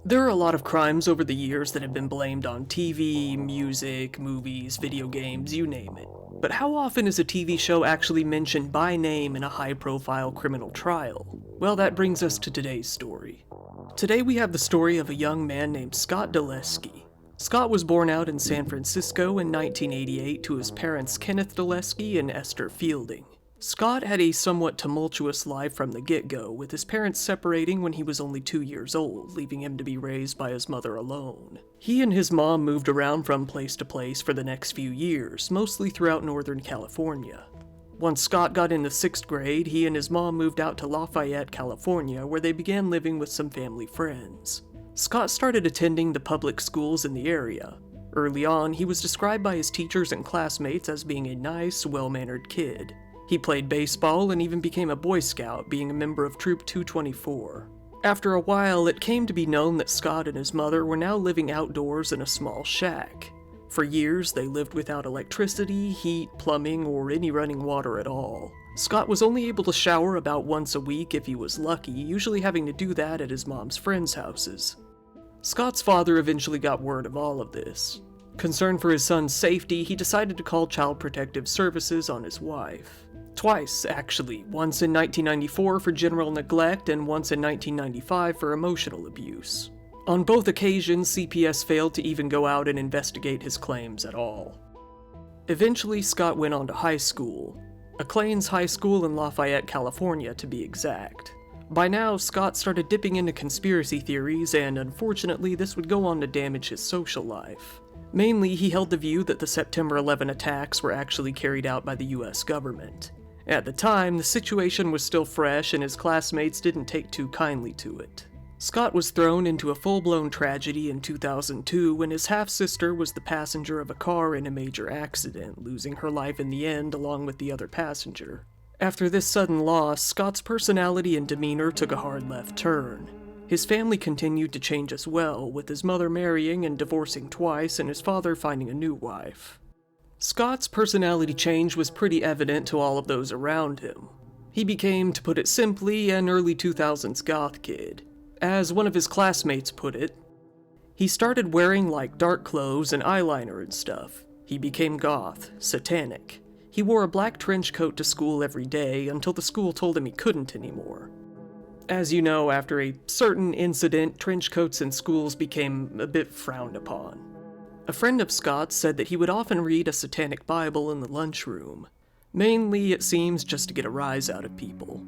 There are a lot of crimes over the years that have been blamed on TV, music, movies, video games, you name it. But how often is a TV show actually mentioned by name in a high-profile criminal trial? Well, that brings us to today's story. Today we have the story of a young man named Scott Dulesky. Scott was born out in San Francisco in 1988 to his parents Kenneth Dulesky and Esther Fielding. Scott had a somewhat tumultuous life from the get-go, with his parents separating when he was only 2 years old, leaving him to be raised by his mother alone. He and his mom moved around from place to place for the next few years, mostly throughout Northern California. Once Scott got into 6th grade, he and his mom moved out to Lafayette, California, where they began living with some family friends. Scott started attending the public schools in the area. Early on, he was described by his teachers and classmates as being a nice, well-mannered kid. He played baseball and even became a Boy Scout, being a member of Troop 224. After a while, it came to be known that Scott and his mother were now living outdoors in a small shack. For years, they lived without electricity, heat, plumbing, or any running water at all. Scott was only able to shower about once a week if he was lucky, usually having to do that at his mom's friends' houses. Scott's father eventually got word of all of this. Concerned for his son's safety, he decided to call Child Protective Services on his wife. Twice, actually, once in 1994 for general neglect and once in 1995 for emotional abuse. On both occasions, CPS failed to even go out and investigate his claims at all. Eventually, Scott went on to high school, Acclanes High School in Lafayette, California to be exact. By now, Scott started dipping into conspiracy theories, and unfortunately, this would go on to damage his social life. Mainly, he held the view that the September 11 attacks were actually carried out by the US government. At the time, the situation was still fresh and his classmates didn't take too kindly to it. Scott was thrown into a full-blown tragedy in 2002 when his half-sister was the passenger of a car in a major accident, losing her life in the end along with the other passenger. After this sudden loss, Scott's personality and demeanor took a hard left turn. His family continued to change as well, with his mother marrying and divorcing twice and his father finding a new wife. Scott's personality change was pretty evident to all of those around him. He became, to put it simply, an early 2000s goth kid. As one of his classmates put it, he started wearing like dark clothes and eyeliner and stuff. He became goth, satanic. He wore a black trench coat to school every day until the school told him he couldn't anymore. As you know, after a certain incident, trench coats in schools became a bit frowned upon. A friend of Scott's said that he would often read a satanic Bible in the lunchroom. Mainly, it seems, just to get a rise out of people.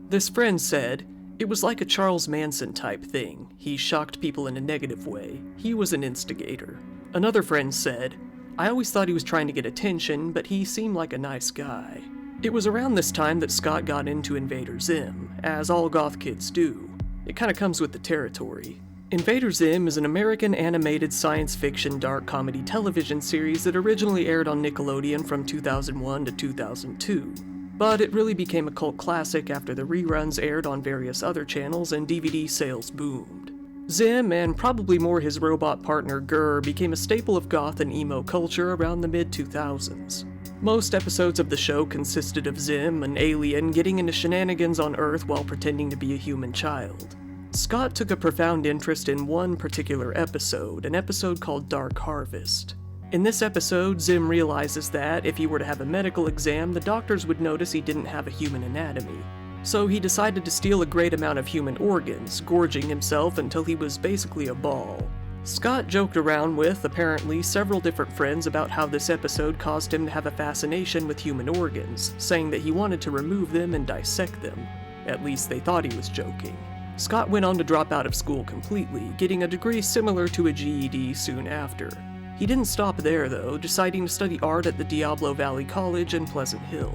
This friend said, it was like a Charles Manson type thing. He shocked people in a negative way. He was an instigator. Another friend said, I always thought he was trying to get attention, but he seemed like a nice guy. It was around this time that Scott got into Invader Zim, as all goth kids do. It kinda comes with the territory. Invader Zim is an American animated science fiction dark comedy television series that originally aired on Nickelodeon from 2001 to 2002. But it really became a cult classic after the reruns aired on various other channels and DVD sales boomed. Zim, and probably more his robot partner Gurr, became a staple of goth and emo culture around the mid-2000s. Most episodes of the show consisted of Zim, an alien, getting into shenanigans on Earth while pretending to be a human child. Scott took a profound interest in one particular episode, an episode called Dark Harvest. In this episode, Zim realizes that, if he were to have a medical exam, the doctors would notice he didn't have a human anatomy. So he decided to steal a great amount of human organs, gorging himself until he was basically a ball. Scott joked around with, apparently, several different friends about how this episode caused him to have a fascination with human organs, saying that he wanted to remove them and dissect them. At least they thought he was joking. Scott went on to drop out of school completely, getting a degree similar to a GED soon after. He didn't stop there though, deciding to study art at the Diablo Valley College in Pleasant Hill.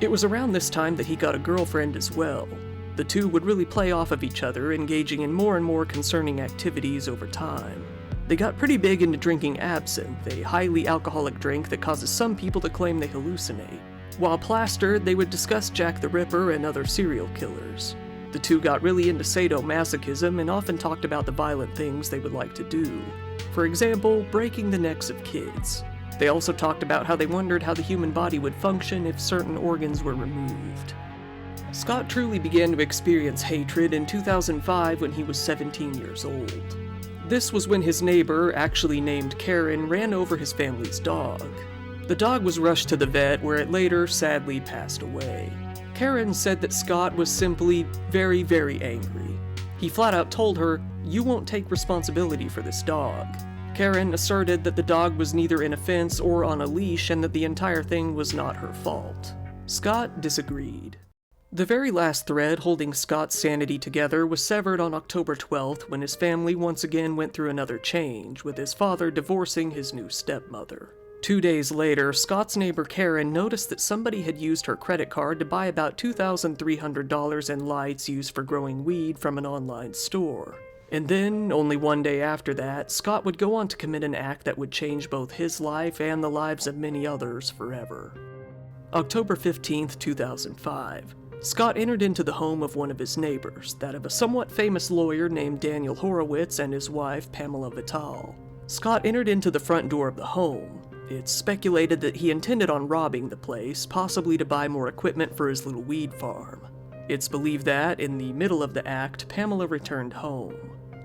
It was around this time that he got a girlfriend as well. The two would really play off of each other, engaging in more and more concerning activities over time. They got pretty big into drinking absinthe, a highly alcoholic drink that causes some people to claim they hallucinate. While plastered, they would discuss Jack the Ripper and other serial killers. The two got really into sadomasochism and often talked about the violent things they would like to do. For example, breaking the necks of kids. They also talked about how they wondered how the human body would function if certain organs were removed. Scott truly began to experience hatred in 2005 when he was 17 years old. This was when his neighbor, actually named Karen, ran over his family's dog. The dog was rushed to the vet, where it later sadly passed away. Karen said that Scott was simply very, very angry. He flat out told her, "You won't take responsibility for this dog." Karen asserted that the dog was neither in a fence or on a leash and that the entire thing was not her fault. Scott disagreed. The very last thread holding Scott's sanity together was severed on October 12th when his family once again went through another change, with his father divorcing his new stepmother. 2 days later, Scott's neighbor Karen noticed that somebody had used her credit card to buy about $2,300 in lights used for growing weed from an online store. And then, only 1 day after that, Scott would go on to commit an act that would change both his life and the lives of many others forever. October 15th, 2005. Scott entered into the home of one of his neighbors, that of a somewhat famous lawyer named Daniel Horowitz and his wife, Pamela Vitale. Scott entered into the front door of the home. It's speculated that he intended on robbing the place, possibly to buy more equipment for his little weed farm. It's believed that, in the middle of the act, Pamela returned home.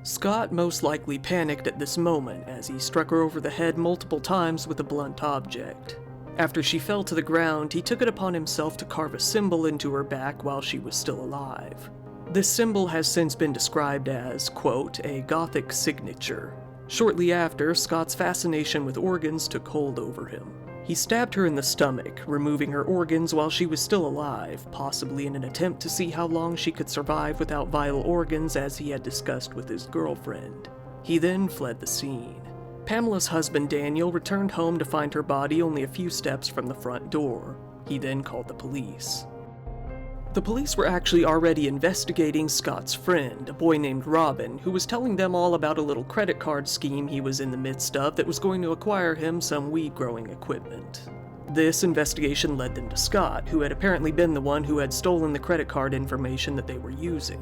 Scott most likely panicked at this moment as he struck her over the head multiple times with a blunt object. After she fell to the ground, he took it upon himself to carve a symbol into her back while she was still alive. This symbol has since been described as, quote, a Gothic signature. Shortly after, Scott's fascination with organs took hold over him. He stabbed her in the stomach, removing her organs while she was still alive, possibly in an attempt to see how long she could survive without vital organs, as he had discussed with his girlfriend. He then fled the scene. Pamela's husband Daniel returned home to find her body only a few steps from the front door. He then called the police. The police were actually already investigating Scott's friend, a boy named Robin, who was telling them all about a little credit card scheme he was in the midst of that was going to acquire him some weed-growing equipment. This investigation led them to Scott, who had apparently been the one who had stolen the credit card information that they were using.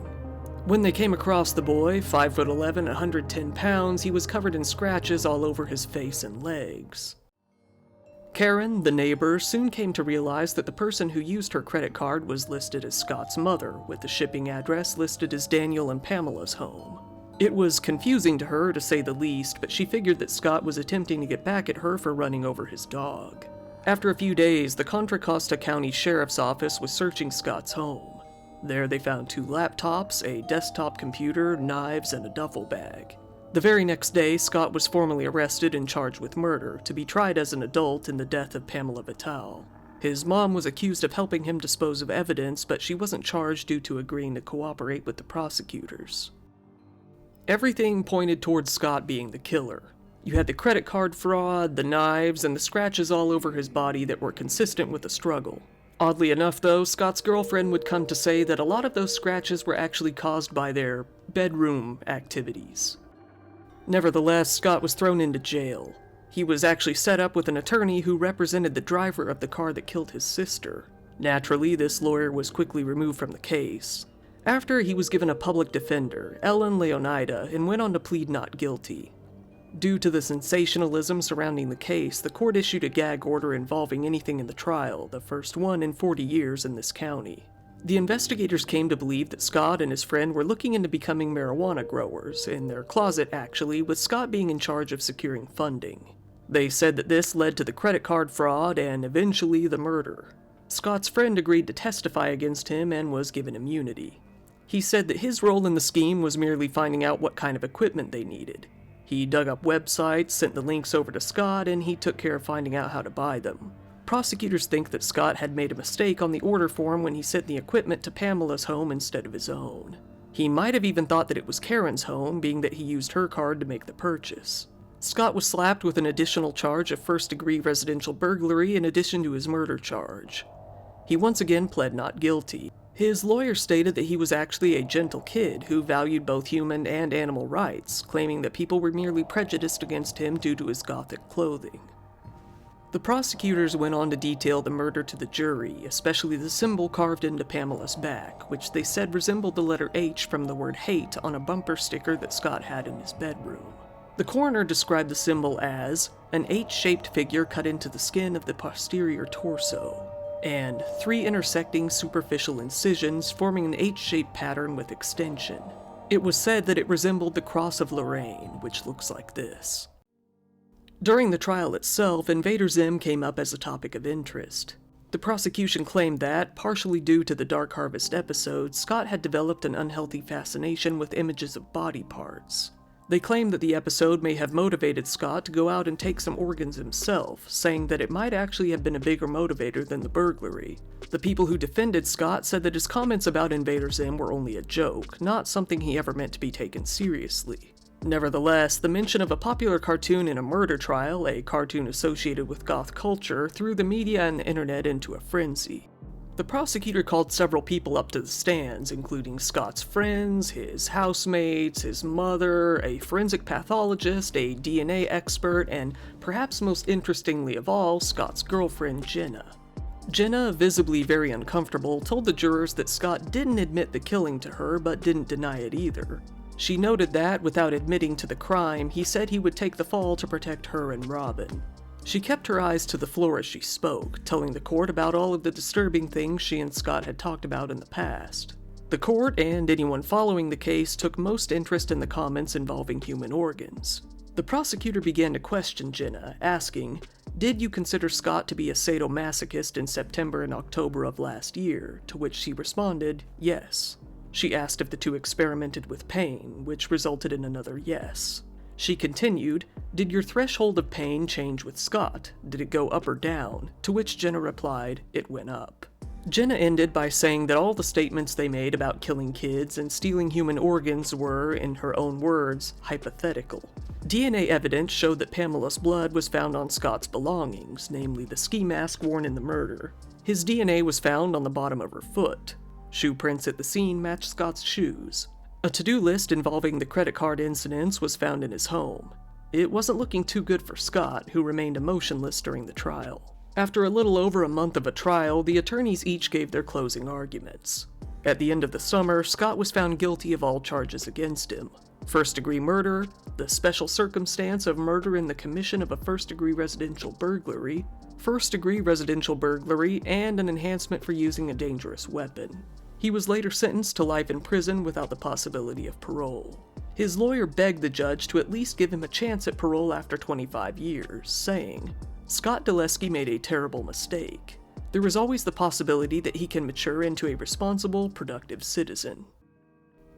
When they came across the boy, 5'11", 110 pounds, he was covered in scratches all over his face and legs. Karen, the neighbor, soon came to realize that the person who used her credit card was listed as Scott's mother, with the shipping address listed as Daniel and Pamela's home. It was confusing to her, to say the least, but she figured that Scott was attempting to get back at her for running over his dog. After a few days, the Contra Costa County Sheriff's Office was searching Scott's home. There they found 2 laptops, a desktop computer, knives, and a duffel bag. The very next day, Scott was formally arrested and charged with murder, to be tried as an adult in the death of Pamela Vitale. His mom was accused of helping him dispose of evidence, but she wasn't charged due to agreeing to cooperate with the prosecutors. Everything pointed towards Scott being the killer. You had the credit card fraud, the knives, and the scratches all over his body that were consistent with the struggle. Oddly enough, though, Scott's girlfriend would come to say that a lot of those scratches were actually caused by their bedroom activities. Nevertheless, Scott was thrown into jail. He was actually set up with an attorney who represented the driver of the car that killed his sister. Naturally, this lawyer was quickly removed from the case. After, he was given a public defender, Ellen Leonida, and went on to plead not guilty. Due to the sensationalism surrounding the case, the court issued a gag order involving anything in the trial, the first one in 40 years in this county. The investigators came to believe that Scott and his friend were looking into becoming marijuana growers, in their closet actually, with Scott being in charge of securing funding. They said that this led to the credit card fraud and eventually the murder. Scott's friend agreed to testify against him and was given immunity. He said that his role in the scheme was merely finding out what kind of equipment they needed. He dug up websites, sent the links over to Scott, and he took care of finding out how to buy them. Prosecutors think that Scott had made a mistake on the order form when he sent the equipment to Pamela's home instead of his own. He might have even thought that it was Karen's home, being that he used her card to make the purchase. Scott was slapped with an additional charge of first-degree residential burglary in addition to his murder charge. He once again pled not guilty. His lawyer stated that he was actually a gentle kid who valued both human and animal rights, claiming that people were merely prejudiced against him due to his Gothic clothing. The prosecutors went on to detail the murder to the jury, especially the symbol carved into Pamela's back, which they said resembled the letter H from the word hate on a bumper sticker that Scott had in his bedroom. The coroner described the symbol as an H-shaped figure cut into the skin of the posterior torso. and 3 intersecting superficial incisions forming an H-shaped pattern with extension. It was said that it resembled the Cross of Lorraine, which looks like this. During the trial itself, Invader Zim came up as a topic of interest. The prosecution claimed that, partially due to the Dark Harvest episode, Scott had developed an unhealthy fascination with images of body parts. They claimed that the episode may have motivated Scott to go out and take some organs himself, saying that it might actually have been a bigger motivator than the burglary. The people who defended Scott said that his comments about Invader Zim were only a joke, not something he ever meant to be taken seriously. Nevertheless, the mention of a popular cartoon in a murder trial, a cartoon associated with goth culture, threw the media and the internet into a frenzy. The prosecutor called several people up to the stands, including Scott's friends, his housemates, his mother, a forensic pathologist, a DNA expert, and perhaps most interestingly of all, Scott's girlfriend, Jenna. Jenna, visibly very uncomfortable, told the jurors that Scott didn't admit the killing to her, but didn't deny it either. She noted that, without admitting to the crime, he said he would take the fall to protect her and Robin. She kept her eyes to the floor as she spoke, telling the court about all of the disturbing things she and Scott had talked about in the past. The court, and anyone following the case, took most interest in the comments involving human organs. The prosecutor began to question Jenna, asking, "Did you consider Scott to be a sadomasochist in September and October of last year?" To which she responded, "Yes." She asked if the two experimented with pain, which resulted in another yes. She continued, "Did your threshold of pain change with Scott? Did it go up or down?" To which Jenna replied, "It went up." Jenna ended by saying that all the statements they made about killing kids and stealing human organs were, in her own words, hypothetical. DNA evidence showed that Pamela's blood was found on Scott's belongings, namely the ski mask worn in the murder. His DNA was found on the bottom of her foot. Shoe prints at the scene matched Scott's shoes. A to-do list involving the credit card incidents was found in his home. It wasn't looking too good for Scott, who remained emotionless during the trial. After a little over a month of a trial, the attorneys each gave their closing arguments. At the end of the summer, Scott was found guilty of all charges against him. First-degree murder, the special circumstance of murder in the commission of a first-degree residential burglary, first-degree residential burglary, and an enhancement for using a dangerous weapon. He was later sentenced to life in prison without the possibility of parole. His lawyer begged the judge to at least give him a chance at parole after 25 years, saying, "Scott Dulesky made a terrible mistake. There is always the possibility that he can mature into a responsible, productive citizen."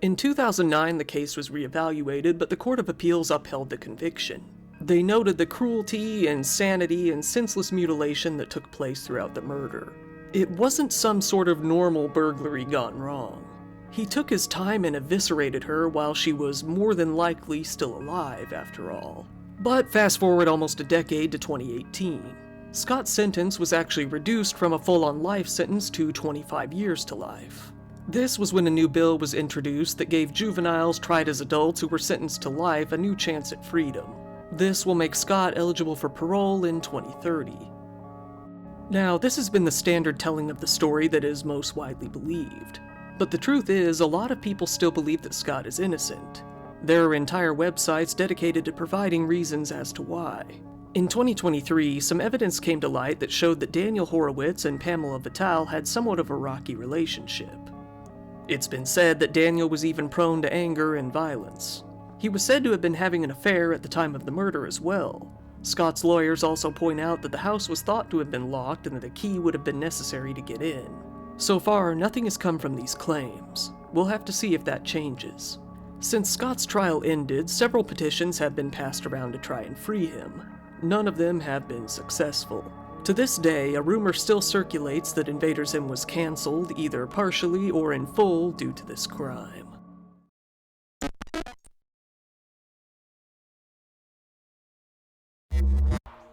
In 2009, the case was reevaluated, but the Court of Appeals upheld the conviction. They noted the cruelty, insanity, and senseless mutilation that took place throughout the murder. It wasn't some sort of normal burglary gone wrong. He took his time and eviscerated her while she was more than likely still alive, after all. But fast forward almost a decade to 2018. Scott's sentence was actually reduced from a full-on life sentence to 25 years to life. This was when a new bill was introduced that gave juveniles tried as adults who were sentenced to life a new chance at freedom. This will make Scott eligible for parole in 2030. Now, this has been the standard telling of the story that is most widely believed. But the truth is, a lot of people still believe that Scott is innocent. There are entire websites dedicated to providing reasons as to why. In 2023, some evidence came to light that showed that Daniel Horowitz and Pamela Vitale had somewhat of a rocky relationship. It's been said that Daniel was even prone to anger and violence. He was said to have been having an affair at the time of the murder as well. Scott's lawyers also point out that the house was thought to have been locked and that a key would have been necessary to get in. So far, nothing has come from these claims. We'll have to see if that changes. Since Scott's trial ended, several petitions have been passed around to try and free him. None of them have been successful. To this day, a rumor still circulates that Invader Zim was cancelled, either partially or in full, due to this crime.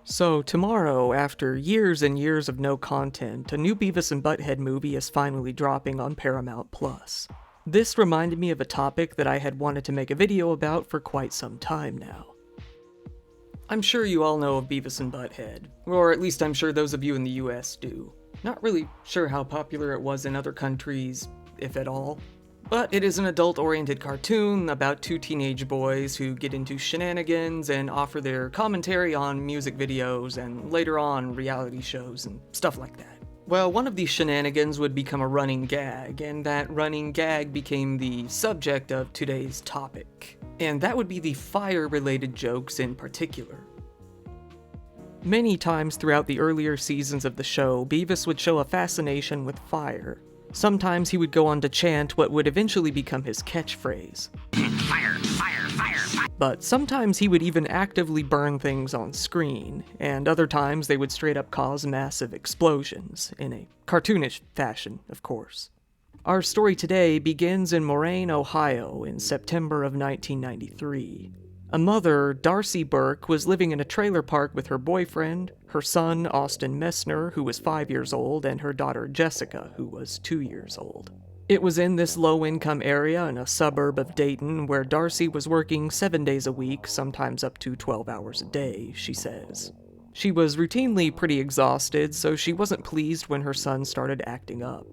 So tomorrow, after years and years of no content, a new Beavis and Butthead movie is finally dropping on Paramount+. This reminded me of a topic that I had wanted to make a video about for quite some time now. I'm sure you all know of Beavis and Butthead, or at least I'm sure those of you in the US do. Not really sure how popular it was in other countries, if at all. But it is an adult-oriented cartoon about two teenage boys who get into shenanigans and offer their commentary on music videos and later on reality shows and stuff like that. Well, one of these shenanigans would become a running gag, and that running gag became the subject of today's topic. And that would be the fire-related jokes in particular. Many times throughout the earlier seasons of the show, Beavis would show a fascination with fire. Sometimes he would go on to chant what would eventually become his catchphrase. Fire, fire, fire, fire. But sometimes he would even actively burn things on screen, and other times they would straight up cause massive explosions, in a cartoonish fashion, of course. Our story today begins in Moraine, Ohio, in September of 1993. A mother, Darcy Burke, was living in a trailer park with her boyfriend, her son, Austin Messner, who was 5 years old, and her daughter, Jessica, who was 2 years old. It was in this low-income area in a suburb of Dayton where Darcy was working 7 days a week, sometimes up to 12 hours a day, she says. She was routinely pretty exhausted, so she wasn't pleased when her son started acting up.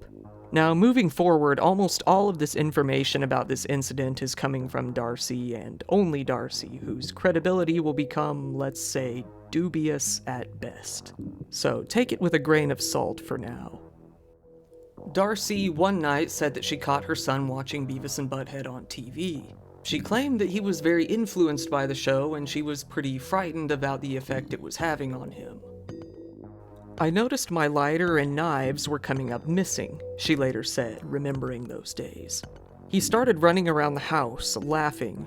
Now, moving forward, almost all of this information about this incident is coming from Darcy, and only Darcy, whose credibility will become, let's say, dubious at best. So take it with a grain of salt for now. Darcy one night said that she caught her son watching Beavis and Butthead on TV. She claimed that he was very influenced by the show, and she was pretty frightened about the effect it was having on him. I noticed my lighter and knives were coming up missing, she later said, remembering those days. He started running around the house, laughing,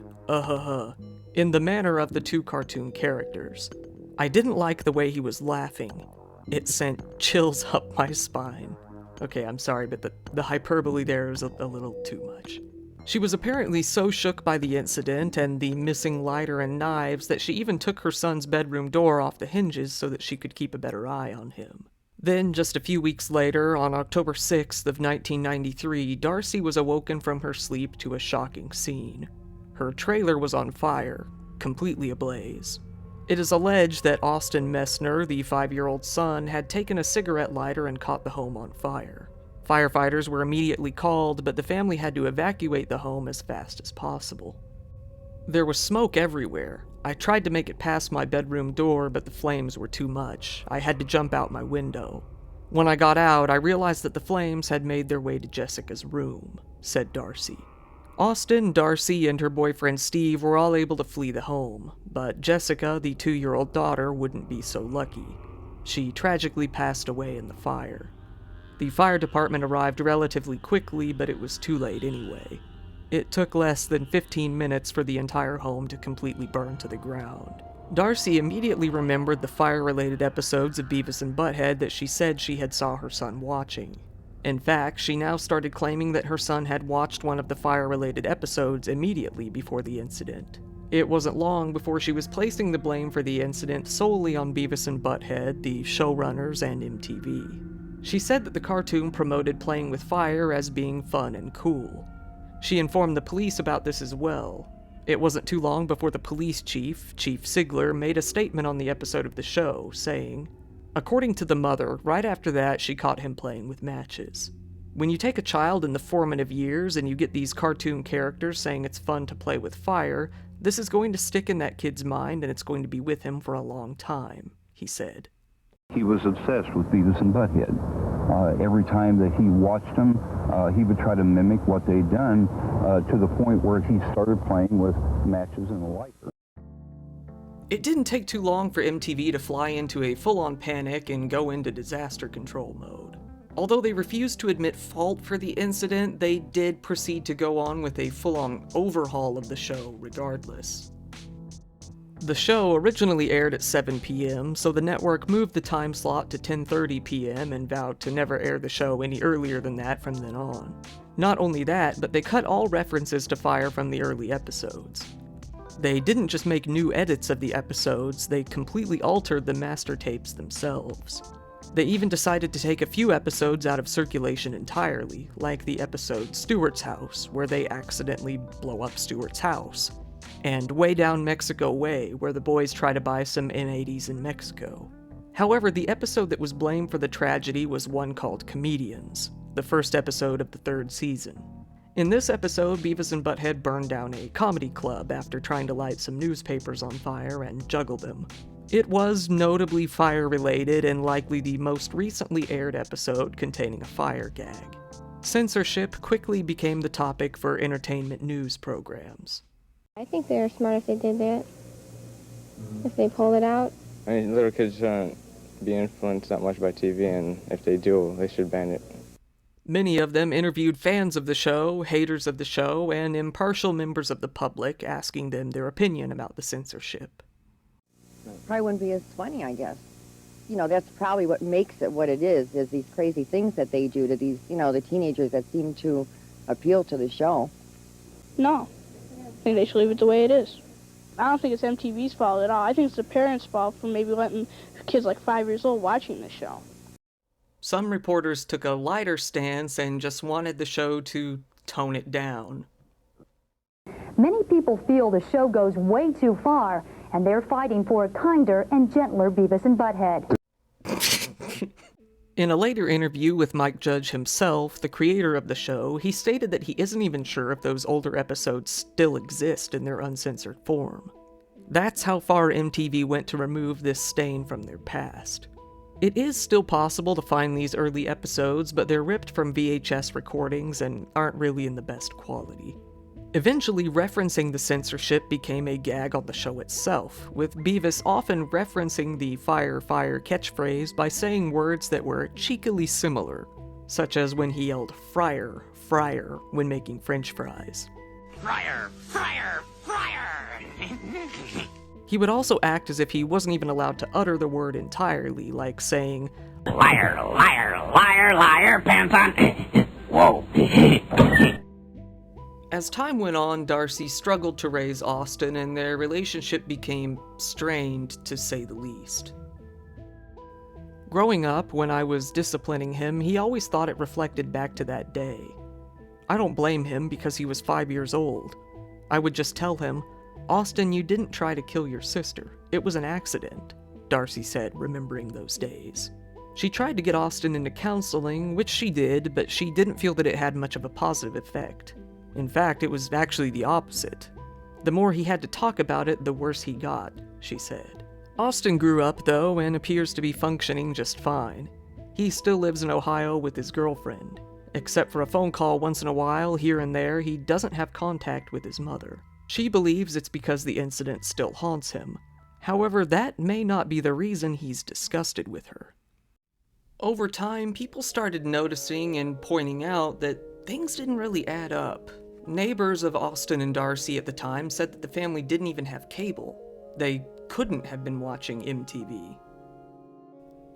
in the manner of the two cartoon characters. I didn't like the way he was laughing. It sent chills up my spine. Okay, I'm sorry, but the hyperbole there was a little too much. She was apparently so shook by the incident and the missing lighter and knives that she even took her son's bedroom door off the hinges so that she could keep a better eye on him. Then, just a few weeks later, on October 6th of 1993, Darcy was awoken from her sleep to a shocking scene. Her trailer was on fire, completely ablaze. It is alleged that Austin Messner, the 5-year-old son, had taken a cigarette lighter and caught the home on fire. Firefighters were immediately called, but the family had to evacuate the home as fast as possible. There was smoke everywhere. I tried to make it past my bedroom door, but the flames were too much. I had to jump out my window. When I got out, I realized that the flames had made their way to Jessica's room, said Darcy. Austin, Darcy, and her boyfriend Steve were all able to flee the home, but Jessica, the 2-year-old daughter, wouldn't be so lucky. She tragically passed away in the fire. The fire department arrived relatively quickly, but it was too late anyway. It took less than 15 minutes for the entire home to completely burn to the ground. Darcy immediately remembered the fire-related episodes of Beavis and Butthead that she said she had saw her son watching. In fact, she now started claiming that her son had watched one of the fire-related episodes immediately before the incident. It wasn't long before she was placing the blame for the incident solely on Beavis and Butthead, the showrunners, and MTV. She said that the cartoon promoted playing with fire as being fun and cool. She informed the police about this as well. It wasn't too long before the police chief, Chief Sigler, made a statement on the episode of the show, saying, according to the mother, right after that she caught him playing with matches. When you take a child in the formative years and you get these cartoon characters saying it's fun to play with fire, this is going to stick in that kid's mind and it's going to be with him for a long time, he said. He was obsessed with Beavis and Butthead. Every time that he watched them, he would try to mimic what they'd done to the point where he started playing with matches and a lighter. It didn't take too long for MTV to fly into a full-on panic and go into disaster control mode. Although they refused to admit fault for the incident, they did proceed to go on with a full-on overhaul of the show regardless. The show originally aired at 7 p.m., so the network moved the time slot to 10:30 p.m. and vowed to never air the show any earlier than that from then on. Not only that, but they cut all references to fire from the early episodes. They didn't just make new edits of the episodes, they completely altered the master tapes themselves. They even decided to take a few episodes out of circulation entirely, like the episode Stewart's House, where they accidentally blow up Stewart's house, and Way Down Mexico Way, where the boys try to buy some M80s in Mexico. However, the episode that was blamed for the tragedy was one called Comedians, the first episode of the 3rd season. In this episode, Beavis and Butthead burned down a comedy club after trying to light some newspapers on fire and juggle them. It was notably fire-related and likely the most recently aired episode containing a fire gag. Censorship quickly became the topic for entertainment news programs. I think they were smart if they did that. If they pulled it out. I mean, little kids shouldn't be influenced that much by TV, and if they do, they should ban it. Many of them interviewed fans of the show, haters of the show, and impartial members of the public, asking them their opinion about the censorship. Probably wouldn't be as funny, I guess. You know, that's probably what makes it what it is these crazy things that they do to these, the teenagers that seem to appeal to the show. No. I think they should leave it the way it is. I don't think it's MTV's fault at all. I think it's the parents' fault for maybe letting kids like 5 years old watching the show. Some reporters took a lighter stance and just wanted the show to tone it down. Many people feel the show goes way too far, and they're fighting for a kinder and gentler Beavis and Butthead. In a later interview with Mike Judge himself, the creator of the show, he stated that he isn't even sure if those older episodes still exist in their uncensored form. That's how far MTV went to remove this stain from their past. It is still possible to find these early episodes, but they're ripped from VHS recordings and aren't really in the best quality. Eventually, referencing the censorship became a gag on the show itself, with Beavis often referencing the fire, fire catchphrase by saying words that were cheekily similar, such as when he yelled fryer, fryer when making French fries. Fryer, fryer, fryer! He would also act as if he wasn't even allowed to utter the word entirely, like saying, Liar, liar, liar, liar, pants on. Whoa. As time went on, Darcy struggled to raise Austin, and their relationship became strained, to say the least. Growing up, when I was disciplining him, he always thought it reflected back to that day. I don't blame him because he was 5 years old. I would just tell him, Austin, you didn't try to kill your sister. It was an accident, Darcy said, remembering those days. She tried to get Austin into counseling, which she did, but she didn't feel that it had much of a positive effect. In fact, it was actually the opposite. The more he had to talk about it, the worse he got, she said. Austin grew up, though, and appears to be functioning just fine. He still lives in Ohio with his girlfriend. Except for a phone call once in a while, here and there, he doesn't have contact with his mother. She believes it's because the incident still haunts him. However, that may not be the reason he's disgusted with her. Over time, people started noticing and pointing out that things didn't really add up. Neighbors of Austin and Darcy at the time said that the family didn't even have cable. They couldn't have been watching MTV.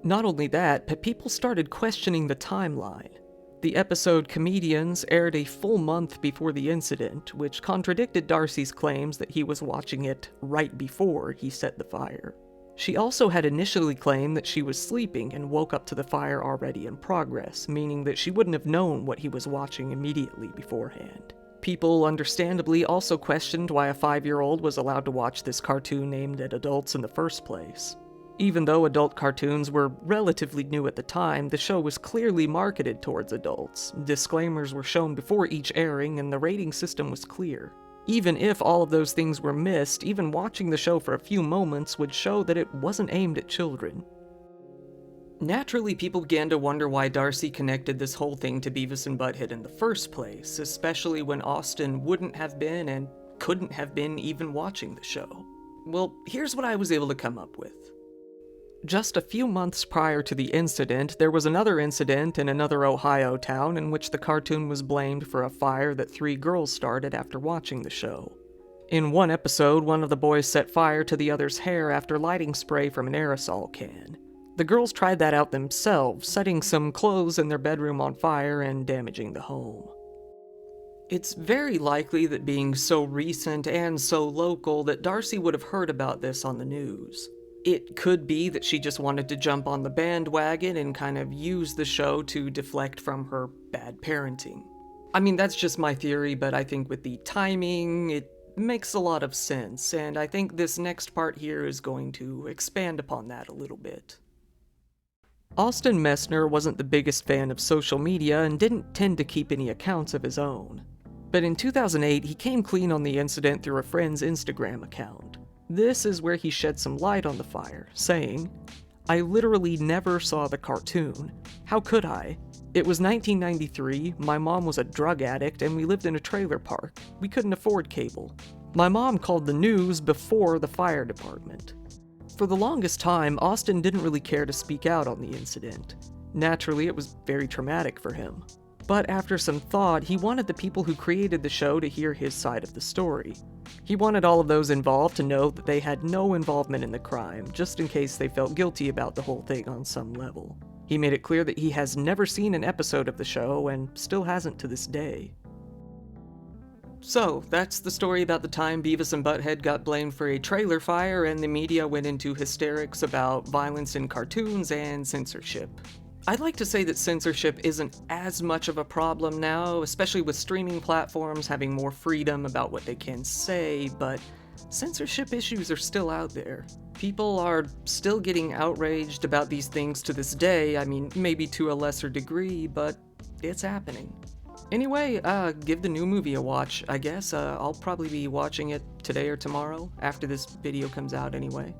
Not only that, but people started questioning the timeline. The episode Comedians aired a full month before the incident, which contradicted Darcy's claims that he was watching it right before he set the fire. She also had initially claimed that she was sleeping and woke up to the fire already in progress, meaning that she wouldn't have known what he was watching immediately beforehand. People understandably also questioned why a 5-year-old was allowed to watch this cartoon aimed at adults in the first place. Even though adult cartoons were relatively new at the time, the show was clearly marketed towards adults. Disclaimers were shown before each airing, and the rating system was clear. Even if all of those things were missed, even watching the show for a few moments would show that it wasn't aimed at children. Naturally, people began to wonder why Darcy connected this whole thing to Beavis and Butthead in the first place, especially when Austin wouldn't have been and couldn't have been even watching the show. Well, here's what I was able to come up with. Just a few months prior to the incident, there was another incident in another Ohio town in which the cartoon was blamed for a fire that 3 girls started after watching the show. In one episode, one of the boys set fire to the other's hair after lighting spray from an aerosol can. The girls tried that out themselves, setting some clothes in their bedroom on fire and damaging the home. It's very likely that being so recent and so local that Darcy would have heard about this on the news. It could be that she just wanted to jump on the bandwagon and kind of use the show to deflect from her bad parenting. I mean, that's just my theory, but I think with the timing, it makes a lot of sense, and I think this next part here is going to expand upon that a little bit. Austin Messner wasn't the biggest fan of social media and didn't tend to keep any accounts of his own. But in 2008, he came clean on the incident through a friend's Instagram account. This is where he shed some light on the fire, saying, "I literally never saw the cartoon. How could I? It was 1993, my mom was a drug addict, and we lived in a trailer park. We couldn't afford cable. My mom called the news before the fire department." For the longest time, Austin didn't really care to speak out on the incident. Naturally, it was very traumatic for him. But after some thought, he wanted the people who created the show to hear his side of the story. He wanted all of those involved to know that they had no involvement in the crime, just in case they felt guilty about the whole thing on some level. He made it clear that he has never seen an episode of the show, and still hasn't to this day. So, that's the story about the time Beavis and Butthead got blamed for a trailer fire and the media went into hysterics about violence in cartoons and censorship. I'd like to say that censorship isn't as much of a problem now, especially with streaming platforms having more freedom about what they can say, but censorship issues are still out there. People are still getting outraged about these things to this day. I mean, maybe to a lesser degree, but it's happening. Anyway, give the new movie a watch, I guess. I'll probably be watching it today or tomorrow, after this video comes out anyway.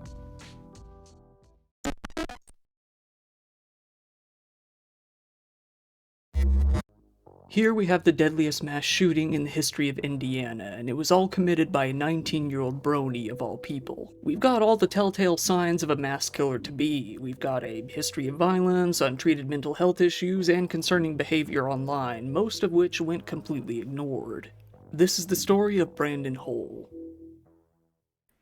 Here we have the deadliest mass shooting in the history of Indiana, and it was all committed by a 19-year-old brony of all people. We've got all the telltale signs of a mass killer to be. We've got a history of violence, untreated mental health issues, and concerning behavior online, most of which went completely ignored. This is the story of Brandon Hole.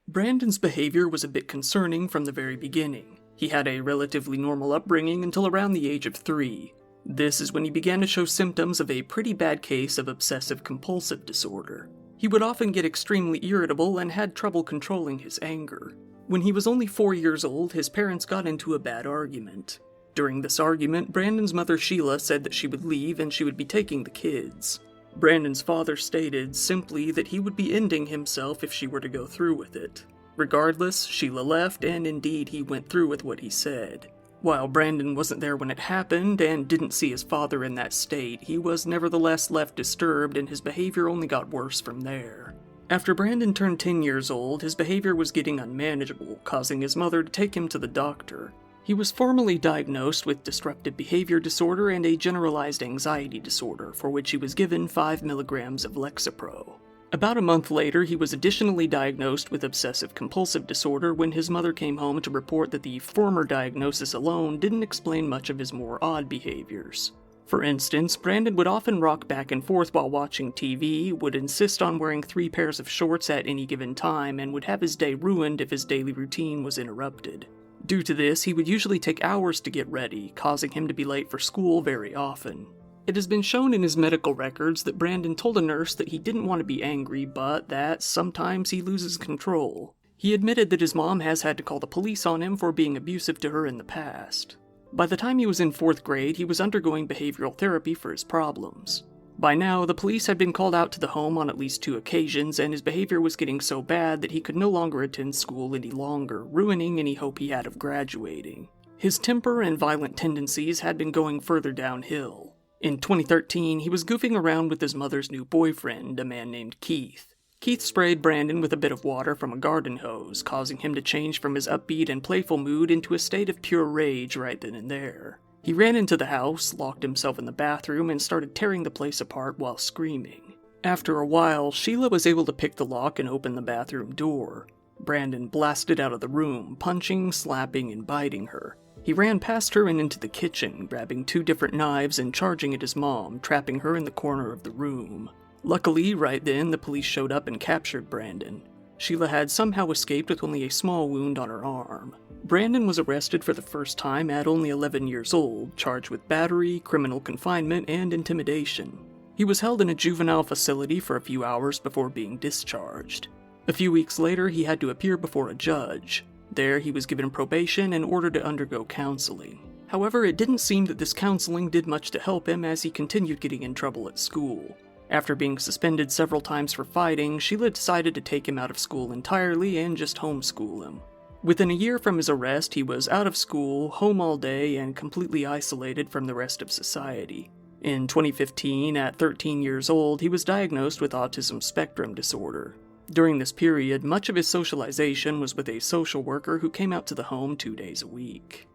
Brandon's behavior was a bit concerning from the very beginning. He had a relatively normal upbringing until around the age of 3. This is when he began to show symptoms of a pretty bad case of obsessive-compulsive disorder. He would often get extremely irritable and had trouble controlling his anger. When he was only 4 years old, his parents got into a bad argument. During this argument, Brandon's mother Sheila said that she would leave and she would be taking the kids. Brandon's father stated simply that he would be ending himself if she were to go through with it. Regardless, Sheila left, and indeed he went through with what he said. While Brandon wasn't there when it happened, and didn't see his father in that state, he was nevertheless left disturbed and his behavior only got worse from there. After Brandon turned 10 years old, his behavior was getting unmanageable, causing his mother to take him to the doctor. He was formally diagnosed with disruptive behavior disorder and a generalized anxiety disorder, for which he was given 5 milligrams of Lexapro. About a month later, he was additionally diagnosed with obsessive-compulsive disorder when his mother came home to report that the former diagnosis alone didn't explain much of his more odd behaviors. For instance, Brandon would often rock back and forth while watching TV, would insist on wearing 3 pairs of shorts at any given time, and would have his day ruined if his daily routine was interrupted. Due to this, he would usually take hours to get ready, causing him to be late for school very often. It has been shown in his medical records that Brandon told a nurse that he didn't want to be angry, but that sometimes he loses control. He admitted that his mom has had to call the police on him for being abusive to her in the past. By the time he was in 4th grade, he was undergoing behavioral therapy for his problems. By now, the police had been called out to the home on at least 2 occasions, and his behavior was getting so bad that he could no longer attend school any longer, ruining any hope he had of graduating. His temper and violent tendencies had been going further downhill. In 2013, he was goofing around with his mother's new boyfriend, a man named Keith. Keith sprayed Brandon with a bit of water from a garden hose, causing him to change from his upbeat and playful mood into a state of pure rage right then and there. He ran into the house, locked himself in the bathroom, and started tearing the place apart while screaming. After a while, Sheila was able to pick the lock and open the bathroom door. Brandon blasted out of the room, punching, slapping, and biting her. He ran past her and into the kitchen, grabbing 2 different knives and charging at his mom, trapping her in the corner of the room. Luckily, right then, the police showed up and captured Brandon. Sheila had somehow escaped with only a small wound on her arm. Brandon was arrested for the first time at only 11 years old, charged with battery, criminal confinement, and intimidation. He was held in a juvenile facility for a few hours before being discharged. A few weeks later, he had to appear before a judge. There, he was given probation and ordered to undergo counseling. However, it didn't seem that this counseling did much to help him as he continued getting in trouble at school. After being suspended several times for fighting, Sheila decided to take him out of school entirely and just homeschool him. Within a year from his arrest, he was out of school, home all day, and completely isolated from the rest of society. In 2015, at 13 years old, he was diagnosed with autism spectrum disorder. During this period, much of his socialization was with a social worker who came out to the home 2 days a week.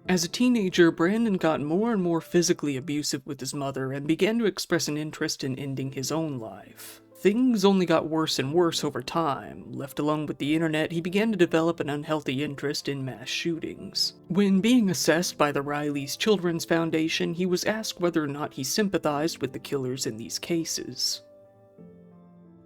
As a teenager, Brandon got more and more physically abusive with his mother and began to express an interest in ending his own life. Things only got worse and worse over time. Left alone with the internet, he began to develop an unhealthy interest in mass shootings. When being assessed by the Riley's Children's Foundation, he was asked whether or not he sympathized with the killers in these cases.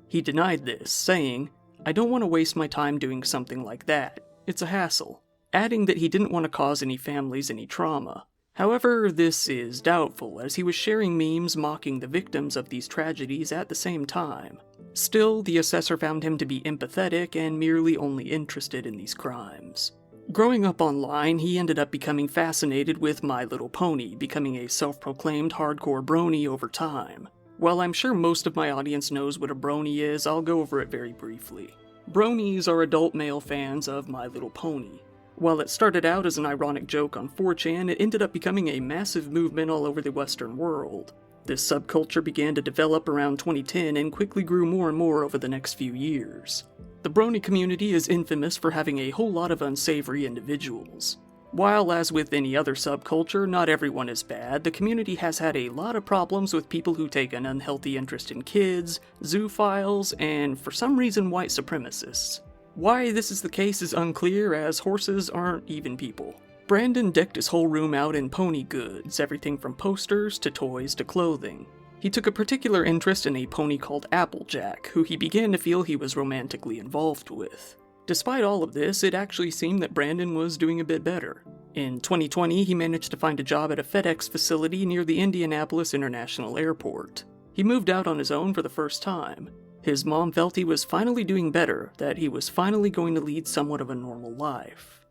He denied this, saying, "I don't want to waste my time doing something like that. It's a hassle," adding that he didn't want to cause any families any trauma. However, this is doubtful, as he was sharing memes mocking the victims of these tragedies at the same time. Still, the assessor found him to be empathetic and merely only interested in these crimes. Growing up online, he ended up becoming fascinated with My Little Pony, becoming a self-proclaimed hardcore brony over time. While I'm sure most of my audience knows what a brony is, I'll go over it very briefly. Bronies are adult male fans of My Little Pony. While it started out as an ironic joke on 4chan, it ended up becoming a massive movement all over the Western world. This subculture began to develop around 2010 and quickly grew more and more over the next few years. The brony community is infamous for having a whole lot of unsavory individuals. While, as with any other subculture, not everyone is bad, the community has had a lot of problems with people who take an unhealthy interest in kids, zoophiles, and for some reason white supremacists. Why this is the case is unclear, as horses aren't even people. Brandon decked his whole room out in pony goods, everything from posters to toys to clothing. He took a particular interest in a pony called Applejack, who he began to feel he was romantically involved with. Despite all of this, it actually seemed that Brandon was doing a bit better. In 2020, he managed to find a job at a FedEx facility near the Indianapolis International Airport. He moved out on his own for the first time. His mom felt he was finally doing better, that he was finally going to lead somewhat of a normal life.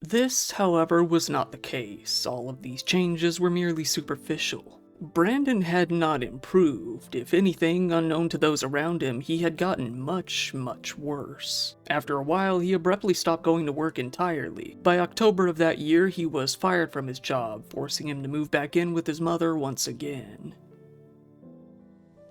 This, however, was not the case. All of these changes were merely superficial. Brandon had not improved. If anything, unknown to those around him, he had gotten much, much worse. After a while, he abruptly stopped going to work entirely. By October of that year, he was fired from his job, forcing him to move back in with his mother once again.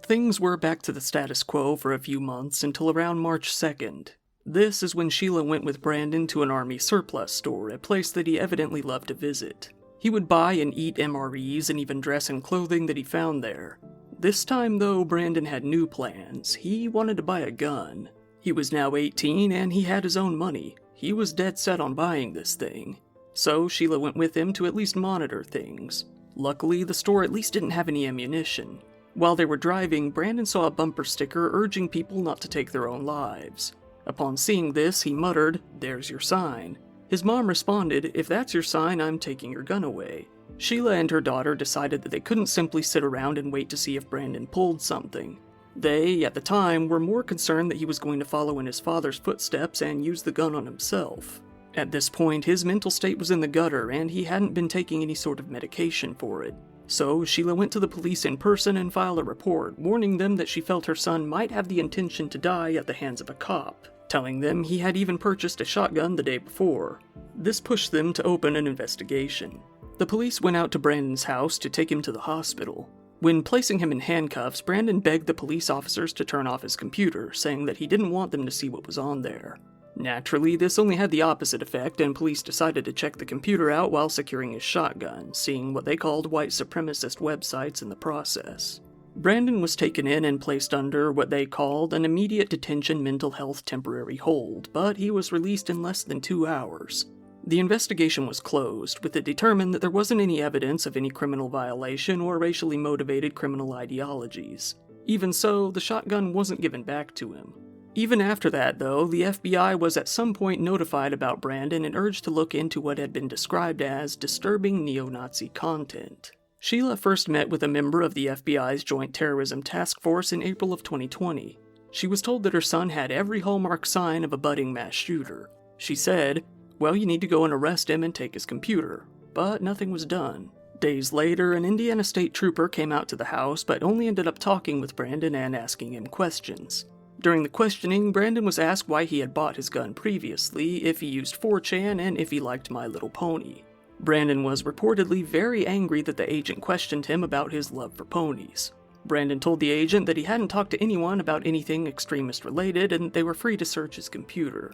Things were back to the status quo for a few months until around March 2nd. This is when Sheila went with Brandon to an army surplus store, a place that he evidently loved to visit. He would buy and eat MREs and even dress in clothing that he found there. This time, though, Brandon had new plans. He wanted to buy a gun. He was now 18 and he had his own money. He was dead set on buying this thing. So Sheila went with him to at least monitor things. Luckily, the store at least didn't have any ammunition. While they were driving, Brandon saw a bumper sticker urging people not to take their own lives. Upon seeing this, he muttered, "There's your sign." His mom responded, "If that's your sign, I'm taking your gun away." Sheila and her daughter decided that they couldn't simply sit around and wait to see if Brandon pulled something. They, at the time, were more concerned that he was going to follow in his father's footsteps and use the gun on himself. At this point, his mental state was in the gutter, and he hadn't been taking any sort of medication for it. So Sheila went to the police in person and filed a report, warning them that she felt her son might have the intention to die at the hands of a cop, telling them he had even purchased a shotgun the day before. This pushed them to open an investigation. The police went out to Brandon's house to take him to the hospital. When placing him in handcuffs, Brandon begged the police officers to turn off his computer, saying that he didn't want them to see what was on there. Naturally, this only had the opposite effect, and police decided to check the computer out while securing his shotgun, seeing what they called white supremacist websites in the process. Brandon was taken in and placed under what they called an immediate detention mental health temporary hold, but he was released in less than 2 hours. The investigation was closed, with it determined that there wasn't any evidence of any criminal violation or racially motivated criminal ideologies. Even so, the shotgun wasn't given back to him. Even after that, though, the FBI was at some point notified about Brandon and urged to look into what had been described as disturbing neo-Nazi content. Sheila first met with a member of the FBI's Joint Terrorism Task Force in April of 2020. She was told that her son had every hallmark sign of a budding mass shooter. She said, "Well, you need to go and arrest him and take his computer." But nothing was done. Days later, an Indiana state trooper came out to the house, but only ended up talking with Brandon and asking him questions. During the questioning, Brandon was asked why he had bought his gun previously, if he used 4chan, and if he liked My Little Pony. Brandon was reportedly very angry that the agent questioned him about his love for ponies. Brandon told the agent that he hadn't talked to anyone about anything extremist related and they were free to search his computer.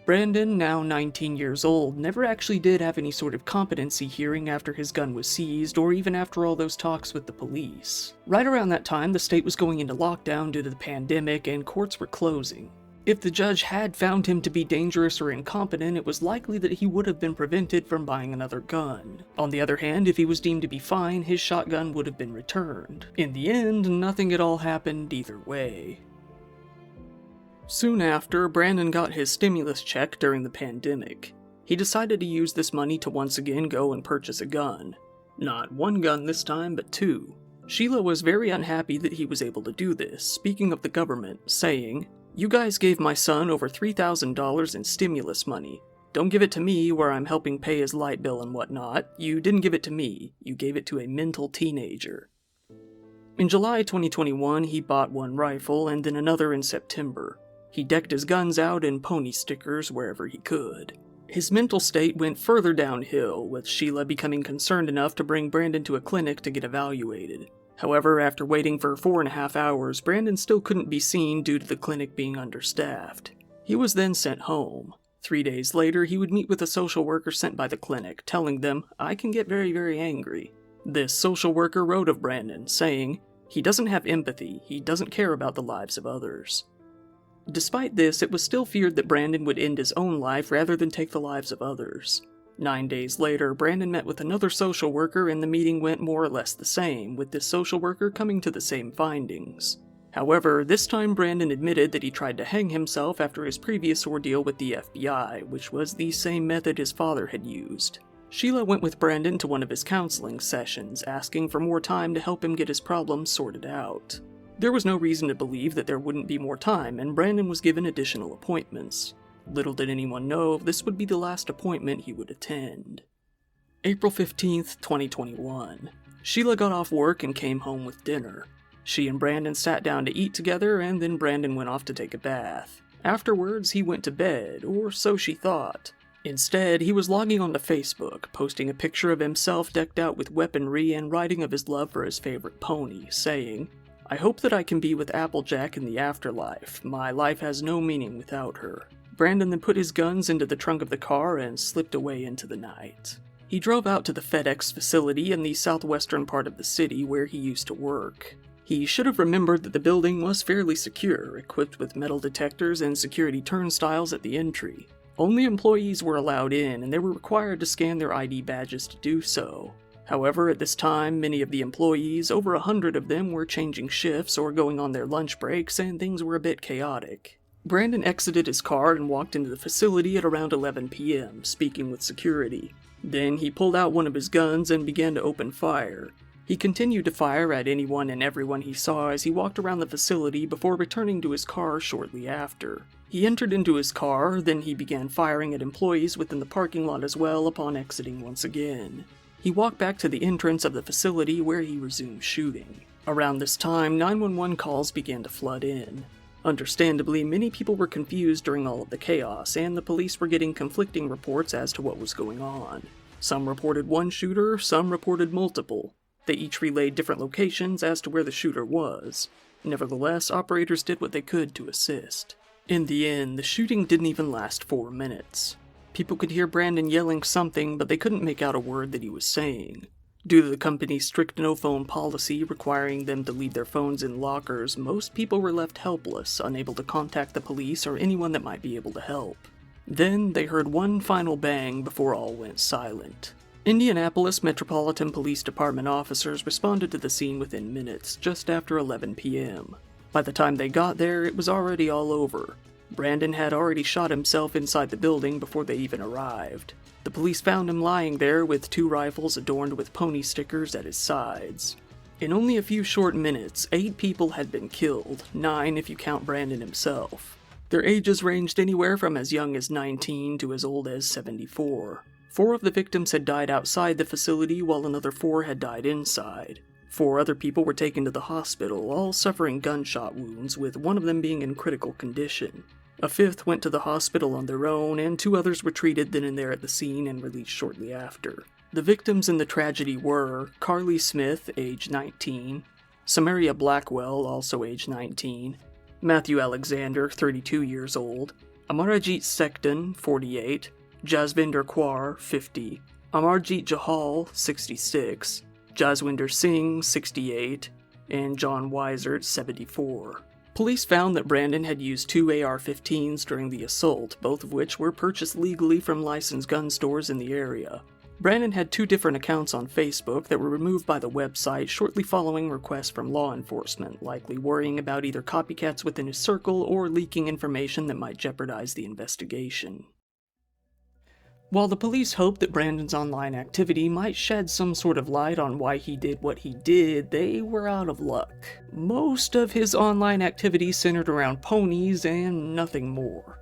Brandon, now 19 years old, never actually did have any sort of competency hearing after his gun was seized or even after all those talks with the police. Right around that time, the state was going into lockdown due to the pandemic and courts were closing. If the judge had found him to be dangerous or incompetent, it was likely that he would have been prevented from buying another gun. On the other hand, if he was deemed to be fine, his shotgun would have been returned. In the end, nothing at all happened either way. Soon after, Brandon got his stimulus check during the pandemic. He decided to use this money to once again go and purchase a gun. Not one gun this time, but two. Sheila was very unhappy that he was able to do this, speaking of the government, saying, "You guys gave my son over $3,000 in stimulus money. Don't give it to me where I'm helping pay his light bill and whatnot. You didn't give it to me. You gave it to a mental teenager." In July 2021, he bought one rifle and then another in September. He decked his guns out in pony stickers wherever he could. His mental state went further downhill, with Sheila becoming concerned enough to bring Brandon to a clinic to get evaluated. However, after waiting for 4.5 hours, Brandon still couldn't be seen due to the clinic being understaffed. He was then sent home. 3 days later, he would meet with a social worker sent by the clinic, telling them, "I can get very, very angry." This social worker wrote of Brandon, saying, "He doesn't have empathy, he doesn't care about the lives of others." Despite this, it was still feared that Brandon would end his own life rather than take the lives of others. 9 days later, Brandon met with another social worker and the meeting went more or less the same, with this social worker coming to the same findings. However, this time Brandon admitted that he tried to hang himself after his previous ordeal with the FBI, which was the same method his father had used. Sheila went with Brandon to one of his counseling sessions, asking for more time to help him get his problems sorted out. There was no reason to believe that there wouldn't be more time, and Brandon was given additional appointments. Little did anyone know this would be the last appointment he would attend. April 15th, 2021. Sheila got off work and came home with dinner. She and Brandon sat down to eat together, and then Brandon went off to take a bath. Afterwards, he went to bed, or so she thought. Instead, he was logging onto Facebook, posting a picture of himself decked out with weaponry and writing of his love for his favorite pony, saying, "I hope that I can be with Applejack in the afterlife. My life has no meaning without her." Brandon then put his guns into the trunk of the car and slipped away into the night. He drove out to the FedEx facility in the southwestern part of the city where he used to work. He should have remembered that the building was fairly secure, equipped with metal detectors and security turnstiles at the entry. Only employees were allowed in, and they were required to scan their ID badges to do so. However, at this time, many of the employees, over 100 of them, were changing shifts or going on their lunch breaks, and things were a bit chaotic. Brandon exited his car and walked into the facility at around 11 p.m., speaking with security. Then he pulled out one of his guns and began to open fire. He continued to fire at anyone and everyone he saw as he walked around the facility before returning to his car shortly after. He entered into his car, then he began firing at employees within the parking lot as well upon exiting once again. He walked back to the entrance of the facility where he resumed shooting. Around this time, 911 calls began to flood in. Understandably, many people were confused during all of the chaos, and the police were getting conflicting reports as to what was going on. Some reported one shooter, some reported multiple. They each relayed different locations as to where the shooter was. Nevertheless, operators did what they could to assist. In the end, the shooting didn't even last 4 minutes. People could hear Brandon yelling something, but they couldn't make out a word that he was saying. Due to the company's strict no-phone policy requiring them to leave their phones in lockers, most people were left helpless, unable to contact the police or anyone that might be able to help. Then they heard one final bang before all went silent. Indianapolis Metropolitan Police Department officers responded to the scene within minutes, just after 11 p.m. By the time they got there, it was already all over. Brandon had already shot himself inside the building before they even arrived. The police found him lying there with 2 rifles adorned with pony stickers at his sides. In only a few short minutes, 8 people had been killed, 9 if you count Brandon himself. Their ages ranged anywhere from as young as 19 to as old as 74. 4 of the victims had died outside the facility, while another 4 had died inside. 4 other people were taken to the hospital, all suffering gunshot wounds, with one of them being in critical condition. A 5th went to the hospital on their own, and 2 others were treated then and there at the scene and released shortly after. The victims in the tragedy were Carly Smith, age 19, Samaria Blackwell, also age 19, Matthew Alexander, 32 years old, Amarajit Sektan, 48, Jasvinder Kaur, 50, Amarjit Jahal, 66, Jaswinder Singh, 68, and John Weisert, 74. Police found that Brandon had used two AR-15s during the assault, both of which were purchased legally from licensed gun stores in the area. Brandon had two different accounts on Facebook that were removed by the website shortly following requests from law enforcement, likely worrying about either copycats within his circle or leaking information that might jeopardize the investigation. While the police hoped that Brandon's online activity might shed some sort of light on why he did what he did, they were out of luck. Most of his online activity centered around ponies and nothing more.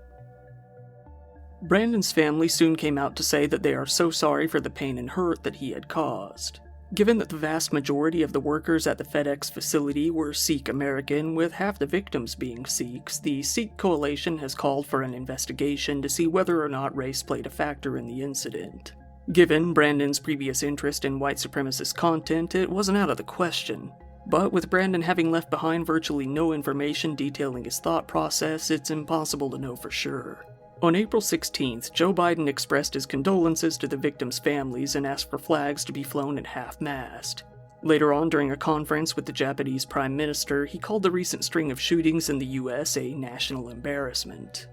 Brandon's family soon came out to say that they are so sorry for the pain and hurt that he had caused. Given that the vast majority of the workers at the FedEx facility were Sikh American, with half the victims being Sikhs, the Sikh Coalition has called for an investigation to see whether or not race played a factor in the incident. Given Brandon's previous interest in white supremacist content, it wasn't out of the question. But with Brandon having left behind virtually no information detailing his thought process, it's impossible to know for sure. On April 16th, Joe Biden expressed his condolences to the victims' families and asked for flags to be flown at half-mast. Later on, during a conference with the Japanese Prime Minister, he called the recent string of shootings in the US a national embarrassment.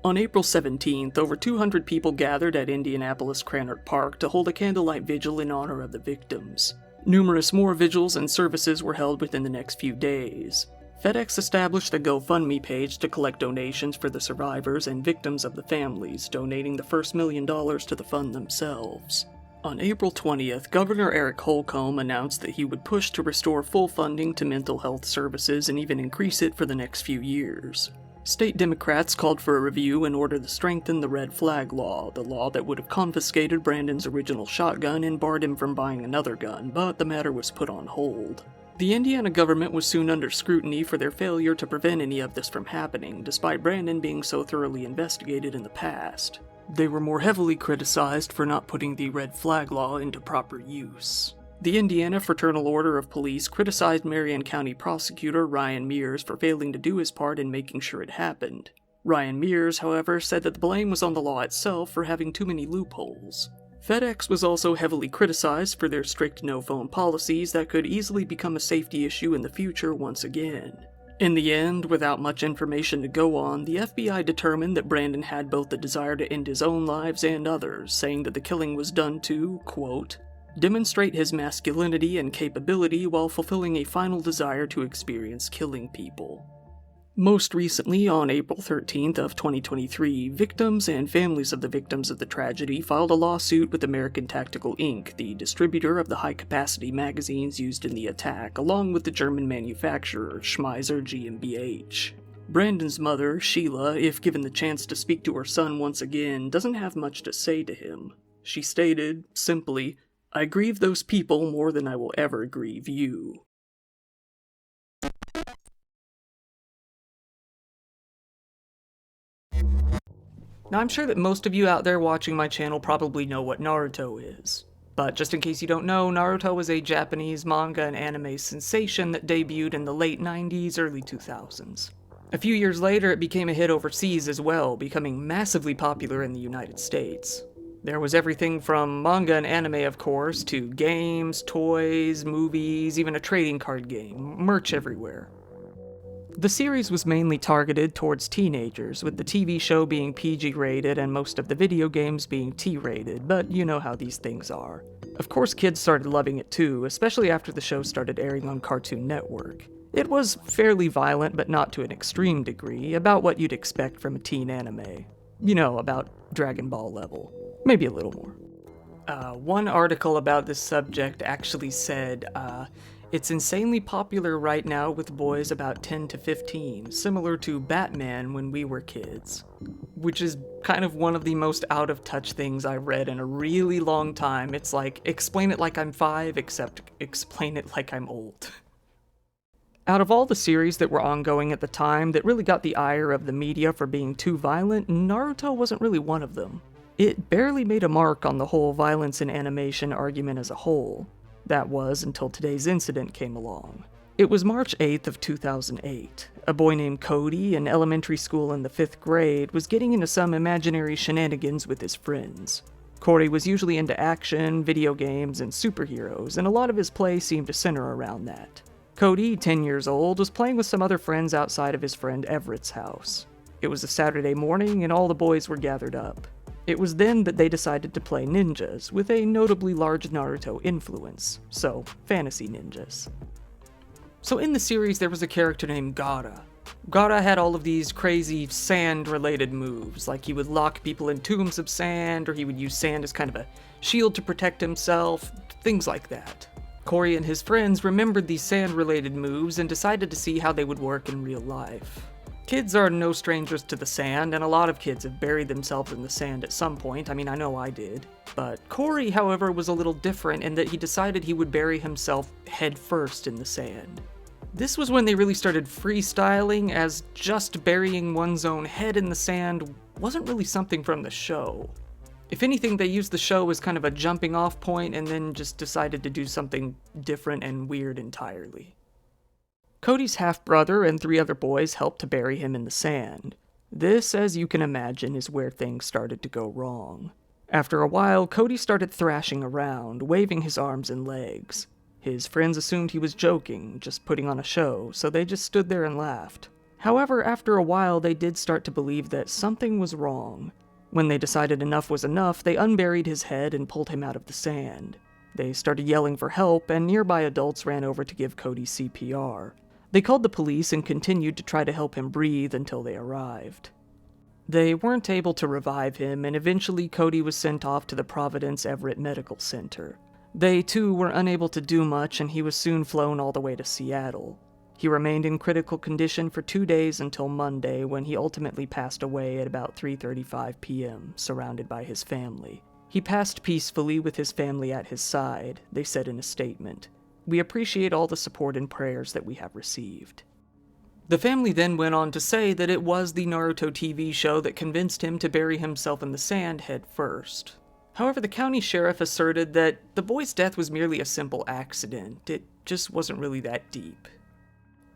On April 17th, over 200 people gathered at Indianapolis Cranard Park to hold a candlelight vigil in honor of the victims. Numerous more vigils and services were held within the next few days. FedEx established a GoFundMe page to collect donations for the survivors and victims of the families, donating the first $1 million to the fund themselves. On April 20th, Governor Eric Holcomb announced that he would push to restore full funding to mental health services and even increase it for the next few years. State Democrats called for a review in order to strengthen the red flag law, the law that would have confiscated Brandon's original shotgun and barred him from buying another gun, but the matter was put on hold. The Indiana government was soon under scrutiny for their failure to prevent any of this from happening, despite Brandon being so thoroughly investigated in the past. They were more heavily criticized for not putting the red flag law into proper use. The Indiana Fraternal Order of Police criticized Marion County Prosecutor Ryan Mears for failing to do his part in making sure it happened. Ryan Mears, however, said that the blame was on the law itself for having too many loopholes. FedEx was also heavily criticized for their strict no-phone policies that could easily become a safety issue in the future once again. In the end, without much information to go on, the FBI determined that Brandon had both the desire to end his own lives and others, saying that the killing was done to, quote, demonstrate his masculinity and capability while fulfilling a final desire to experience killing people. Most recently, on April 13th of 2023, victims and families of the victims of the tragedy filed a lawsuit with American Tactical Inc., the distributor of the high-capacity magazines used in the attack, along with the German manufacturer Schmeiser GmbH. Brandon's mother, Sheila, if given the chance to speak to her son once again, doesn't have much to say to him. She stated, simply, "I grieve those people more than I will ever grieve you." Now, I'm sure that most of you out there watching my channel probably know what Naruto is. But just in case you don't know, Naruto was a Japanese manga and anime sensation that debuted in the late 90s, early 2000s. A few years later, it became a hit overseas as well, becoming massively popular in the United States. There was everything from manga and anime, of course, to games, toys, movies, even a trading card game, merch everywhere. The series was mainly targeted towards teenagers, with the TV show being PG-rated and most of the video games being T-rated, but you know how these things are. Of course, kids started loving it too, especially after the show started airing on Cartoon Network. It was fairly violent, but not to an extreme degree, about what you'd expect from a teen anime. You know, about Dragon Ball level. Maybe a little more. One article about this subject actually said, it's insanely popular right now with boys about 10 to 15, similar to Batman when we were kids. Which is kind of one of the most out-of-touch things I've read in a really long time. It's like, explain it like I'm 5, except explain it like I'm old. Out of all the series that were ongoing at the time that really got the ire of the media for being too violent, Naruto wasn't really one of them. It barely made a mark on the whole violence in animation argument as a whole. That was until today's incident came along. It was March 8th of 2008. A boy named Cody in elementary school in the 5th grade was getting into some imaginary shenanigans with his friends. Corey was usually into action, video games, and superheroes, and a lot of his play seemed to center around that. Cody, 10 years old, was playing with some other friends outside of his friend Everett's house. It was a Saturday morning, and all the boys were gathered up. It was then that they decided to play ninjas, with a notably large Naruto influence, so fantasy ninjas. So in the series there was a character named Gaara. Gaara had all of these crazy sand-related moves, like he would lock people in tombs of sand, or he would use sand as kind of a shield to protect himself, things like that. Corey and his friends remembered these sand-related moves and decided to see how they would work in real life. Kids are no strangers to the sand, and a lot of kids have buried themselves in the sand at some point. I mean, I know I did. But Corey, however, was a little different in that he decided he would bury himself head first in the sand. This was when they really started freestyling, as just burying one's own head in the sand wasn't really something from the show. If anything, they used the show as kind of a jumping off point and then just decided to do something different and weird entirely. Cody's half-brother and 3 other boys helped to bury him in the sand. This, as you can imagine, is where things started to go wrong. After a while, Cody started thrashing around, waving his arms and legs. His friends assumed he was joking, just putting on a show, so they just stood there and laughed. However, after a while, they did start to believe that something was wrong. When they decided enough was enough, they unburied his head and pulled him out of the sand. They started yelling for help, and nearby adults ran over to give Cody CPR. They called the police and continued to try to help him breathe until they arrived. They weren't able to revive him, and eventually Cody was sent off to the Providence Everett Medical Center. They, too, were unable to do much, and he was soon flown all the way to Seattle. He remained in critical condition for 2 days until Monday, when he ultimately passed away at about 3:35 p.m., surrounded by his family. He passed peacefully with his family at his side, they said in a statement. We appreciate all the support and prayers that we have received. The family then went on to say that it was the Naruto TV show that convinced him to bury himself in the sand head first. However, the county sheriff asserted that the boy's death was merely a simple accident. It just wasn't really that deep.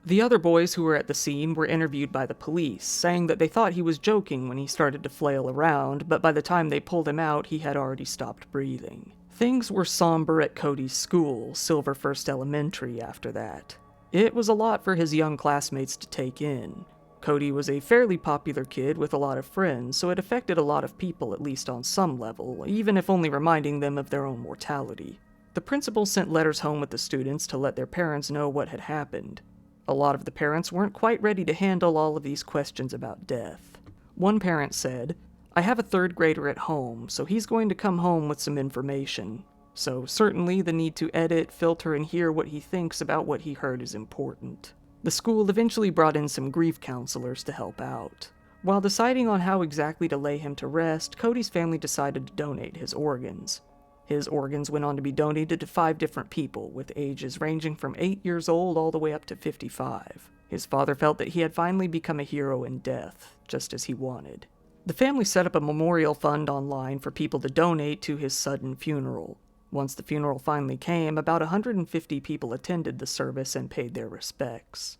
The other boys who were at the scene were interviewed by the police, saying that they thought he was joking when he started to flail around, but by the time they pulled him out, he had already stopped breathing. Things were somber at Cody's school, Silver First Elementary, after that. It was a lot for his young classmates to take in. Cody was a fairly popular kid with a lot of friends, so it affected a lot of people, at least on some level, even if only reminding them of their own mortality. The principal sent letters home with the students to let their parents know what had happened. A lot of the parents weren't quite ready to handle all of these questions about death. One parent said, I have a 3rd grader at home, so he's going to come home with some information. So certainly the need to edit, filter, and hear what he thinks about what he heard is important. The school eventually brought in some grief counselors to help out. While deciding on how exactly to lay him to rest, Cody's family decided to donate his organs. His organs went on to be donated to 5 different people, with ages ranging from 8 years old all the way up to 55. His father felt that he had finally become a hero in death, just as he wanted. The family set up a memorial fund online for people to donate to his sudden funeral. Once the funeral finally came, about 150 people attended the service and paid their respects.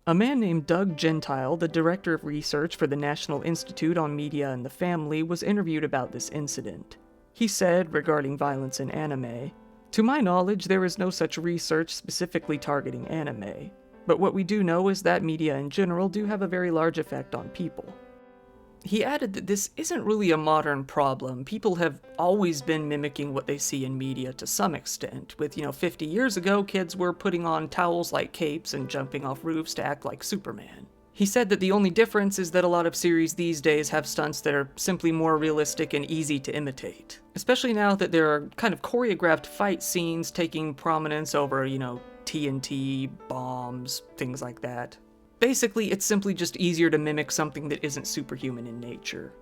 A man named Doug Gentile, the director of research for the National Institute on Media and the Family, was interviewed about this incident. He said, regarding violence in anime, "To my knowledge, there is no such research specifically targeting anime, but what we do know is that media in general do have a very large effect on people." He added that this isn't really a modern problem. People have always been mimicking what they see in media to some extent. With, 50 years ago, kids were putting on towels like capes and jumping off roofs to act like Superman. He said that the only difference is that a lot of series these days have stunts that are simply more realistic and easy to imitate. Especially now that there are kind of choreographed fight scenes taking prominence over, TNT, bombs, things like that. Basically, it's simply just easier to mimic something that isn't superhuman in nature.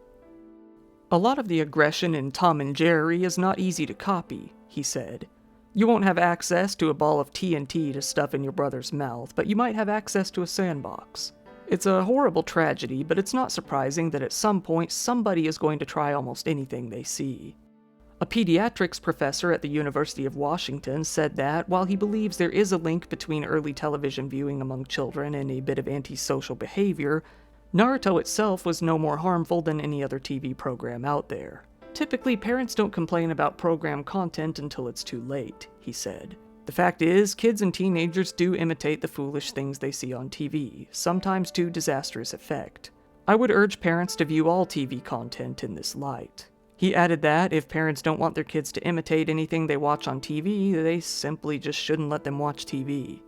A lot of the aggression in Tom and Jerry is not easy to copy, he said. You won't have access to a ball of TNT to stuff in your brother's mouth, but you might have access to a sandbox. It's a horrible tragedy, but it's not surprising that at some point somebody is going to try almost anything they see. A pediatrics professor at the University of Washington said that, while he believes there is a link between early television viewing among children and a bit of antisocial behavior, Naruto itself was no more harmful than any other TV program out there. Typically, parents don't complain about program content until it's too late, he said. The fact is, kids and teenagers do imitate the foolish things they see on TV, sometimes to disastrous effect. I would urge parents to view all TV content in this light. He added that, if parents don't want their kids to imitate anything they watch on TV, they simply just shouldn't let them watch TV.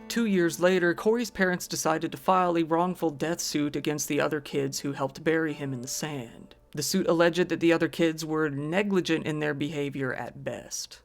2 years later, Corey's parents decided to file a wrongful death suit against the other kids who helped bury him in the sand. The suit alleged that the other kids were negligent in their behavior at best.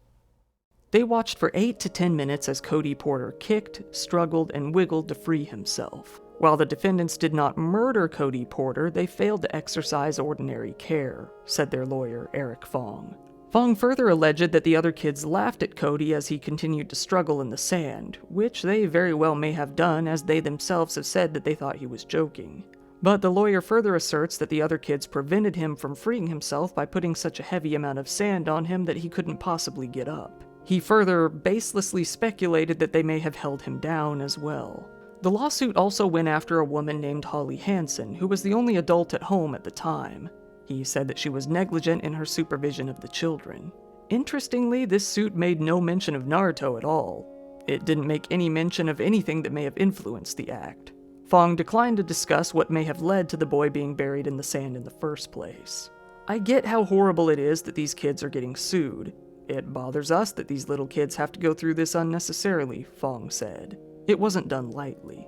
They watched for 8 to 10 minutes as Cody Porter kicked, struggled, and wiggled to free himself. While the defendants did not murder Cody Porter, they failed to exercise ordinary care, said their lawyer, Eric Fong. Fong further alleged that the other kids laughed at Cody as he continued to struggle in the sand, which they very well may have done, as they themselves have said that they thought he was joking. But the lawyer further asserts that the other kids prevented him from freeing himself by putting such a heavy amount of sand on him that he couldn't possibly get up. He further baselessly speculated that they may have held him down as well. The lawsuit also went after a woman named Holly Hansen, who was the only adult at home at the time. He said that she was negligent in her supervision of the children. Interestingly, this suit made no mention of Naruto at all. It didn't make any mention of anything that may have influenced the act. Fong declined to discuss what may have led to the boy being buried in the sand in the first place. I get how horrible it is that these kids are getting sued. It bothers us that these little kids have to go through this unnecessarily, Fong said. It wasn't done lightly.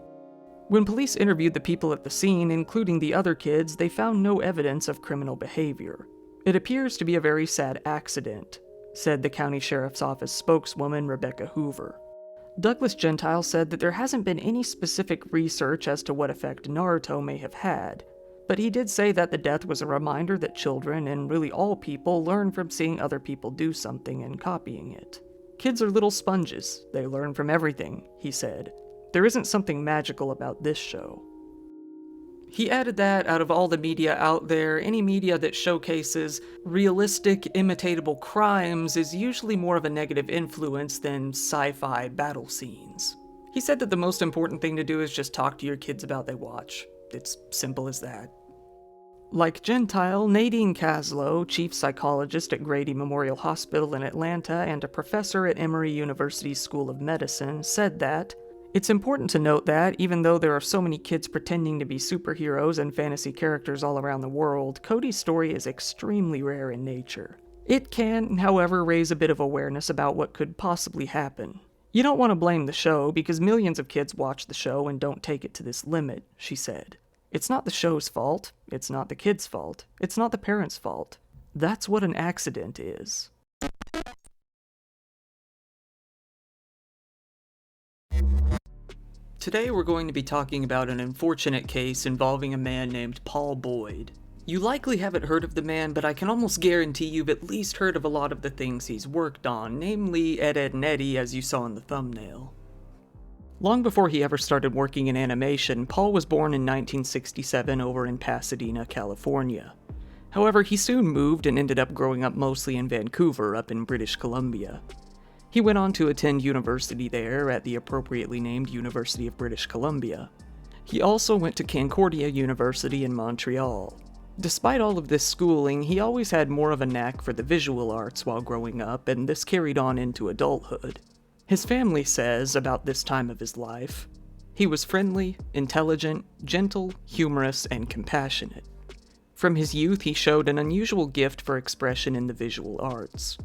When police interviewed the people at the scene, including the other kids, they found no evidence of criminal behavior. It appears to be a very sad accident, said the county sheriff's office spokeswoman Rebecca Hoover. Douglas Gentile said that there hasn't been any specific research as to what effect Naruto may have had, but he did say that the death was a reminder that children, and really all people, learn from seeing other people do something and copying it. Kids are little sponges. They learn from everything, he said. There isn't something magical about this show. He added that, out of all the media out there, any media that showcases realistic, imitatable crimes is usually more of a negative influence than sci-fi battle scenes. He said that the most important thing to do is just talk to your kids about what they watch. It's simple as that. Like Gentile, Nadine Caslow, chief psychologist at Grady Memorial Hospital in Atlanta and a professor at Emory University's School of Medicine, said that, "It's important to note that, even though there are so many kids pretending to be superheroes and fantasy characters all around the world, Cody's story is extremely rare in nature. It can, however, raise a bit of awareness about what could possibly happen. You don't want to blame the show, because millions of kids watch the show and don't take it to this limit," she said. "It's not the show's fault, it's not the kids' fault, it's not the parents' fault. That's what an accident is." Today we're going to be talking about an unfortunate case involving a man named Paul Boyd. You likely haven't heard of the man, but I can almost guarantee you've at least heard of a lot of the things he's worked on, namely Ed, Edd n Eddy, as you saw in the thumbnail. Long before he ever started working in animation, Paul was born in 1967 over in Pasadena, California. However, he soon moved and ended up growing up mostly in Vancouver, up in British Columbia. He went on to attend university there at the appropriately named University of British Columbia. He also went to Concordia University in Montreal. Despite all of this schooling, he always had more of a knack for the visual arts while growing up, and this carried on into adulthood. His family says, about this time of his life, he was friendly, intelligent, gentle, humorous, and compassionate. From his youth, he showed an unusual gift for expression in the visual arts.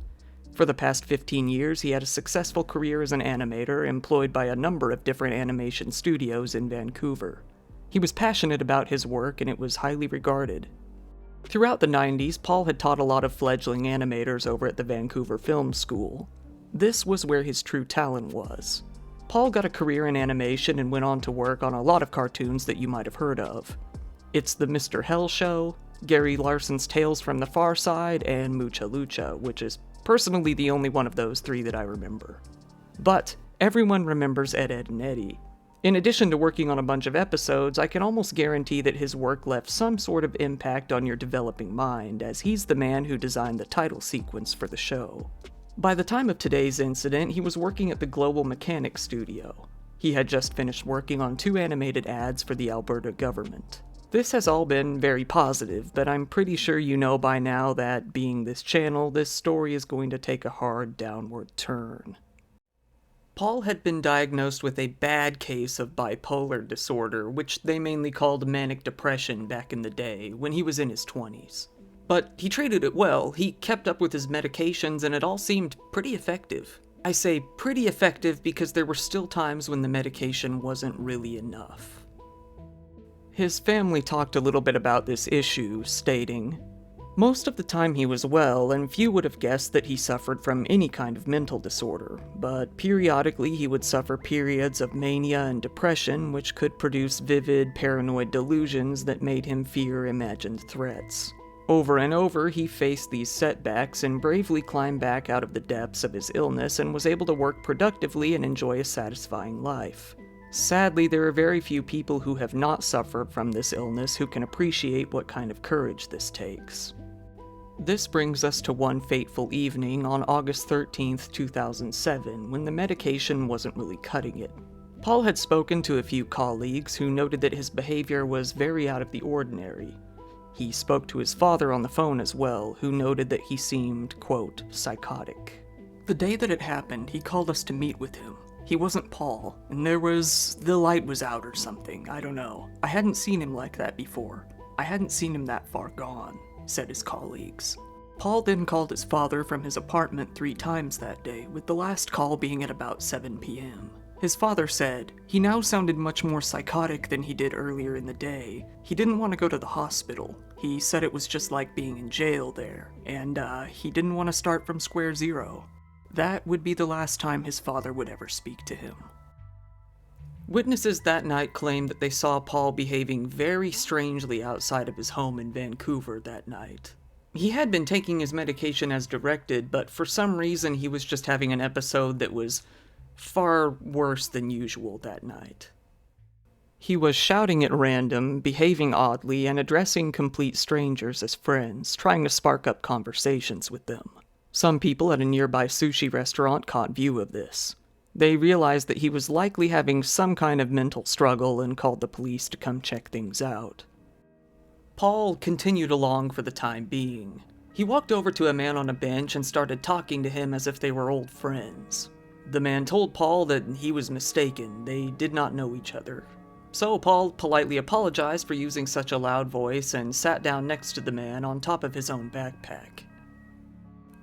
For the past 15 years, he had a successful career as an animator, employed by a number of different animation studios in Vancouver. He was passionate about his work, and it was highly regarded. Throughout the 90s, Paul had taught a lot of fledgling animators over at the Vancouver Film School. This was where his true talent was. Paul got a career in animation and went on to work on a lot of cartoons that you might have heard of. It's the Mr. Hell Show, Gary Larson's Tales from the Far Side, and Mucha Lucha, which is personally the only one of those three that I remember. But everyone remembers Ed, Edd n Eddy. In addition to working on a bunch of episodes, I can almost guarantee that his work left some sort of impact on your developing mind, as he's the man who designed the title sequence for the show. By the time of today's incident, he was working at the Global Mechanics studio. He had just finished working on 2 animated ads for the Alberta government. This has all been very positive, but I'm pretty sure you know by now that, being this channel, this story is going to take a hard downward turn. Paul had been diagnosed with a bad case of bipolar disorder, which they mainly called manic depression back in the day, when he was in his 20s. But he treated it well, he kept up with his medications, and it all seemed pretty effective. I say pretty effective because there were still times when the medication wasn't really enough. His family talked a little bit about this issue, stating, "Most of the time he was well, and few would have guessed that he suffered from any kind of mental disorder, but periodically he would suffer periods of mania and depression which could produce vivid, paranoid delusions that made him fear imagined threats. Over and over, he faced these setbacks and bravely climbed back out of the depths of his illness and was able to work productively and enjoy a satisfying life. Sadly, there are very few people who have not suffered from this illness who can appreciate what kind of courage this takes." This brings us to one fateful evening on August 13th, 2007, when the medication wasn't really cutting it. Paul had spoken to a few colleagues who noted that his behavior was very out of the ordinary. He spoke to his father on the phone as well, who noted that he seemed, quote, psychotic. "The day that it happened, he called us to meet with him. He wasn't Paul, and the light was out or something, I don't know. I hadn't seen him like that before. I hadn't seen him that far gone," said his colleagues. Paul then called his father from his apartment 3 times that day, with the last call being at about 7 p.m. His father said, "He now sounded much more psychotic than he did earlier in the day. He didn't want to go to the hospital. He said it was just like being in jail there, and he didn't want to start from square zero." That would be the last time his father would ever speak to him. Witnesses that night claimed that they saw Paul behaving very strangely outside of his home in Vancouver that night. He had been taking his medication as directed, but for some reason he was just having an episode that was far worse than usual that night. He was shouting at random, behaving oddly, and addressing complete strangers as friends, trying to spark up conversations with them. Some people at a nearby sushi restaurant caught view of this. They realized that he was likely having some kind of mental struggle and called the police to come check things out. Paul continued along for the time being. He walked over to a man on a bench and started talking to him as if they were old friends. The man told Paul that he was mistaken, they did not know each other. So Paul politely apologized for using such a loud voice and sat down next to the man on top of his own backpack.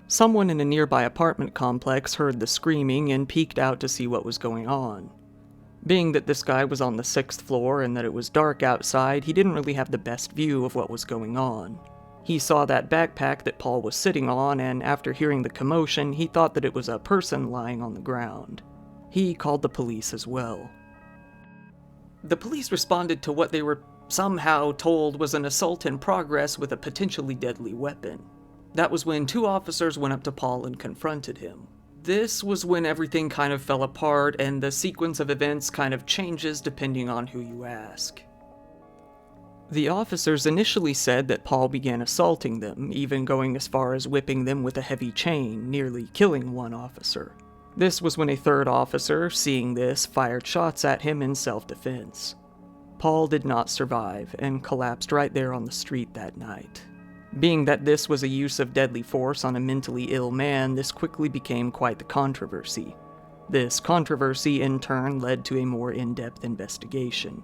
Someone in a nearby apartment complex heard the screaming and peeked out to see what was going on. Being that this guy was on the 6th floor and that it was dark outside, he didn't really have the best view of what was going on. He saw that backpack that Paul was sitting on, and after hearing the commotion, he thought that it was a person lying on the ground. He called the police as well. The police responded to what they were somehow told was an assault in progress with a potentially deadly weapon. That was when 2 officers went up to Paul and confronted him. This was when everything kind of fell apart and the sequence of events kind of changes depending on who you ask. The officers initially said that Paul began assaulting them, even going as far as whipping them with a heavy chain, nearly killing one officer. This was when a 3rd officer, seeing this, fired shots at him in self-defense. Paul did not survive and collapsed right there on the street that night. Being that this was a use of deadly force on a mentally ill man, this quickly became quite the controversy. This controversy in turn led to a more in-depth investigation.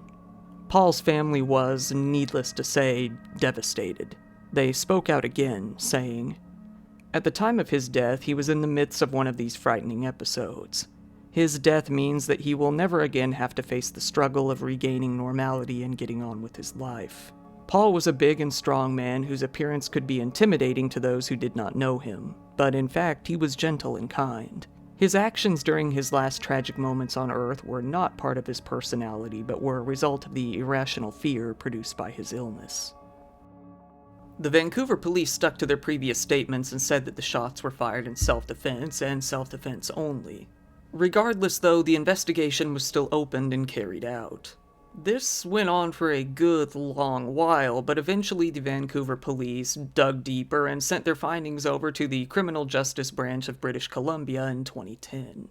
Paul's family was, needless to say, devastated. They spoke out again, saying, "At the time of his death, he was in the midst of one of these frightening episodes. His death means that he will never again have to face the struggle of regaining normality and getting on with his life." Paul was a big and strong man whose appearance could be intimidating to those who did not know him, but in fact he was gentle and kind. His actions during his last tragic moments on Earth were not part of his personality, but were a result of the irrational fear produced by his illness. The Vancouver police stuck to their previous statements and said that the shots were fired in self-defense and self-defense only. Regardless, though, the investigation was still opened and carried out. This went on for a good long while, but eventually the Vancouver police dug deeper and sent their findings over to the Criminal Justice Branch of British Columbia in 2010.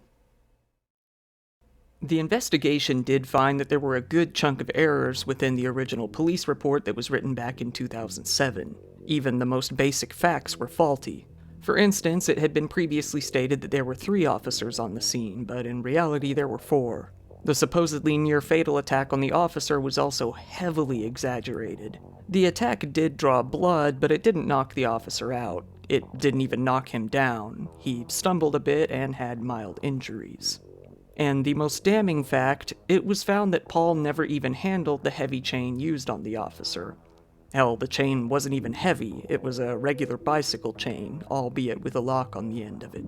The investigation did find that there were a good chunk of errors within the original police report that was written back in 2007. Even the most basic facts were faulty. For instance, it had been previously stated that there were 3 officers on the scene, but in reality there were 4. The supposedly near-fatal attack on the officer was also heavily exaggerated. The attack did draw blood, but it didn't knock the officer out. It didn't even knock him down. He stumbled a bit and had mild injuries. And the most damning fact, it was found that Paul never even handled the heavy chain used on the officer. Hell, the chain wasn't even heavy, it was a regular bicycle chain, albeit with a lock on the end of it.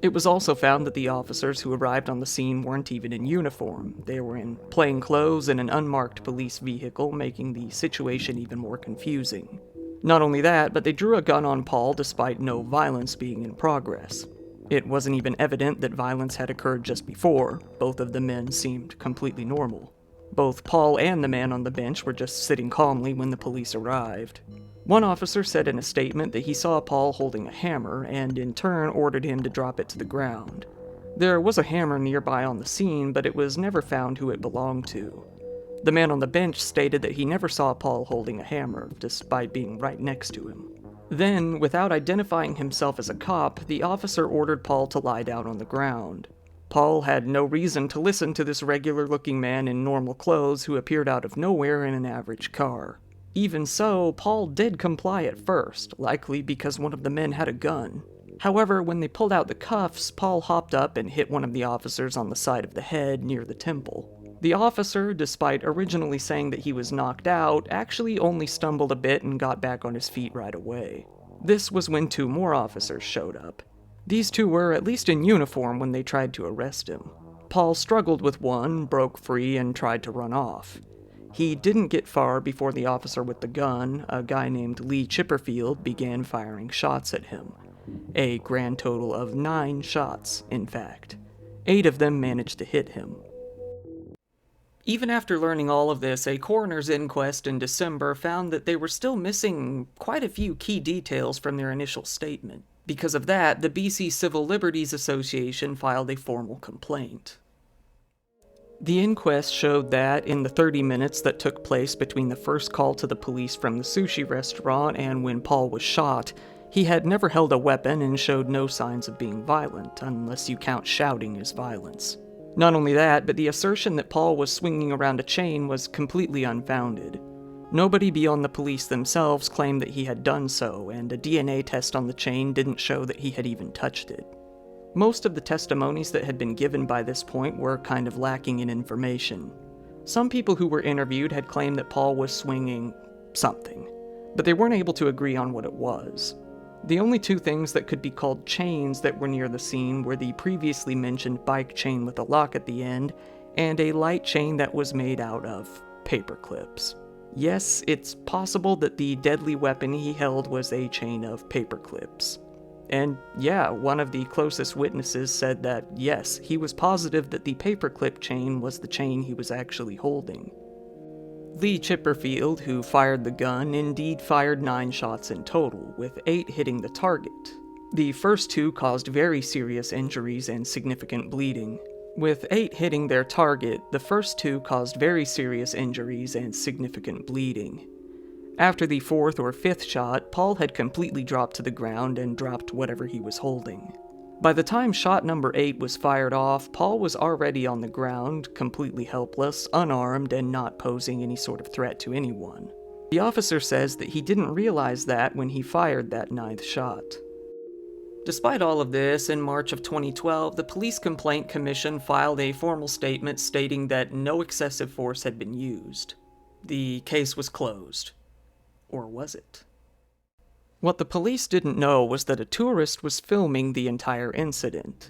It was also found that the officers who arrived on the scene weren't even in uniform. They were in plain clothes in an unmarked police vehicle, making the situation even more confusing. Not only that, but they drew a gun on Paul despite no violence being in progress. It wasn't even evident that violence had occurred just before. Both of the men seemed completely normal. Both Paul and the man on the bench were just sitting calmly when the police arrived. One officer said in a statement that he saw Paul holding a hammer and in turn ordered him to drop it to the ground. There was a hammer nearby on the scene, but it was never found who it belonged to. The man on the bench stated that he never saw Paul holding a hammer, despite being right next to him. Then, without identifying himself as a cop, the officer ordered Paul to lie down on the ground. Paul had no reason to listen to this regular-looking man in normal clothes who appeared out of nowhere in an average car. Even so, Paul did comply at first, likely because one of the men had a gun. However, when they pulled out the cuffs, Paul hopped up and hit one of the officers on the side of the head near the temple. The officer, despite originally saying that he was knocked out, actually only stumbled a bit and got back on his feet right away. This was when 2 more officers showed up. These 2 were at least in uniform when they tried to arrest him. Paul struggled with one, broke free, and tried to run off. He didn't get far before the officer with the gun, a guy named Lee Chipperfield, began firing shots at him. A grand total of 9 shots, in fact. 8 of them managed to hit him. Even after learning all of this, a coroner's inquest in December found that they were still missing quite a few key details from their initial statement. Because of that, the BC Civil Liberties Association filed a formal complaint. The inquest showed that, in the 30 minutes that took place between the first call to the police from the sushi restaurant and when Paul was shot, he had never held a weapon and showed no signs of being violent, unless you count shouting as violence. Not only that, but the assertion that Paul was swinging around a chain was completely unfounded. Nobody beyond the police themselves claimed that he had done so, and a DNA test on the chain didn't show that he had even touched it. Most of the testimonies that had been given by this point were kind of lacking in information. Some people who were interviewed had claimed that Paul was swinging something, but they weren't able to agree on what it was. The only 2 things that could be called chains that were near the scene were the previously mentioned bike chain with a lock at the end, and a light chain that was made out of paper clips. Yes, it's possible that the deadly weapon he held was a chain of paper clips. And yeah, one of the closest witnesses said that, yes, he was positive that the paperclip chain was the chain he was actually holding. Lee Chipperfield, who fired the gun, indeed fired 9 shots in total, with 8 hitting the target. The first 2 caused very serious injuries and significant bleeding. With 8 hitting their target, the first 2 caused very serious injuries and significant bleeding. After the 4th or 5th shot, Paul had completely dropped to the ground and dropped whatever he was holding. By the time shot number 8 was fired off, Paul was already on the ground, completely helpless, unarmed, and not posing any sort of threat to anyone. The officer says that he didn't realize that when he fired that 9th shot. Despite all of this, in March of 2012, the Police Complaint Commission filed a formal statement stating that no excessive force had been used. The case was closed. Or was it? What the police didn't know was that a tourist was filming the entire incident.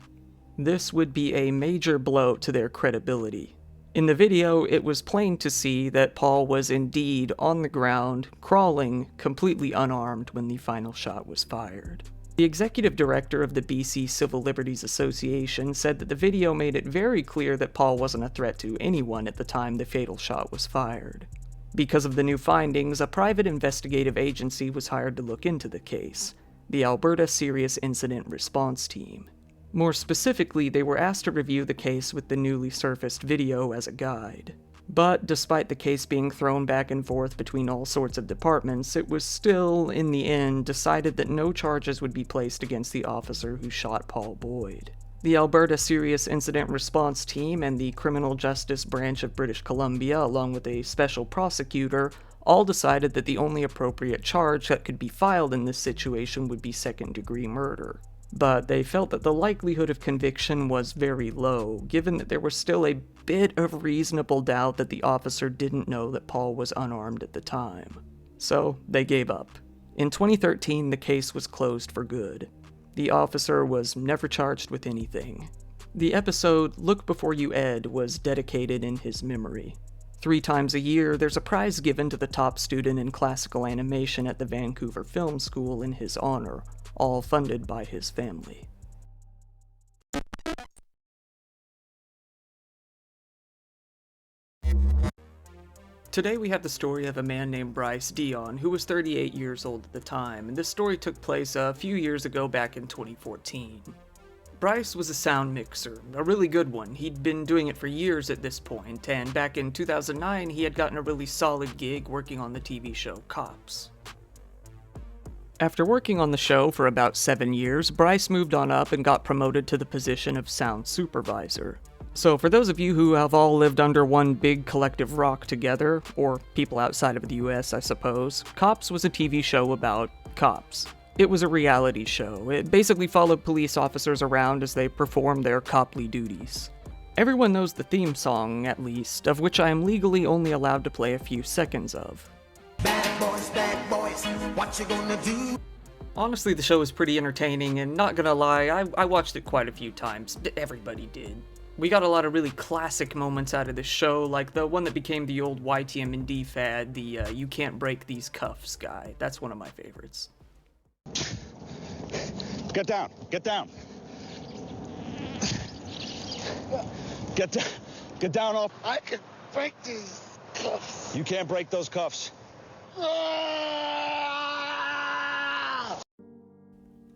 This would be a major blow to their credibility. In the video, it was plain to see that Paul was indeed on the ground, crawling, completely unarmed when the final shot was fired. The executive director of the BC Civil Liberties Association said that the video made it very clear that Paul wasn't a threat to anyone at the time the fatal shot was fired. Because of the new findings, a private investigative agency was hired to look into the case, the Alberta Serious Incident Response Team. More specifically, they were asked to review the case with the newly surfaced video as a guide. But despite the case being thrown back and forth between all sorts of departments, it was still, in the end, decided that no charges would be placed against the officer who shot Paul Boyd. The Alberta Serious Incident Response Team and the Criminal Justice Branch of British Columbia, along with a special prosecutor, all decided that the only appropriate charge that could be filed in this situation would be second-degree murder. But they felt that the likelihood of conviction was very low, given that there was still a bit of reasonable doubt that the officer didn't know that Paul was unarmed at the time. So they gave up. In 2013, the case was closed for good. The officer was never charged with anything. The episode Look Before You Ed was dedicated in his memory. 3 times a year, there's a prize given to the top student in classical animation at the Vancouver Film School in his honor, all funded by his family. Today we have the story of a man named Bryce Dion, who was 38 years old at the time, and this story took place a few years ago back in 2014. Bryce was a sound mixer, a really good one. He'd been doing it for years at this point, and back in 2009 he had gotten a really solid gig working on the TV show Cops. After working on the show for about 7 years, Bryce moved on up and got promoted to the position of sound supervisor. So for those of you who have all lived under one big collective rock together, or people outside of the US I suppose, Cops was a TV show about cops. It was a reality show. It basically followed police officers around as they performed their coply duties. Everyone knows the theme song, at least, of which I am legally only allowed to play a few seconds of. Bad boys, what you gonna do? Honestly, the show is pretty entertaining, and not gonna lie, I watched it quite a few times. Everybody did. We got a lot of really classic moments out of this show, like the one that became the old YTM&D fad, the you can't break these cuffs guy. That's one of my favorites. Get down, get down. Get down off. I can break these cuffs. You can't break those cuffs.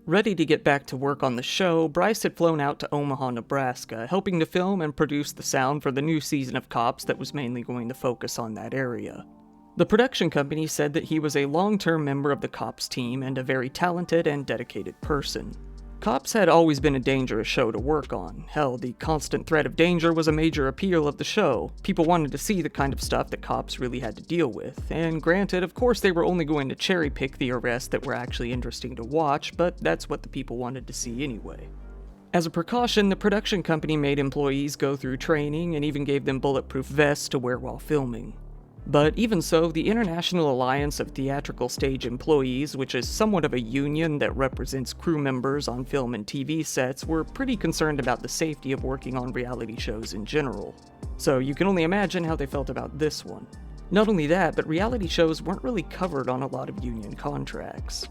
Ready to get back to work on the show, Bryce had flown out to Omaha, Nebraska, helping to film and produce the sound for the new season of Cops that was mainly going to focus on that area. The production company said that he was a long-term member of the Cops team and a very talented and dedicated person. Cops had always been a dangerous show to work on. Hell, the constant threat of danger was a major appeal of the show. People wanted to see the kind of stuff that cops really had to deal with. And granted, of course they were only going to cherry-pick the arrests that were actually interesting to watch, but that's what the people wanted to see anyway. As a precaution, the production company made employees go through training and even gave them bulletproof vests to wear while filming. But even so, the International Alliance of Theatrical Stage Employees, which is somewhat of a union that represents crew members on film and TV sets, were pretty concerned about the safety of working on reality shows in general. So you can only imagine how they felt about this one. Not only that, but reality shows weren't really covered on a lot of union contracts.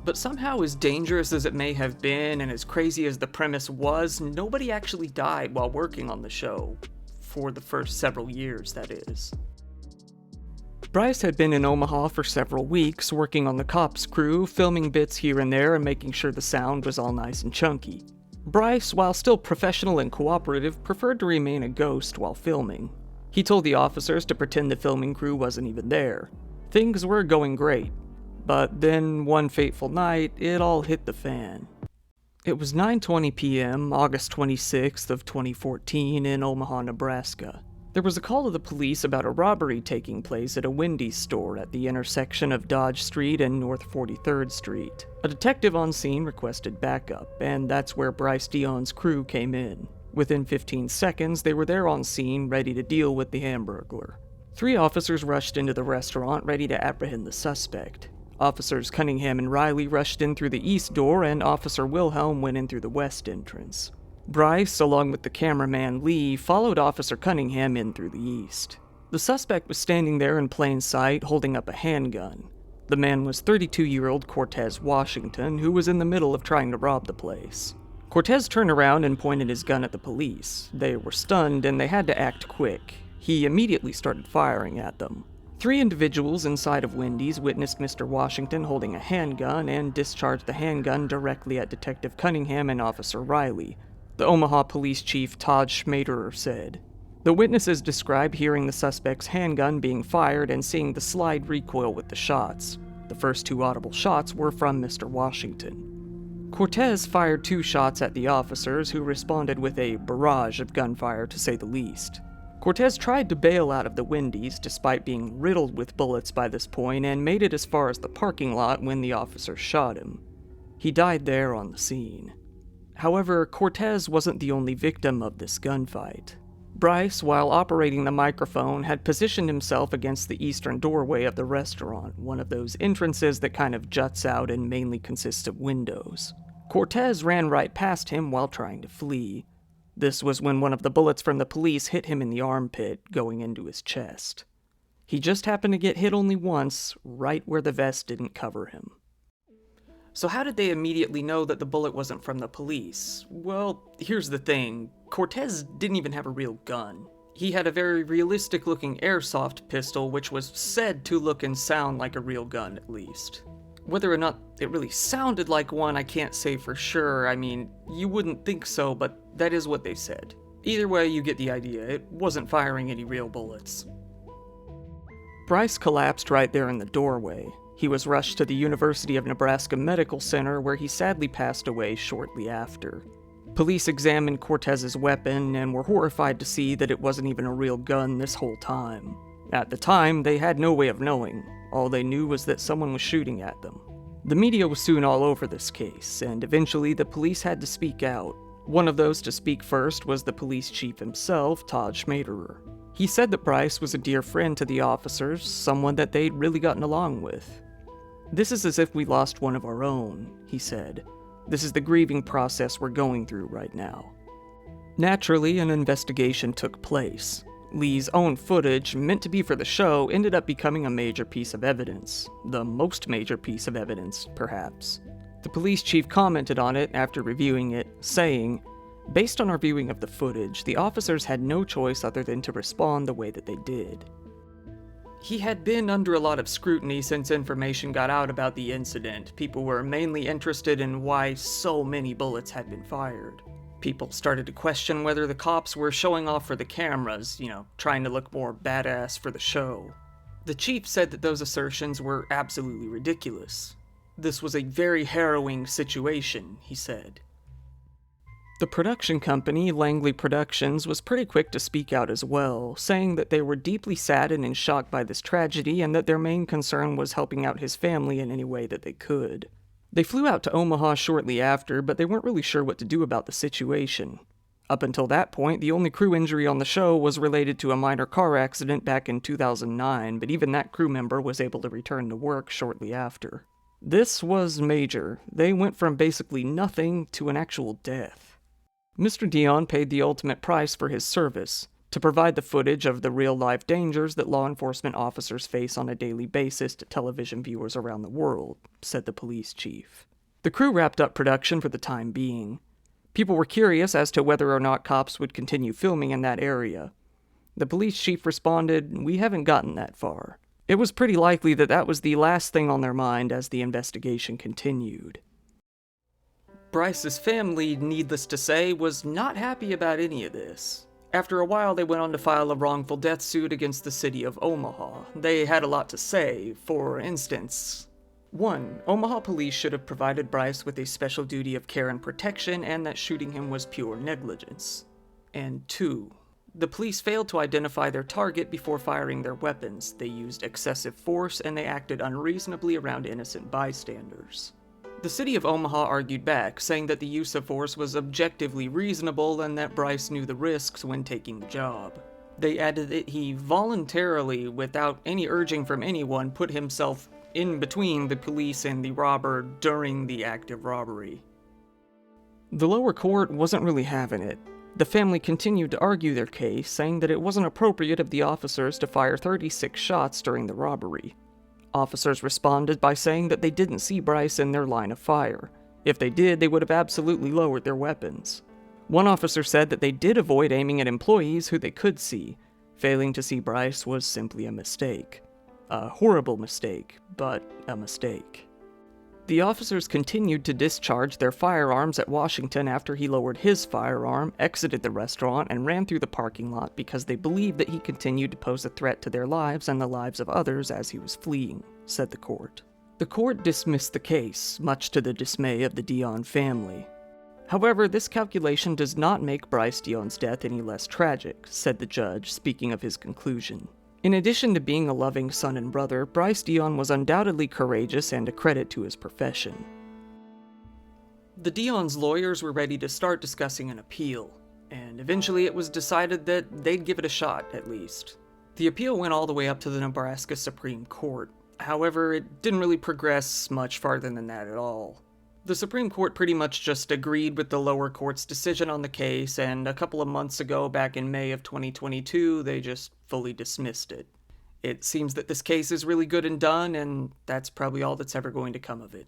But somehow, as dangerous as it may have been and as crazy as the premise was, nobody actually died while working on the show. For the first several years, that is. Bryce had been in Omaha for several weeks, working on the Cops crew, filming bits here and there and making sure the sound was all nice and chunky. Bryce, while still professional and cooperative, preferred to remain a ghost while filming. He told the officers to pretend the filming crew wasn't even there. Things were going great. But then, one fateful night, it all hit the fan. It was 9:20 p.m., August 26th of 2014 in Omaha, Nebraska. There was a call to the police about a robbery taking place at a Wendy's store at the intersection of Dodge Street and North 43rd Street. A detective on scene requested backup, and that's where Bryce Dion's crew came in. Within 15 seconds, they were there on scene, ready to deal with the Hamburglar. 3 officers rushed into the restaurant, ready to apprehend the suspect. Officers Cunningham and Riley rushed in through the east door, and Officer Wilhelm went in through the west entrance. Bryce, along with the cameraman Lee, followed Officer Cunningham in through the east. The suspect was standing there in plain sight, holding up a handgun. The man was 32-year-old Cortez Washington, who was in the middle of trying to rob the place. Cortez turned around and pointed his gun at the police. They were stunned and they had to act quick. He immediately started firing at them. 3 individuals inside of Wendy's witnessed Mr. Washington holding a handgun and discharged the handgun directly at Detective Cunningham and Officer Riley, the Omaha Police Chief Todd Schmaderer said. The witnesses described hearing the suspect's handgun being fired and seeing the slide recoil with the shots. The first 2 audible shots were from Mr. Washington. Cortez fired 2 shots at the officers, who responded with a barrage of gunfire, to say the least. Cortez tried to bail out of the Wendy's despite being riddled with bullets by this point and made it as far as the parking lot when the officers shot him. He died there on the scene. However, Cortez wasn't the only victim of this gunfight. Bryce, while operating the microphone, had positioned himself against the eastern doorway of the restaurant, one of those entrances that kind of juts out and mainly consists of windows. Cortez ran right past him while trying to flee. This was when one of the bullets from the police hit him in the armpit, going into his chest. He just happened to get hit only once, right where the vest didn't cover him. So how did they immediately know that the bullet wasn't from the police? Well, here's the thing. Cortez didn't even have a real gun. He had a very realistic-looking airsoft pistol, which was said to look and sound like a real gun, at least. Whether or not it really sounded like one, I can't say for sure. I mean, you wouldn't think so, but that is what they said. Either way, you get the idea. It wasn't firing any real bullets. Bryce collapsed right there in the doorway. He was rushed to the University of Nebraska Medical Center, where he sadly passed away shortly after. Police examined Cortez's weapon and were horrified to see that it wasn't even a real gun this whole time. At the time, they had no way of knowing. All they knew was that someone was shooting at them. The media was soon all over this case, and eventually the police had to speak out. One of those to speak first was the police chief himself, Todd Schmaderer. He said that Bryce was a dear friend to the officers, someone that they'd really gotten along with. "This is as if we lost one of our own," he said. "This is the grieving process we're going through right now." Naturally, an investigation took place. Lee's own footage, meant to be for the show, ended up becoming a major piece of evidence. The most major piece of evidence, perhaps. The police chief commented on it after reviewing it, saying, "Based on our viewing of the footage, the officers had no choice other than to respond the way that they did." He had been under a lot of scrutiny since information got out about the incident. People were mainly interested in why so many bullets had been fired. People started to question whether the cops were showing off for the cameras, trying to look more badass for the show. The chief said that those assertions were absolutely ridiculous. This was a very harrowing situation, he said. The production company, Langley Productions, was pretty quick to speak out as well, saying that they were deeply saddened and shocked by this tragedy and that their main concern was helping out his family in any way that they could. They flew out to Omaha shortly after, but they weren't really sure what to do about the situation. Up until that point, the only crew injury on the show was related to a minor car accident back in 2009, but even that crew member was able to return to work shortly after. This was major. They went from basically nothing to an actual death. Mr. Dion paid the ultimate price for his service, to provide the footage of the real-life dangers that law enforcement officers face on a daily basis to television viewers around the world, said the police chief. The crew wrapped up production for the time being. People were curious as to whether or not cops would continue filming in that area. The police chief responded, "We haven't gotten that far." It was pretty likely that that was the last thing on their mind as the investigation continued. Bryce's family, needless to say, was not happy about any of this. After a while, they went on to file a wrongful death suit against the city of Omaha. They had a lot to say. For instance, 1. Omaha police should have provided Bryce with a special duty of care and protection, and that shooting him was pure negligence. And 2. The police failed to identify their target before firing their weapons. They used excessive force, and they acted unreasonably around innocent bystanders. The city of Omaha argued back, saying that the use of force was objectively reasonable and that Bryce knew the risks when taking the job. They added that he voluntarily, without any urging from anyone, put himself in between the police and the robber during the act of robbery. The lower court wasn't really having it. The family continued to argue their case, saying that it wasn't appropriate of the officers to fire 36 shots during the robbery. Officers responded by saying that they didn't see Bryce in their line of fire. If they did, they would have absolutely lowered their weapons. One officer said that they did avoid aiming at employees who they could see. Failing to see Bryce was simply a mistake. A horrible mistake, but a mistake. The officers continued to discharge their firearms at Washington after he lowered his firearm, exited the restaurant, and ran through the parking lot because they believed that he continued to pose a threat to their lives and the lives of others as he was fleeing, said the court. The court dismissed the case, much to the dismay of the Dion family. However, this calculation does not make Bryce Dion's death any less tragic, said the judge, speaking of his conclusion. In addition to being a loving son and brother, Bryce Dion was undoubtedly courageous and a credit to his profession. The Dion's lawyers were ready to start discussing an appeal, and eventually it was decided that they'd give it a shot, at least. The appeal went all the way up to the Nebraska Supreme Court. However, it didn't really progress much farther than that at all. The Supreme Court pretty much just agreed with the lower court's decision on the case, and a couple of months ago, back in May of 2022, they just fully dismissed it. It seems that this case is really good and done, and that's probably all that's ever going to come of it.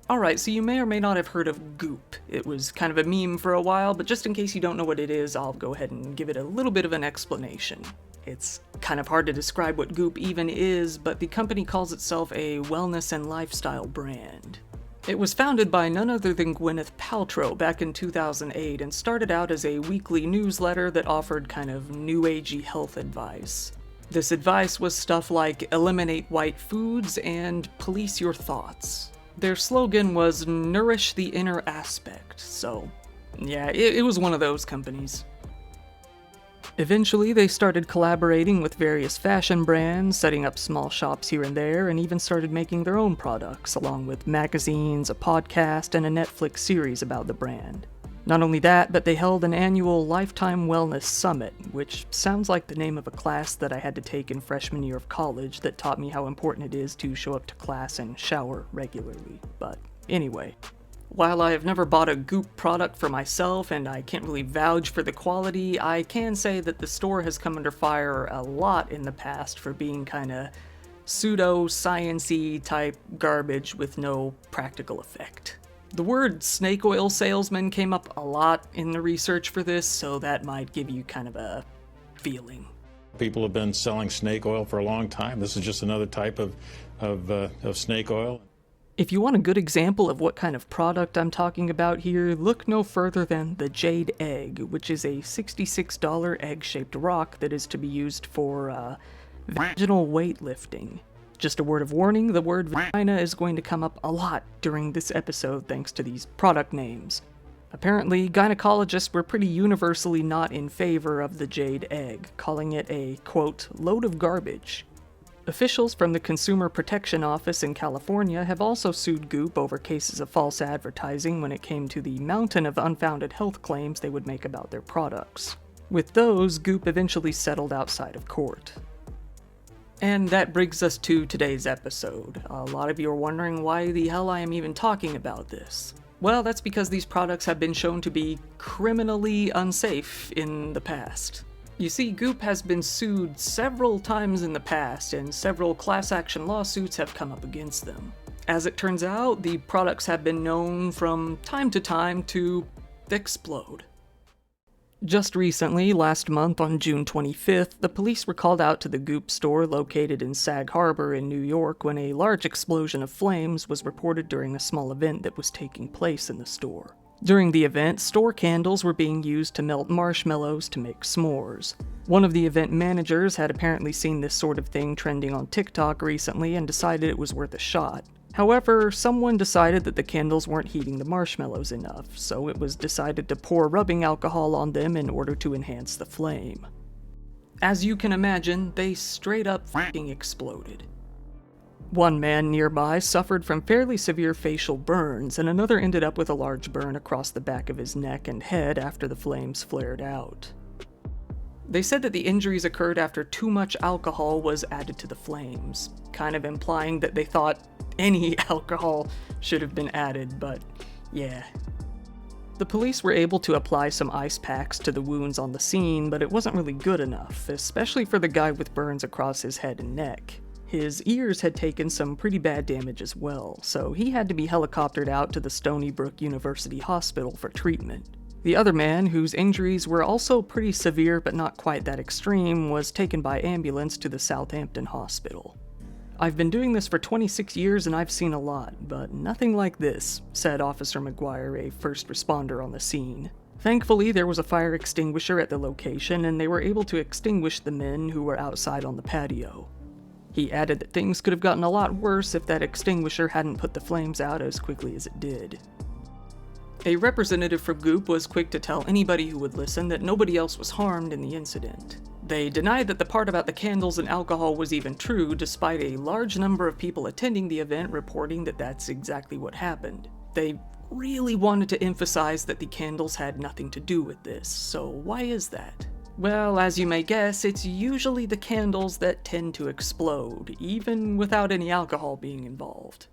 Alright, so you may or may not have heard of Goop. It was kind of a meme for a while, but just in case you don't know what it is, I'll go ahead and give it a little bit of an explanation. It's kind of hard to describe what Goop even is, but the company calls itself a wellness and lifestyle brand. It was founded by none other than Gwyneth Paltrow back in 2008 and started out as a weekly newsletter that offered kind of new agey health advice. This advice was stuff like eliminate white foods and police your thoughts. Their slogan was nourish the inner aspect, so yeah, it was one of those companies. Eventually, they started collaborating with various fashion brands, setting up small shops here and there, and even started making their own products, along with magazines, a podcast, and a Netflix series about the brand. Not only that, but they held an annual Lifetime Wellness Summit, which sounds like the name of a class that I had to take in freshman year of college that taught me how important it is to show up to class and shower regularly. But anyway. While I have never bought a Goop product for myself and I can't really vouch for the quality, I can say that the store has come under fire a lot in the past for being kinda pseudo-science-y type garbage with no practical effect. The word snake oil salesman came up a lot in the research for this, so that might give you kind of a feeling. People have been selling snake oil for a long time. This is just another type of snake oil. If you want a good example of what kind of product I'm talking about here, look no further than the Jade Egg, which is a $66 egg-shaped rock that is to be used for vaginal weightlifting. Just a word of warning, the word vagina is going to come up a lot during this episode thanks to these product names. Apparently, gynecologists were pretty universally not in favor of the Jade Egg, calling it a, quote, load of garbage. Officials from the Consumer Protection Office in California have also sued Goop over cases of false advertising when it came to the mountain of unfounded health claims they would make about their products. With those, Goop eventually settled outside of court. And that brings us to today's episode. A lot of you are wondering why the hell I am even talking about this. Well, that's because these products have been shown to be criminally unsafe in the past. You see, Goop has been sued several times in the past, and several class action lawsuits have come up against them. As it turns out, the products have been known from time to time to explode. Just recently, last month on June 25th, the police were called out to the Goop store located in Sag Harbor in New York when a large explosion of flames was reported during a small event that was taking place in the store. During the event, store candles were being used to melt marshmallows to make s'mores. One of the event managers had apparently seen this sort of thing trending on TikTok recently and decided it was worth a shot. However, someone decided that the candles weren't heating the marshmallows enough, so it was decided to pour rubbing alcohol on them in order to enhance the flame. As you can imagine, they straight up f***ing exploded. One man nearby suffered from fairly severe facial burns, and another ended up with a large burn across the back of his neck and head after the flames flared out. They said that the injuries occurred after too much alcohol was added to the flames, kind of implying that they thought any alcohol should have been added, but yeah. The police were able to apply some ice packs to the wounds on the scene, but it wasn't really good enough, especially for the guy with burns across his head and neck. His ears had taken some pretty bad damage as well, so he had to be helicoptered out to the Stony Brook University Hospital for treatment. The other man, whose injuries were also pretty severe but not quite that extreme, was taken by ambulance to the Southampton Hospital. "I've been doing this for 26 years and I've seen a lot, but nothing like this," said Officer McGuire, a first responder on the scene. Thankfully, there was a fire extinguisher at the location and they were able to extinguish the men who were outside on the patio. He added that things could have gotten a lot worse if that extinguisher hadn't put the flames out as quickly as it did. A representative from Goop was quick to tell anybody who would listen that nobody else was harmed in the incident. They denied that the part about the candles and alcohol was even true, despite a large number of people attending the event reporting that that's exactly what happened. They really wanted to emphasize that the candles had nothing to do with this, so why is that? Well, as you may guess, it's usually the candles that tend to explode, even without any alcohol being involved.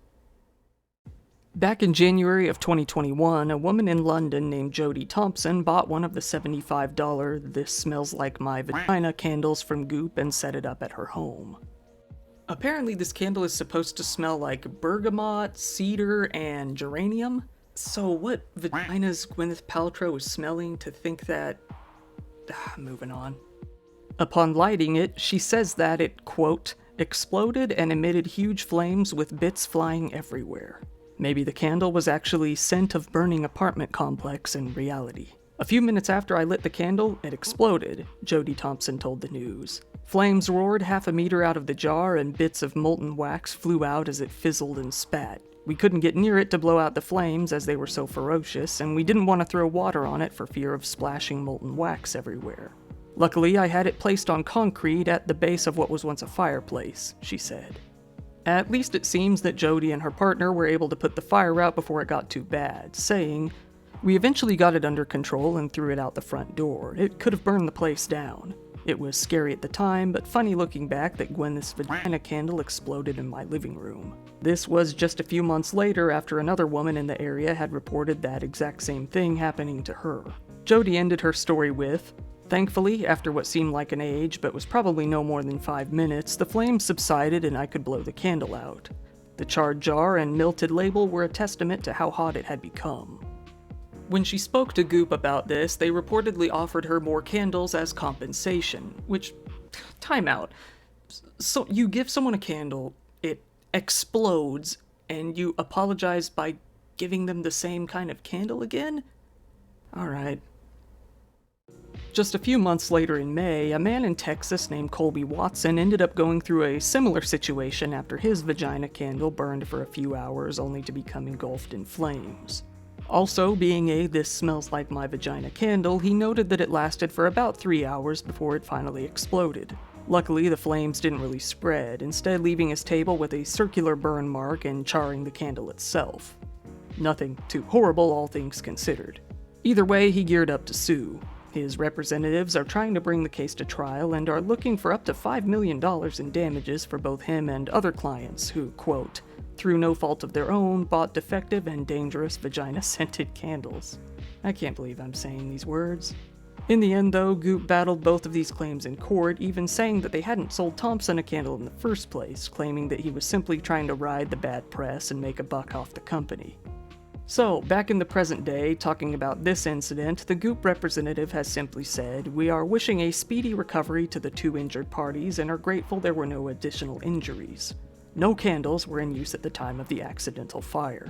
Back in January of 2021, a woman in London named Jodie Thompson bought one of the $75 "This Smells Like My Vagina" candles from Goop and set it up at her home. Apparently this candle is supposed to smell like bergamot, cedar, and geranium. So what vaginas Gwyneth Paltrow is smelling to think that... moving on. Upon lighting it, she says that it, quote, exploded and emitted huge flames with bits flying everywhere. Maybe the candle was actually scent of burning apartment complex in reality. "A few minutes after I lit the candle, it exploded," Jodie Thompson told the news. "Flames roared half a meter out of the jar and bits of molten wax flew out as it fizzled and spat. We couldn't get near it to blow out the flames as they were so ferocious, and we didn't want to throw water on it for fear of splashing molten wax everywhere. Luckily, I had it placed on concrete at the base of what was once a fireplace," she said. At least it seems that Jodie and her partner were able to put the fire out before it got too bad, saying, "We eventually got it under control and threw it out the front door. It could have burned the place down. It was scary at the time, but funny looking back that Gwyneth's vagina candle exploded in my living room." This was just a few months later after another woman in the area had reported that exact same thing happening to her. Jodie ended her story with, "Thankfully, after what seemed like an age, but was probably no more than 5 minutes, the flames subsided and I could blow the candle out. The charred jar and melted label were a testament to how hot it had become." When she spoke to Goop about this, they reportedly offered her more candles as compensation, which... time out. So you give someone a candle, it explodes, and you apologize by giving them the same kind of candle again? Alright. Just a few months later in May, a man in Texas named Colby Watson ended up going through a similar situation after his vagina candle burned for a few hours only to become engulfed in flames. Also, being a "This Smells Like My Vagina" candle, he noted that it lasted for about 3 hours before it finally exploded. Luckily, the flames didn't really spread, instead leaving his table with a circular burn mark and charring the candle itself. Nothing too horrible, all things considered. Either way, he geared up to sue. His representatives are trying to bring the case to trial and are looking for up to $5 million in damages for both him and other clients who, quote, "through no fault of their own, bought defective and dangerous vagina-scented candles." I can't believe I'm saying these words. In the end, though, Goop battled both of these claims in court, even saying that they hadn't sold Thompson a candle in the first place, claiming that he was simply trying to ride the bad press and make a buck off the company. So, back in the present day, talking about this incident, the Goop representative has simply said, "We are wishing a speedy recovery to the 2 injured parties and are grateful there were no additional injuries. No candles were in use at the time of the accidental fire."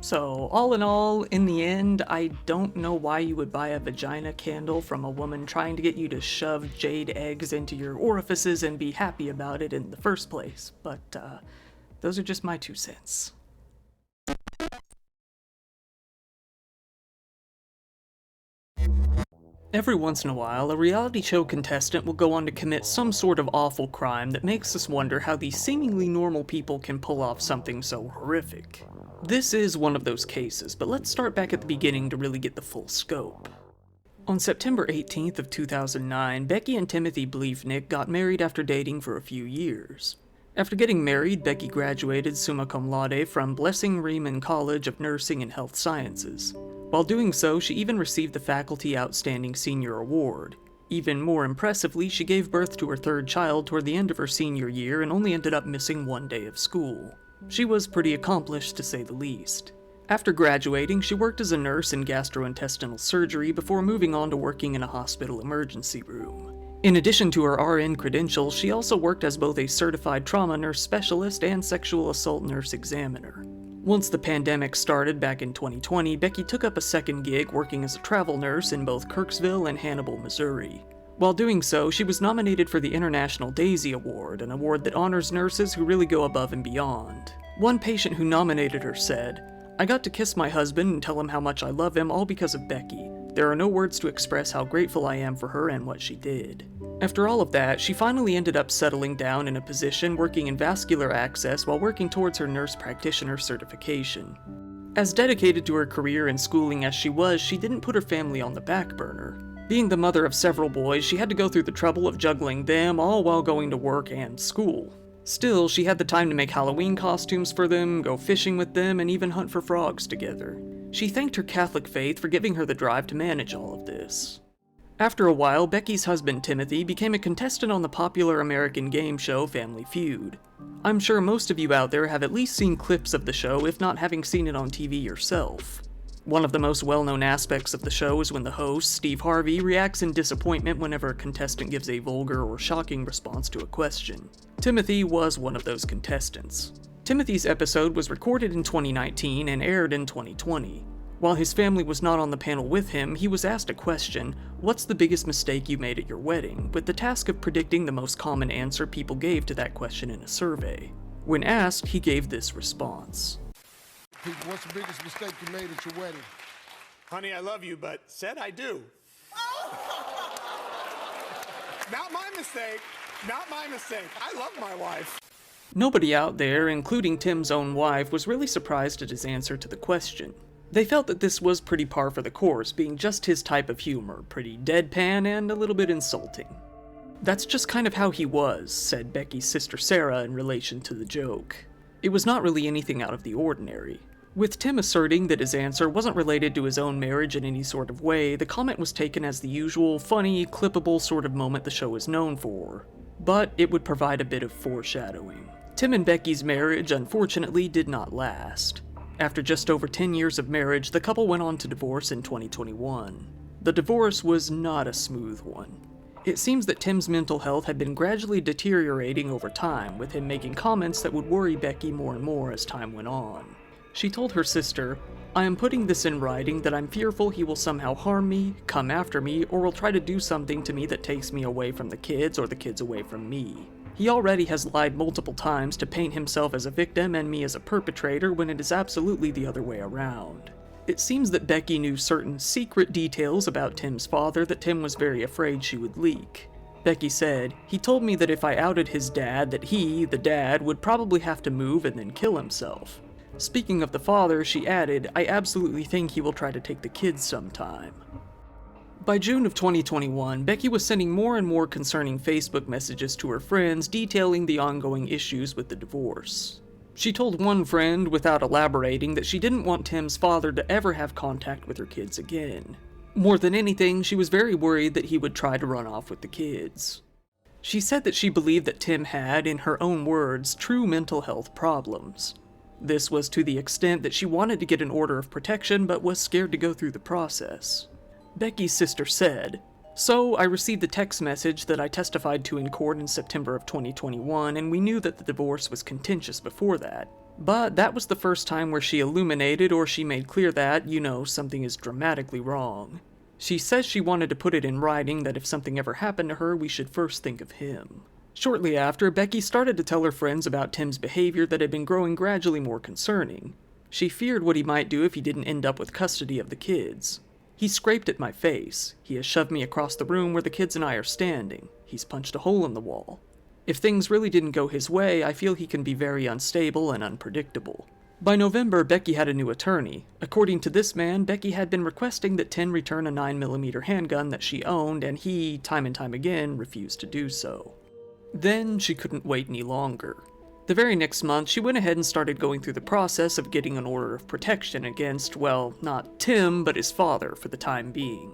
So, all in all, in the end, I don't know why you would buy a vagina candle from a woman trying to get you to shove jade eggs into your orifices and be happy about it in the first place, but those are just my 2 cents. Every once in a while, a reality show contestant will go on to commit some sort of awful crime that makes us wonder how these seemingly normal people can pull off something so horrific. This is one of those cases, but let's start back at the beginning to really get the full scope. On September 18th of 2009, Becky and Timothy Bleefnick got married after dating for a few years. After getting married, Becky graduated summa cum laude from Blessing Riemann College of Nursing and Health Sciences. While doing so, she even received the Faculty Outstanding Senior Award. Even more impressively, she gave birth to her third child toward the end of her senior year and only ended up missing one day of school. She was pretty accomplished, to say the least. After graduating, she worked as a nurse in gastrointestinal surgery before moving on to working in a hospital emergency room. In addition to her RN credentials, she also worked as both a certified trauma nurse specialist and sexual assault nurse examiner. Once the pandemic started back in 2020, Becky took up a second gig working as a travel nurse in both Kirksville and Hannibal, Missouri. While doing so, she was nominated for the International Daisy Award, an award that honors nurses who really go above and beyond. One patient who nominated her said, "I got to kiss my husband and tell him how much I love him all because of Becky. There are no words to express how grateful I am for her and what she did." After all of that, she finally ended up settling down in a position working in vascular access while working towards her nurse practitioner certification. As dedicated to her career and schooling as she was, she didn't put her family on the back burner. Being the mother of several boys, she had to go through the trouble of juggling them all while going to work and school. Still, she had the time to make Halloween costumes for them, go fishing with them, and even hunt for frogs together. She thanked her Catholic faith for giving her the drive to manage all of this. After a while, Becky's husband Timothy became a contestant on the popular American game show Family Feud. I'm sure most of you out there have at least seen clips of the show, if not having seen it on TV yourself. One of the most well-known aspects of the show is when the host, Steve Harvey, reacts in disappointment whenever a contestant gives a vulgar or shocking response to a question. Timothy was one of those contestants. Timothy's episode was recorded in 2019 and aired in 2020. While his family was not on the panel with him, he was asked a question, "What's the biggest mistake you made at your wedding?" with the task of predicting the most common answer people gave to that question in a survey. When asked, he gave this response. What's the biggest mistake you made at your wedding? Honey, I love you, but said I do. Not my mistake. Not my mistake. I love my wife. Nobody out there, including Tim's own wife, was really surprised at his answer to the question. They felt that this was pretty par for the course, being just his type of humor, pretty deadpan and a little bit insulting. "That's just kind of how he was," said Becky's sister Sarah in relation to the joke. It was not really anything out of the ordinary. With Tim asserting that his answer wasn't related to his own marriage in any sort of way, the comment was taken as the usual, funny, clippable sort of moment the show is known for. But it would provide a bit of foreshadowing. Tim and Becky's marriage, unfortunately, did not last. After just over 10 years of marriage, the couple went on to divorce in 2021. The divorce was not a smooth one. It seems that Tim's mental health had been gradually deteriorating over time, with him making comments that would worry Becky more and more as time went on. She told her sister, "I am putting this in writing that I'm fearful he will somehow harm me, come after me, or will try to do something to me that takes me away from the kids or the kids away from me. He already has lied multiple times to paint himself as a victim and me as a perpetrator when it is absolutely the other way around." It seems that Becky knew certain secret details about Tim's father that Tim was very afraid she would leak. Becky said, "He told me that if I outed his dad, that he, the dad, would probably have to move and then kill himself." Speaking of the father, she added, "I absolutely think he will try to take the kids sometime." By June of 2021, Becky was sending more and more concerning Facebook messages to her friends detailing the ongoing issues with the divorce. She told one friend, without elaborating, that she didn't want Tim's father to ever have contact with her kids again. More than anything, she was very worried that he would try to run off with the kids. She said that she believed that Tim had, in her own words, true mental health problems. This was to the extent that she wanted to get an order of protection but was scared to go through the process. Becky's sister said, "So I received the text message that I testified to in court in September of 2021, and we knew that the divorce was contentious before that. But that was the first time where she illuminated or she made clear that, something is dramatically wrong. She says she wanted to put it in writing that if something ever happened to her, we should first think of him." Shortly after, Becky started to tell her friends about Tim's behavior that had been growing gradually more concerning. She feared what he might do if he didn't end up with custody of the kids. "He scraped at my face. He has shoved me across the room where the kids and I are standing. He's punched a hole in the wall. If things really didn't go his way, I feel he can be very unstable and unpredictable." By November, Becky had a new attorney. According to this man, Becky had been requesting that Tim return a 9mm handgun that she owned, and he, time and time again, refused to do so. Then she couldn't wait any longer. The very next month, she went ahead and started going through the process of getting an order of protection against, well, not Tim, but his father for the time being.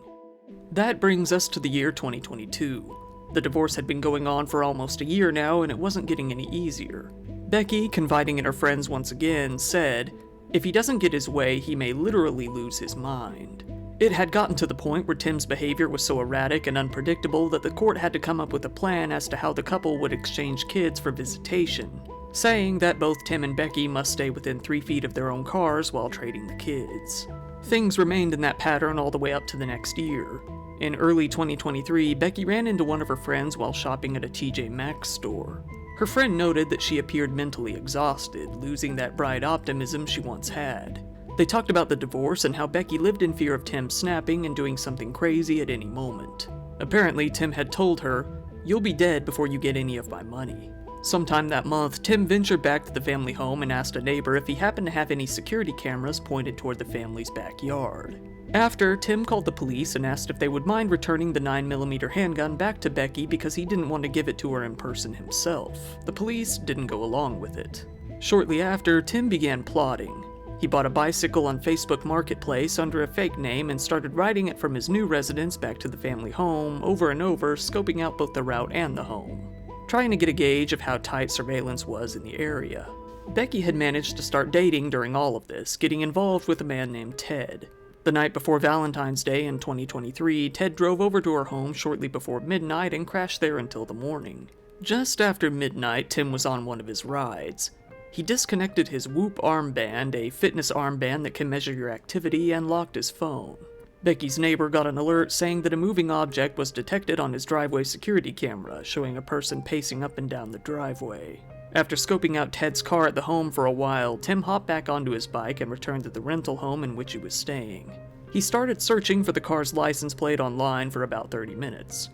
That brings us to the year 2022. The divorce had been going on for almost a year now, and it wasn't getting any easier. Becky, confiding in her friends once again, said, if he doesn't get his way, he may literally lose his mind. It had gotten to the point where Tim's behavior was so erratic and unpredictable that the court had to come up with a plan as to how the couple would exchange kids for visitation, saying that both Tim and Becky must stay within 3 feet of their own cars while trading the kids. Things remained in that pattern all the way up to the next year. In early 2023, Becky ran into one of her friends while shopping at a TJ Maxx store. Her friend noted that she appeared mentally exhausted, losing that bright optimism she once had. They talked about the divorce and how Becky lived in fear of Tim snapping and doing something crazy at any moment. Apparently, Tim had told her, "You'll be dead before you get any of my money." Sometime that month, Tim ventured back to the family home and asked a neighbor if he happened to have any security cameras pointed toward the family's backyard. After, Tim called the police and asked if they would mind returning the 9mm handgun back to Becky because he didn't want to give it to her in person himself. The police didn't go along with it. Shortly after, Tim began plotting. He bought a bicycle on Facebook Marketplace under a fake name and started riding it from his new residence back to the family home, over and over, scoping out both the route and the home, trying to get a gauge of how tight surveillance was in the area. Becky had managed to start dating during all of this, getting involved with a man named Ted. The night before Valentine's Day in 2023, Ted drove over to her home shortly before midnight and crashed there until the morning. Just after midnight, Tim was on one of his rides. He disconnected his Whoop armband, a fitness armband that can measure your activity, and locked his phone. Becky's neighbor got an alert saying that a moving object was detected on his driveway security camera, showing a person pacing up and down the driveway. After scoping out Ted's car at the home for a while, Tim hopped back onto his bike and returned to the rental home in which he was staying. He started searching for the car's license plate online for about 30 minutes.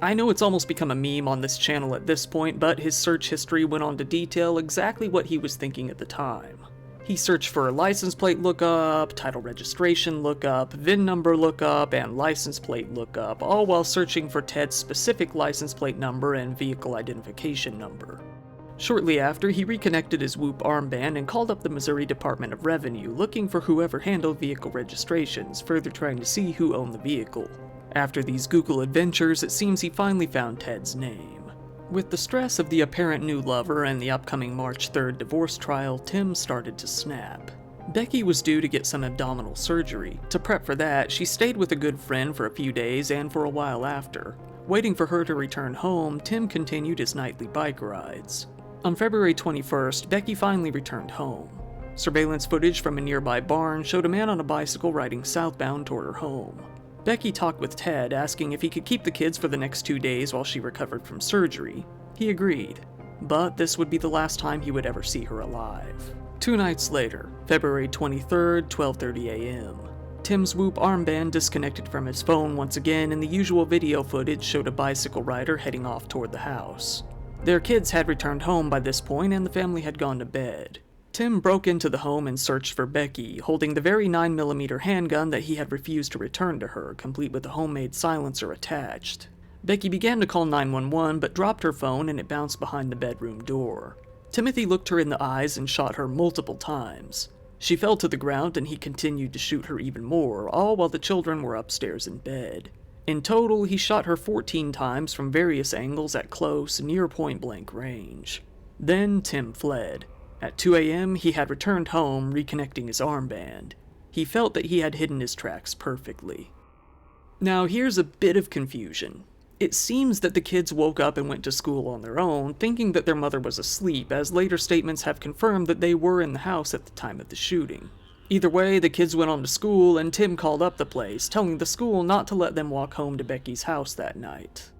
I know it's almost become a meme on this channel at this point, but his search history went on to detail exactly what he was thinking at the time. He searched for license plate lookup, title registration lookup, VIN number lookup, and license plate lookup, all while searching for Ted's specific license plate number and vehicle identification number. Shortly after, he reconnected his Whoop armband and called up the Missouri Department of Revenue, looking for whoever handled vehicle registrations, further trying to see who owned the vehicle. After these Google adventures, it seems he finally found Ted's name. With the stress of the apparent new lover and the upcoming March 3rd divorce trial, Tim started to snap. Becky was due to get some abdominal surgery. To prep for that, she stayed with a good friend for a few days and for a while after. Waiting for her to return home, Tim continued his nightly bike rides. On February 21st, Becky finally returned home. Surveillance footage from a nearby barn showed a man on a bicycle riding southbound toward her home. Becky talked with Ted, asking if he could keep the kids for the next 2 days while she recovered from surgery. He agreed, but this would be the last time he would ever see her alive. 2 nights later, February 23rd, 12:30 a.m. Tim's Whoop armband disconnected from his phone once again, and the usual video footage showed a bicycle rider heading off toward the house. Their kids had returned home by this point, and the family had gone to bed. Tim broke into the home and searched for Becky, holding the very 9mm handgun that he had refused to return to her, complete with a homemade silencer attached. Becky began to call 911, but dropped her phone and it bounced behind the bedroom door. Timothy looked her in the eyes and shot her multiple times. She fell to the ground and he continued to shoot her even more, all while the children were upstairs in bed. In total, he shot her 14 times from various angles at close, near point-blank range. Then Tim fled. At 2 a.m., he had returned home, reconnecting his armband. He felt that he had hidden his tracks perfectly. Now, here's a bit of confusion. It seems that the kids woke up and went to school on their own, thinking that their mother was asleep, as later statements have confirmed that they were in the house at the time of the shooting. Either way, the kids went on to school, and Tim called up the place, telling the school not to let them walk home to Becky's house that night.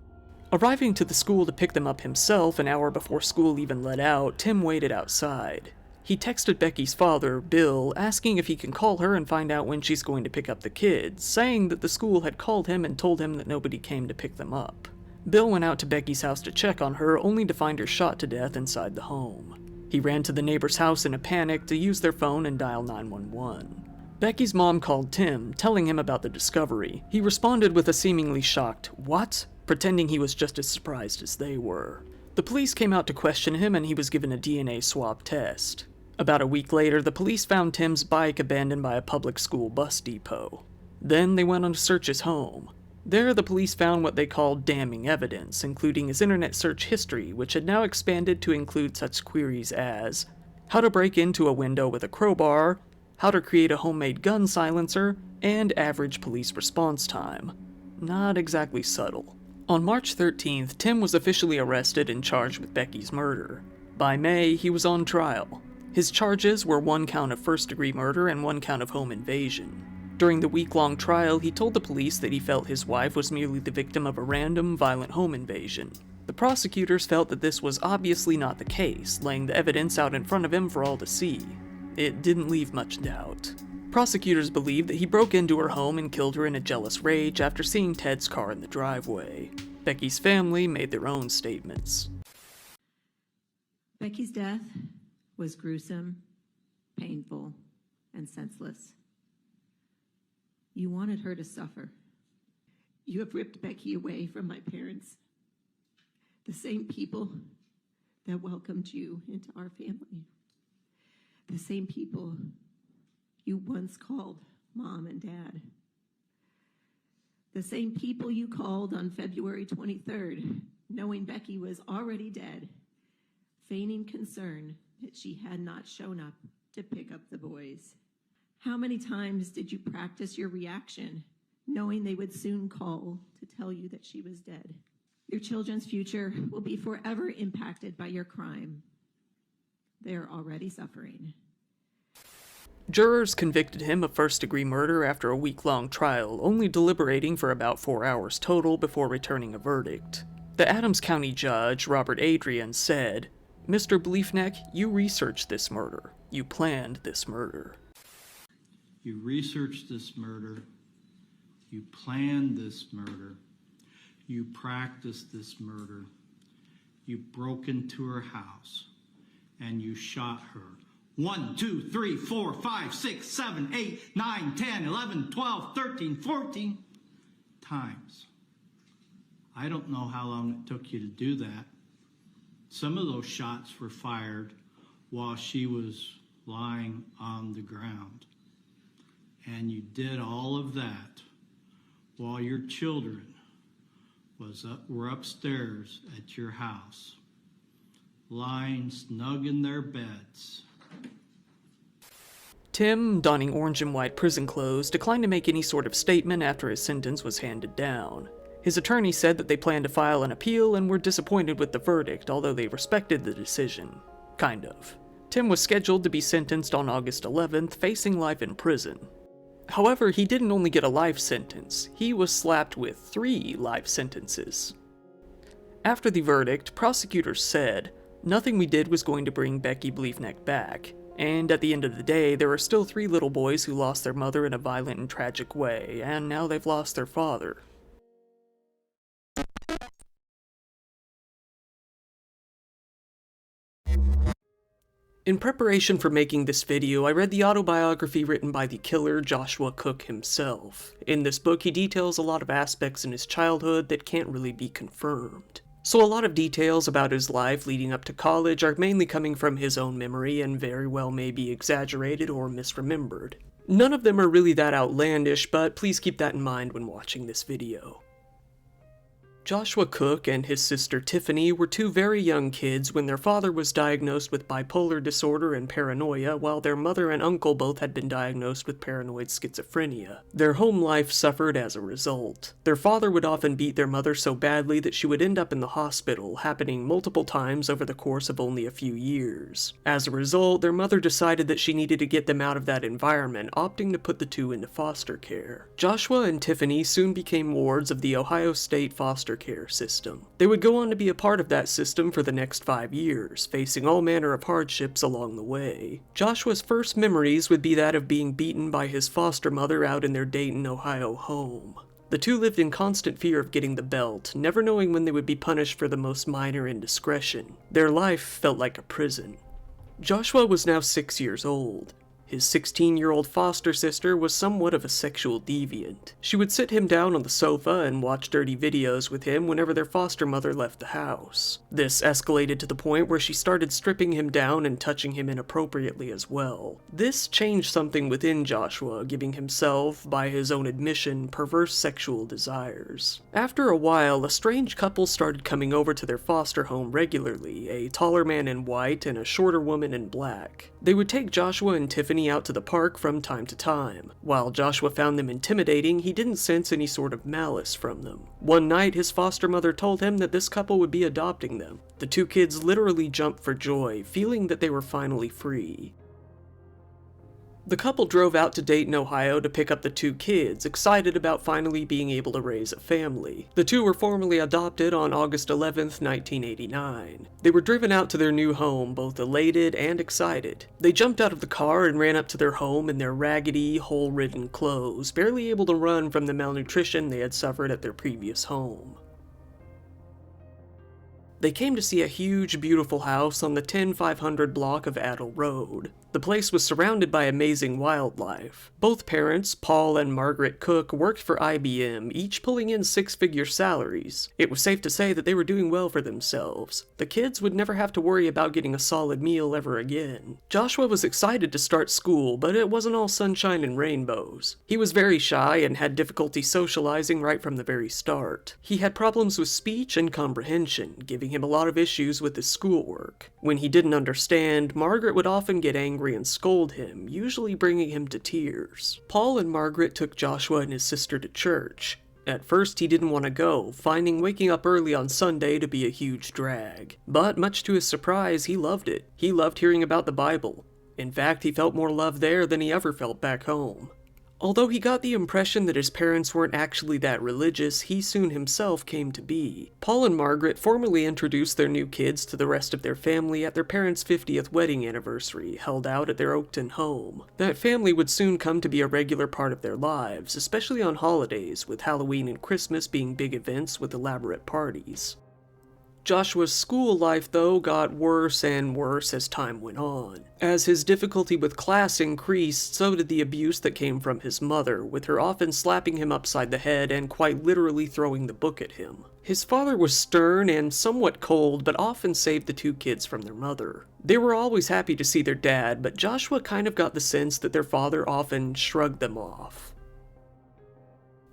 Arriving to the school to pick them up himself an hour before school even let out, Tim waited outside. He texted Becky's father, Bill, asking if he can call her and find out when she's going to pick up the kids, saying that the school had called him and told him that nobody came to pick them up. Bill went out to Becky's house to check on her, only to find her shot to death inside the home. He ran to the neighbor's house in a panic to use their phone and dial 911. Becky's mom called Tim, telling him about the discovery. He responded with a seemingly shocked, "What?" pretending he was just as surprised as they were. The police came out to question him and he was given a DNA swab test. About a week later, the police found Tim's bike abandoned by a public school bus depot. Then they went on to search his home. There, the police found what they called damning evidence, including his internet search history, which had now expanded to include such queries as how to break into a window with a crowbar, how to create a homemade gun silencer, and average police response time. Not exactly subtle. On March 13th, Tim was officially arrested and charged with Becky's murder. By May, he was on trial. His charges were 1 count of first-degree murder and 1 count of home invasion. During the week-long trial, he told the police that he felt his wife was merely the victim of a random, violent home invasion. The prosecutors felt that this was obviously not the case, laying the evidence out in front of him for all to see. It didn't leave much doubt. Prosecutors believed that he broke into her home and killed her in a jealous rage after seeing Ted's car in the driveway. Becky's family made their own statements. Becky's death was gruesome, painful, and senseless. You wanted her to suffer. You have ripped Becky away from my parents, the same people that welcomed you into our family, the same people you once called Mom and Dad, the same people you called on February 23rd, knowing Becky was already dead, feigning concern that she had not shown up to pick up the boys. How many times did you practice your reaction, knowing they would soon call to tell you that she was dead? Your children's future will be forever impacted by your crime. They are already suffering. Jurors convicted him of first-degree murder after a week-long trial, only deliberating for about 4 hours total before returning a verdict. The Adams County judge, Robert Adrian, said, "Mr. Bleefneck, you researched this murder. You planned this murder." You researched this murder, you planned this murder, you practiced this murder, you broke into her house, and you shot her 1, 2, 3, 4, 5, 6, 7, 8, 9, 10, 11, 12, 13, 14 times. I don't know how long it took you to do that. Some of those shots were fired while she was lying on the ground. And you did all of that while your children were upstairs at your house, lying snug in their beds. Tim, donning orange and white prison clothes, declined to make any sort of statement after his sentence was handed down. His attorney said that they planned to file an appeal and were disappointed with the verdict, although they respected the decision. Kind of. Tim was scheduled to be sentenced on August 11th, facing life in prison. However, he didn't only get a life sentence, he was slapped with 3 life sentences. After the verdict, prosecutors said, "Nothing we did was going to bring Becky Bleefneck back," and at the end of the day, there are still 3 little boys who lost their mother in a violent and tragic way, and now they've lost their father. In preparation for making this video, I read the autobiography written by the killer Joshua Cook himself. In this book, he details a lot of aspects in his childhood that can't really be confirmed. So a lot of details about his life leading up to college are mainly coming from his own memory and very well may be exaggerated or misremembered. None of them are really that outlandish, but please keep that in mind when watching this video. Joshua Cook and his sister Tiffany were 2 very young kids when their father was diagnosed with bipolar disorder and paranoia, while their mother and uncle both had been diagnosed with paranoid schizophrenia. Their home life suffered as a result. Their father would often beat their mother so badly that she would end up in the hospital, happening multiple times over the course of only a few years. As a result, their mother decided that she needed to get them out of that environment, opting to put the 2 into foster care. Joshua and Tiffany soon became wards of the Ohio State foster care system. They would go on to be a part of that system for the next 5 years, facing all manner of hardships along the way. Joshua's first memories would be that of being beaten by his foster mother out in their Dayton, Ohio home. The 2 lived in constant fear of getting the belt, never knowing when they would be punished for the most minor indiscretion. Their life felt like a prison. Joshua was now 6 years old. His 16-year-old foster sister was somewhat of a sexual deviant. She would sit him down on the sofa and watch dirty videos with him whenever their foster mother left the house. This escalated to the point where she started stripping him down and touching him inappropriately as well. This changed something within Joshua, giving himself, by his own admission, perverse sexual desires. After a while, a strange couple started coming over to their foster home regularly, a taller man in white and a shorter woman in black. They would take Joshua and Tiffany out to the park from time to time. While Joshua found them intimidating, he didn't sense any sort of malice from them. One night, his foster mother told him that this couple would be adopting them. The two kids literally jumped for joy, feeling that they were finally free. The couple drove out to Dayton, Ohio to pick up the two kids, excited about finally being able to raise a family. The two were formally adopted on August 11th, 1989. They were driven out to their new home, both elated and excited. They jumped out of the car and ran up to their home in their raggedy, hole-ridden clothes, barely able to run from the malnutrition they had suffered at their previous home. They came to see a huge, beautiful house on the 10500 block of Adel Road. The place was surrounded by amazing wildlife. Both parents, Paul and Margaret Cook, worked for IBM, each pulling in six-figure salaries. It was safe to say that they were doing well for themselves. The kids would never have to worry about getting a solid meal ever again. Joshua was excited to start school, but it wasn't all sunshine and rainbows. He was very shy and had difficulty socializing right from the very start. He had problems with speech and comprehension, giving him a lot of issues with his schoolwork. When he didn't understand, Margaret would often get angry and scold him, usually bringing him to tears. Paul and Margaret took Joshua and his sister to church. At first he didn't want to go, finding waking up early on Sunday to be a huge drag. But much to his surprise, he loved it. He loved hearing about the Bible. In fact, he felt more love there than he ever felt back home. Although he got the impression that his parents weren't actually that religious, he soon himself came to be. Paul and Margaret formally introduced their new kids to the rest of their family at their parents' 50th wedding anniversary, held out at their Oakton home. That family would soon come to be a regular part of their lives, especially on holidays, with Halloween and Christmas being big events with elaborate parties. Joshua's school life, though, got worse and worse as time went on. As his difficulty with class increased, so did the abuse that came from his mother, with her often slapping him upside the head and quite literally throwing the book at him. His father was stern and somewhat cold, but often saved the two kids from their mother. They were always happy to see their dad, but Joshua kind of got the sense that their father often shrugged them off.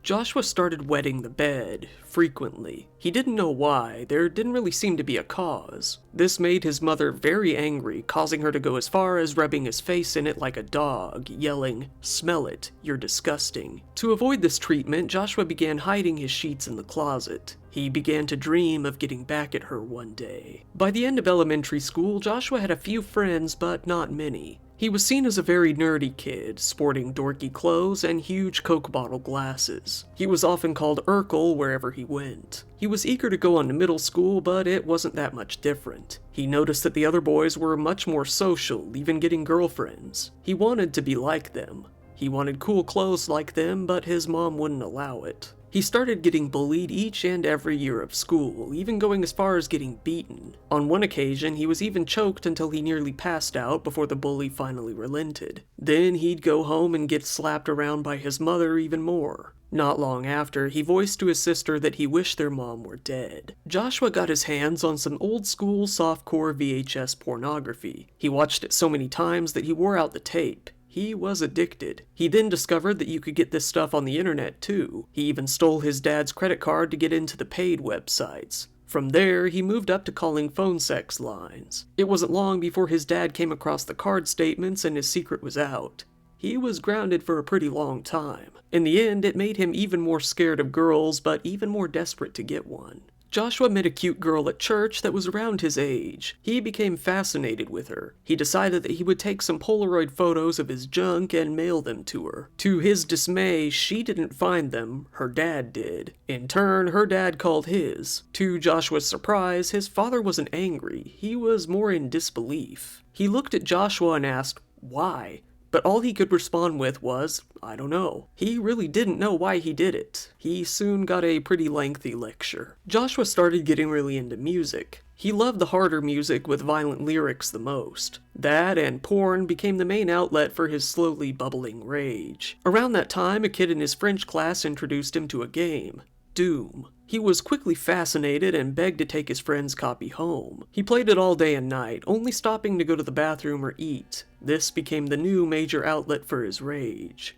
Joshua started wetting the bed, frequently. He didn't know why, there didn't really seem to be a cause. This made his mother very angry, causing her to go as far as rubbing his face in it like a dog, yelling, "Smell it, you're disgusting." To avoid this treatment, Joshua began hiding his sheets in the closet. He began to dream of getting back at her one day. By the end of elementary school, Joshua had a few friends, but not many. He was seen as a very nerdy kid, sporting dorky clothes and huge Coke bottle glasses. He was often called Urkel wherever he went. He was eager to go on to middle school, but it wasn't that much different. He noticed that the other boys were much more social, even getting girlfriends. He wanted to be like them. He wanted cool clothes like them, but his mom wouldn't allow it. He started getting bullied each and every year of school, even going as far as getting beaten. On one occasion, he was even choked until he nearly passed out before the bully finally relented. Then he'd go home and get slapped around by his mother even more. Not long after, he voiced to his sister that he wished their mom were dead. Joshua got his hands on some old-school softcore VHS pornography. He watched it so many times that he wore out the tape. He was addicted. He then discovered that you could get this stuff on the internet too. He even stole his dad's credit card to get into the paid websites. From there, he moved up to calling phone sex lines. It wasn't long before his dad came across the card statements and his secret was out. He was grounded for a pretty long time. In the end, it made him even more scared of girls, but even more desperate to get one. Joshua met a cute girl at church that was around his age. He became fascinated with her. He decided that he would take some Polaroid photos of his junk and mail them to her. To his dismay, she didn't find them, her dad did. In turn, her dad called his. To Joshua's surprise, his father wasn't angry. He was more in disbelief. He looked at Joshua and asked, "Why?" But all he could respond with was, "I don't know." He really didn't know why he did it. He soon got a pretty lengthy lecture. Joshua started getting really into music. He loved the harder music with violent lyrics the most. That and porn became the main outlet for his slowly bubbling rage. Around that time, a kid in his French class introduced him to a game, Doom. He was quickly fascinated and begged to take his friend's copy home. He played it all day and night, only stopping to go to the bathroom or eat. This became the new major outlet for his rage.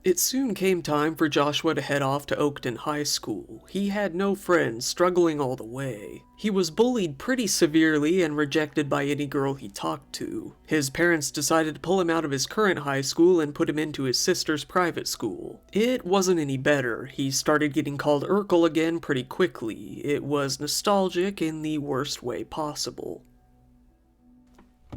It soon came time for Joshua to head off to Oakton High School. He had no friends, struggling all the way. He was bullied pretty severely and rejected by any girl he talked to. His parents decided to pull him out of his current high school and put him into his sister's private school. It wasn't any better. He started getting called Urkel again pretty quickly. It was nostalgic in the worst way possible.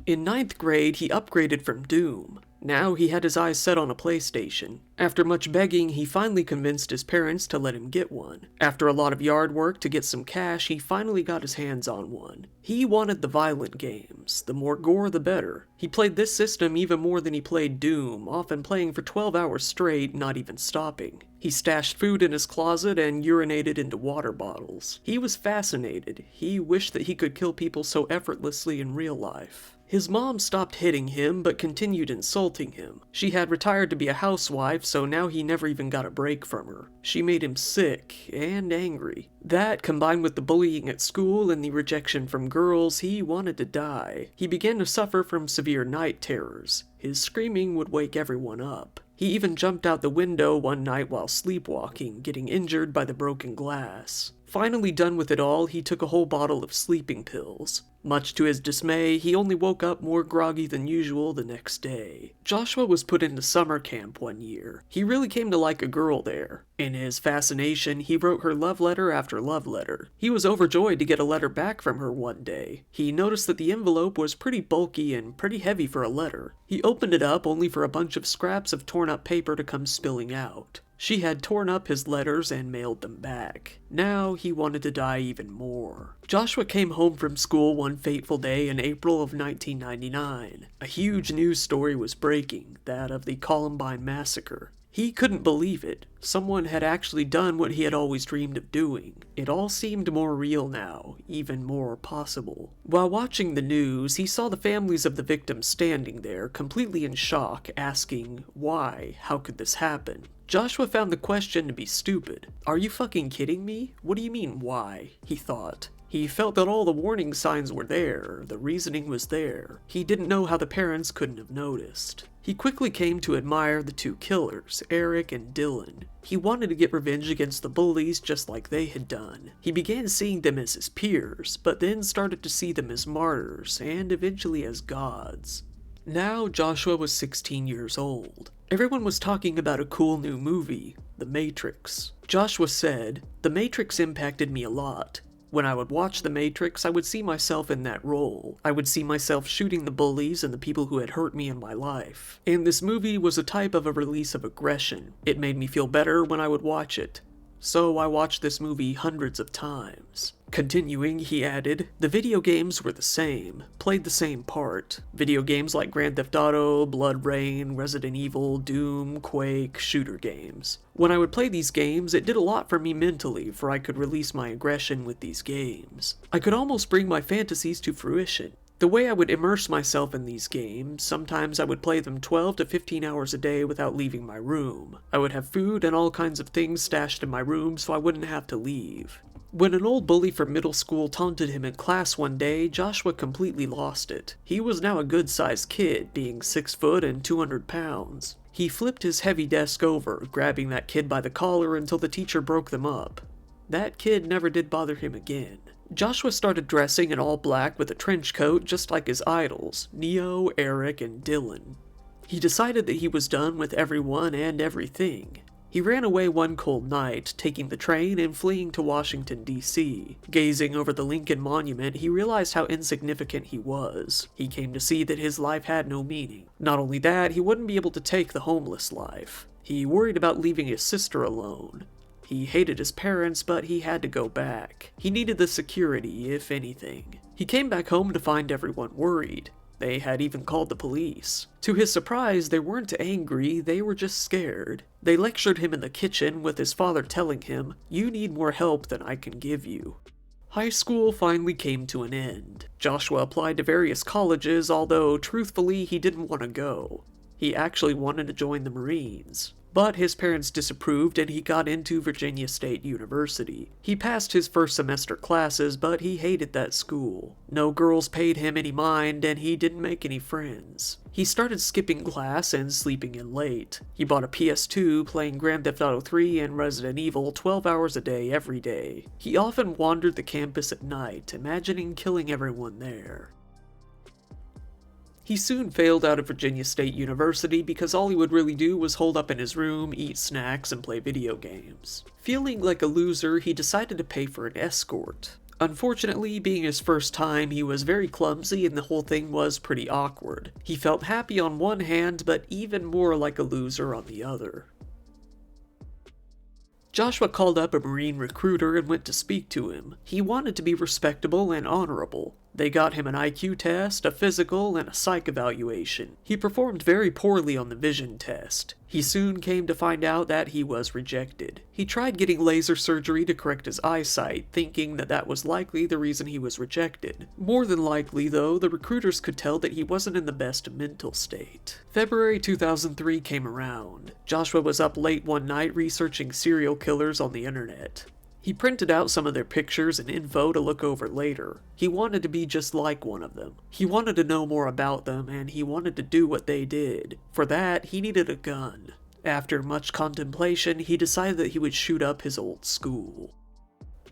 In 9th grade, he upgraded from Doom. Now he had his eyes set on a PlayStation. After much begging, he finally convinced his parents to let him get one. After a lot of yard work to get some cash, he finally got his hands on one. He wanted the violent games. The more gore, the better. He played this system even more than he played Doom, often playing for 12 hours straight, not even stopping. He stashed food in his closet and urinated into water bottles. He was fascinated. He wished that he could kill people so effortlessly in real life. His mom stopped hitting him, but continued insulting him. She had retired to be a housewife, so now he never even got a break from her. She made him sick and angry. That, combined with the bullying at school and the rejection from girls, he wanted to die. He began to suffer from severe night terrors. His screaming would wake everyone up. He even jumped out the window one night while sleepwalking, getting injured by the broken glass. Finally done with it all, he took a whole bottle of sleeping pills. Much to his dismay, he only woke up more groggy than usual the next day. Joshua was put into summer camp one year. He really came to like a girl there. In his fascination, he wrote her love letter after love letter. He was overjoyed to get a letter back from her one day. He noticed that the envelope was pretty bulky and pretty heavy for a letter. He opened it up only for a bunch of scraps of torn up paper to come spilling out. She had torn up his letters and mailed them back. Now he wanted to die even more. Joshua came home from school one fateful day in April of 1999. A huge news story was breaking, that of the Columbine massacre. He couldn't believe it. Someone had actually done what he had always dreamed of doing. It all seemed more real now, even more possible. While watching the news, he saw the families of the victims standing there, completely in shock, asking, why? How could this happen? Joshua found the question to be stupid. Are you fucking kidding me? What do you mean, why? He thought. He felt that all the warning signs were there, the reasoning was there. He didn't know how the parents couldn't have noticed. He quickly came to admire the two killers, Eric and Dylan. He wanted to get revenge against the bullies just like they had done. He began seeing them as his peers, but then started to see them as martyrs, and eventually as gods. Now Joshua was 16 years old. Everyone was talking about a cool new movie, The Matrix. Joshua said, "The Matrix impacted me a lot. When I would watch The Matrix, I would see myself in that role. I would see myself shooting the bullies and the people who had hurt me in my life. And this movie was a type of a release of aggression. It made me feel better when I would watch it. So I watched this movie hundreds of times." Continuing, he added, "The video games were the same, played the same part. Video games like Grand Theft Auto, Blood Rain, Resident Evil, Doom, Quake, shooter games. When I would play these games, it did a lot for me mentally, for I could release my aggression with these games. I could almost bring my fantasies to fruition. The way I would immerse myself in these games, sometimes I would play them 12 to 15 hours a day without leaving my room. I would have food and all kinds of things stashed in my room so I wouldn't have to leave." When an old bully from middle school taunted him in class one day, Joshua completely lost it. He was now a good-sized kid, being 6 foot and 200 pounds. He flipped his heavy desk over, grabbing that kid by the collar until the teacher broke them up. That kid never did bother him again. Joshua started dressing in all black with a trench coat just like his idols, Neo, Eric, and Dylan. He decided that he was done with everyone and everything. He ran away one cold night, taking the train and fleeing to Washington, D.C. Gazing over the Lincoln Monument, he realized how insignificant he was. He came to see that his life had no meaning. Not only that, he wouldn't be able to take the homeless life. He worried about leaving his sister alone. He hated his parents, but he had to go back. He needed the security, if anything. He came back home to find everyone worried. They had even called the police. To his surprise, they weren't angry, they were just scared. They lectured him in the kitchen, with his father telling him, "You need more help than I can give you." High school finally came to an end. Joshua applied to various colleges, although truthfully he didn't want to go. He actually wanted to join the Marines. But his parents disapproved and he got into Virginia State University. He passed his first semester classes, but he hated that school. No girls paid him any mind and he didn't make any friends. He started skipping class and sleeping in late. He bought a PS2, playing Grand Theft Auto 3 and Resident Evil 12 hours a day every day. He often wandered the campus at night, imagining killing everyone there. He soon failed out of Virginia State University because all he would really do was hold up in his room, eat snacks, and play video games. Feeling like a loser, he decided to pay for an escort. Unfortunately, being his first time, he was very clumsy and the whole thing was pretty awkward. He felt happy on one hand, but even more like a loser on the other. Joshua called up a Marine recruiter and went to speak to him. He wanted to be respectable and honorable. They got him an IQ test, a physical, and a psych evaluation. He performed very poorly on the vision test. He soon came to find out that he was rejected. He tried getting laser surgery to correct his eyesight, thinking that that was likely the reason he was rejected. More than likely, though, the recruiters could tell that he wasn't in the best mental state. February 2003 came around. Joshua was up late one night researching serial killers on the internet. He printed out some of their pictures and info to look over later. He wanted to be just like one of them. He wanted to know more about them, and he wanted to do what they did. For that, he needed a gun. After much contemplation, he decided that he would shoot up his old school.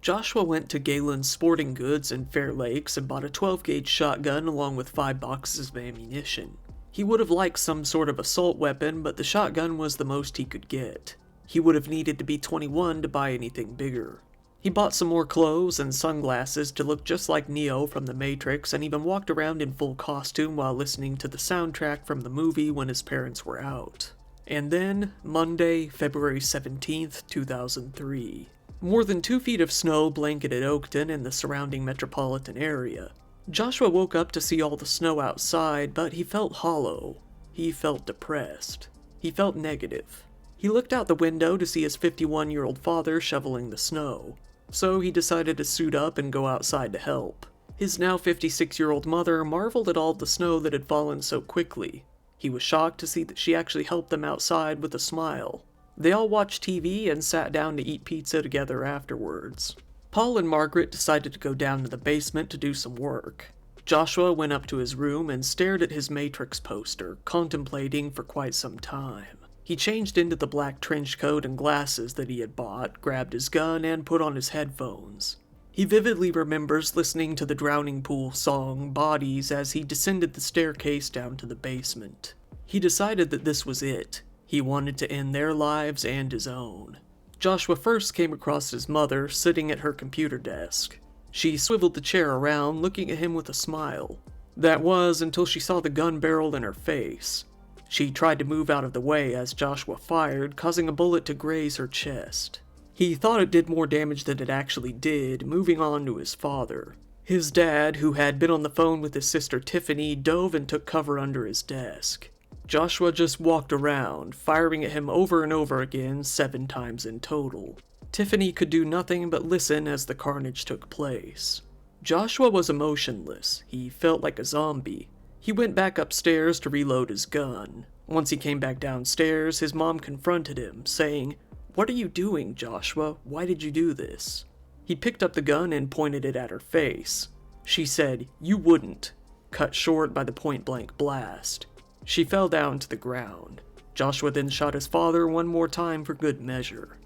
Joshua went to Galen's Sporting Goods in Fair Lakes and bought a 12-gauge shotgun along with 5 boxes of ammunition. He would have liked some sort of assault weapon, but the shotgun was the most he could get. He would have needed to be 21 to buy anything bigger. He bought some more clothes and sunglasses to look just like Neo from The Matrix and even walked around in full costume while listening to the soundtrack from the movie when his parents were out. And then, Monday, February 17th, 2003. More than 2 feet of snow blanketed Oakton and the surrounding metropolitan area. Joshua woke up to see all the snow outside, but he felt hollow. He felt depressed. He felt negative. He looked out the window to see his 51-year-old father shoveling the snow, so he decided to suit up and go outside to help. His now 56-year-old mother marveled at all the snow that had fallen so quickly. He was shocked to see that she actually helped them outside with a smile. They all watched TV and sat down to eat pizza together afterwards. Paul and Margaret decided to go down to the basement to do some work. Joshua went up to his room and stared at his Matrix poster, contemplating for quite some time. He changed into the black trench coat and glasses that he had bought, grabbed his gun, and put on his headphones. He vividly remembers listening to the Drowning Pool song, Bodies, as he descended the staircase down to the basement. He decided that this was it. He wanted to end their lives and his own. Joshua first came across his mother, sitting at her computer desk. She swiveled the chair around, looking at him with a smile. That was until she saw the gun barrel in her face. She tried to move out of the way as Joshua fired, causing a bullet to graze her chest. He thought it did more damage than it actually did, moving on to his father. His dad, who had been on the phone with his sister Tiffany, dove and took cover under his desk. Joshua just walked around, firing at him over and over again, 7 times in total. Tiffany could do nothing but listen as the carnage took place. Joshua was emotionless. He felt like a zombie. He went back upstairs to reload his gun. Once he came back downstairs, his mom confronted him, saying, "What are you doing, Joshua? Why did you do this?" He picked up the gun and pointed it at her face. She said, "You wouldn't," cut short by the point-blank blast. She fell down to the ground. Joshua then shot his father one more time for good measure.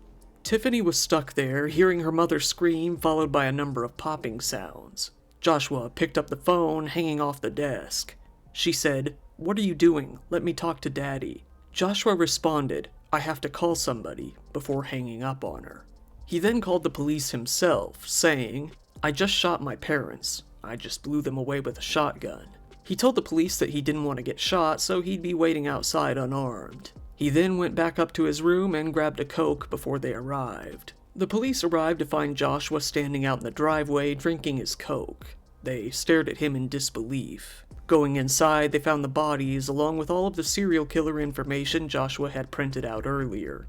Tiffany was stuck there, hearing her mother scream, followed by a number of popping sounds. Joshua picked up the phone hanging off the desk. She said, "What are you doing? Let me talk to Daddy." Joshua responded, "I have to call somebody," before hanging up on her. He then called the police himself, saying, "I just shot my parents. I just blew them away with a shotgun." He told the police that he didn't want to get shot, so he'd be waiting outside unarmed. He then went back up to his room and grabbed a Coke before they arrived. The police arrived to find Joshua standing out in the driveway drinking his Coke. They stared at him in disbelief. Going inside, they found the bodies along with all of the serial killer information Joshua had printed out earlier.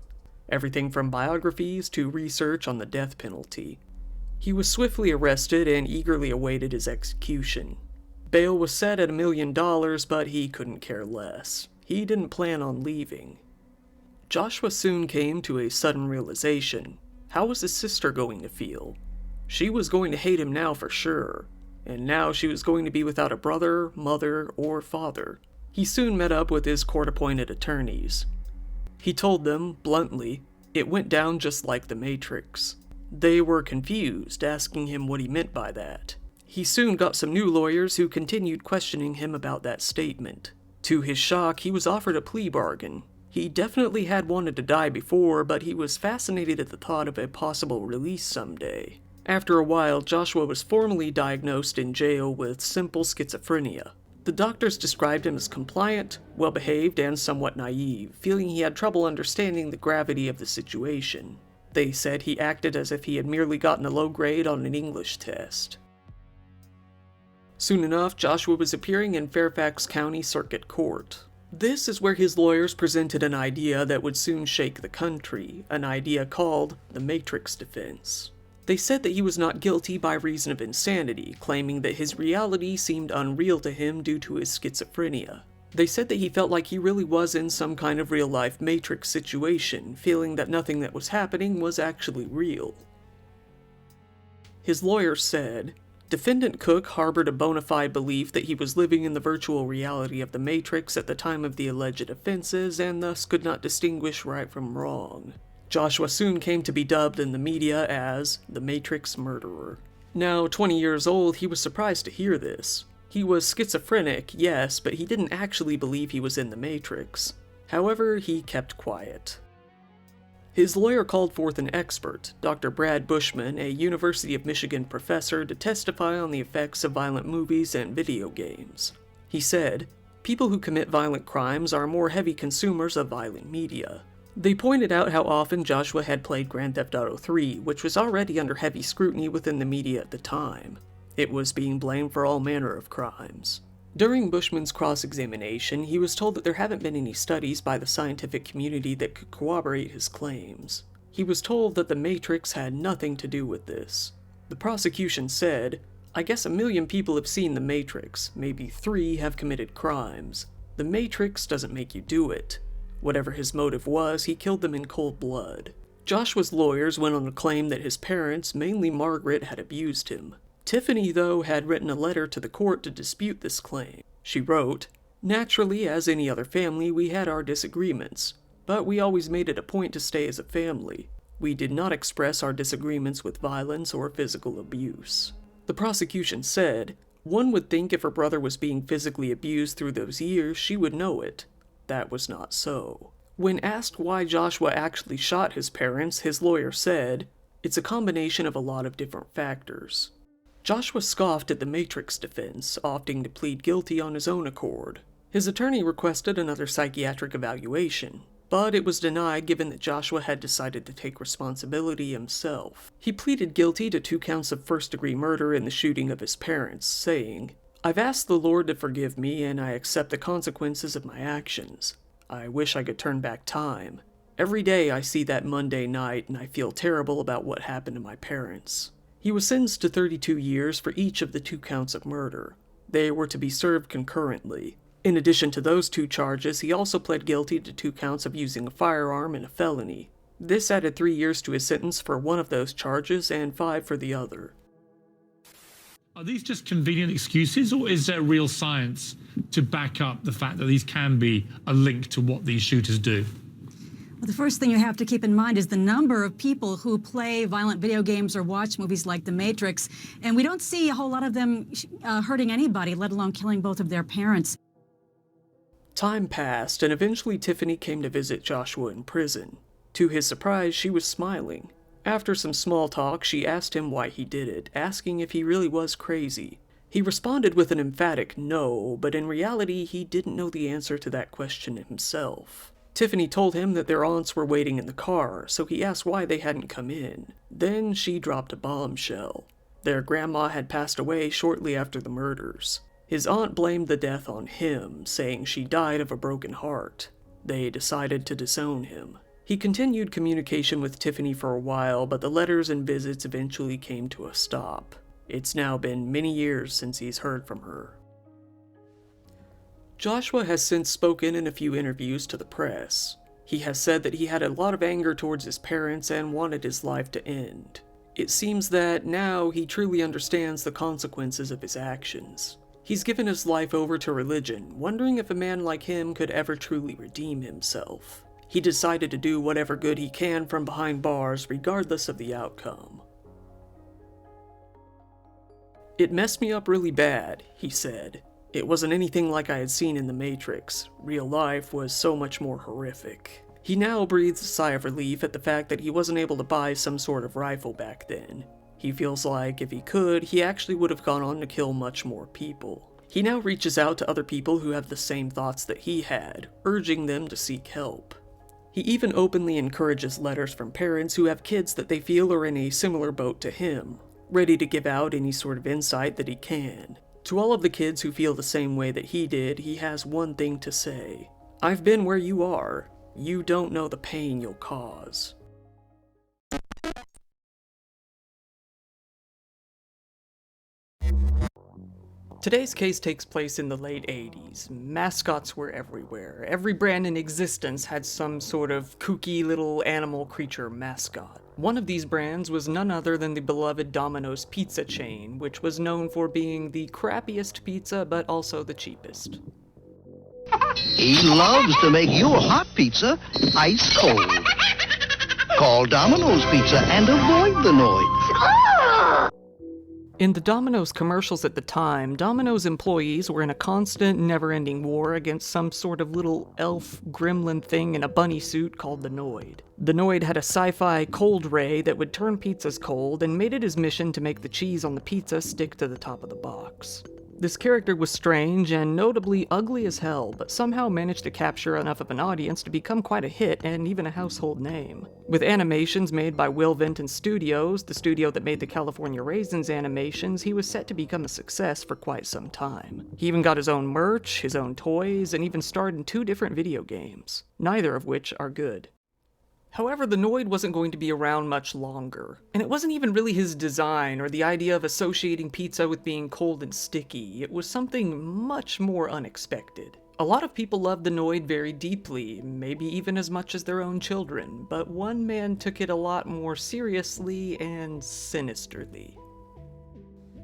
Everything from biographies to research on the death penalty. He was swiftly arrested and eagerly awaited his execution. Bail was set at $1 million, but he couldn't care less. He didn't plan on leaving. Joshua soon came to a sudden realization. How was his sister going to feel? She was going to hate him now for sure, and now she was going to be without a brother, mother, or father. He soon met up with his court-appointed attorneys. He told them, bluntly, it went down just like The Matrix. They were confused, asking him what he meant by that. He soon got some new lawyers who continued questioning him about that statement. To his shock, he was offered a plea bargain. He definitely had wanted to die before, but he was fascinated at the thought of a possible release someday. After a while, Joshua was formally diagnosed in jail with simple schizophrenia. The doctors described him as compliant, well-behaved, and somewhat naive, feeling he had trouble understanding the gravity of the situation. They said he acted as if he had merely gotten a low grade on an English test. Soon enough, Joshua was appearing in Fairfax County Circuit Court. This is where his lawyers presented an idea that would soon shake the country, an idea called the Matrix defense. They said that he was not guilty by reason of insanity, claiming that his reality seemed unreal to him due to his schizophrenia. They said that he felt like he really was in some kind of real-life Matrix situation, feeling that nothing that was happening was actually real. His lawyer said, Defendant Cook harbored a bona fide belief that he was living in the virtual reality of the Matrix at the time of the alleged offenses and thus could not distinguish right from wrong. Joshua soon came to be dubbed in the media as the Matrix Murderer. Now, 20 years old, he was surprised to hear this. He was schizophrenic, yes, but he didn't actually believe he was in the Matrix. However, he kept quiet. His lawyer called forth an expert, Dr. Brad Bushman, a University of Michigan professor, to testify on the effects of violent movies and video games. He said, people who commit violent crimes are more heavy consumers of violent media. They pointed out how often Joshua had played Grand Theft Auto 3, which was already under heavy scrutiny within the media at the time. It was being blamed for all manner of crimes. During Bushman's cross-examination, he was told that there haven't been any studies by the scientific community that could corroborate his claims. He was told that the Matrix had nothing to do with this. The prosecution said, I guess 1 million people have seen the Matrix, maybe 3 have committed crimes. The Matrix doesn't make you do it. Whatever his motive was, he killed them in cold blood. Joshua's lawyers went on to claim that his parents, mainly Margaret, had abused him. Tiffany, though, had written a letter to the court to dispute this claim. She wrote, Naturally, as any other family, we had our disagreements, but we always made it a point to stay as a family. We did not express our disagreements with violence or physical abuse. The prosecution said, one would think if her brother was being physically abused through those years, she would know it. That was not so. When asked why Joshua actually shot his parents, his lawyer said, it's a combination of a lot of different factors. Joshua scoffed at the Matrix defense, opting to plead guilty on his own accord. His attorney requested another psychiatric evaluation, but it was denied given that Joshua had decided to take responsibility himself. He pleaded guilty to 2 counts of first-degree murder in the shooting of his parents, saying, I've asked the Lord to forgive me and I accept the consequences of my actions. I wish I could turn back time. Every day I see that Monday night and I feel terrible about what happened to my parents. He was sentenced to 32 years for each of the 2 counts of murder. They were to be served concurrently. In addition to those 2 charges, he also pled guilty to 2 counts of using a firearm in a felony. This added 3 years to his sentence for one of those charges and 5 for the other. Are these just convenient excuses, or is there real science to back up the fact that these can be a link to what these shooters do? Well, the first thing you have to keep in mind is the number of people who play violent video games or watch movies like The Matrix, and we don't see a whole lot of them hurting anybody, let alone killing both of their parents. Time passed, and eventually Tiffany came to visit Joshua in prison. To his surprise, she was smiling. After some small talk, she asked him why he did it, asking if he really was crazy. He responded with an emphatic no, but in reality, he didn't know the answer to that question himself. Tiffany told him that their aunts were waiting in the car, so he asked why they hadn't come in. Then she dropped a bombshell. Their grandma had passed away shortly after the murders. His aunt blamed the death on him, saying she died of a broken heart. They decided to disown him. He continued communication with Tiffany for a while, but the letters and visits eventually came to a stop. It's now been many years since he's heard from her. Joshua has since spoken in a few interviews to the press. He has said that he had a lot of anger towards his parents and wanted his life to end. It seems that now he truly understands the consequences of his actions. He's given his life over to religion, wondering if a man like him could ever truly redeem himself. He decided to do whatever good he can from behind bars, regardless of the outcome. "It messed me up really bad," he said. "It wasn't anything like I had seen in The Matrix. Real life was so much more horrific." He now breathes a sigh of relief at the fact that he wasn't able to buy some sort of rifle back then. He feels like if he could, he actually would have gone on to kill much more people. He now reaches out to other people who have the same thoughts that he had, urging them to seek help. He even openly encourages letters from parents who have kids that they feel are in a similar boat to him, ready to give out any sort of insight that he can. To all of the kids who feel the same way that he did, he has one thing to say: "I've been where you are. You don't know the pain you'll cause." Today's case takes place in the late 80s. Mascots were everywhere. Every brand in existence had some sort of kooky little animal creature mascot. One of these brands was none other than the beloved Domino's pizza chain, which was known for being the crappiest pizza but also the cheapest. He loves to make your hot pizza ice cold. Call Domino's Pizza and avoid the noids. In the Domino's commercials at the time, Domino's employees were in a constant, never-ending war against some sort of little elf gremlin thing in a bunny suit called the Noid. The Noid had a sci-fi cold ray that would turn pizzas cold and made it his mission to make the cheese on the pizza stick to the top of the box. This character was strange and notably ugly as hell, but somehow managed to capture enough of an audience to become quite a hit and even a household name. With animations made by Will Vinton Studios, the studio that made the California Raisins animations, he was set to become a success for quite some time. He even got his own merch, his own toys, and even starred in 2 different video games, neither of which are good. However, the Noid wasn't going to be around much longer, and it wasn't even really his design or the idea of associating pizza with being cold and sticky. It was something much more unexpected. A lot of people loved the Noid very deeply, maybe even as much as their own children, but one man took it a lot more seriously and sinisterly.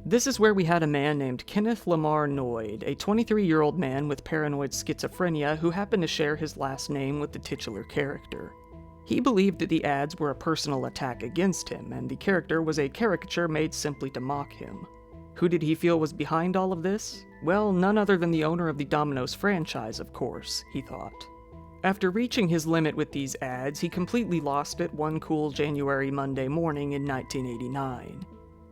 This is where we had a man named Kenneth Lamar Noid, a 23-year-old man with paranoid schizophrenia who happened to share his last name with the titular character. He believed that the ads were a personal attack against him, and the character was a caricature made simply to mock him. Who did he feel was behind all of this? Well, none other than the owner of the Domino's franchise, of course, he thought. After reaching his limit with these ads, he completely lost it one cool January Monday morning in 1989.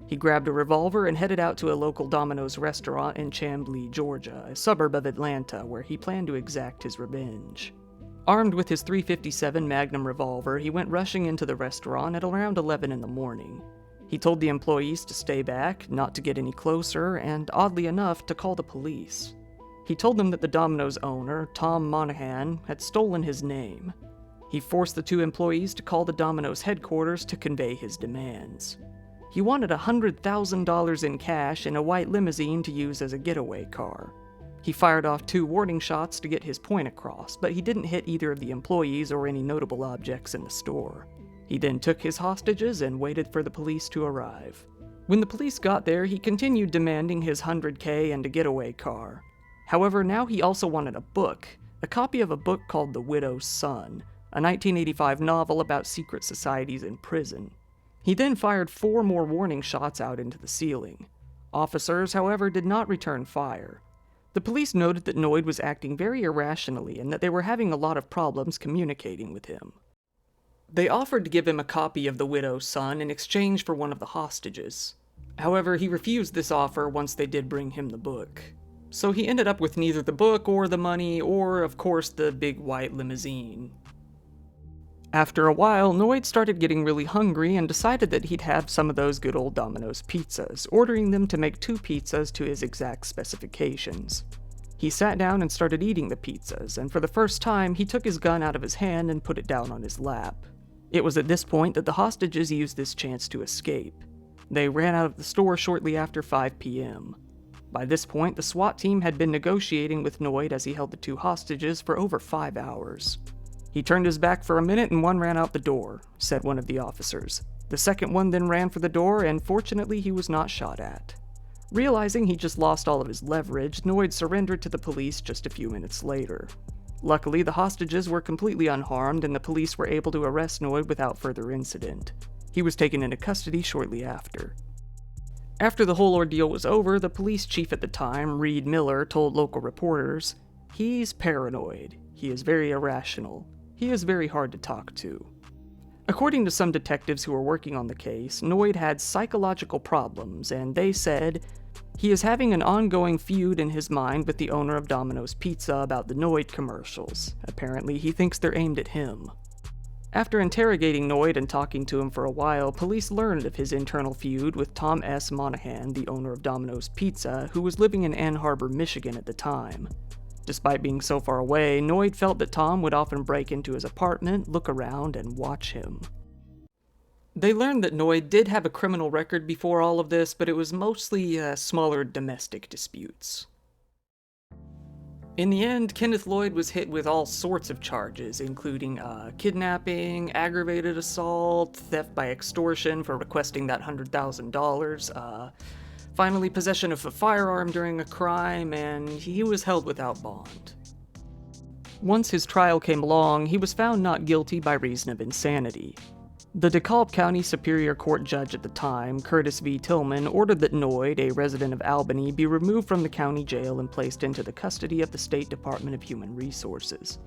He grabbed a revolver and headed out to a local Domino's restaurant in Chamblee, Georgia, a suburb of Atlanta, where he planned to exact his revenge. Armed with his .357 Magnum revolver, he went rushing into the restaurant at around 11 in the morning. He told the employees to stay back, not to get any closer, and oddly enough, to call the police. He told them that the Domino's owner, Tom Monahan, had stolen his name. He forced the 2 employees to call the Domino's headquarters to convey his demands. He wanted $100,000 in cash and a white limousine to use as a getaway car. He fired off 2 warning shots to get his point across, but he didn't hit either of the employees or any notable objects in the store. He then took his hostages and waited for the police to arrive. When the police got there, he continued demanding his $100K and a getaway car. However, now he also wanted a book, a copy of a book called The Widow's Son, a 1985 novel about secret societies in prison. He then fired 4 more warning shots out into the ceiling. Officers, however, did not return fire. The police noted that Noid was acting very irrationally and that they were having a lot of problems communicating with him. They offered to give him a copy of The Widow's Son in exchange for one of the hostages. However, he refused this offer once they did bring him the book. So he ended up with neither the book or the money or, of course, the big white limousine. After a while, Noid started getting really hungry and decided that he'd have some of those good old Domino's pizzas, ordering them to make 2 pizzas to his exact specifications. He He sat down and started eating the pizzas, and for the first time, he took his gun out of his hand and put it down on his lap. It was at this point that the hostages used this chance to escape. They ran out of the store shortly after 5 p.m. By this point, the SWAT team had been negotiating with Noid as he held the 2 hostages for over 5 hours. He turned his back for a minute and one ran out the door, said one of the officers. The second one then ran for the door, and fortunately he was not shot at. Realizing he just lost all of his leverage, Noid surrendered to the police just a few minutes later. Luckily, the hostages were completely unharmed and the police were able to arrest Noid without further incident. He was taken into custody shortly after. After the whole ordeal was over, the police chief at the time, Reed Miller, told local reporters, "He's paranoid. He is very irrational. He is very hard to talk to." According to some detectives who were working on the case, Noid had psychological problems, and they said, "He is having an ongoing feud in his mind with the owner of Domino's Pizza about the Noid commercials. Apparently, he thinks they're aimed at him." After interrogating Noid and talking to him for a while, police learned of his internal feud with Tom S. Monahan, the owner of Domino's Pizza, who was living in Ann Arbor, Michigan at the time. Despite being so far away, Noid felt that Tom would often break into his apartment, look around, and watch him. They learned that Noid did have a criminal record before all of this, but it was mostly smaller domestic disputes. In the end, Kenneth Lloyd was hit with all sorts of charges, including kidnapping, aggravated assault, theft by extortion for requesting that $100,000, finally possession of a firearm during a crime, and he was held without bond. Once his trial came along, he was found not guilty by reason of insanity. The DeKalb County Superior Court judge at the time, Curtis V. Tillman, ordered that Noid, a resident of Albany, be removed from the county jail and placed into the custody of the State Department of Human Resources.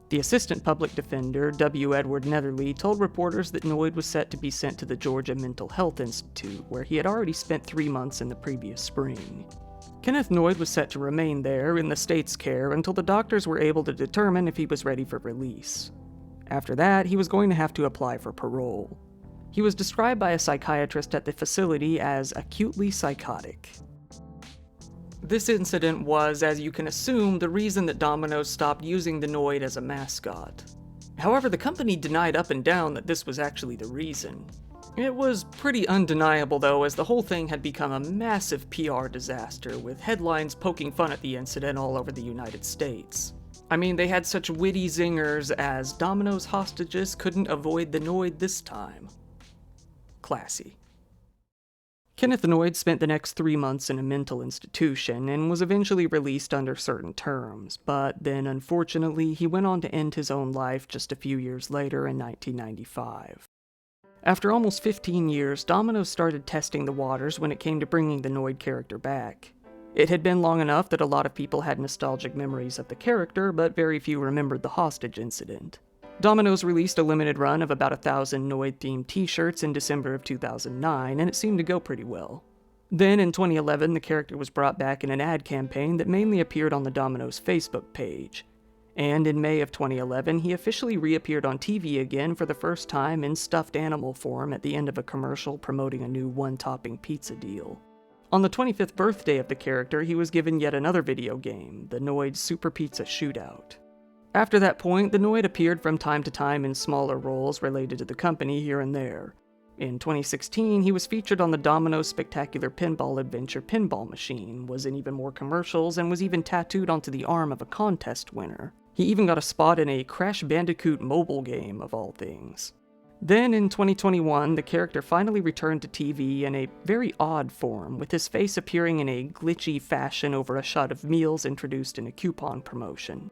The assistant public defender, W. Edward Netherly, told reporters that Noid was set to be sent to the Georgia Mental Health Institute, where he had already spent 3 months in the previous spring. Kenneth Noid was set to remain there in the state's care until the doctors were able to determine if he was ready for release. After that, he was going to have to apply for parole. He was described by a psychiatrist at the facility as acutely psychotic. This incident was, as you can assume, the reason that Domino's stopped using the Noid as a mascot. However, the company denied up and down that this was actually the reason. It was pretty undeniable though, as the whole thing had become a massive PR disaster, with headlines poking fun at the incident all over the United States. I mean, they had such witty zingers as Domino's hostages couldn't avoid the Noid this time. Classy. Kenneth Noid spent the next 3 months in a mental institution and was eventually released under certain terms, but then unfortunately he went on to end his own life just a few years later in 1995. After almost 15 years, Domino's started testing the waters when it came to bringing the Noid character back. It had been long enough that a lot of people had nostalgic memories of the character, but very few remembered the hostage incident. Domino's released a limited run of about 1,000 Noid-themed t-shirts in December of 2009, and it seemed to go pretty well. Then, in 2011, the character was brought back in an ad campaign that mainly appeared on the Domino's Facebook page. And in May of 2011, he officially reappeared on TV again for the first time in stuffed animal form at the end of a commercial promoting a new one-topping pizza deal. On the 25th birthday of the character, he was given yet another video game, the Noid Super Pizza Shootout. After that point, the Noid appeared from time to time in smaller roles related to the company here and there. In 2016, he was featured on the Domino's Spectacular Pinball Adventure pinball machine, was in even more commercials, and was even tattooed onto the arm of a contest winner. He even got a spot in a Crash Bandicoot mobile game, of all things. Then, in 2021, the character finally returned to TV in a very odd form, with his face appearing in a glitchy fashion over a shot of meals introduced in a coupon promotion.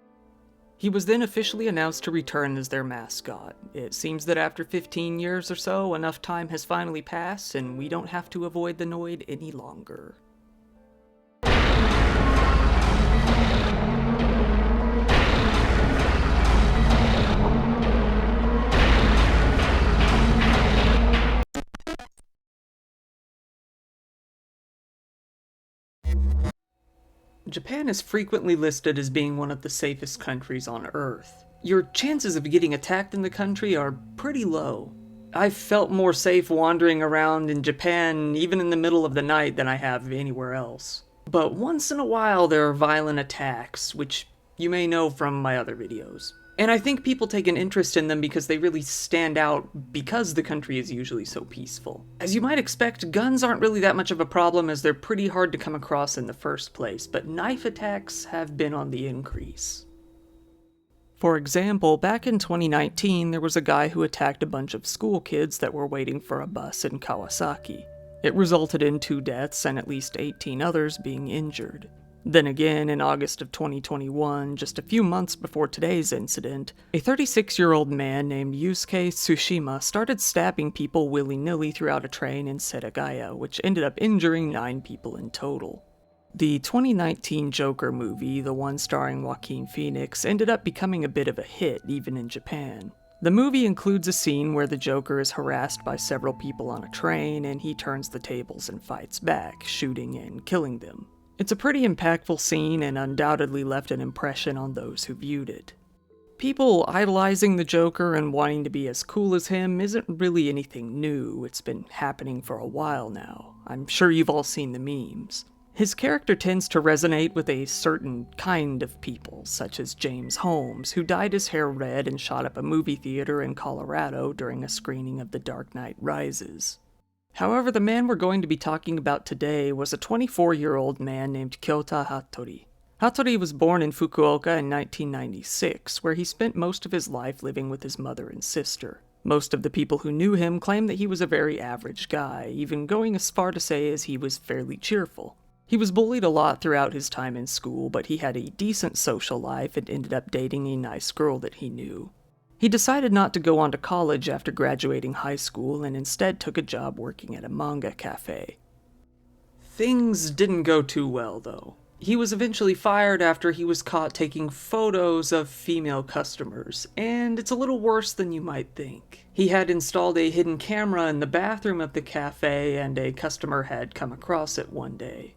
He was then officially announced to return as their mascot. It seems that after 15 years or so, enough time has finally passed, and we don't have to avoid the Noid any longer. Japan is frequently listed as being one of the safest countries on Earth. Your chances of getting attacked in the country are pretty low. I've felt more safe wandering around in Japan, even in the middle of the night, than I have anywhere else. But once in a while there are violent attacks, which you may know from my other videos. And I think people take an interest in them because they really stand out because the country is usually so peaceful. As you might expect, guns aren't really that much of a problem as they're pretty hard to come across in the first place, but knife attacks have been on the increase. For example, back in 2019, there was a guy who attacked a bunch of school kids that were waiting for a bus in Kawasaki. It resulted in 2 deaths and at least 18 others being injured. Then again, in August of 2021, just a few months before today's incident, a 36-year-old man named Yusuke Tsushima started stabbing people willy-nilly throughout a train in Setagaya, which ended up injuring 9 people in total. The 2019 Joker movie, the one starring Joaquin Phoenix, ended up becoming a bit of a hit even in Japan. The movie includes a scene where the Joker is harassed by several people on a train and he turns the tables and fights back, shooting and killing them. It's a pretty impactful scene and undoubtedly left an impression on those who viewed it. People idolizing the Joker and wanting to be as cool as him isn't really anything new. It's been happening for a while now. I'm sure you've all seen the memes. His character tends to resonate with a certain kind of people, such as James Holmes, who dyed his hair red and shot up a movie theater in Colorado during a screening of The Dark Knight Rises. However, the man we're going to be talking about today was a 24-year-old man named Kyota Hattori. Hattori was born in Fukuoka in 1996, where he spent most of his life living with his mother and sister. Most of the people who knew him claimed that he was a very average guy, even going as far to say as he was fairly cheerful. He was bullied a lot throughout his time in school, but he had a decent social life and ended up dating a nice girl that he knew. He decided not to go on to college after graduating high school and instead took a job working at a manga cafe. Things didn't go too well, though. He was eventually fired after he was caught taking photos of female customers, and it's a little worse than you might think. He had installed a hidden camera in the bathroom of the cafe, and a customer had come across it one day.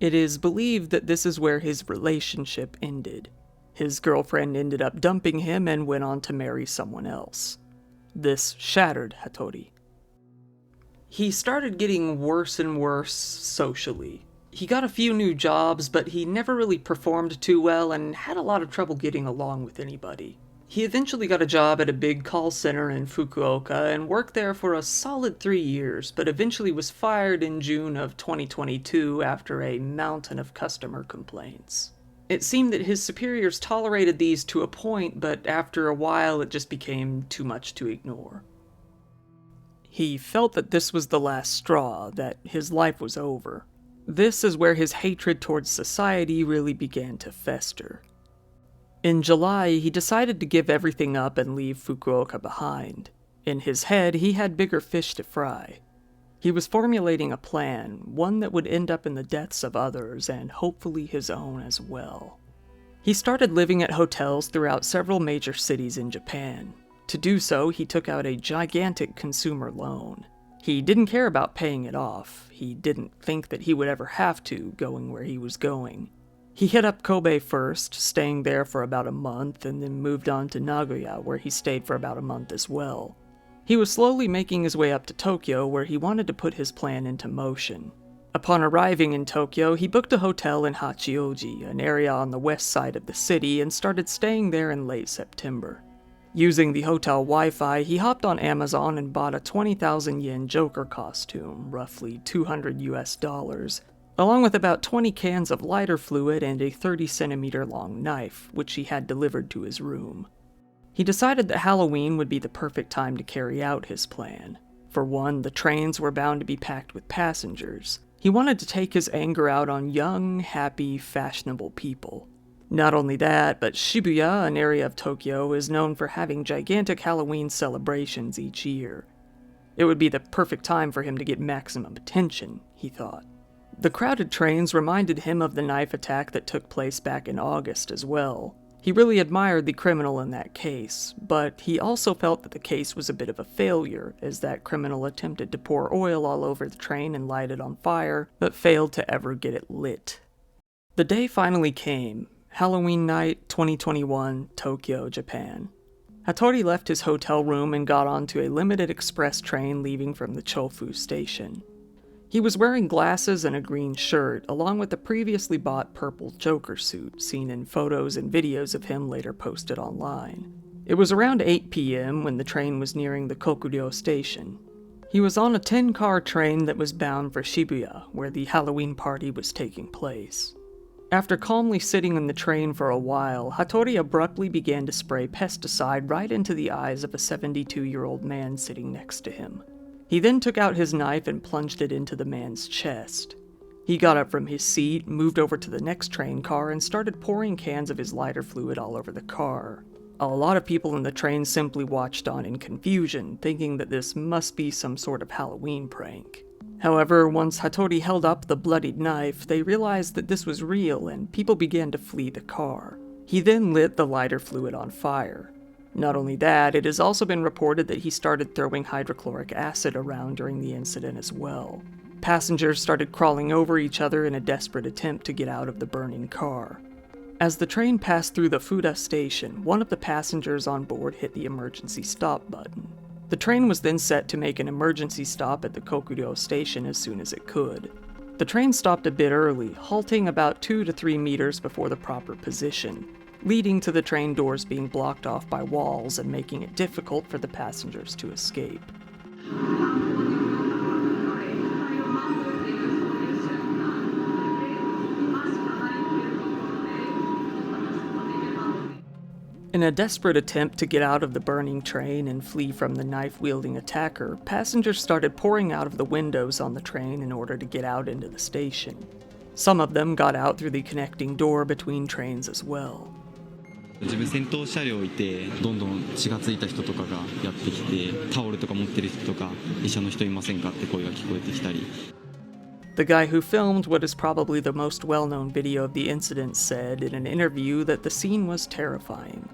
It is believed that this is where his relationship ended. His girlfriend ended up dumping him and went on to marry someone else. This shattered Hattori. He started getting worse and worse socially. He got a few new jobs, but he never really performed too well and had a lot of trouble getting along with anybody. He eventually got a job at a big call center in Fukuoka and worked there for a solid 3 years, but eventually was fired in June of 2022 after a mountain of customer complaints. It seemed that his superiors tolerated these to a point, but after a while it just became too much to ignore. He felt that this was the last straw, that his life was over. This is where his hatred towards society really began to fester. In July, he decided to give everything up and leave Fukuoka behind. In his head, he had bigger fish to fry. He was formulating a plan, one that would end up in the deaths of others, and hopefully his own as well. He started living at hotels throughout several major cities in Japan. To do so, he took out a gigantic consumer loan. He didn't care about paying it off. He didn't think that he would ever have to, going where he was going. He hit up Kobe first, staying there for about a month, and then moved on to Nagoya, where he stayed for about a month as well. He was slowly making his way up to Tokyo, where he wanted to put his plan into motion. Upon arriving in Tokyo, he booked a hotel in Hachioji, an area on the west side of the city, and started staying there in late September. Using the hotel Wi-Fi, he hopped on Amazon and bought a 20,000 yen Joker costume, roughly $200 US, along with about 20 cans of lighter fluid and a 30-centimeter long knife, which he had delivered to his room. He decided that Halloween would be the perfect time to carry out his plan. For one, the trains were bound to be packed with passengers. He wanted to take his anger out on young, happy, fashionable people. Not only that, but Shibuya, an area of Tokyo, is known for having gigantic Halloween celebrations each year. It would be the perfect time for him to get maximum attention, he thought. The crowded trains reminded him of the knife attack that took place back in August as well. He really admired the criminal in that case, but he also felt that the case was a bit of a failure, as that criminal attempted to pour oil all over the train and light it on fire, but failed to ever get it lit. The day finally came. Halloween night, 2021, Tokyo, Japan. Hattori left his hotel room and got onto a limited express train leaving from the Chofu station. He was wearing glasses and a green shirt, along with the previously bought purple Joker suit, seen in photos and videos of him later posted online. It was around 8 p.m. when the train was nearing the Kokuryo station. He was on a 10-car train that was bound for Shibuya, where the Halloween party was taking place. After calmly sitting in the train for a while, Hattori abruptly began to spray pesticide right into the eyes of a 72-year-old man sitting next to him. He then took out his knife and plunged it into the man's chest. He got up from his seat, moved over to the next train car, and started pouring cans of his lighter fluid all over the car. A lot of people in the train simply watched on in confusion, thinking that this must be some sort of Halloween prank. However, once Hattori held up the bloodied knife, they realized that this was real and people began to flee the car. He then lit the lighter fluid on fire. Not only that, it has also been reported that he started throwing hydrochloric acid around during the incident as well. Passengers started crawling over each other in a desperate attempt to get out of the burning car. As the train passed through the Fuda station, one of the passengers on board hit the emergency stop button. The train was then set to make an emergency stop at the Kokuryo station as soon as it could. The train stopped a bit early, halting about 2 to 3 meters before the proper position, leading to the train doors being blocked off by walls and making it difficult for the passengers to escape. In a desperate attempt to get out of the burning train and flee from the knife-wielding attacker, passengers started pouring out of the windows on the train in order to get out into the station. Some of them got out through the connecting door between trains as well. 自分先頭車両いてどんどん血がついた人とかがやってきてタオルとか持ってる人とか医者の人いませんかって声が聞こえてきたり The guy who filmed what is probably the most well-known video of the incident said in an interview that the scene was terrifying.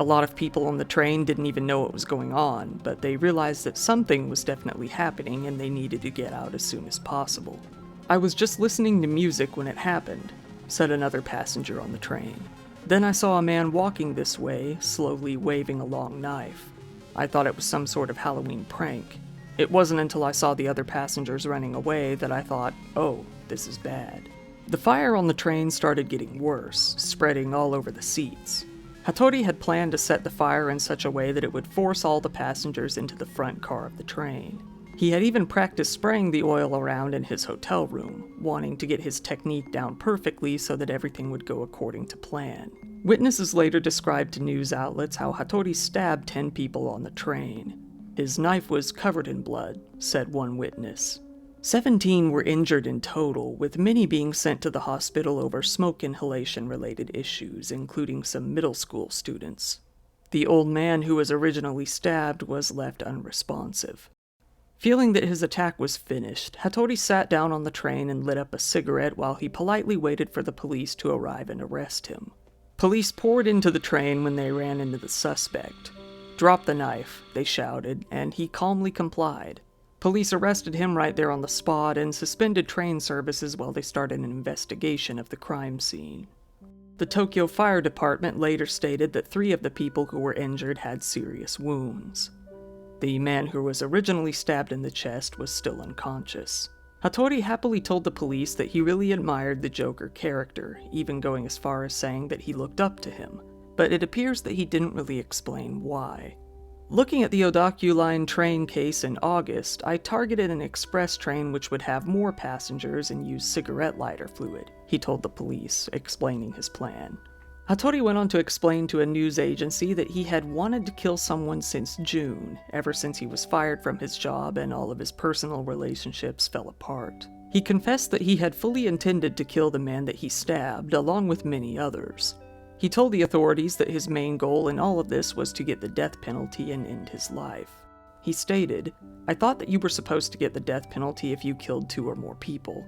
A lot of people on the train didn't even know what was going on, but they realized that something was definitely happening and they needed to get out as soon as possible. I was just listening to music when it happened, said another passenger on the train. Then I saw a man walking this way, slowly waving a long knife. I thought it was some sort of Halloween prank. It wasn't until I saw the other passengers running away that I thought, oh, this is bad. The fire on the train started getting worse, spreading all over the seats. Hattori had planned to set the fire in such a way that it would force all the passengers into the front car of the train. He had even practiced spraying the oil around in his hotel room, wanting to get his technique down perfectly so that everything would go according to plan. Witnesses later described to news outlets how Hattori stabbed 10 people on the train. His knife was covered in blood, said one witness. 17 were injured in total, with many being sent to the hospital over smoke inhalation-related issues, including some middle school students. The old man who was originally stabbed was left unresponsive. Feeling that his attack was finished, Hattori sat down on the train and lit up a cigarette while he politely waited for the police to arrive and arrest him. Police poured into the train when they ran into the suspect. "Drop the knife," they shouted, and he calmly complied. Police arrested him right there on the spot and suspended train services while they started an investigation of the crime scene. The Tokyo Fire Department later stated that 3 of the people who were injured had serious wounds. The man who was originally stabbed in the chest was still unconscious. Hattori happily told the police that he really admired the Joker character, even going as far as saying that he looked up to him, but it appears that he didn't really explain why. Looking at the Odaku Line train case in August, I targeted an express train which would have more passengers and use cigarette lighter fluid, he told the police, explaining his plan. Hattori went on to explain to a news agency that he had wanted to kill someone since June, ever since he was fired from his job and all of his personal relationships fell apart. He confessed that he had fully intended to kill the man that he stabbed, along with many others. He told the authorities that his main goal in all of this was to get the death penalty and end his life. He stated, "I thought that you were supposed to get the death penalty if you killed 2 or more people.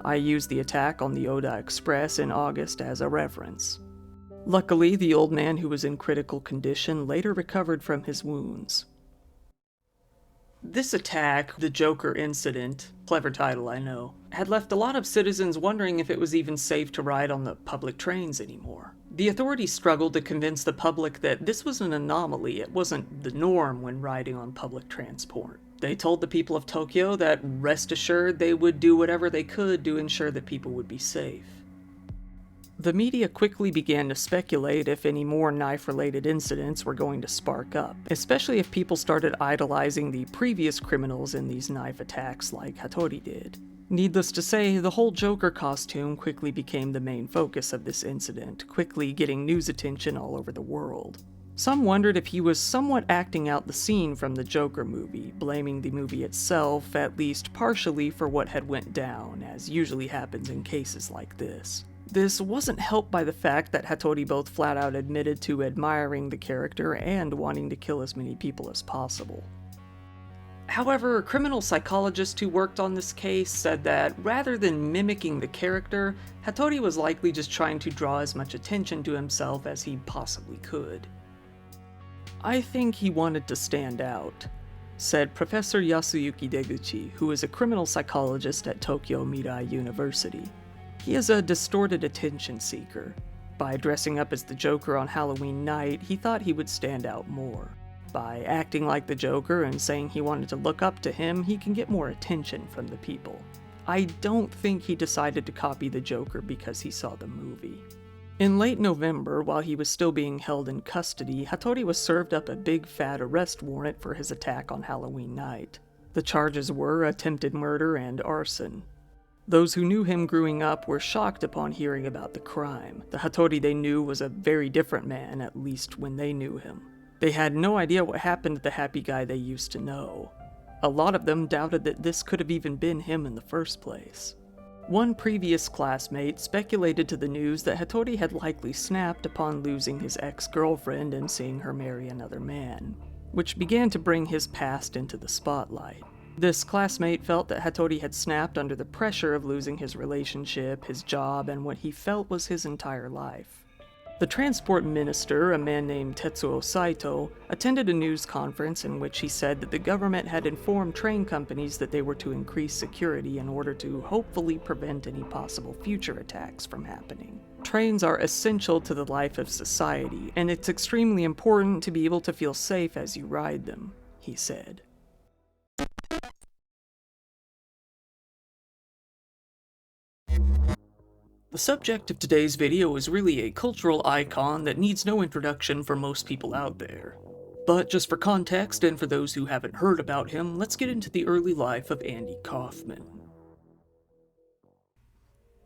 I used the attack on the Oda Express in August as a reference." Luckily, the old man who was in critical condition later recovered from his wounds. This attack, the Joker incident, clever title I know, had left a lot of citizens wondering if it was even safe to ride on the public trains anymore. The authorities struggled to convince the public that this was an anomaly, it wasn't the norm when riding on public transport. They told the people of Tokyo that, rest assured, they would do whatever they could to ensure that people would be safe. The media quickly began to speculate if any more knife-related incidents were going to spark up, especially if people started idolizing the previous criminals in these knife attacks like Hattori did. Needless to say, the whole Joker costume quickly became the main focus of this incident, quickly getting news attention all over the world. Some wondered if he was somewhat acting out the scene from the Joker movie, blaming the movie itself, at least partially, for what had went down, as usually happens in cases like this. This wasn't helped by the fact that Hattori both flat out admitted to admiring the character and wanting to kill as many people as possible. However, a criminal psychologist who worked on this case said that rather than mimicking the character, Hattori was likely just trying to draw as much attention to himself as he possibly could. "I think he wanted to stand out," said Professor Yasuyuki Deguchi, who is a criminal psychologist at Tokyo Mirai University. He is a distorted attention seeker. By dressing up as the Joker on Halloween night, he thought he would stand out more. By acting like the Joker and saying he wanted to look up to him, he can get more attention from the people. I don't think he decided to copy the Joker because he saw the movie. In late November, while he was still being held in custody, Hattori was served up a big fat arrest warrant for his attack on Halloween night. The charges were attempted murder and arson. Those who knew him growing up were shocked upon hearing about the crime. The Hattori they knew was a very different man, at least when they knew him. They had no idea what happened to the happy guy they used to know. A lot of them doubted that this could have even been him in the first place. One previous classmate speculated to the news that Hattori had likely snapped upon losing his ex-girlfriend and seeing her marry another man, which began to bring his past into the spotlight. This classmate felt that Hattori had snapped under the pressure of losing his relationship, his job, and what he felt was his entire life. The transport minister, a man named Tetsuo Saito, attended a news conference in which he said that the government had informed train companies that they were to increase security in order to hopefully prevent any possible future attacks from happening. Trains are essential to the life of society, and it's extremely important to be able to feel safe as you ride them, he said. The subject of today's video is really a cultural icon that needs no introduction for most people out there. But just for context, and for those who haven't heard about him, let's get into the early life of Andy Kaufman.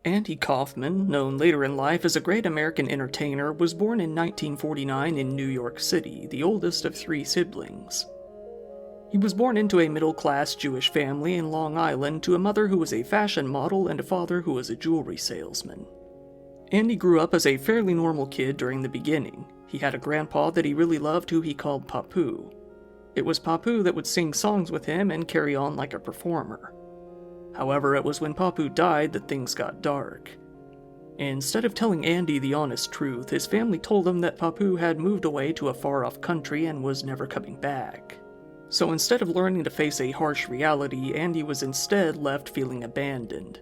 Andy Kaufman, known later in life as a great American entertainer, was born in 1949 in New York City, the oldest of 3 siblings. He was born into a middle-class Jewish family in Long Island to a mother who was a fashion model and a father who was a jewelry salesman. Andy grew up as a fairly normal kid during the beginning. He had a grandpa that he really loved who he called Papu. It was Papu that would sing songs with him and carry on like a performer. However, it was when Papu died that things got dark. Instead of telling Andy the honest truth, his family told him that Papu had moved away to a far-off country and was never coming back. So instead of learning to face a harsh reality, Andy was instead left feeling abandoned.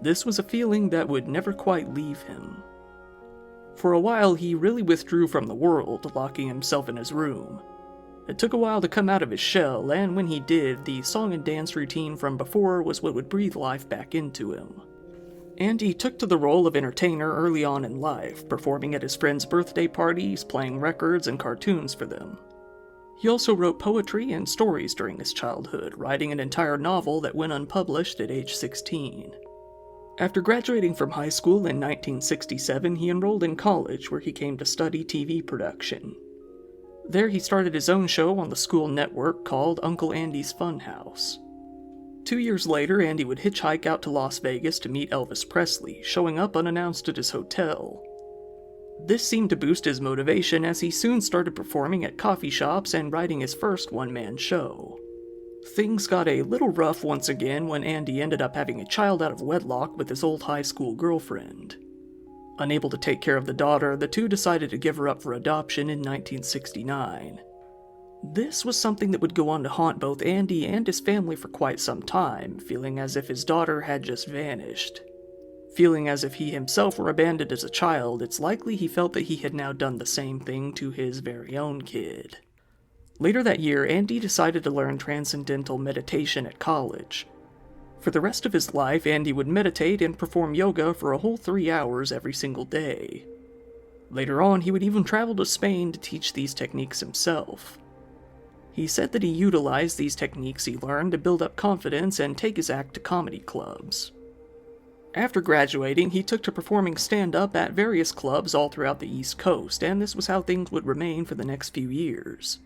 This was a feeling that would never quite leave him. For a while, he really withdrew from the world, locking himself in his room. It took a while to come out of his shell, and when he did, the song and dance routine from before was what would breathe life back into him. Andy took to the role of entertainer early on in life, performing at his friends' birthday parties, playing records and cartoons for them. He also wrote poetry and stories during his childhood, writing an entire novel that went unpublished at age 16. After graduating from high school in 1967, he enrolled in college where he came to study TV production. There he started his own show on the school network called Uncle Andy's Funhouse. 2 years later, Andy would hitchhike out to Las Vegas to meet Elvis Presley, showing up unannounced at his hotel. This seemed to boost his motivation as he soon started performing at coffee shops and writing his first one-man show. Things got a little rough once again when Andy ended up having a child out of wedlock with his old high school girlfriend. Unable to take care of the daughter, the two decided to give her up for adoption in 1969. This was something that would go on to haunt both Andy and his family for quite some time, feeling as if his daughter had just vanished. Feeling as if he himself were abandoned as a child, it's likely he felt that he had now done the same thing to his very own kid. Later that year, Andy decided to learn transcendental meditation at college. For the rest of his life, Andy would meditate and perform yoga for a whole 3 hours every single day. Later on, he would even travel to Spain to teach these techniques himself. He said that he utilized these techniques he learned to build up confidence and take his act to comedy clubs. After graduating, he took to performing stand-up at various clubs all throughout the East Coast, and this was how things would remain for the next few years.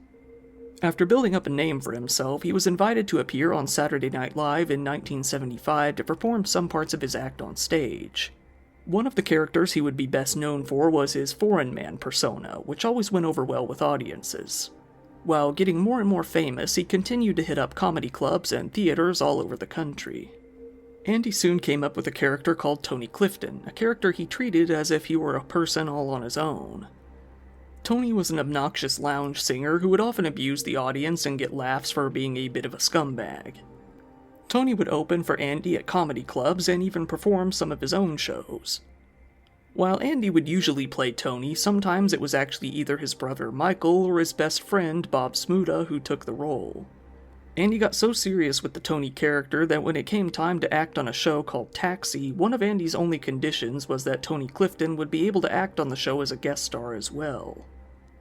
After building up a name for himself, he was invited to appear on Saturday Night Live in 1975 to perform some parts of his act on stage. One of the characters he would be best known for was his foreign man persona, which always went over well with audiences. While getting more and more famous, he continued to hit up comedy clubs and theaters all over the country. Andy soon came up with a character called Tony Clifton, a character he treated as if he were a person all on his own. Tony was an obnoxious lounge singer who would often abuse the audience and get laughs for being a bit of a scumbag. Tony would open for Andy at comedy clubs and even perform some of his own shows. While Andy would usually play Tony, sometimes it was actually either his brother Michael or his best friend Bob Smuda who took the role. Andy got so serious with the Tony character that when it came time to act on a show called Taxi, one of Andy's only conditions was that Tony Clifton would be able to act on the show as a guest star as well.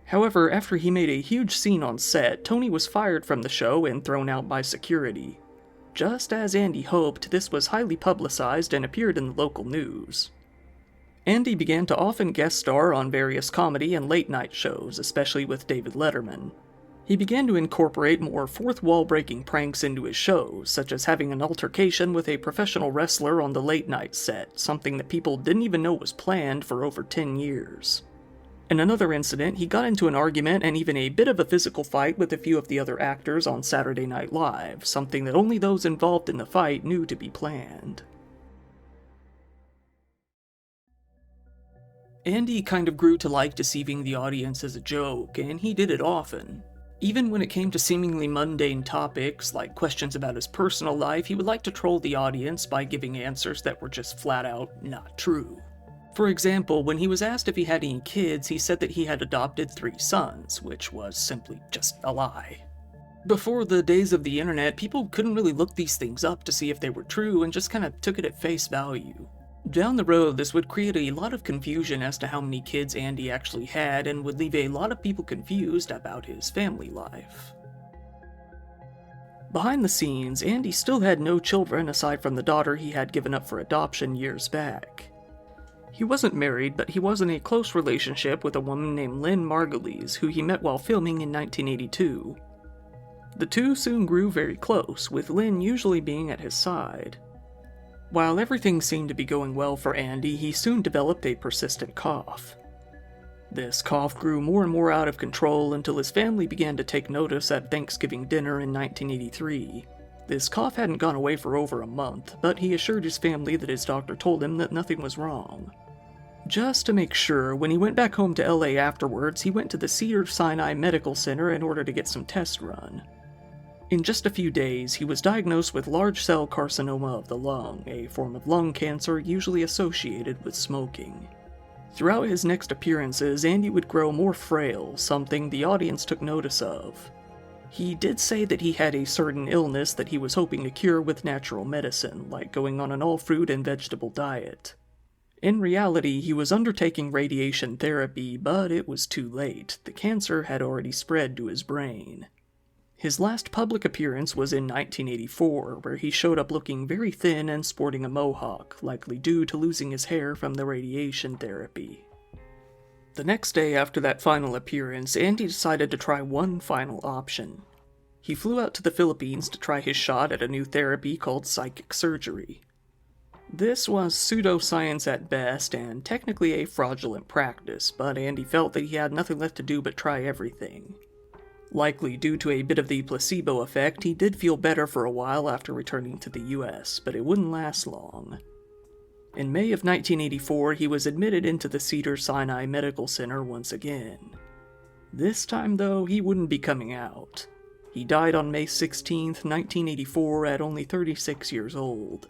However, after he made a huge scene on set, Tony was fired from the show and thrown out by security. Just as Andy hoped, this was highly publicized and appeared in the local news. Andy began to often guest star on various comedy and late-night shows, especially with David Letterman. He began to incorporate more fourth-wall-breaking pranks into his shows, such as having an altercation with a professional wrestler on the late-night set, something that people didn't even know was planned for over 10 years. In another incident, he got into an argument and even a bit of a physical fight with a few of the other actors on Saturday Night Live, something that only those involved in the fight knew to be planned. Andy kind of grew to like deceiving the audience as a joke, and he did it often. Even when it came to seemingly mundane topics, like questions about his personal life, he would like to troll the audience by giving answers that were just flat out not true. For example, when he was asked if he had any kids, he said that he had adopted 3 sons, which was simply just a lie. Before the days of the internet, people couldn't really look these things up to see if they were true and just kind of took it at face value. Down the road, this would create a lot of confusion as to how many kids Andy actually had and would leave a lot of people confused about his family life. Behind the scenes, Andy still had no children aside from the daughter he had given up for adoption years back. He wasn't married, but he was in a close relationship with a woman named Lynn Margulies, who he met while filming in 1982. The two soon grew very close, with Lynn usually being at his side. While everything seemed to be going well for Andy, he soon developed a persistent cough. This cough grew more and more out of control until his family began to take notice at Thanksgiving dinner in 1983. This cough hadn't gone away for over a month, but he assured his family that his doctor told him that nothing was wrong. Just to make sure, when he went back home to LA afterwards, he went to the Cedars-Sinai Medical Center in order to get some tests run. In just a few days, he was diagnosed with large cell carcinoma of the lung, a form of lung cancer usually associated with smoking. Throughout his next appearances, Andy would grow more frail, something the audience took notice of. He did say that he had a certain illness that he was hoping to cure with natural medicine, like going on an all-fruit and vegetable diet. In reality, he was undertaking radiation therapy, but it was too late. The cancer had already spread to his brain. His last public appearance was in 1984, where he showed up looking very thin and sporting a mohawk, likely due to losing his hair from the radiation therapy. The next day after that final appearance, Andy decided to try one final option. He flew out to the Philippines to try his shot at a new therapy called psychic surgery. This was pseudoscience at best, and technically a fraudulent practice, but Andy felt that he had nothing left to do but try everything. Likely due to a bit of the placebo effect, he did feel better for a while after returning to the US, but it wouldn't last long. In May of 1984, he was admitted into the Cedars-Sinai Medical Center once again. This time, though, he wouldn't be coming out. He died on May 16, 1984, at only 36 years old.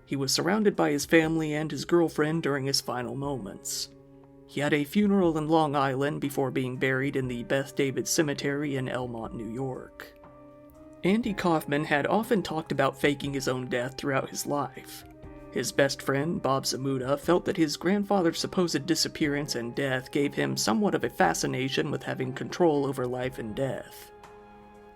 He was surrounded by his family and his girlfriend during his final moments. He had a funeral in Long Island before being buried in the Beth David Cemetery in Elmont, New York. Andy Kaufman had often talked about faking his own death throughout his life. His best friend, Bob Zamuda, felt that his grandfather's supposed disappearance and death gave him somewhat of a fascination with having control over life and death.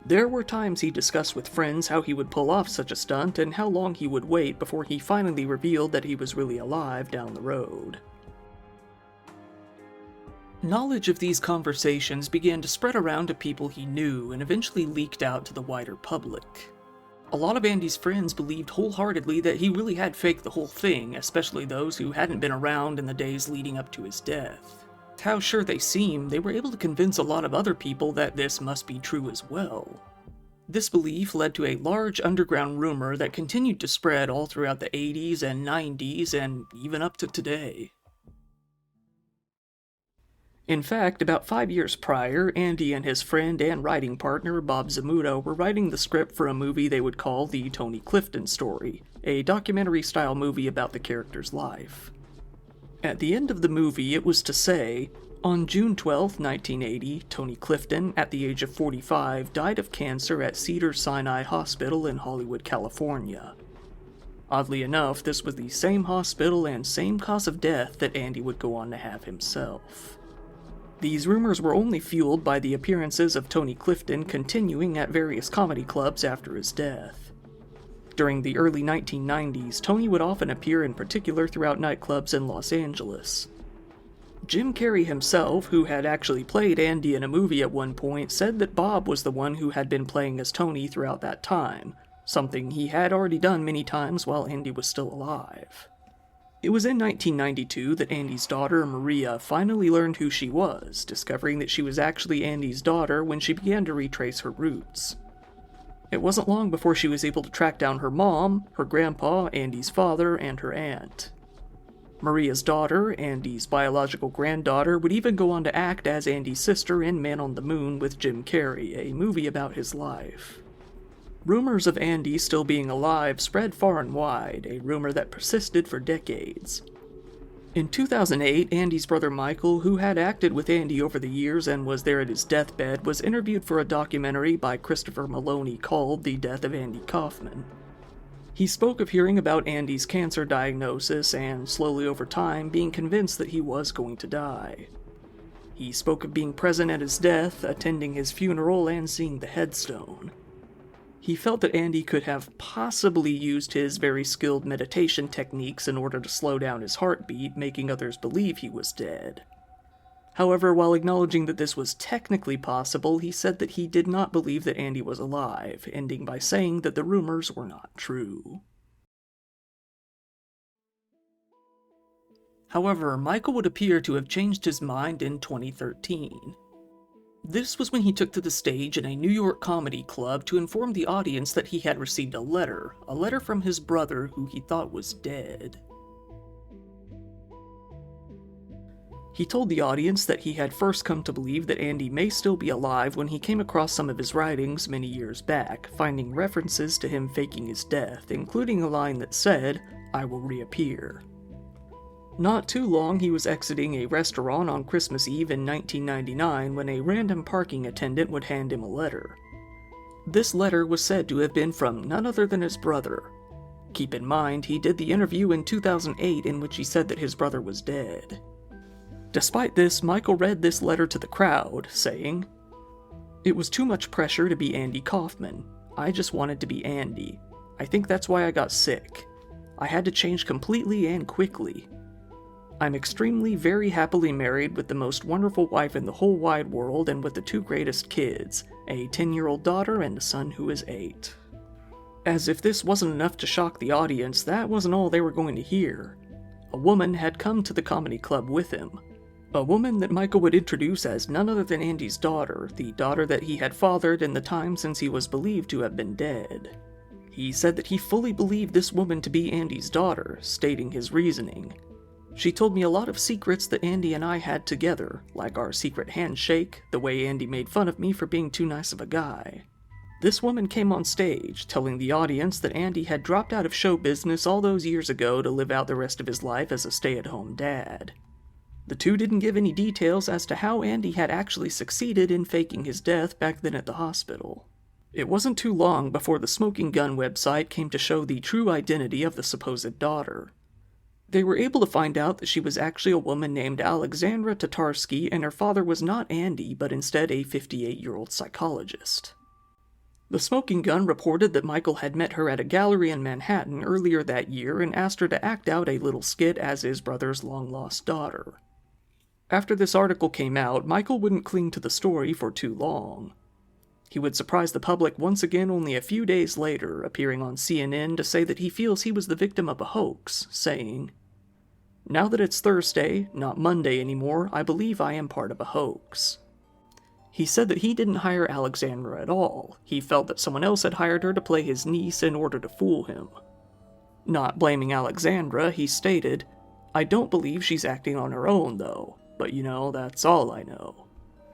There were times he discussed with friends how he would pull off such a stunt and how long he would wait before he finally revealed that he was really alive down the road. Knowledge of these conversations began to spread around to people he knew and eventually leaked out to the wider public. A lot of Andy's friends believed wholeheartedly that he really had faked the whole thing, especially those who hadn't been around in the days leading up to his death. How sure they seemed, they were able to convince a lot of other people that this must be true as well. This belief led to a large underground rumor that continued to spread all throughout the 80s and 90s and even up to today. In fact, about 5 years prior, Andy and his friend and writing partner Bob Zamuda were writing the script for a movie they would call The Tony Clifton Story, a documentary-style movie about the character's life. At the end of the movie, it was to say, on June 12, 1980, Tony Clifton, at the age of 45, died of cancer at Cedars-Sinai Hospital in Hollywood, California. Oddly enough, this was the same hospital and same cause of death that Andy would go on to have himself. These rumors were only fueled by the appearances of Tony Clifton continuing at various comedy clubs after his death. During the early 1990s, Tony would often appear in particular throughout nightclubs in Los Angeles. Jim Carrey himself, who had actually played Andy in a movie at one point, said that Bob was the one who had been playing as Tony throughout that time, something he had already done many times while Andy was still alive. It was in 1992 that Andy's daughter, Maria, finally learned who she was, discovering that she was actually Andy's daughter when she began to retrace her roots. It wasn't long before she was able to track down her mom, her grandpa, Andy's father, and her aunt. Maria's daughter, Andy's biological granddaughter, would even go on to act as Andy's sister in Man on the Moon with Jim Carrey, a movie about his life. Rumors of Andy still being alive spread far and wide, a rumor that persisted for decades. In 2008, Andy's brother Michael, who had acted with Andy over the years and was there at his deathbed, was interviewed for a documentary by Christopher Maloney called The Death of Andy Kaufman. He spoke of hearing about Andy's cancer diagnosis and, slowly over time, being convinced that he was going to die. He spoke of being present at his death, attending his funeral, and seeing the headstone. He felt that Andy could have possibly used his very skilled meditation techniques in order to slow down his heartbeat, making others believe he was dead. However, while acknowledging that this was technically possible, he said that he did not believe that Andy was alive, ending by saying that the rumors were not true. However, Michael would appear to have changed his mind in 2013. This was when he took to the stage in a New York comedy club to inform the audience that he had received a letter from his brother who he thought was dead. He told the audience that he had first come to believe that Andy may still be alive when he came across some of his writings many years back, finding references to him faking his death, including a line that said, "I will reappear." Not too long, he was exiting a restaurant on Christmas Eve in 1999 when a random parking attendant would hand him a letter. This letter was said to have been from none other than his brother. Keep in mind, he did the interview in 2008 in which he said that his brother was dead. Despite this, Michael read this letter to the crowd, saying, "It was too much pressure to be Andy Kaufman. I just wanted to be Andy. I think that's why I got sick. I had to change completely and quickly. I'm extremely, very happily married with the most wonderful wife in the whole wide world and with the two greatest kids, a 10-year-old daughter and a son who is 8. As if this wasn't enough to shock the audience, that wasn't all they were going to hear. A woman had come to the comedy club with him. A woman that Michael would introduce as none other than Andy's daughter, the daughter that he had fathered in the time since he was believed to have been dead. He said that he fully believed this woman to be Andy's daughter, stating his reasoning. "She told me a lot of secrets that Andy and I had together, like our secret handshake, the way Andy made fun of me for being too nice of a guy." This woman came on stage, telling the audience that Andy had dropped out of show business all those years ago to live out the rest of his life as a stay-at-home dad. The two didn't give any details as to how Andy had actually succeeded in faking his death back then at the hospital. It wasn't too long before the Smoking Gun website came to show the true identity of the supposed daughter. They were able to find out that she was actually a woman named Alexandra Tatarsky, and her father was not Andy, but instead a 58-year-old psychologist. The Smoking Gun reported that Michael had met her at a gallery in Manhattan earlier that year and asked her to act out a little skit as his brother's long-lost daughter. After this article came out, Michael wouldn't cling to the story for too long. He would surprise the public once again only a few days later, appearing on CNN to say that he feels he was the victim of a hoax, saying, "Now that it's Thursday, not Monday anymore, I believe I am part of a hoax." He said that he didn't hire Alexandra at all. He felt that someone else had hired her to play his niece in order to fool him. Not blaming Alexandra, he stated, "I don't believe she's acting on her own, though. But that's all I know."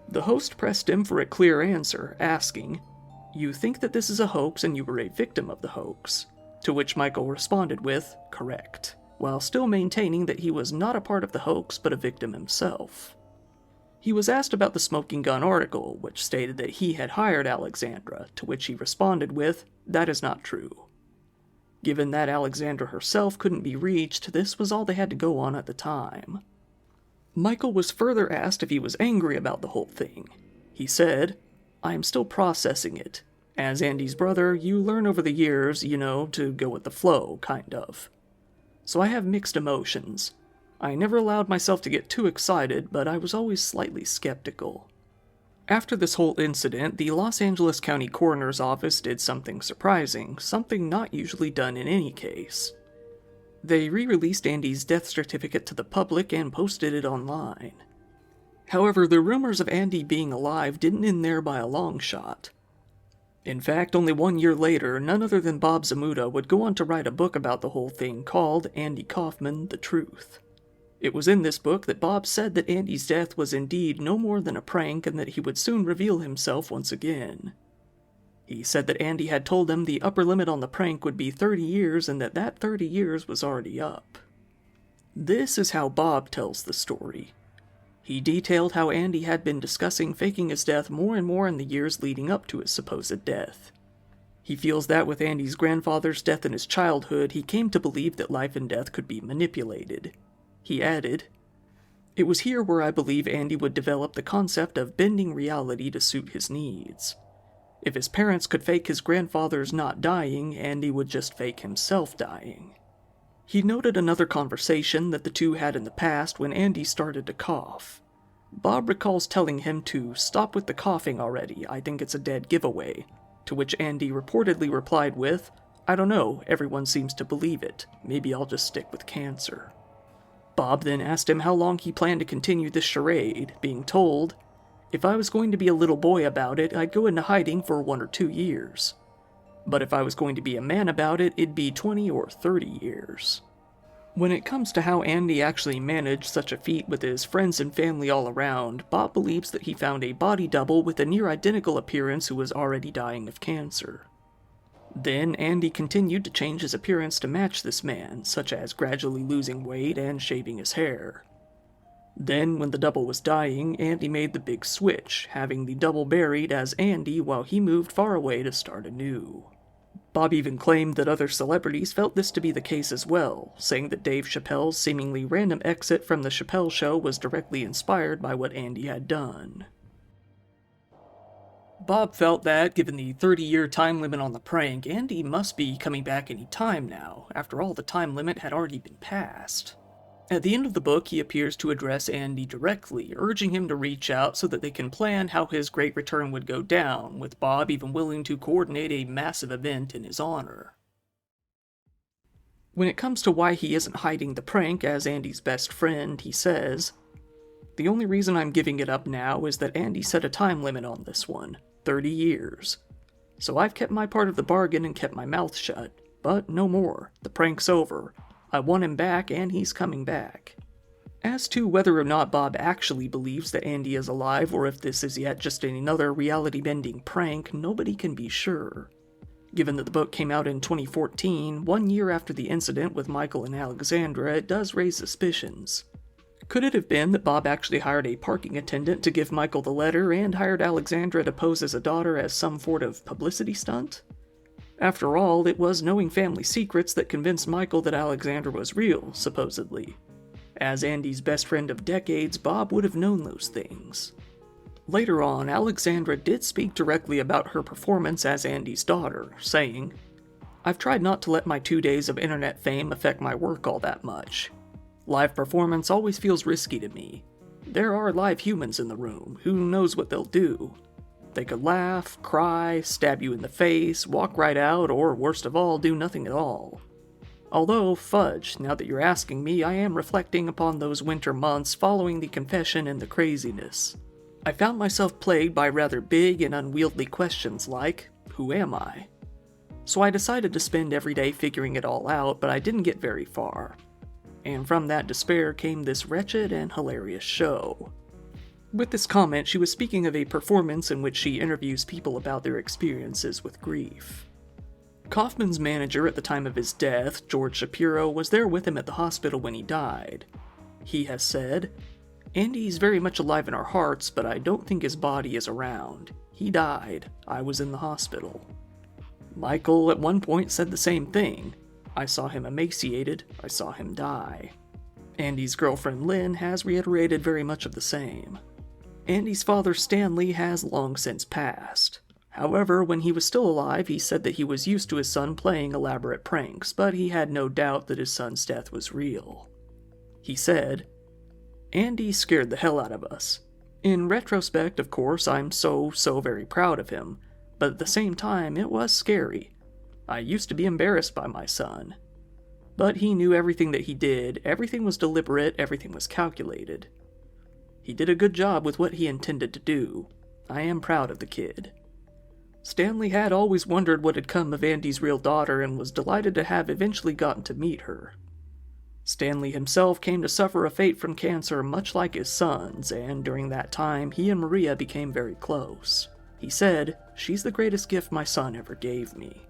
The host pressed him for a clear answer, asking, "You think that this is a hoax and you were a victim of the hoax?" To which Michael responded with, "Correct," while still maintaining that he was not a part of the hoax but a victim himself. He was asked about the Smoking Gun article, which stated that he had hired Alexandra, to which he responded with, "That is not true." Given that Alexandra herself couldn't be reached, this was all they had to go on at the time. Michael was further asked if he was angry about the whole thing. He said, "I am still processing it. As Andy's brother, you learn over the years, to go with the flow, kind of. So I have mixed emotions. I never allowed myself to get too excited, but I was always slightly skeptical." After this whole incident, the Los Angeles County Coroner's Office did something surprising, something not usually done in any case. They re-released Andy's death certificate to the public and posted it online. However, the rumors of Andy being alive didn't end there by a long shot. In fact, only 1 year later, none other than Bob Zmuda would go on to write a book about the whole thing called Andy Kaufman: The Truth. It was in this book that Bob said that Andy's death was indeed no more than a prank and that he would soon reveal himself once again. He said that Andy had told him the upper limit on the prank would be 30 years and that 30 years was already up. This is how Bob tells the story. He detailed how Andy had been discussing faking his death more and more in the years leading up to his supposed death. He feels that with Andy's grandfather's death in his childhood, he came to believe that life and death could be manipulated. He added, "It was here where I believe Andy would develop the concept of bending reality to suit his needs. If his parents could fake his grandfather's not dying, Andy would just fake himself dying." He noted another conversation that the two had in the past when Andy started to cough. Bob recalls telling him to "Stop with the coughing already, I think it's a dead giveaway," to which Andy reportedly replied with, "I don't know, everyone seems to believe it. Maybe I'll just stick with cancer." Bob then asked him how long he planned to continue this charade, being told, "If I was going to be a little boy about it, I'd go into hiding for 1 or 2 years. But if I was going to be a man about it, it'd be 20 or 30 years. When it comes to how Andy actually managed such a feat with his friends and family all around, Bob believes that he found a body double with a near-identical appearance who was already dying of cancer. Then Andy continued to change his appearance to match this man, such as gradually losing weight and shaving his hair. Then, when the double was dying, Andy made the big switch, having the double buried as Andy while he moved far away to start anew. Bob even claimed that other celebrities felt this to be the case as well, saying that Dave Chappelle's seemingly random exit from The Chappelle Show was directly inspired by what Andy had done. Bob felt that, given the 30-year time limit on the prank, Andy must be coming back any time now. After all, the time limit had already been passed. At the end of the book, he appears to address Andy directly, urging him to reach out so that they can plan how his great return would go down, with Bob even willing to coordinate a massive event in his honor. When it comes to why he isn't hiding the prank as Andy's best friend, he says, "The only reason I'm giving it up now is that Andy set a time limit on this one, 30 years. So I've kept my part of the bargain and kept my mouth shut, but no more. The prank's over. I want him back, and he's coming back." As to whether or not Bob actually believes that Andy is alive, or if this is yet just another reality-bending prank, nobody can be sure. Given that the book came out in 2014, 1 year after the incident with Michael and Alexandra, it does raise suspicions. Could it have been that Bob actually hired a parking attendant to give Michael the letter and hired Alexandra to pose as a daughter as some sort of publicity stunt? After all, it was knowing family secrets that convinced Michael that Alexandra was real, supposedly. As Andy's best friend of decades, Bob would have known those things. Later on, Alexandra did speak directly about her performance as Andy's daughter, saying, "I've tried not to let my 2 days of internet fame affect my work all that much. Live performance always feels risky to me. There are live humans in the room, who knows what they'll do. They could laugh, cry, stab you in the face, walk right out, or worst of all, do nothing at all. Although, fudge, now that you're asking me, I am reflecting upon those winter months following the confession and the craziness. I found myself plagued by rather big and unwieldy questions like, who am I? So I decided to spend every day figuring it all out, but I didn't get very far. And from that despair came this wretched and hilarious show." With this comment, she was speaking of a performance in which she interviews people about their experiences with grief. Kaufman's manager at the time of his death, George Shapiro, was there with him at the hospital when he died. He has said, "Andy's very much alive in our hearts, but I don't think his body is around. He died. I was in the hospital." Michael at one point said the same thing. "I saw him emaciated. I saw him die." Andy's girlfriend Lynn has reiterated very much of the same. Andy's father Stanley has long since passed. However, when he was still alive, he said that he was used to his son playing elaborate pranks, but he had no doubt that his son's death was real. He said, "Andy scared the hell out of us. In retrospect, of course, I'm so very proud of him, but at the same time, it was scary. I used to be embarrassed by my son. But he knew everything that he did, everything was deliberate, everything was calculated. He did a good job with what he intended to do. I am proud of the kid." Stanley had always wondered what had come of Andy's real daughter and was delighted to have eventually gotten to meet her. Stanley himself came to suffer a fate from cancer much like his sons, and during that time, he and Maria became very close. He said, "She's the greatest gift my son ever gave me."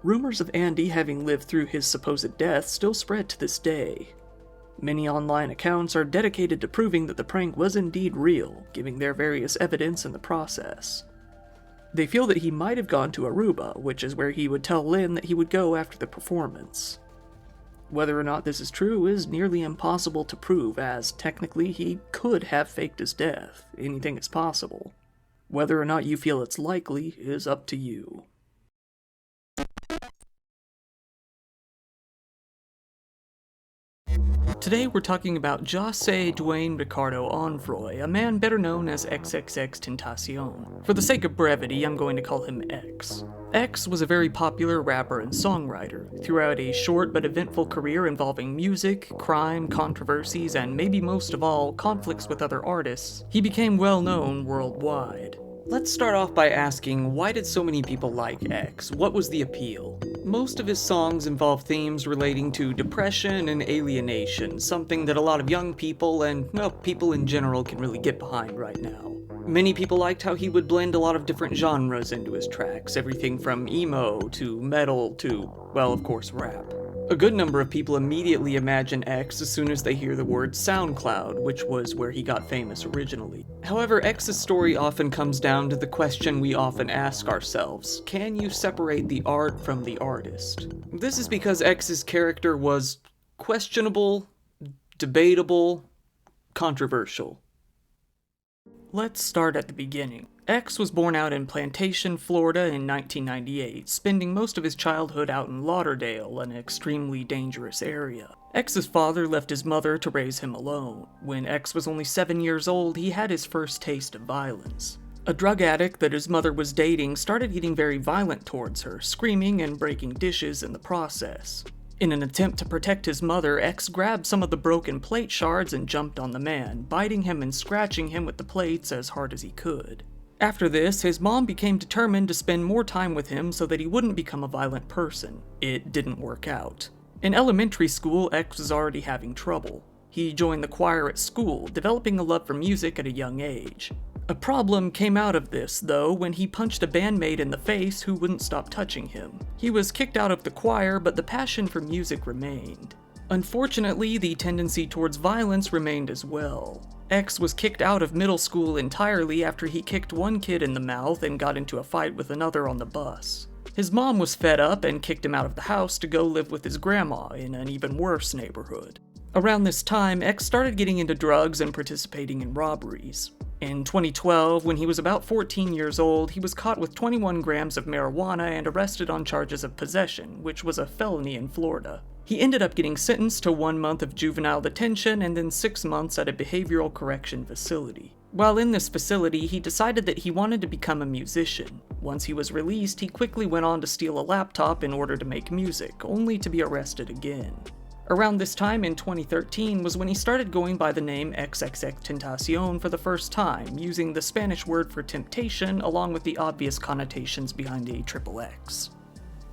Rumors of Andy having lived through his supposed death still spread to this day. Many online accounts are dedicated to proving that the prank was indeed real, giving their various evidence in the process. They feel that he might have gone to Aruba, which is where he would tell Lynn that he would go after the performance. Whether or not this is true is nearly impossible to prove, as technically he could have faked his death. Anything is possible. Whether or not you feel it's likely is up to you. Today we're talking about José Duane Ricardo Onfroy, a man better known as XXXTentacion. For the sake of brevity, I'm going to call him X. X was a very popular rapper and songwriter, throughout a short but eventful career involving music, crime, controversies, and maybe most of all, conflicts with other artists. He became well known worldwide. Let's start off by asking, why did so many people like X? What was the appeal? Most of his songs involve themes relating to depression and alienation, something that a lot of young people and, well, people in general can really get behind right now. Many people liked how he would blend a lot of different genres into his tracks, everything from emo to metal to, well, of course, rap. A good number of people immediately imagine X as soon as they hear the word SoundCloud, which was where he got famous originally. However, X's story often comes down to the question we often ask ourselves: can you separate the art from the artist? This is because X's character was questionable, debatable, controversial. Let's start at the beginning. X was born out in Plantation, Florida in 1998, spending most of his childhood out in Lauderdale, an extremely dangerous area. X's father left his mother to raise him alone. When X was only 7 years old, he had his first taste of violence. A drug addict that his mother was dating started getting very violent towards her, screaming and breaking dishes in the process. In an attempt to protect his mother, X grabbed some of the broken plate shards and jumped on the man, biting him and scratching him with the plates as hard as he could. After this, his mom became determined to spend more time with him so that he wouldn't become a violent person. It didn't work out. In elementary school, X was already having trouble. He joined the choir at school, developing a love for music at a young age. A problem came out of this, though, when he punched a bandmate in the face who wouldn't stop touching him. He was kicked out of the choir, but the passion for music remained. Unfortunately, the tendency towards violence remained as well. X was kicked out of middle school entirely after he kicked one kid in the mouth and got into a fight with another on the bus. His mom was fed up and kicked him out of the house to go live with his grandma in an even worse neighborhood. Around this time, X started getting into drugs and participating in robberies. In 2012, when he was about 14 years old, he was caught with 21 grams of marijuana and arrested on charges of possession, which was a felony in Florida. He ended up getting sentenced to 1 month of juvenile detention and then 6 months at a behavioral correction facility. While in this facility, he decided that he wanted to become a musician. Once he was released, he quickly went on to steal a laptop in order to make music, only to be arrested again. Around this time in 2013 was when he started going by the name XXXTentacion for the first time, using the Spanish word for temptation along with the obvious connotations behind a triple X.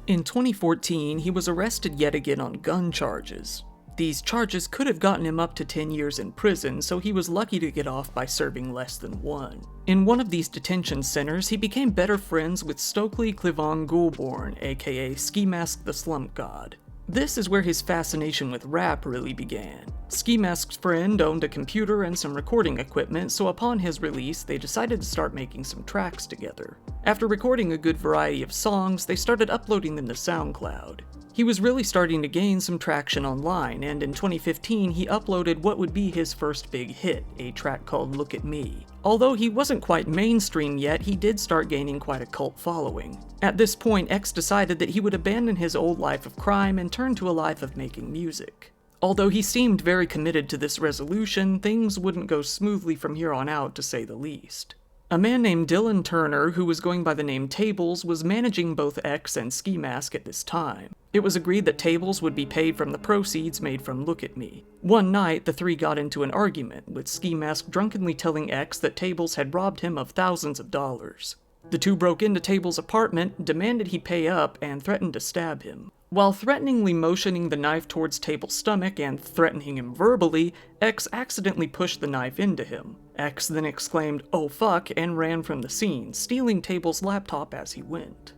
In 2014, he was arrested yet again on gun charges. These charges could have gotten him up to 10 years in prison, so he was lucky to get off by serving less than 1. In one of these detention centers, he became better friends with Stokely Clivon Goulbourne, aka Ski Mask the Slump God. This is where his fascination with rap really began. Ski Mask's friend owned a computer and some recording equipment, so upon his release, they decided to start making some tracks together. After recording a good variety of songs, they started uploading them to SoundCloud. He was really starting to gain some traction online, and in 2015 he uploaded what would be his first big hit, a track called Look at Me. Although he wasn't quite mainstream yet, he did start gaining quite a cult following. At this point, X decided that he would abandon his old life of crime and turn to a life of making music. Although he seemed very committed to this resolution, things wouldn't go smoothly from here on out, to say the least. A man named Dylan Turner, who was going by the name Tables, was managing both X and Ski Mask at this time. It was agreed that Tables would be paid from the proceeds made from Look at Me. One night, the three got into an argument, with Ski Mask drunkenly telling X that Tables had robbed him of thousands of dollars. The two broke into Tables' apartment, demanded he pay up, and threatened to stab him. While threateningly motioning the knife towards Tables' stomach and threatening him verbally, X accidentally pushed the knife into him. X then exclaimed, "Oh fuck," and ran from the scene, stealing Tables' laptop as he went.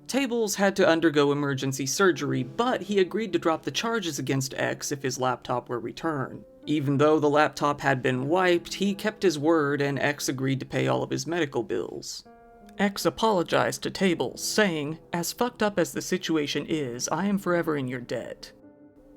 Tables had to undergo emergency surgery, but he agreed to drop the charges against X if his laptop were returned. Even though the laptop had been wiped, he kept his word and X agreed to pay all of his medical bills. X apologized to Tables, saying, "As fucked up as the situation is, I am forever in your debt."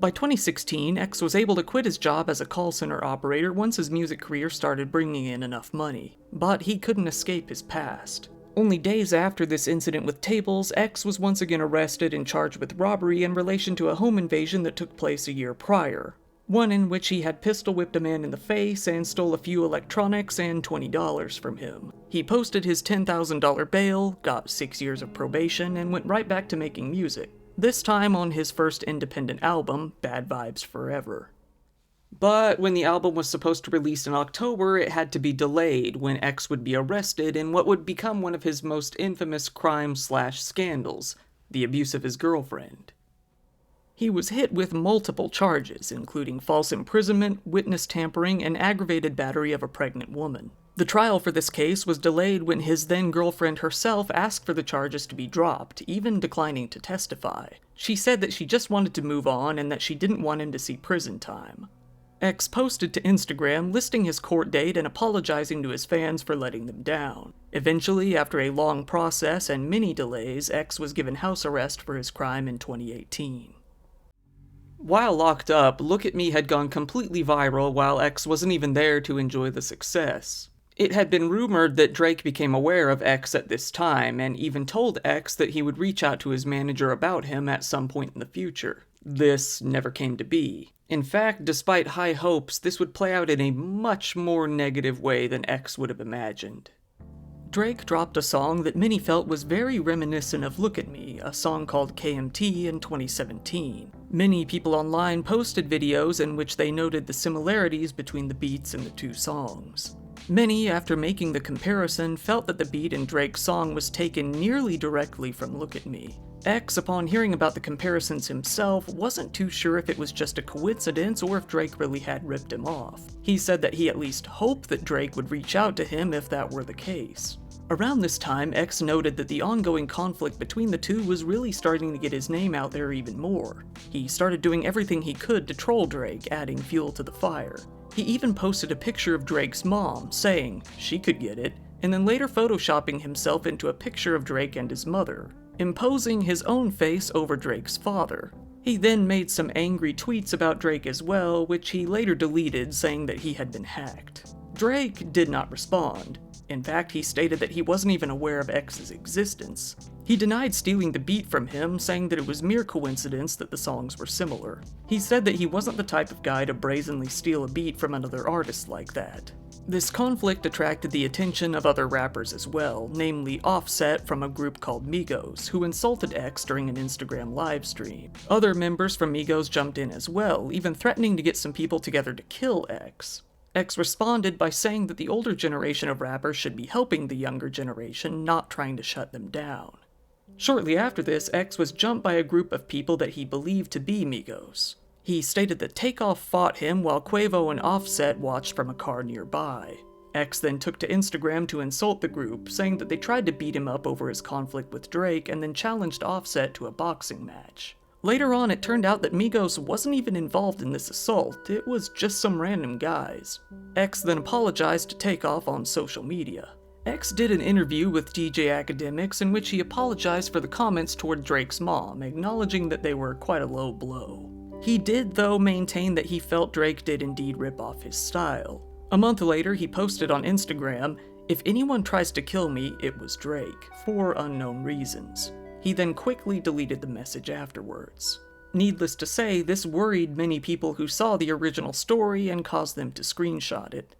By 2016, X was able to quit his job as a call center operator once his music career started bringing in enough money. But he couldn't escape his past. Only days after this incident with Tables, X was once again arrested and charged with robbery in relation to a home invasion that took place a year prior. One in which he had pistol-whipped a man in the face and stole a few electronics and $20 from him. He posted his $10,000 bail, got 6 years of probation, and went right back to making music. This time on his first independent album, Bad Vibes Forever. But when the album was supposed to release in October, it had to be delayed when X would be arrested in what would become one of his most infamous crimes/scandals, the abuse of his girlfriend. He was hit with multiple charges, including false imprisonment, witness tampering, and aggravated battery of a pregnant woman. The trial for this case was delayed when his then-girlfriend herself asked for the charges to be dropped, even declining to testify. She said that she just wanted to move on and that she didn't want him to see prison time. X posted to Instagram listing his court date and apologizing to his fans for letting them down. Eventually, after a long process and many delays, X was given house arrest for his crime in 2018. While locked up, Look at Me had gone completely viral while X wasn't even there to enjoy the success. It had been rumored that Drake became aware of X at this time, and even told X that he would reach out to his manager about him at some point in the future. This never came to be. In fact, despite high hopes, this would play out in a much more negative way than X would have imagined. Drake dropped a song that many felt was very reminiscent of Look at Me, a song called KMT in 2017. Many people online posted videos in which they noted the similarities between the beats in the two songs. Many, after making the comparison, felt that the beat in Drake's song was taken nearly directly from Look at Me. X, upon hearing about the comparisons himself, wasn't too sure if it was just a coincidence or if Drake really had ripped him off. He said that he at least hoped that Drake would reach out to him if that were the case. Around this time, X noted that the ongoing conflict between the two was really starting to get his name out there even more. He started doing everything he could to troll Drake, adding fuel to the fire. He even posted a picture of Drake's mom, saying she could get it, and then later photoshopping himself into a picture of Drake and his mother, imposing his own face over Drake's father. He then made some angry tweets about Drake as well, which he later deleted, saying that he had been hacked. Drake did not respond. In fact, he stated that he wasn't even aware of X's existence. He denied stealing the beat from him, saying that it was mere coincidence that the songs were similar. He said that he wasn't the type of guy to brazenly steal a beat from another artist like that. This conflict attracted the attention of other rappers as well, namely Offset from a group called Migos, who insulted X during an Instagram livestream. Other members from Migos jumped in as well, even threatening to get some people together to kill X. X responded by saying that the older generation of rappers should be helping the younger generation, not trying to shut them down. Shortly after this, X was jumped by a group of people that he believed to be Migos. He stated that Takeoff fought him while Quavo and Offset watched from a car nearby. X then took to Instagram to insult the group, saying that they tried to beat him up over his conflict with Drake and then challenged Offset to a boxing match. Later on, it turned out that Migos wasn't even involved in this assault, it was just some random guys. X then apologized to Takeoff on social media. X did an interview with DJ Academics in which he apologized for the comments toward Drake's mom, acknowledging that they were quite a low blow. He did, though, maintain that he felt Drake did indeed rip off his style. A month later, he posted on Instagram, "If anyone tries to kill me, it was Drake, for unknown reasons." He then quickly deleted the message afterwards. Needless to say, this worried many people who saw the original story and caused them to screenshot it.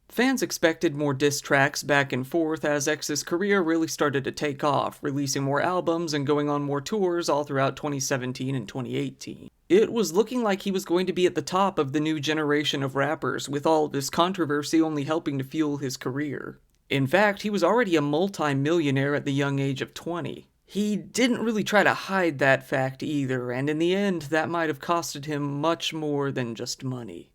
Fans expected more diss tracks back and forth as X's career really started to take off, releasing more albums and going on more tours all throughout 2017 and 2018. It was looking like he was going to be at the top of the new generation of rappers, with all of this controversy only helping to fuel his career. In fact, he was already a multi-millionaire at the young age of 20. He didn't really try to hide that fact either, and in the end, that might have costed him much more than just money.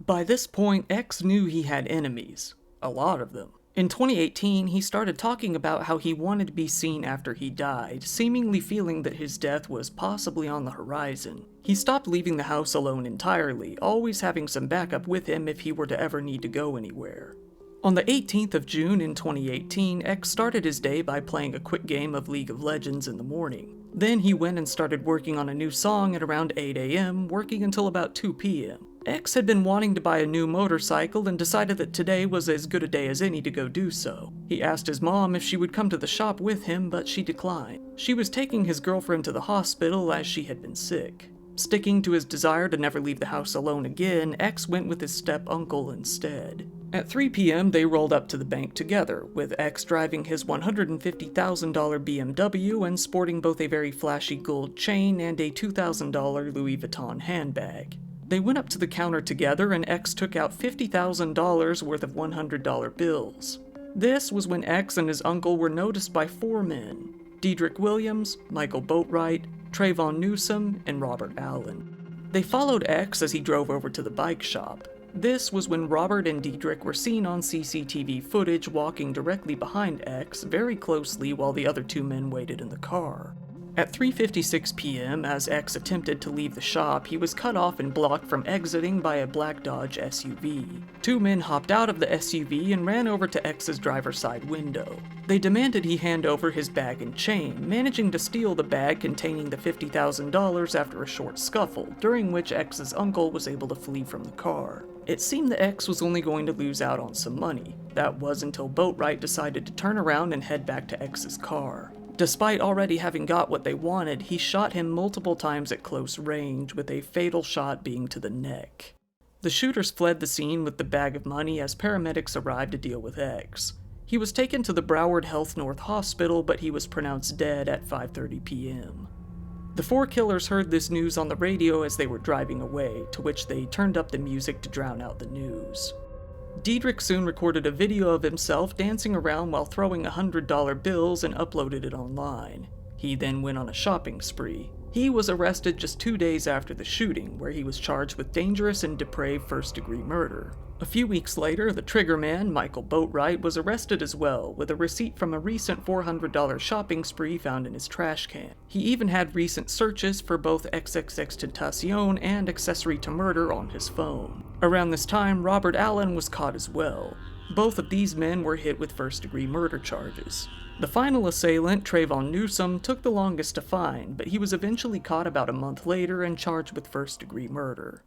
By this point, X knew he had enemies. A lot of them. In 2018, he started talking about how he wanted to be seen after he died, seemingly feeling that his death was possibly on the horizon. He stopped leaving the house alone entirely, always having some backup with him if he were to ever need to go anywhere. On the 18th of June in 2018, X started his day by playing a quick game of League of Legends in the morning. Then he went and started working on a new song at around 8 a.m., working until about 2 p.m. X had been wanting to buy a new motorcycle and decided that today was as good a day as any to go do so. He asked his mom if she would come to the shop with him, but she declined. She was taking his girlfriend to the hospital as she had been sick. Sticking to his desire to never leave the house alone again, X went with his step-uncle instead. At 3 p.m., they rolled up to the bank together, with X driving his $150,000 BMW and sporting both a very flashy gold chain and a $2,000 Louis Vuitton handbag. They went up to the counter together and X took out $50,000 worth of $100 bills. This was when X and his uncle were noticed by 4 men: Dedrick Williams, Michael Boatwright, Trayvon Newsom, and Robert Allen. They followed X as he drove over to the bike shop. This was when Robert and Dedrick were seen on CCTV footage walking directly behind X very closely while the other 2 men waited in the car. At 3:56 p.m., as X attempted to leave the shop, he was cut off and blocked from exiting by a black Dodge SUV. 2 men hopped out of the SUV and ran over to X's driver's side window. They demanded he hand over his bag and chain, managing to steal the bag containing the $50,000 after a short scuffle, during which X's uncle was able to flee from the car. It seemed that X was only going to lose out on some money. That was until Boatwright decided to turn around and head back to X's car. Despite already having got what they wanted, he shot him multiple times at close range, with a fatal shot being to the neck. The shooters fled the scene with the bag of money as paramedics arrived to deal with X. He was taken to the Broward Health North Hospital, but he was pronounced dead at 5:30 p.m. The 4 killers heard this news on the radio as they were driving away, to which they turned up the music to drown out the news. Dedrick soon recorded a video of himself dancing around while throwing $100 bills and uploaded it online. He then went on a shopping spree. He was arrested just 2 days after the shooting, where he was charged with dangerous and depraved first-degree murder. A few weeks later, the triggerman, Michael Boatwright, was arrested as well, with a receipt from a recent $400 shopping spree found in his trash can. He even had recent searches for both XXXTentacion and Accessory to Murder on his phone. Around this time, Robert Allen was caught as well. Both of these men were hit with first-degree murder charges. The final assailant, Trayvon Newsome, took the longest to find, but he was eventually caught about a month later and charged with first-degree murder.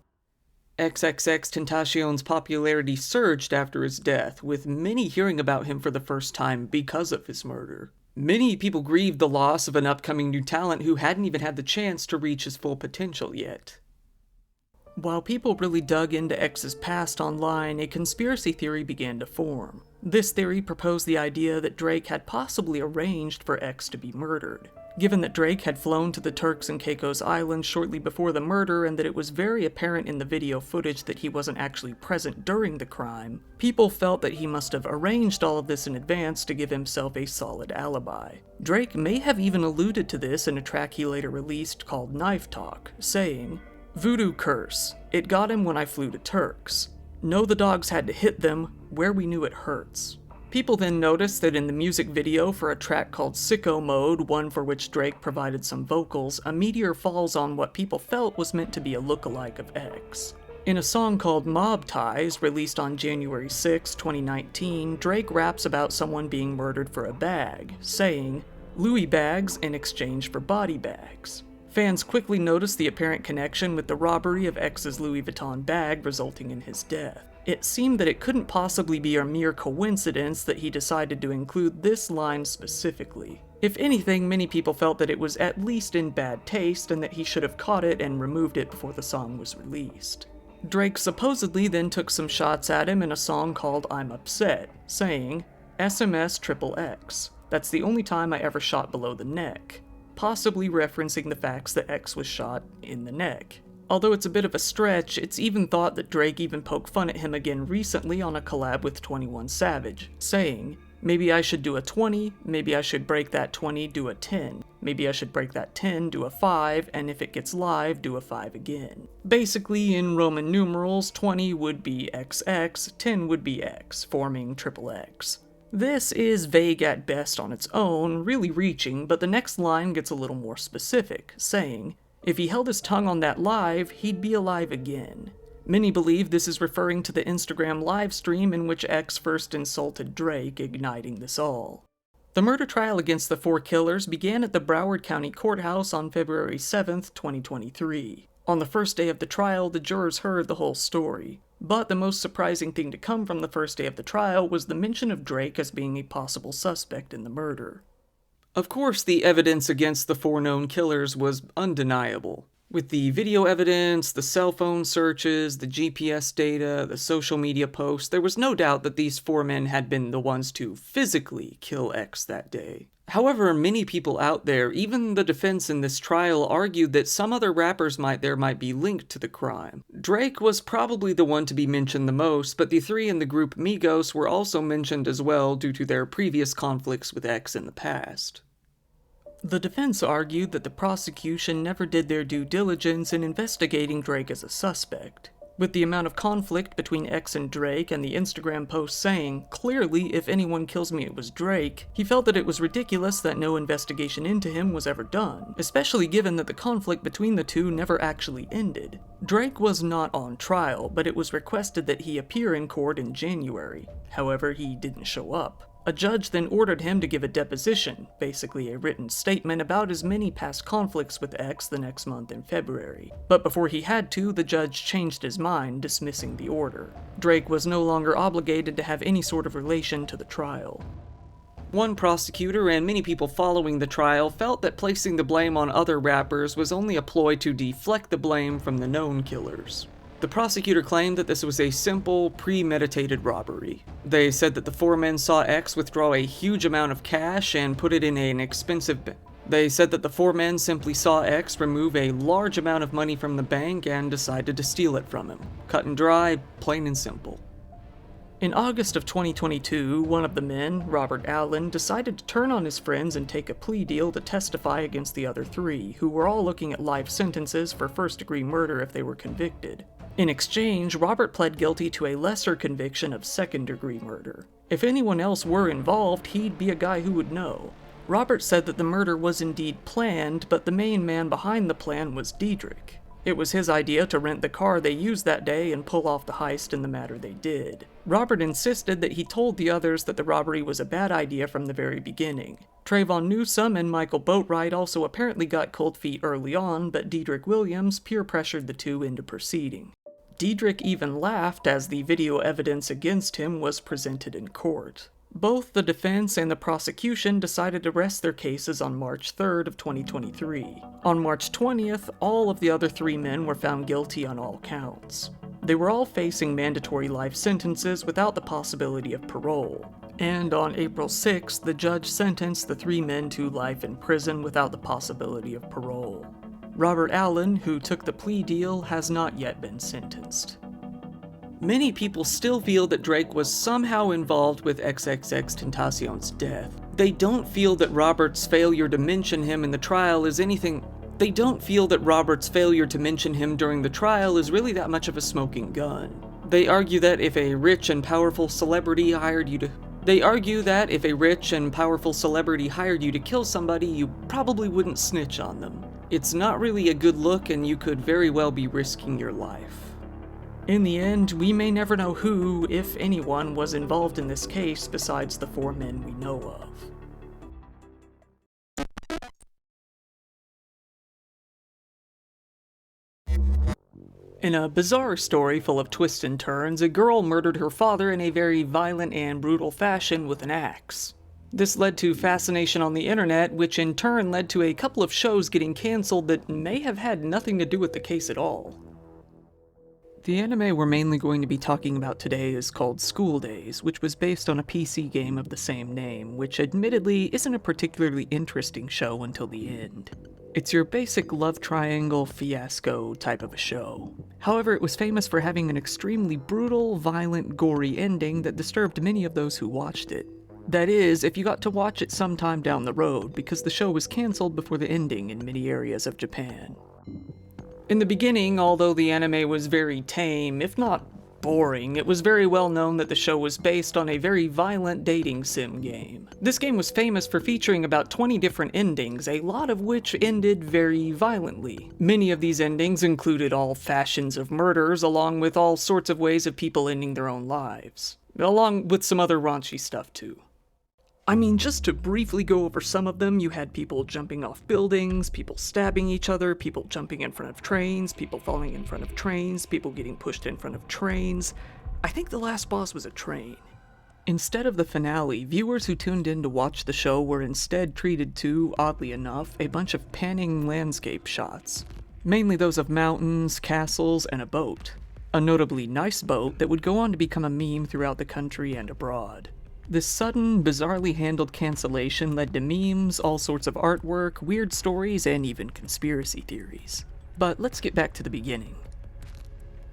XXXTentacion's popularity surged after his death, with many hearing about him for the first time because of his murder. Many people grieved the loss of an upcoming new talent who hadn't even had the chance to reach his full potential yet. While people really dug into X's past online, a conspiracy theory began to form. This theory proposed the idea that Drake had possibly arranged for X to be murdered. Given that Drake had flown to the Turks and Caicos Islands shortly before the murder and that it was very apparent in the video footage that he wasn't actually present during the crime, people felt that he must have arranged all of this in advance to give himself a solid alibi. Drake may have even alluded to this in a track he later released called Knife Talk, saying, "Voodoo curse, it got him when I flew to Turks. Know the dogs had to hit them where we knew it hurts." People then noticed that in the music video for a track called Sicko Mode, one for which Drake provided some vocals, a meteor falls on what people felt was meant to be a lookalike of X. In a song called Mob Ties, released on January 6, 2019, Drake raps about someone being murdered for a bag, saying, "Louis bags in exchange for body bags." Fans quickly noticed the apparent connection with the robbery of X's Louis Vuitton bag resulting in his death. It seemed that it couldn't possibly be a mere coincidence that he decided to include this line specifically. If anything, many people felt that it was at least in bad taste and that he should have caught it and removed it before the song was released. Drake supposedly then took some shots at him in a song called I'm Upset, saying, "SMS XXX. That's the only time I ever shot below the neck," possibly referencing the facts that X was shot in the neck. Although it's a bit of a stretch, it's even thought that Drake even poked fun at him again recently on a collab with 21 Savage, saying, "Maybe I should do a 20, maybe I should break that 20, do a 10. Maybe I should break that 10, do a 5, and if it gets live, do a 5 again." Basically, in Roman numerals, 20 would be XX, 10 would be X, forming XXX. This is vague at best on its own, really reaching, but the next line gets a little more specific, saying, "If he held his tongue on that live, he'd be alive again." Many believe this is referring to the Instagram live stream in which X first insulted Drake, igniting this all. The murder trial against the four killers began at the Broward County Courthouse on February 7th, 2023. On the first day of the trial, the jurors heard the whole story. But the most surprising thing to come from the first day of the trial was the mention of Drake as being a possible suspect in the murder. Of course, the evidence against the four known killers was undeniable. With the video evidence, the cell phone searches, the GPS data, the social media posts, there was no doubt that these four men had been the ones to physically kill X that day. However, many people out there, even the defense in this trial, argued that some other rappers might be linked to the crime. Drake was probably the one to be mentioned the most, but the three in the group Migos were also mentioned as well due to their previous conflicts with X in the past. The defense argued that the prosecution never did their due diligence in investigating Drake as a suspect. With the amount of conflict between X and Drake and the Instagram post saying, "Clearly, if anyone kills me, it was Drake," he felt that it was ridiculous that no investigation into him was ever done, especially given that the conflict between the two never actually ended. Drake was not on trial, but it was requested that he appear in court in January. However, he didn't show up. A judge then ordered him to give a deposition, basically a written statement about his many past conflicts with X the next month in February. But before he had to, the judge changed his mind, dismissing the order. Drake was no longer obligated to have any sort of relation to the trial. One prosecutor and many people following the trial felt that placing the blame on other rappers was only a ploy to deflect the blame from the known killers. The prosecutor claimed that this was a simple, premeditated robbery. They said that the four men saw X withdraw a huge amount of cash and put it in an expensive bank. They said that the four men simply saw X remove a large amount of money from the bank and decided to steal it from him. Cut and dry, plain and simple. In August of 2022, one of the men, Robert Allen, decided to turn on his friends and take a plea deal to testify against the other three, who were all looking at life sentences for first-degree murder if they were convicted. In exchange, Robert pled guilty to a lesser conviction of second-degree murder. If anyone else were involved, he'd be a guy who would know. Robert said that the murder was indeed planned, but the main man behind the plan was Diedrich. It was his idea to rent the car they used that day and pull off the heist in the manner they did. Robert insisted that he told the others that the robbery was a bad idea from the very beginning. Trayvon Newsome and Michael Boatwright also apparently got cold feet early on, but Diedrich Williams peer pressured the two into proceeding. Diedrich even laughed as the video evidence against him was presented in court. Both the defense and the prosecution decided to rest their cases on March 3rd of 2023. On March 20th, all of the other three men were found guilty on all counts. They were all facing mandatory life sentences without the possibility of parole. And on April 6th, the judge sentenced the three men to life in prison without the possibility of parole. Robert Allen, who took the plea deal, has not yet been sentenced. Many people still feel that Drake was somehow involved with XXXTentacion's death. They don't feel that Robert's failure to mention him in the trial is anything. They don't feel that Robert's failure to mention him during the trial is really that much of a smoking gun. They argue that if a rich and powerful celebrity hired you to kill somebody, you probably wouldn't snitch on them. It's not really a good look, and you could very well be risking your life. In the end, we may never know who, if anyone, was involved in this case besides the four men we know of. In a bizarre story full of twists and turns, a girl murdered her father in a very violent and brutal fashion with an axe. This led to fascination on the internet, which in turn led to a couple of shows getting cancelled that may have had nothing to do with the case at all. The anime we're mainly going to be talking about today is called School Days, which was based on a PC game of the same name, which admittedly isn't a particularly interesting show until the end. It's your basic love triangle fiasco type of a show. However, it was famous for having an extremely brutal, violent, gory ending that disturbed many of those who watched it. That is, if you got to watch it sometime down the road, because the show was cancelled before the ending in many areas of Japan. In the beginning, although the anime was very tame, if not boring, it was very well known that the show was based on a very violent dating sim game. This game was famous for featuring about 20 different endings, a lot of which ended very violently. Many of these endings included all fashions of murders, along with all sorts of ways of people ending their own lives. Along with some other raunchy stuff too. I mean, just to briefly go over some of them, you had people jumping off buildings, people stabbing each other, people jumping in front of trains, people falling in front of trains, people getting pushed in front of trains. I think the last boss was a train. Instead of the finale, viewers who tuned in to watch the show were instead treated to, oddly enough, a bunch of panning landscape shots. Mainly those of mountains, castles, and a boat. A notably nice boat that would go on to become a meme throughout the country and abroad. This sudden, bizarrely handled cancellation led to memes, all sorts of artwork, weird stories, and even conspiracy theories. But let's get back to the beginning.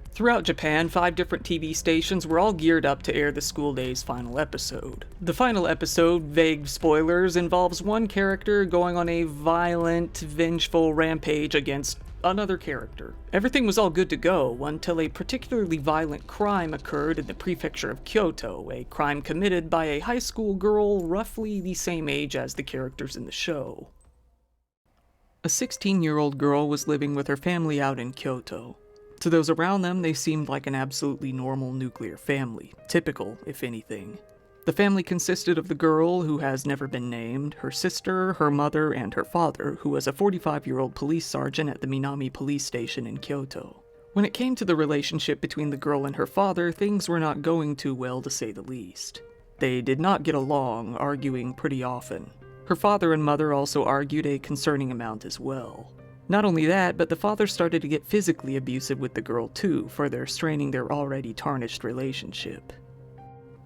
Throughout Japan, 5 different TV stations were all geared up to air the School Days final episode. The final episode, vague spoilers, involves one character going on a violent, vengeful rampage against another character. Everything was all good to go until a particularly violent crime occurred in the prefecture of Kyoto, a crime committed by a high school girl roughly the same age as the characters in the show. A 16-year-old girl was living with her family out in Kyoto. To those around them, they seemed like an absolutely normal nuclear family, typical, if anything. The family consisted of the girl, who has never been named, her sister, her mother, and her father, who was a 45-year-old police sergeant at the Minami police station in Kyoto. When it came to the relationship between the girl and her father, things were not going too well, to say the least. They did not get along, arguing pretty often. Her father and mother also argued a concerning amount as well. Not only that, but the father started to get physically abusive with the girl too, further straining their already tarnished relationship.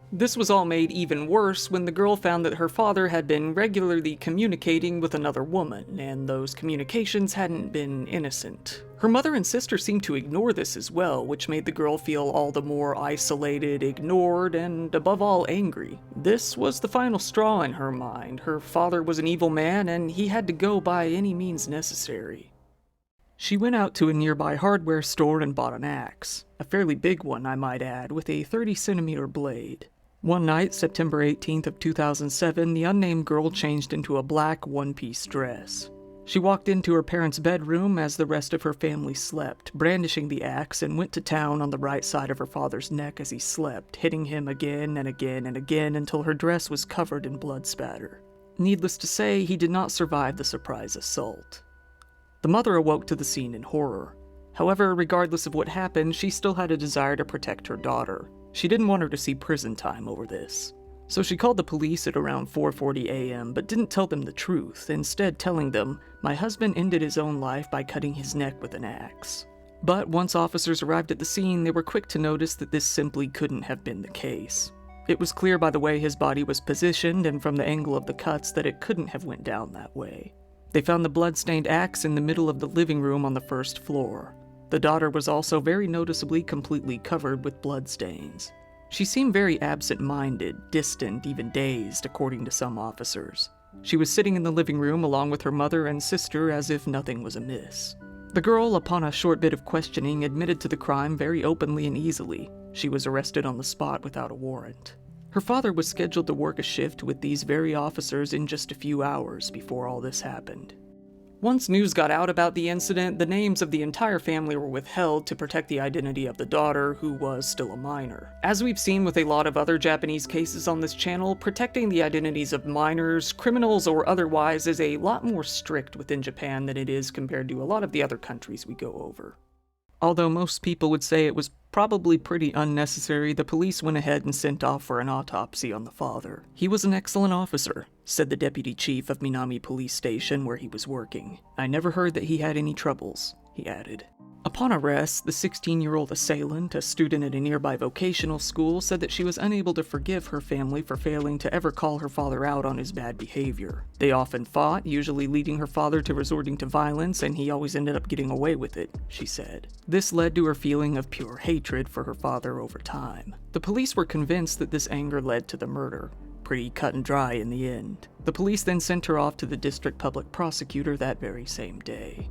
This was all made even worse when the girl found that her father had been regularly communicating with another woman, and those communications hadn't been innocent. Her mother and sister seemed to ignore this as well, which made the girl feel all the more isolated, ignored, and above all angry. This was the final straw in her mind. Her father was an evil man, and he had to go by any means necessary. She went out to a nearby hardware store and bought an axe. A fairly big one, I might add, with a 30-centimeter blade. One night, September 18th of 2007, the unnamed girl changed into a black one-piece dress. She walked into her parents' bedroom as the rest of her family slept, brandishing the axe, and went to town on the right side of her father's neck as he slept, hitting him again and again and again until her dress was covered in blood spatter. Needless to say, he did not survive the surprise assault. The mother awoke to the scene in horror. However, regardless of what happened, she still had a desire to protect her daughter. She didn't want her to see prison time over this. So she called the police at around 4:40 a.m., but didn't tell them the truth, instead telling them, "My husband ended his own life by cutting his neck with an axe." But once officers arrived at the scene, they were quick to notice that this simply couldn't have been the case. It was clear by the way his body was positioned and from the angle of the cuts that it couldn't have went down that way. They found the blood-stained axe in the middle of the living room on the first floor. The daughter was also very noticeably completely covered with bloodstains. She seemed very absent-minded, distant, even dazed, according to some officers. She was sitting in the living room along with her mother and sister as if nothing was amiss. The girl, upon a short bit of questioning, admitted to the crime very openly and easily. She was arrested on the spot without a warrant. Her father was scheduled to work a shift with these very officers in just a few hours before all this happened. Once news got out about the incident, the names of the entire family were withheld to protect the identity of the daughter, who was still a minor. As we've seen with a lot of other Japanese cases on this channel, protecting the identities of minors, criminals, or otherwise is a lot more strict within Japan than it is compared to a lot of the other countries we go over. Although most people would say it was probably pretty unnecessary, the police went ahead and sent off for an autopsy on the father. "He was an excellent officer," said the deputy chief of Minami Police Station where he was working. "I never heard that he had any troubles," he added. Upon arrest, the 16-year-old assailant, a student at a nearby vocational school, said that she was unable to forgive her family for failing to ever call her father out on his bad behavior. They often fought, usually leading her father to resorting to violence, and he always ended up getting away with it, she said. This led to her feeling of pure hatred for her father over time. The police were convinced that this anger led to the murder. Pretty cut and dry in the end. The police then sent her off to the district public prosecutor that very same day.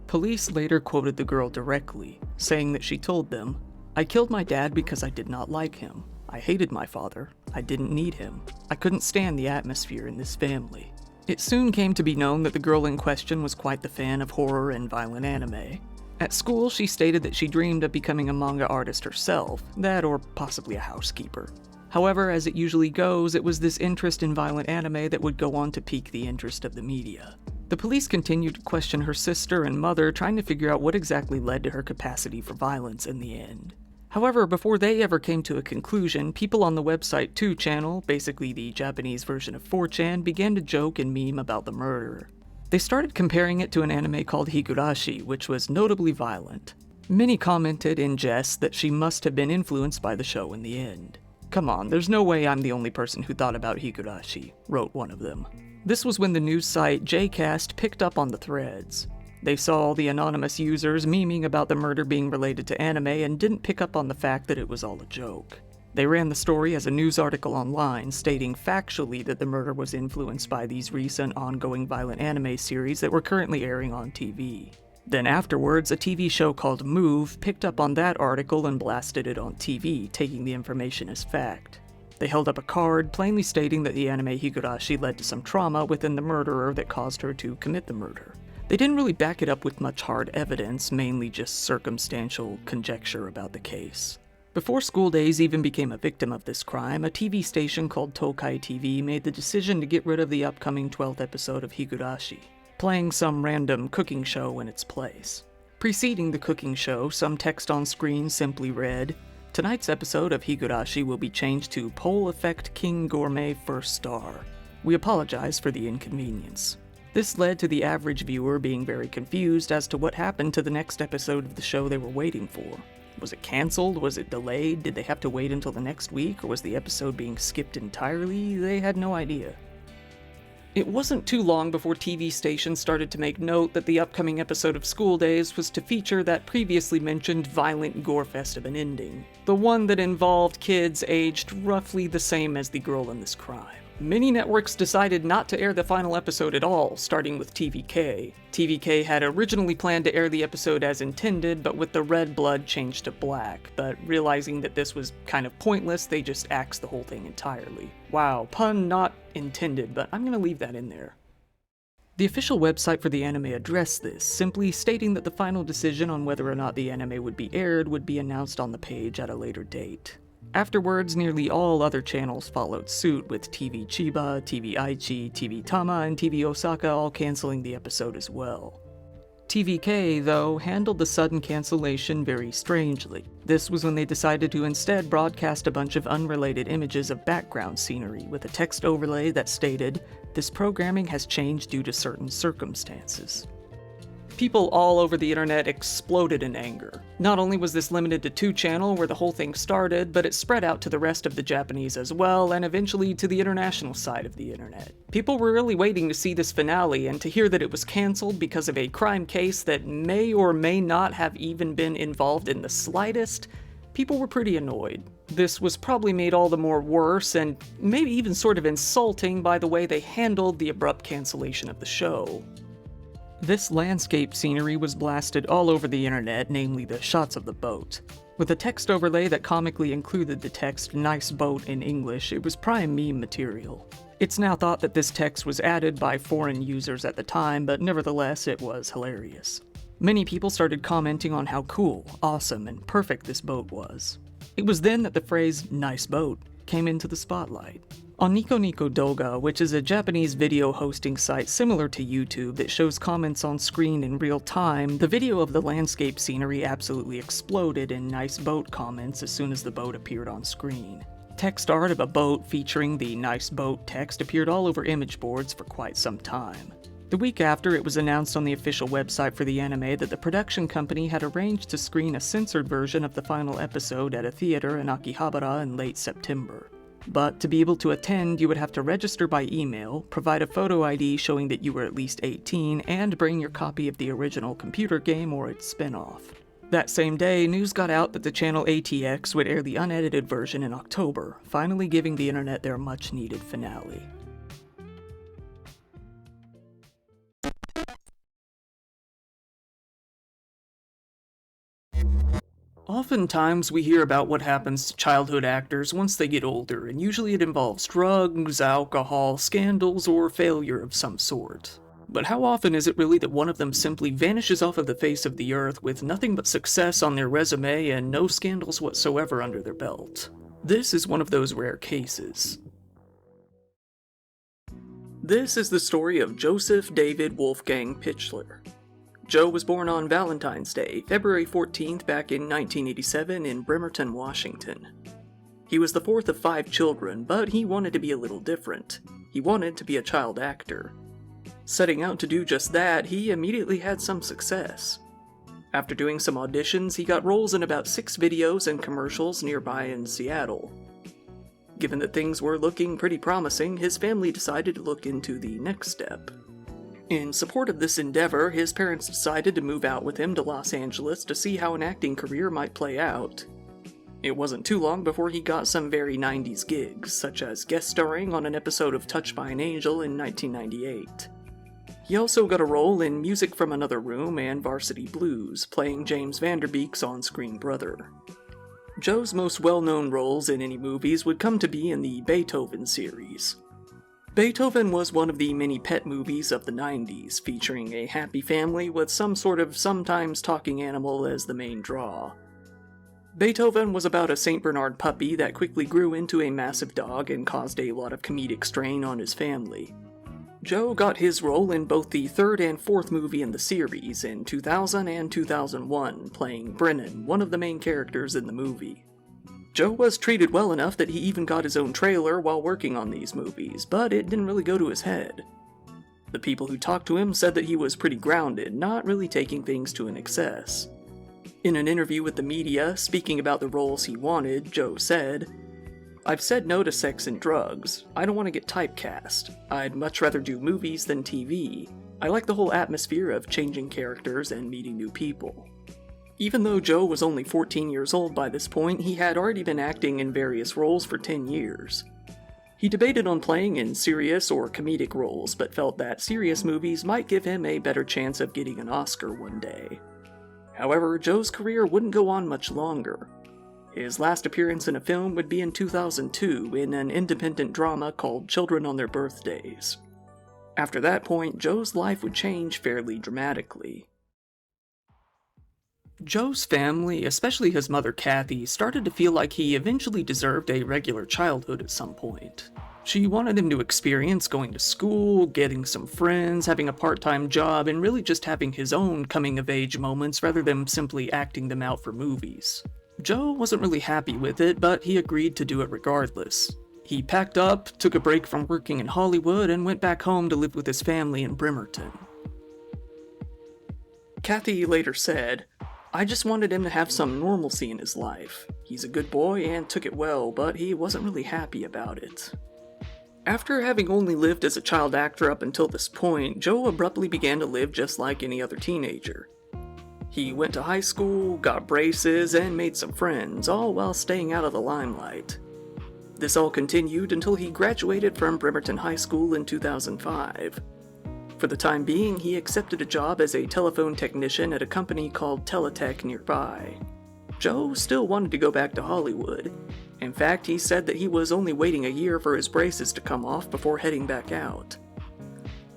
Police later quoted the girl directly, saying that she told them, "I killed my dad because I did not like him. I hated my father. I didn't need him. I couldn't stand the atmosphere in this family." It soon came to be known that the girl in question was quite the fan of horror and violent anime. At school, she stated that she dreamed of becoming a manga artist herself, that or possibly a housekeeper. However, as it usually goes, it was this interest in violent anime that would go on to pique the interest of the media. The police continued to question her sister and mother, trying to figure out what exactly led to her capacity for violence in the end. However, before they ever came to a conclusion, people on the website 2channel, basically the Japanese version of 4chan, began to joke and meme about the murder. They started comparing it to an anime called Higurashi, which was notably violent. Many commented in jest that she must have been influenced by the show in the end. "Come on, there's no way I'm the only person who thought about Higurashi," wrote one of them. This was when the news site JCast picked up on the threads. They saw all the anonymous users memeing about the murder being related to anime and didn't pick up on the fact that it was all a joke. They ran the story as a news article online, stating factually that the murder was influenced by these recent ongoing violent anime series that were currently airing on TV. Then afterwards, a TV show called Move picked up on that article and blasted it on TV, taking the information as fact. They held up a card, plainly stating that the anime Higurashi led to some trauma within the murderer that caused her to commit the murder. They didn't really back it up with much hard evidence, mainly just circumstantial conjecture about the case. Before School Days even became a victim of this crime, a TV station called Tokai TV made the decision to get rid of the upcoming 12th episode of Higurashi, playing some random cooking show in its place. Preceding the cooking show, some text on screen simply read, "Tonight's episode of Higurashi will be changed to Pole Effect King Gourmet First Star. We apologize for the inconvenience." This led to the average viewer being very confused as to what happened to the next episode of the show they were waiting for. Was it canceled? Was it delayed? Did they have to wait until the next week? Or was the episode being skipped entirely? They had no idea. It wasn't too long before TV stations started to make note that the upcoming episode of School Days was to feature that previously mentioned violent gore-fest of an ending. The one that involved kids aged roughly the same as the girl in this crime. Many networks decided not to air the final episode at all, starting with TVK. TVK had originally planned to air the episode as intended, but with the red blood changed to black, but realizing that this was kind of pointless, they just axed the whole thing entirely. Wow, pun not intended, but I'm gonna leave that in there. The official website for the anime addressed this, simply stating that the final decision on whether or not the anime would be aired would be announced on the page at a later date. Afterwards, nearly all other channels followed suit, with TV Chiba, TV Aichi, TV Tama, and TV Osaka all canceling the episode as well. TVK, though, handled the sudden cancellation very strangely. This was when they decided to instead broadcast a bunch of unrelated images of background scenery with a text overlay that stated, "This programming has changed due to certain circumstances." People all over the internet exploded in anger. Not only was this limited to 2channel where the whole thing started, but it spread out to the rest of the Japanese as well, and eventually to the international side of the internet. People were really waiting to see this finale, and to hear that it was cancelled because of a crime case that may or may not have even been involved in the slightest, people were pretty annoyed. This was probably made all the more worse, and maybe even sort of insulting, by the way they handled the abrupt cancellation of the show. This landscape scenery was blasted all over the internet, namely the shots of the boat. With a text overlay that comically included the text "nice boat" in English, it was prime meme material. It's now thought that this text was added by foreign users at the time, but nevertheless it was hilarious. Many people started commenting on how cool, awesome, and perfect this boat was. It was then that the phrase "nice boat" came into the spotlight. On Nico Nico Doga, which is a Japanese video hosting site similar to YouTube that shows comments on screen in real time, the video of the landscape scenery absolutely exploded in "nice boat" comments as soon as the boat appeared on screen. Text art of a boat featuring the "nice boat" text appeared all over image boards for quite some time. The week after, it was announced on the official website for the anime that the production company had arranged to screen a censored version of the final episode at a theater in Akihabara in late September. But to be able to attend, you would have to register by email, provide a photo ID showing that you were at least 18, and bring your copy of the original computer game or its spin-off. That same day, news got out that the channel ATX would air the unedited version in October, finally giving the internet their much-needed finale. Oftentimes, we hear about what happens to childhood actors once they get older, and usually it involves drugs, alcohol, scandals, or failure of some sort. But how often is it really that one of them simply vanishes off of the face of the earth with nothing but success on their resume and no scandals whatsoever under their belt? This is one of those rare cases. This is the story of Joseph David Wolfgang Pichler. Joe was born on Valentine's Day, February 14th, back in 1987 in Bremerton, Washington. He was the fourth of 5 children, but he wanted to be a little different. He wanted to be a child actor. Setting out to do just that, he immediately had some success. After doing some auditions, he got roles in about 6 videos and commercials nearby in Seattle. Given that things were looking pretty promising, his family decided to look into the next step. In support of this endeavor, his parents decided to move out with him to Los Angeles to see how an acting career might play out. It wasn't too long before he got some very 90s gigs, such as guest starring on an episode of Touched by an Angel in 1998. He also got a role in Music from Another Room and Varsity Blues, playing James Vanderbeek's on-screen brother. Joe's most well-known roles in any movies would come to be in the Beethoven series. Beethoven was one of the many pet movies of the 90s, featuring a happy family with some sort of sometimes talking animal as the main draw. Beethoven was about a St. Bernard puppy that quickly grew into a massive dog and caused a lot of comedic strain on his family. Joe got his role in both the 3rd and 4th movie in the series in 2000 and 2001, playing Brennan, one of the main characters in the movie. Joe was treated well enough that he even got his own trailer while working on these movies, but it didn't really go to his head. The people who talked to him said that he was pretty grounded, not really taking things to an excess. In an interview with the media, speaking about the roles he wanted, Joe said, "I've said no to sex and drugs. I don't want to get typecast. I'd much rather do movies than TV. I like the whole atmosphere of changing characters and meeting new people." Even though Joe was only 14 years old by this point, he had already been acting in various roles for 10 years. He debated on playing in serious or comedic roles, but felt that serious movies might give him a better chance of getting an Oscar one day. However, Joe's career wouldn't go on much longer. His last appearance in a film would be in 2002 in an independent drama called Children on Their Birthdays. After that point, Joe's life would change fairly dramatically. Joe's family, especially his mother Kathy, started to feel like he eventually deserved a regular childhood at some point. She wanted him to experience going to school, getting some friends, having a part-time job, and really just having his own coming-of-age moments rather than simply acting them out for movies. Joe wasn't really happy with it, but he agreed to do it regardless. He packed up, took a break from working in Hollywood, and went back home to live with his family in Bremerton. Kathy later said, "I just wanted him to have some normalcy in his life. He's a good boy and took it well, but he wasn't really happy about it." After having only lived as a child actor up until this point, Joe abruptly began to live just like any other teenager. He went to high school, got braces, and made some friends, all while staying out of the limelight. This all continued until he graduated from Bremerton High School in 2005. For the time being, he accepted a job as a telephone technician at a company called Teletech nearby. Joe still wanted to go back to Hollywood. In fact, he said that he was only waiting a year for his braces to come off before heading back out.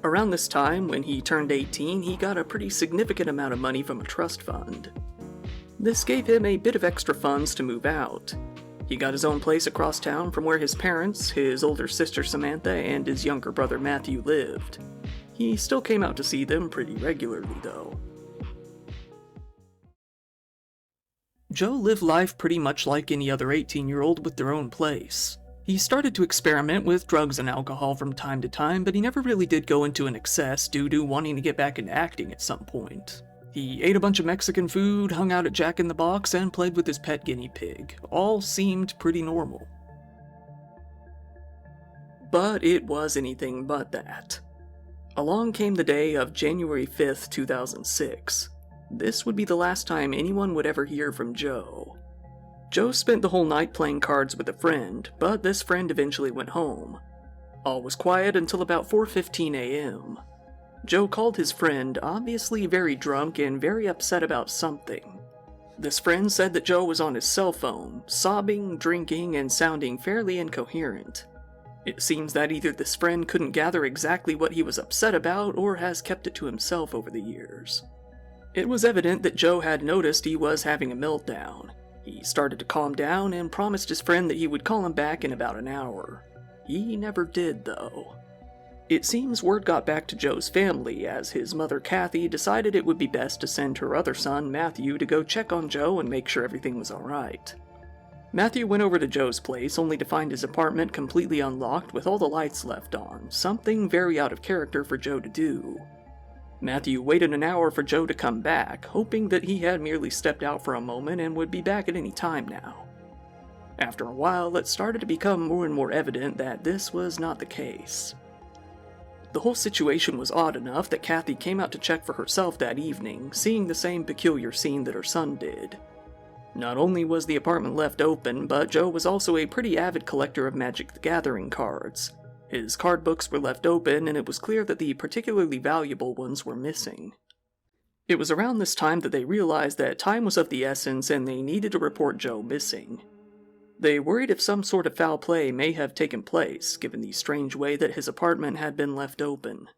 Around this time, when he turned 18, he got a pretty significant amount of money from a trust fund. This gave him a bit of extra funds to move out. He got his own place across town from where his parents, his older sister Samantha, and his younger brother Matthew lived. He still came out to see them pretty regularly, though. Joe lived life pretty much like any other 18-year-old with their own place. He started to experiment with drugs and alcohol from time to time, but he never really did go into an excess due to wanting to get back into acting at some point. He ate a bunch of Mexican food, hung out at Jack in the Box, and played with his pet guinea pig. All seemed pretty normal. But it was anything but that. Along came the day of January 5th, 2006. This would be the last time anyone would ever hear from Joe. Joe spent the whole night playing cards with a friend, but this friend eventually went home. All was quiet until about 4:15 a.m. Joe called his friend, obviously very drunk and very upset about something. This friend said that Joe was on his cell phone, sobbing, drinking, and sounding fairly incoherent. It seems that either this friend couldn't gather exactly what he was upset about or has kept it to himself over the years. It was evident that Joe had noticed he was having a meltdown. He started to calm down and promised his friend that he would call him back in about an hour. He never did, though. It seems word got back to Joe's family as his mother Kathy decided it would be best to send her other son Matthew to go check on Joe and make sure everything was alright. Matthew went over to Joe's place only to find his apartment completely unlocked with all the lights left on, something very out of character for Joe to do. Matthew waited an hour for Joe to come back, hoping that he had merely stepped out for a moment and would be back at any time now. After a while, it started to become more and more evident that this was not the case. The whole situation was odd enough that Kathy came out to check for herself that evening, seeing the same peculiar scene that her son did. Not only was the apartment left open, but Joe was also a pretty avid collector of Magic the Gathering cards. His card books were left open, and it was clear that the particularly valuable ones were missing. It was around this time that they realized that time was of the essence and they needed to report Joe missing. They worried if some sort of foul play may have taken place, given the strange way that his apartment had been left open.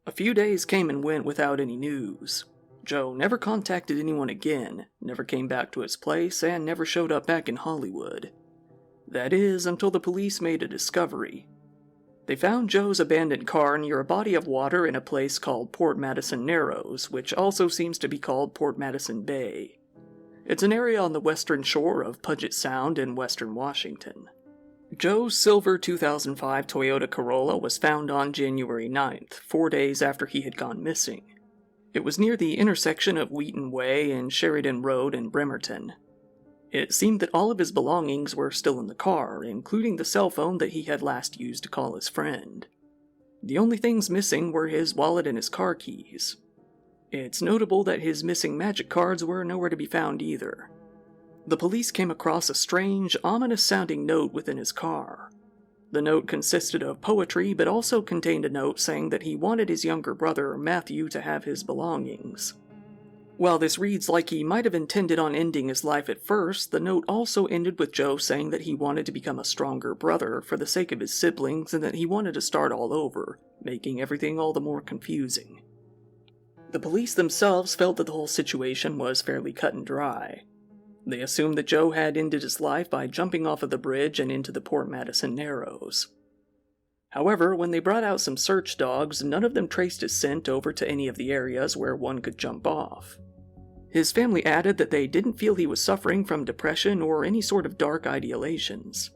A few days came and went without any news. Joe never contacted anyone again, never came back to his place, and never showed up back in Hollywood. That is, until the police made a discovery. They found Joe's abandoned car near a body of water in a place called Port Madison Narrows, which also seems to be called Port Madison Bay. It's an area on the western shore of Puget Sound in western Washington. Joe's silver 2005 Toyota Corolla was found on January 9th, 4 days after he had gone missing. It was near the intersection of Wheaton Way and Sheridan Road in Bremerton. It seemed that all of his belongings were still in the car, including the cell phone that he had last used to call his friend. The only things missing were his wallet and his car keys. It's notable that his missing magic cards were nowhere to be found either. The police came across a strange, ominous-sounding note within his car. The note consisted of poetry, but also contained a note saying that he wanted his younger brother, Matthew, to have his belongings. While this reads like he might have intended on ending his life at first, the note also ended with Joe saying that he wanted to become a stronger brother for the sake of his siblings and that he wanted to start all over, making everything all the more confusing. The police themselves felt that the whole situation was fairly cut and dry. They assumed that Joe had ended his life by jumping off of the bridge and into the Port Madison Narrows. However, when they brought out some search dogs, none of them traced his scent over to any of the areas where one could jump off. His family added that they didn't feel he was suffering from depression or any sort of dark ideations.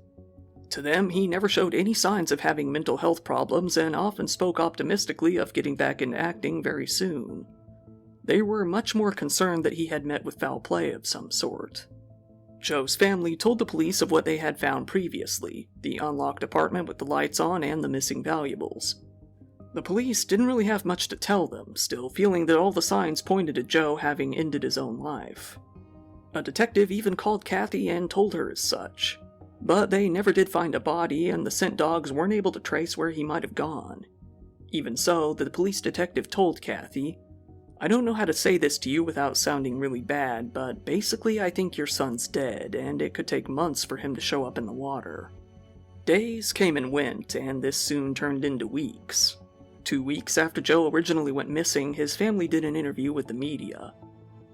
To them, he never showed any signs of having mental health problems and often spoke optimistically of getting back into acting very soon. They were much more concerned that he had met with foul play of some sort. Joe's family told the police of what they had found previously, the unlocked apartment with the lights on and the missing valuables. The police didn't really have much to tell them, still feeling that all the signs pointed to Joe having ended his own life. A detective even called Kathy and told her as such. But they never did find a body, and the scent dogs weren't able to trace where he might have gone. Even so, the police detective told Kathy, "I don't know how to say this to you without sounding really bad, but basically I think your son's dead, and it could take months for him to show up in the water." Days came and went, and this soon turned into weeks. 2 weeks after Joe originally went missing, his family did an interview with the media.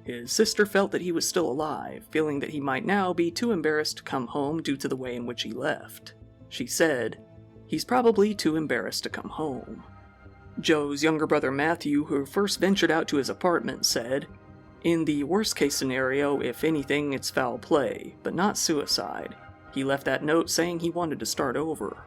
His sister felt that he was still alive, feeling that he might now be too embarrassed to come home due to the way in which he left. She said, "He's probably too embarrassed to come home." Joe's younger brother Matthew, who first ventured out to his apartment, said, "In the worst-case scenario, if anything, it's foul play, but not suicide. He left that note saying he wanted to start over."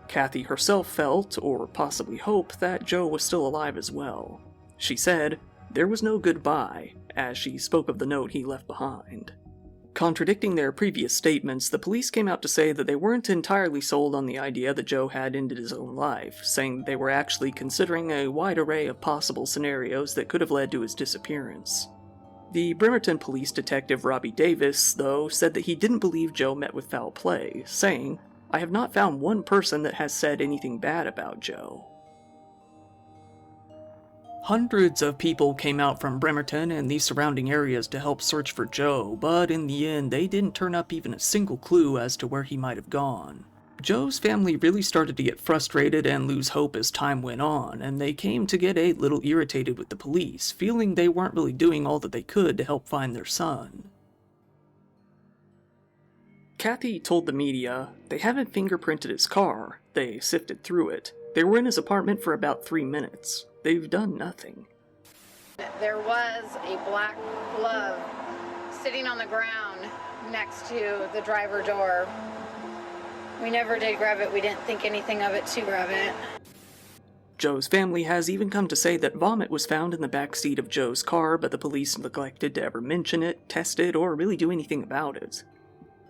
Kathy herself felt, or possibly hoped, that Joe was still alive as well. She said, "There was no goodbye," as she spoke of the note he left behind. Contradicting their previous statements, the police came out to say that they weren't entirely sold on the idea that Joe had ended his own life, saying they were actually considering a wide array of possible scenarios that could have led to his disappearance. The Bremerton police detective Robbie Davis, though, said that he didn't believe Joe met with foul play, saying, "I have not found one person that has said anything bad about Joe." Hundreds of people came out from Bremerton and the surrounding areas to help search for Joe, but in the end they didn't turn up even a single clue as to where he might have gone. Joe's family really started to get frustrated and lose hope as time went on, and they came to get a little irritated with the police, feeling they weren't really doing all that they could to help find their son. Kathy told the media, "They haven't fingerprinted his car. They sifted through it. They were in his apartment for about 3 minutes. They've done nothing." There was a black glove sitting on the ground next to the driver door. We never did grab it. We didn't think anything of it to grab it. Joe's family has even come to say that vomit was found in the back seat of Joe's car, but the police neglected to ever mention it, test it, or really do anything about it.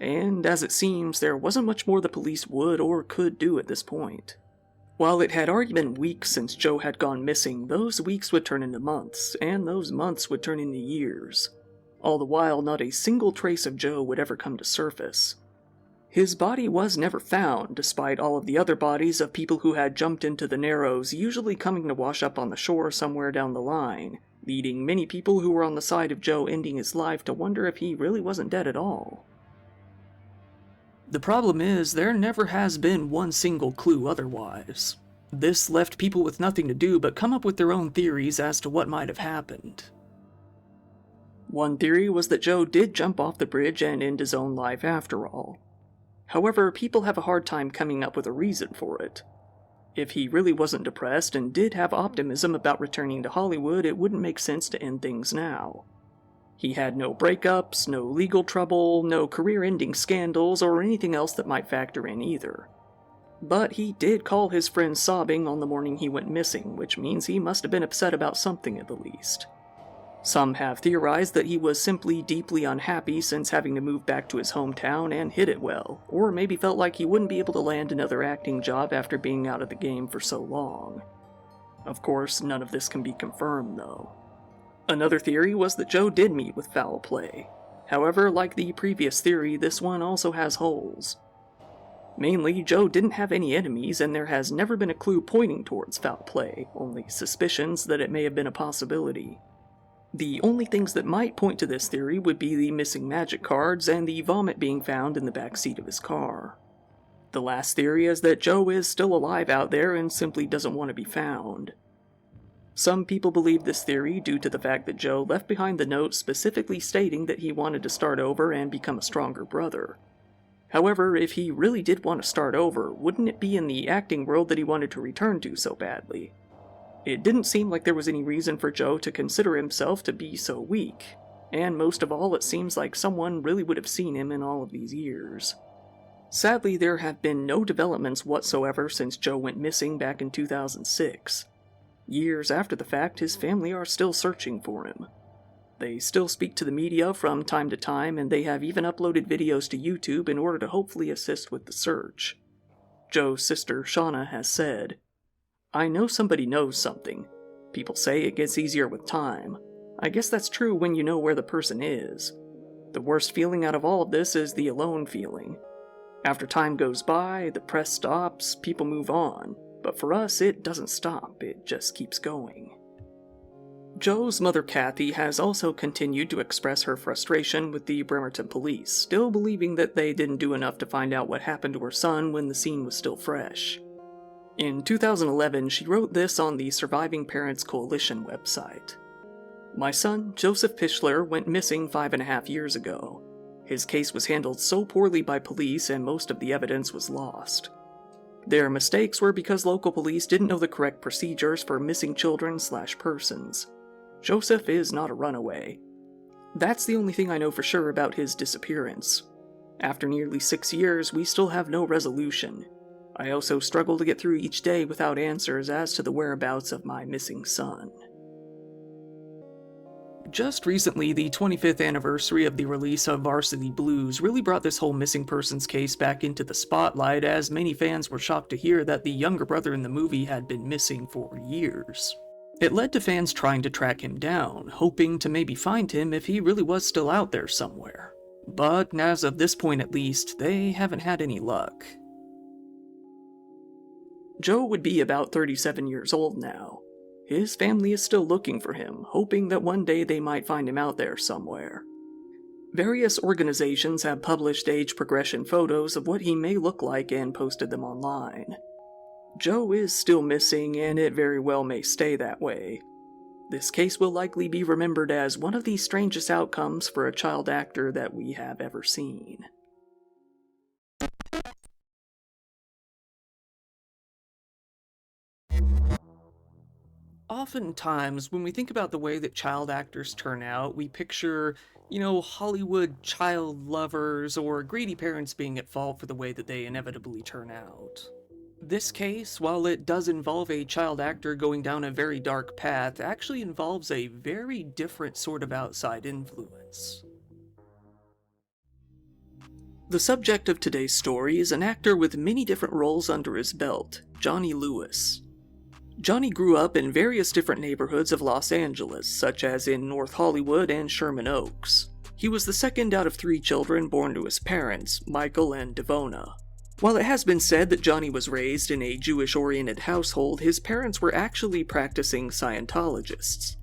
And as it seems, there wasn't much more the police would or could do at this point. While it had already been weeks since Joe had gone missing, those weeks would turn into months, and those months would turn into years. All the while, not a single trace of Joe would ever come to surface. His body was never found, despite all of the other bodies of people who had jumped into the Narrows usually coming to wash up on the shore somewhere down the line, leading many people who were on the side of Joe ending his life to wonder if he really wasn't dead at all. The problem is, there never has been one single clue otherwise. This left people with nothing to do but come up with their own theories as to what might have happened. One theory was that Joe did jump off the bridge and end his own life after all. However, people have a hard time coming up with a reason for it. If he really wasn't depressed and did have optimism about returning to Hollywood, it wouldn't make sense to end things now. He had no breakups, no legal trouble, no career-ending scandals, or anything else that might factor in either. But he did call his friends sobbing on the morning he went missing, which means he must have been upset about something at the least. Some have theorized that he was simply deeply unhappy since having to move back to his hometown and hit it well, or maybe felt like he wouldn't be able to land another acting job after being out of the game for so long. Of course, none of this can be confirmed, though. Another theory was that Joe did meet with foul play. However, like the previous theory, this one also has holes. Mainly, Joe didn't have any enemies, and there has never been a clue pointing towards foul play, only suspicions that it may have been a possibility. The only things that might point to this theory would be the missing magic cards and the vomit being found in the back seat of his car. The last theory is that Joe is still alive out there and simply doesn't want to be found. Some people believe this theory due to the fact that Joe left behind the note specifically stating that he wanted to start over and become a stronger brother. However, if he really did want to start over, wouldn't it be in the acting world that he wanted to return to so badly? It didn't seem like there was any reason for Joe to consider himself to be so weak, and most of all, it seems like someone really would have seen him in all of these years. Sadly, there have been no developments whatsoever since Joe went missing back in 2006. Years after the fact, his family are still searching for him. They still speak to the media from time to time, and they have even uploaded videos to YouTube in order to hopefully assist with the search. Joe's sister, Shauna, has said, "I know somebody knows something. People say it gets easier with time. I guess that's true when you know where the person is. The worst feeling out of all of this is the alone feeling. After time goes by, the press stops, people move on. But for us, it doesn't stop, it just keeps going." Joe's mother, Kathy, has also continued to express her frustration with the Bremerton police, still believing that they didn't do enough to find out what happened to her son when the scene was still fresh. In 2011, she wrote this on the Surviving Parents Coalition website. "My son, Joseph Pichler, went missing 5.5 years ago. His case was handled so poorly by police and most of the evidence was lost. Their mistakes were because local police didn't know the correct procedures for missing children/persons. Joseph is not a runaway. That's the only thing I know for sure about his disappearance. After nearly 6 years, we still have no resolution. I also struggle to get through each day without answers as to the whereabouts of my missing son." Just recently, the 25th anniversary of the release of Varsity Blues really brought this whole missing persons case back into the spotlight, as many fans were shocked to hear that the younger brother in the movie had been missing for years. It led to fans trying to track him down, hoping to maybe find him if he really was still out there somewhere. But as of this point at least, they haven't had any luck. Joe would be about 37 years old now. His family is still looking for him, hoping that one day they might find him out there somewhere. Various organizations have published age progression photos of what he may look like and posted them online. Joe is still missing, and it very well may stay that way. This case will likely be remembered as one of the strangest outcomes for a child actor that we have ever seen. Oftentimes, when we think about the way that child actors turn out, we picture, Hollywood child lovers or greedy parents being at fault for the way that they inevitably turn out. This case, while it does involve a child actor going down a very dark path, actually involves a very different sort of outside influence. The subject of today's story is an actor with many different roles under his belt, Johnny Lewis. Johnny grew up in various different neighborhoods of Los Angeles, such as in North Hollywood and Sherman Oaks. He was the second out of 3 children born to his parents, Michael and Devona. While it has been said that Johnny was raised in a Jewish-oriented household, his parents were actually practicing Scientologists.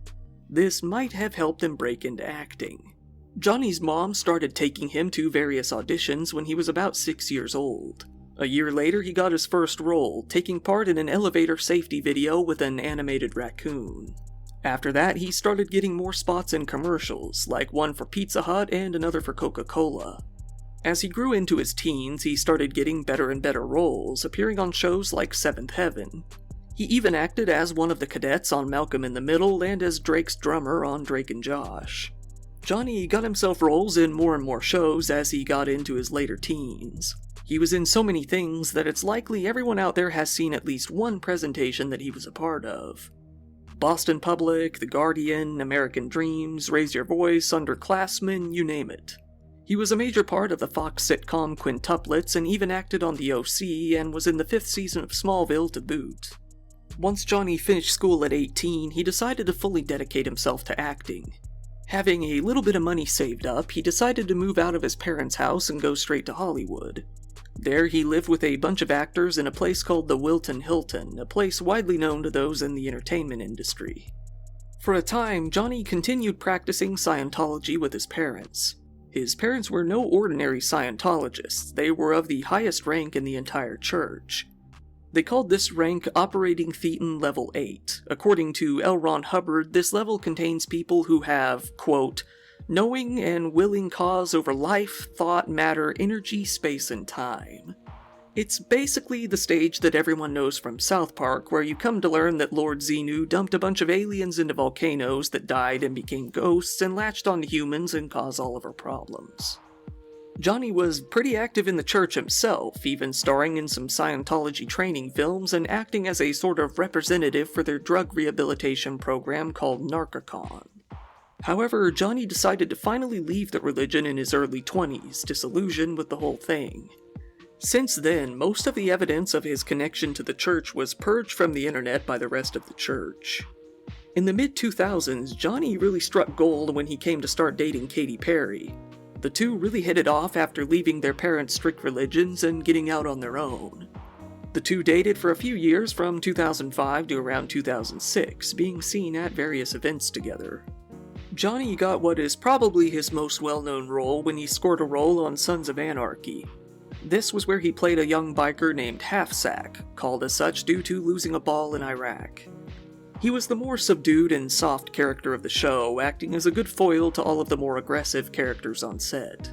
This might have helped him break into acting. Johnny's mom started taking him to various auditions when he was about 6 years old. A year later, he got his first role, taking part in an elevator safety video with an animated raccoon. After that, he started getting more spots in commercials, like one for Pizza Hut and another for Coca-Cola. As he grew into his teens, he started getting better and better roles, appearing on shows like Seventh Heaven. He even acted as one of the cadets on Malcolm in the Middle and as Drake's drummer on Drake and Josh. Johnny got himself roles in more and more shows as he got into his later teens. He was in so many things that it's likely everyone out there has seen at least one presentation that he was a part of. Boston Public, The Guardian, American Dreams, Raise Your Voice, Underclassmen, you name it. He was a major part of the Fox sitcom Quintuplets and even acted on The OC and was in the 5th season of Smallville to boot. Once Johnny finished school at 18, he decided to fully dedicate himself to acting. Having a little bit of money saved up, he decided to move out of his parents' house and go straight to Hollywood. There he lived with a bunch of actors in a place called the Wilton Hilton, a place widely known to those in the entertainment industry. For a time, Johnny continued practicing Scientology with his parents. His parents were no ordinary Scientologists, they were of the highest rank in the entire church. They called this rank Operating Thetan Level 8. According to L. Ron Hubbard, this level contains people who have, quote, knowing and willing cause over life, thought, matter, energy, space, and time. It's basically the stage that everyone knows from South Park, where you come to learn that Lord Xenu dumped a bunch of aliens into volcanoes that died and became ghosts and latched onto humans and caused all of our problems. Johnny was pretty active in the church himself, even starring in some Scientology training films and acting as a sort of representative for their drug rehabilitation program called Narcocon. However, Johnny decided to finally leave the religion in his early 20s, disillusioned with the whole thing. Since then, most of the evidence of his connection to the church was purged from the internet by the rest of the church. In the mid-2000s, Johnny really struck gold when he came to start dating Katy Perry. The two really hit it off after leaving their parents' strict religions and getting out on their own. The two dated for a few years from 2005 to around 2006, being seen at various events together. Johnny got what is probably his most well-known role when he scored a role on Sons of Anarchy. This was where he played a young biker named Half-Sack, called as such due to losing a ball in Iraq. He was the more subdued and soft character of the show, acting as a good foil to all of the more aggressive characters on set.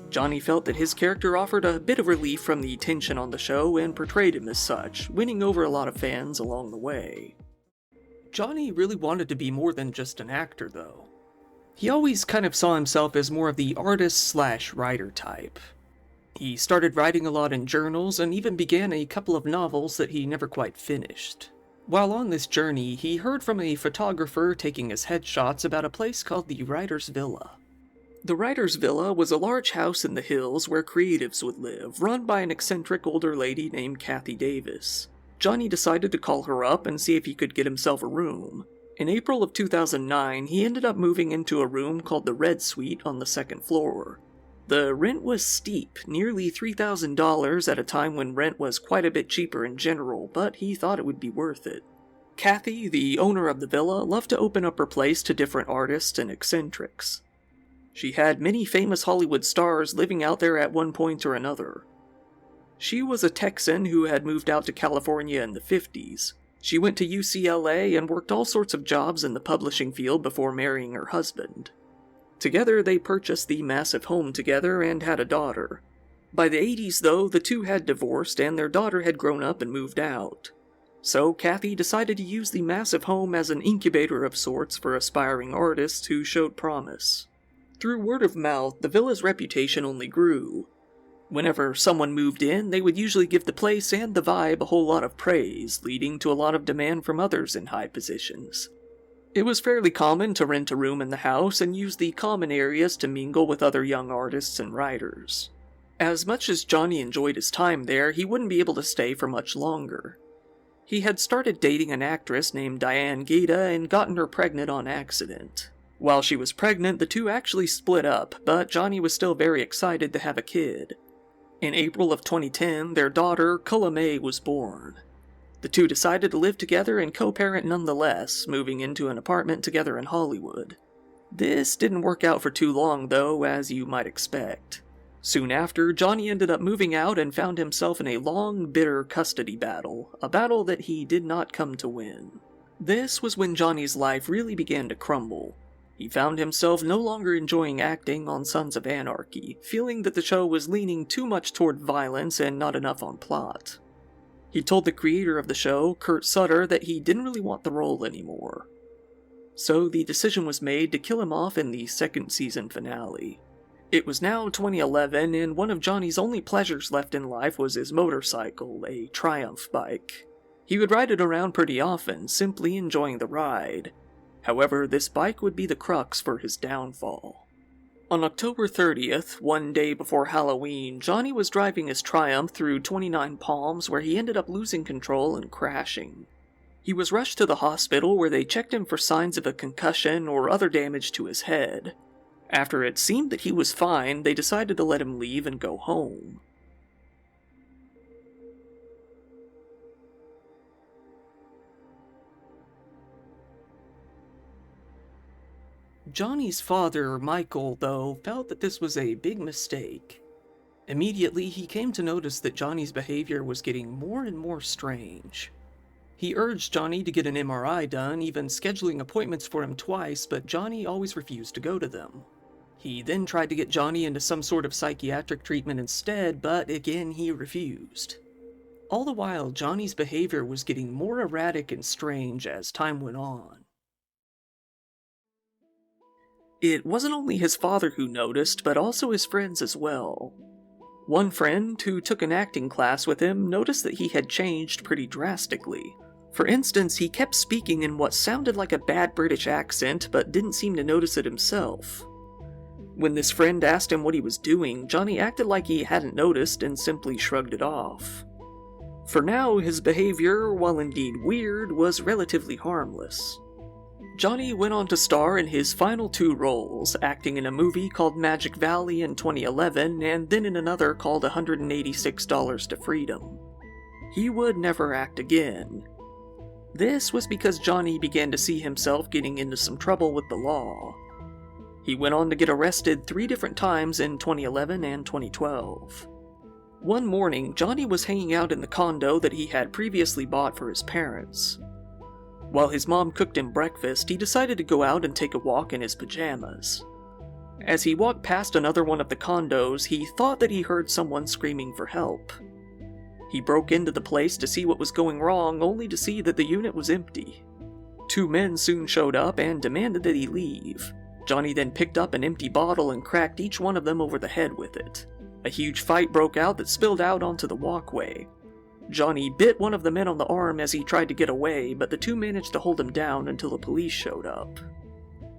Johnny felt that his character offered a bit of relief from the tension on the show and portrayed him as such, winning over a lot of fans along the way. Johnny really wanted to be more than just an actor, though. He always kind of saw himself as more of the artist/writer type. He started writing a lot in journals and even began a couple of novels that he never quite finished. While on this journey, he heard from a photographer taking his headshots about a place called the Writer's Villa. The Writer's Villa was a large house in the hills where creatives would live, run by an eccentric older lady named Kathy Davis. Johnny decided to call her up and see if he could get himself a room. In April of 2009, he ended up moving into a room called the Red Suite on the second floor. The rent was steep, nearly $3,000 at a time when rent was quite a bit cheaper in general, but he thought it would be worth it. Kathy, the owner of the villa, loved to open up her place to different artists and eccentrics. She had many famous Hollywood stars living out there at one point or another. She was a Texan who had moved out to California in the 50s. She went to UCLA and worked all sorts of jobs in the publishing field before marrying her husband. Together, they purchased the massive home together and had a daughter. By the 80s, though, the two had divorced and their daughter had grown up and moved out. So Kathy decided to use the massive home as an incubator of sorts for aspiring artists who showed promise. Through word of mouth, the villa's reputation only grew. Whenever someone moved in, they would usually give the place and the vibe a whole lot of praise, leading to a lot of demand from others in high positions. It was fairly common to rent a room in the house and use the common areas to mingle with other young artists and writers. As much as Johnny enjoyed his time there, he wouldn't be able to stay for much longer. He had started dating an actress named Diane Gita and gotten her pregnant on accident. While she was pregnant, the two actually split up, but Johnny was still very excited to have a kid. In April of 2010, their daughter, Culla May, was born. The two decided to live together and co-parent nonetheless, moving into an apartment together in Hollywood. This didn't work out for too long, though, as you might expect. Soon after, Johnny ended up moving out and found himself in a long, bitter custody battle, a battle that he did not come to win. This was when Johnny's life really began to crumble. He found himself no longer enjoying acting on Sons of Anarchy, feeling that the show was leaning too much toward violence and not enough on plot. He told the creator of the show, Kurt Sutter, that he didn't really want the role anymore. So the decision was made to kill him off in the second season finale. It was now 2011, and one of Johnny's only pleasures left in life was his motorcycle, a Triumph bike. He would ride it around pretty often, simply enjoying the ride. However, this bike would be the crux for his downfall. On October 30th, one day before Halloween, Johnny was driving his Triumph through 29 Palms where he ended up losing control and crashing. He was rushed to the hospital where they checked him for signs of a concussion or other damage to his head. After it seemed that he was fine, they decided to let him leave and go home. Johnny's father, Michael, though, felt that this was a big mistake. Immediately, he came to notice that Johnny's behavior was getting more and more strange. He urged Johnny to get an MRI done, even scheduling appointments for him twice, but Johnny always refused to go to them. He then tried to get Johnny into some sort of psychiatric treatment instead, but again he refused. All the while, Johnny's behavior was getting more erratic and strange as time went on. It wasn't only his father who noticed, but also his friends as well. One friend, who took an acting class with him, noticed that he had changed pretty drastically. For instance, he kept speaking in what sounded like a bad British accent, but didn't seem to notice it himself. When this friend asked him what he was doing, Johnny acted like he hadn't noticed and simply shrugged it off. For now, his behavior, while indeed weird, was relatively harmless. Johnny went on to star in his final 2 roles, acting in a movie called Magic Valley in 2011 and then in another called $186 to Freedom. He would never act again. This was because Johnny began to see himself getting into some trouble with the law. He went on to get arrested 3 different times in 2011 and 2012. One morning, Johnny was hanging out in the condo that he had previously bought for his parents. While his mom cooked him breakfast, he decided to go out and take a walk in his pajamas. As he walked past another one of the condos, he thought that he heard someone screaming for help. He broke into the place to see what was going wrong, only to see that the unit was empty. 2 men soon showed up and demanded that he leave. Johnny then picked up an empty bottle and cracked each one of them over the head with it. A huge fight broke out that spilled out onto the walkway. Johnny bit one of the men on the arm as he tried to get away, but the 2 managed to hold him down until the police showed up.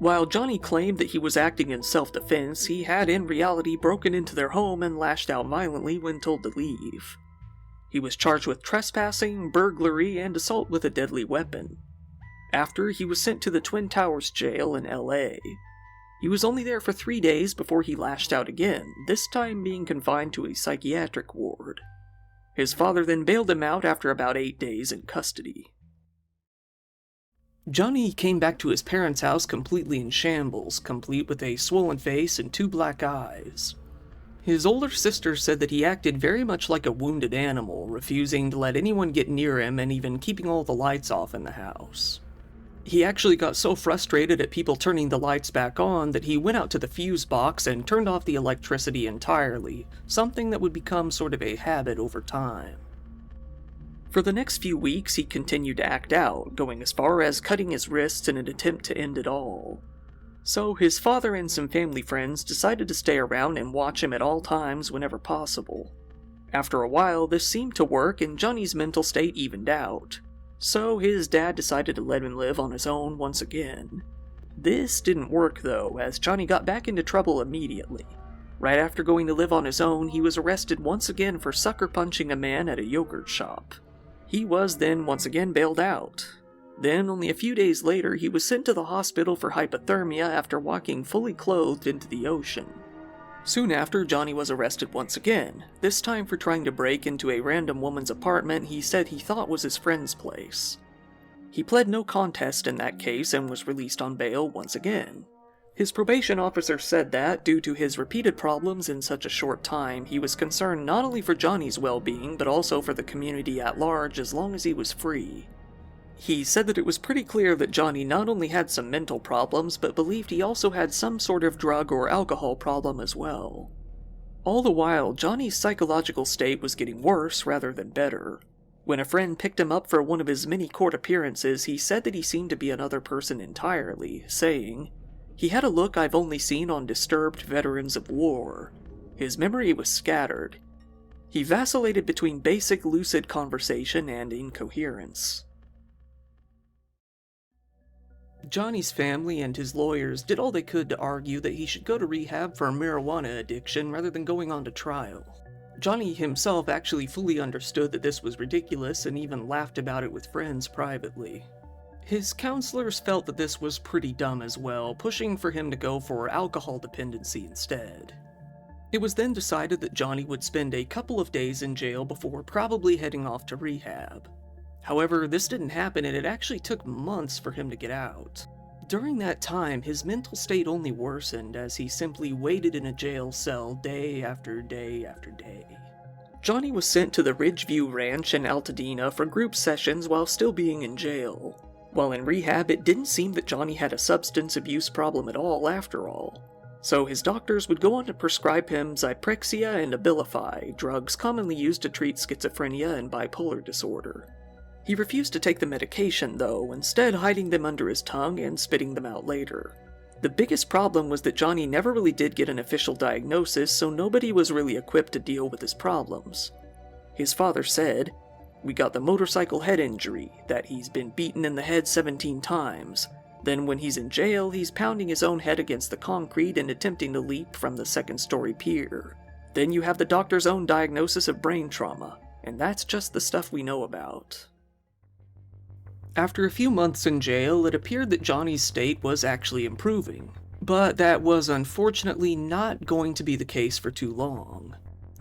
While Johnny claimed that he was acting in self-defense, he had in reality broken into their home and lashed out violently when told to leave. He was charged with trespassing, burglary, and assault with a deadly weapon. After, he was sent to the Twin Towers jail in LA. He was only there for 3 days before he lashed out again, this time being confined to a psychiatric ward. His father then bailed him out after about 8 days in custody. Johnny came back to his parents' house completely in shambles, complete with a swollen face and 2 black eyes. His older sister said that he acted very much like a wounded animal, refusing to let anyone get near him and even keeping all the lights off in the house. He actually got so frustrated at people turning the lights back on that he went out to the fuse box and turned off the electricity entirely, something that would become sort of a habit over time. For the next few weeks, he continued to act out, going as far as cutting his wrists in an attempt to end it all. So his father and some family friends decided to stay around and watch him at all times whenever possible. After a while, this seemed to work and Johnny's mental state evened out. So his dad decided to let him live on his own once again. This didn't work though, as Johnny got back into trouble immediately. Right after going to live on his own, he was arrested once again for sucker punching a man at a yogurt shop. He was then once again bailed out. Then, only a few days later, he was sent to the hospital for hypothermia after walking fully clothed into the ocean. Soon after, Johnny was arrested once again, this time for trying to break into a random woman's apartment he said he thought was his friend's place. He pled no contest in that case and was released on bail once again. His probation officer said that, due to his repeated problems in such a short time, he was concerned not only for Johnny's well-being, but also for the community at large as long as he was free. He said that it was pretty clear that Johnny not only had some mental problems, but believed he also had some sort of drug or alcohol problem as well. All the while, Johnny's psychological state was getting worse rather than better. When a friend picked him up for one of his many court appearances, he said that he seemed to be another person entirely, saying, "He had a look I've only seen on disturbed veterans of war. His memory was scattered. He vacillated between basic lucid conversation and incoherence." Johnny's family and his lawyers did all they could to argue that he should go to rehab for marijuana addiction rather than going on to trial. Johnny himself actually fully understood that this was ridiculous and even laughed about it with friends privately. His counselors felt that this was pretty dumb as well, pushing for him to go for alcohol dependency instead. It was then decided that Johnny would spend a couple of days in jail before probably heading off to rehab. However, this didn't happen and it actually took months for him to get out. During that time, his mental state only worsened as he simply waited in a jail cell day after day after day. Johnny was sent to the Ridgeview Ranch in Altadena for group sessions while still being in jail. While in rehab, it didn't seem that Johnny had a substance abuse problem at all after all. So his doctors would go on to prescribe him Zyprexa and Abilify, drugs commonly used to treat schizophrenia and bipolar disorder. He refused to take the medication though, instead hiding them under his tongue and spitting them out later. The biggest problem was that Johnny never really did get an official diagnosis, so nobody was really equipped to deal with his problems. His father said, "We got the motorcycle head injury, that he's been beaten in the head 17 times. Then when he's in jail, he's pounding his own head against the concrete and attempting to leap from the second-story pier. Then you have the doctor's own diagnosis of brain trauma, and that's just the stuff we know about." After a few months in jail, it appeared that Johnny's state was actually improving, but that was unfortunately not going to be the case for too long.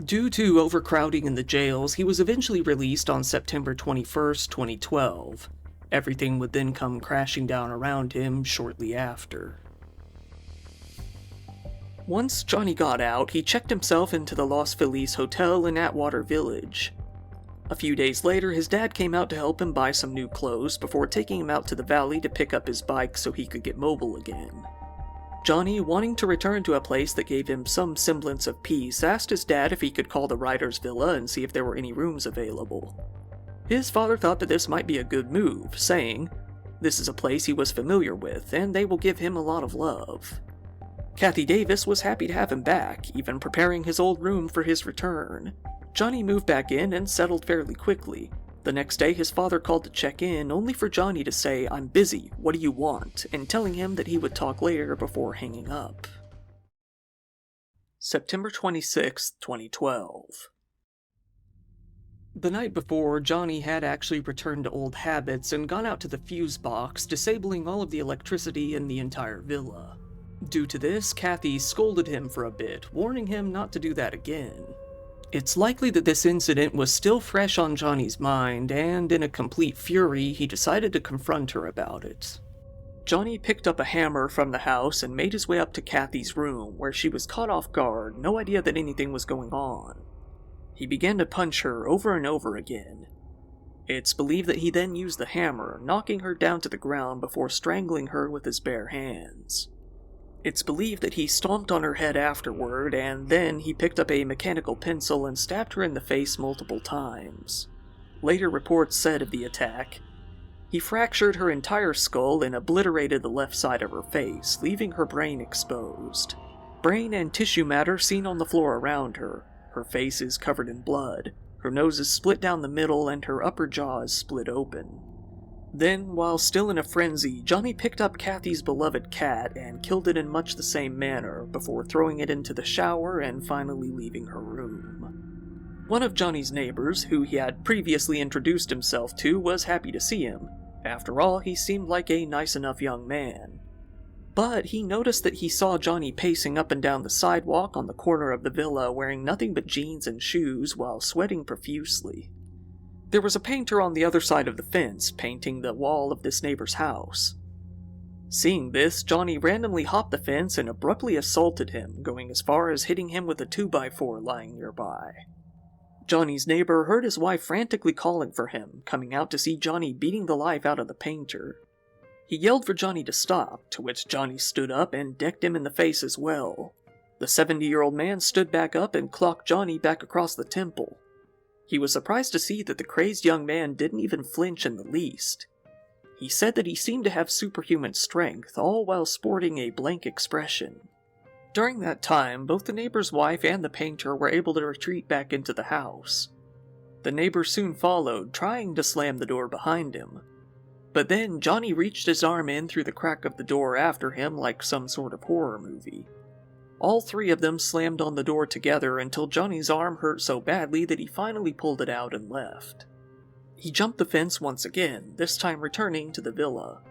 Due to overcrowding in the jails, he was eventually released on September 21st, 2012. Everything would then come crashing down around him shortly after. Once Johnny got out, he checked himself into the Los Feliz Hotel in Atwater Village. A few days later, his dad came out to help him buy some new clothes before taking him out to the valley to pick up his bike so he could get mobile again. Johnny, wanting to return to a place that gave him some semblance of peace, asked his dad if he could call the writer's villa and see if there were any rooms available. His father thought that this might be a good move, saying, "This is a place he was familiar with, and they will give him a lot of love." Kathy Davis was happy to have him back, even preparing his old room for his return. Johnny moved back in and settled fairly quickly. The next day, his father called to check in, only for Johnny to say, "I'm busy, what do you want?" and telling him that he would talk later before hanging up. September 26, 2012. The night before, Johnny had actually returned to old habits and gone out to the fuse box, disabling all of the electricity in the entire villa. Due to this, Kathy scolded him for a bit, warning him not to do that again. It's likely that this incident was still fresh on Johnny's mind, and in a complete fury, he decided to confront her about it. Johnny picked up a hammer from the house and made his way up to Kathy's room, where she was caught off guard, no idea that anything was going on. He began to punch her over and over again. It's believed that he then used the hammer, knocking her down to the ground before strangling her with his bare hands. It's believed that he stomped on her head afterward, and then he picked up a mechanical pencil and stabbed her in the face multiple times. Later reports said of the attack, he fractured her entire skull and obliterated the left side of her face, leaving her brain exposed. Brain and tissue matter seen on the floor around her. Her face is covered in blood, her nose is split down the middle, and her upper jaw is split open. Then, while still in a frenzy, Johnny picked up Kathy's beloved cat and killed it in much the same manner, before throwing it into the shower and finally leaving her room. One of Johnny's neighbors, who he had previously introduced himself to, was happy to see him. After all, he seemed like a nice enough young man. But he noticed that he saw Johnny pacing up and down the sidewalk on the corner of the villa wearing nothing but jeans and shoes while sweating profusely. There was a painter on the other side of the fence, painting the wall of this neighbor's house. Seeing this, Johnny randomly hopped the fence and abruptly assaulted him, going as far as hitting him with a 2x4 lying nearby. Johnny's neighbor heard his wife frantically calling for him, coming out to see Johnny beating the life out of the painter. He yelled for Johnny to stop, to which Johnny stood up and decked him in the face as well. The 70-year-old man stood back up and clocked Johnny back across the temple. He was surprised to see that the crazed young man didn't even flinch in the least. He said that he seemed to have superhuman strength, all while sporting a blank expression. During that time, both the neighbor's wife and the painter were able to retreat back into the house. The neighbor soon followed, trying to slam the door behind him. But then Johnny reached his arm in through the crack of the door after him like some sort of horror movie. All three of them slammed on the door together until Johnny's arm hurt so badly that he finally pulled it out and left. He jumped the fence once again, this time returning to the villa.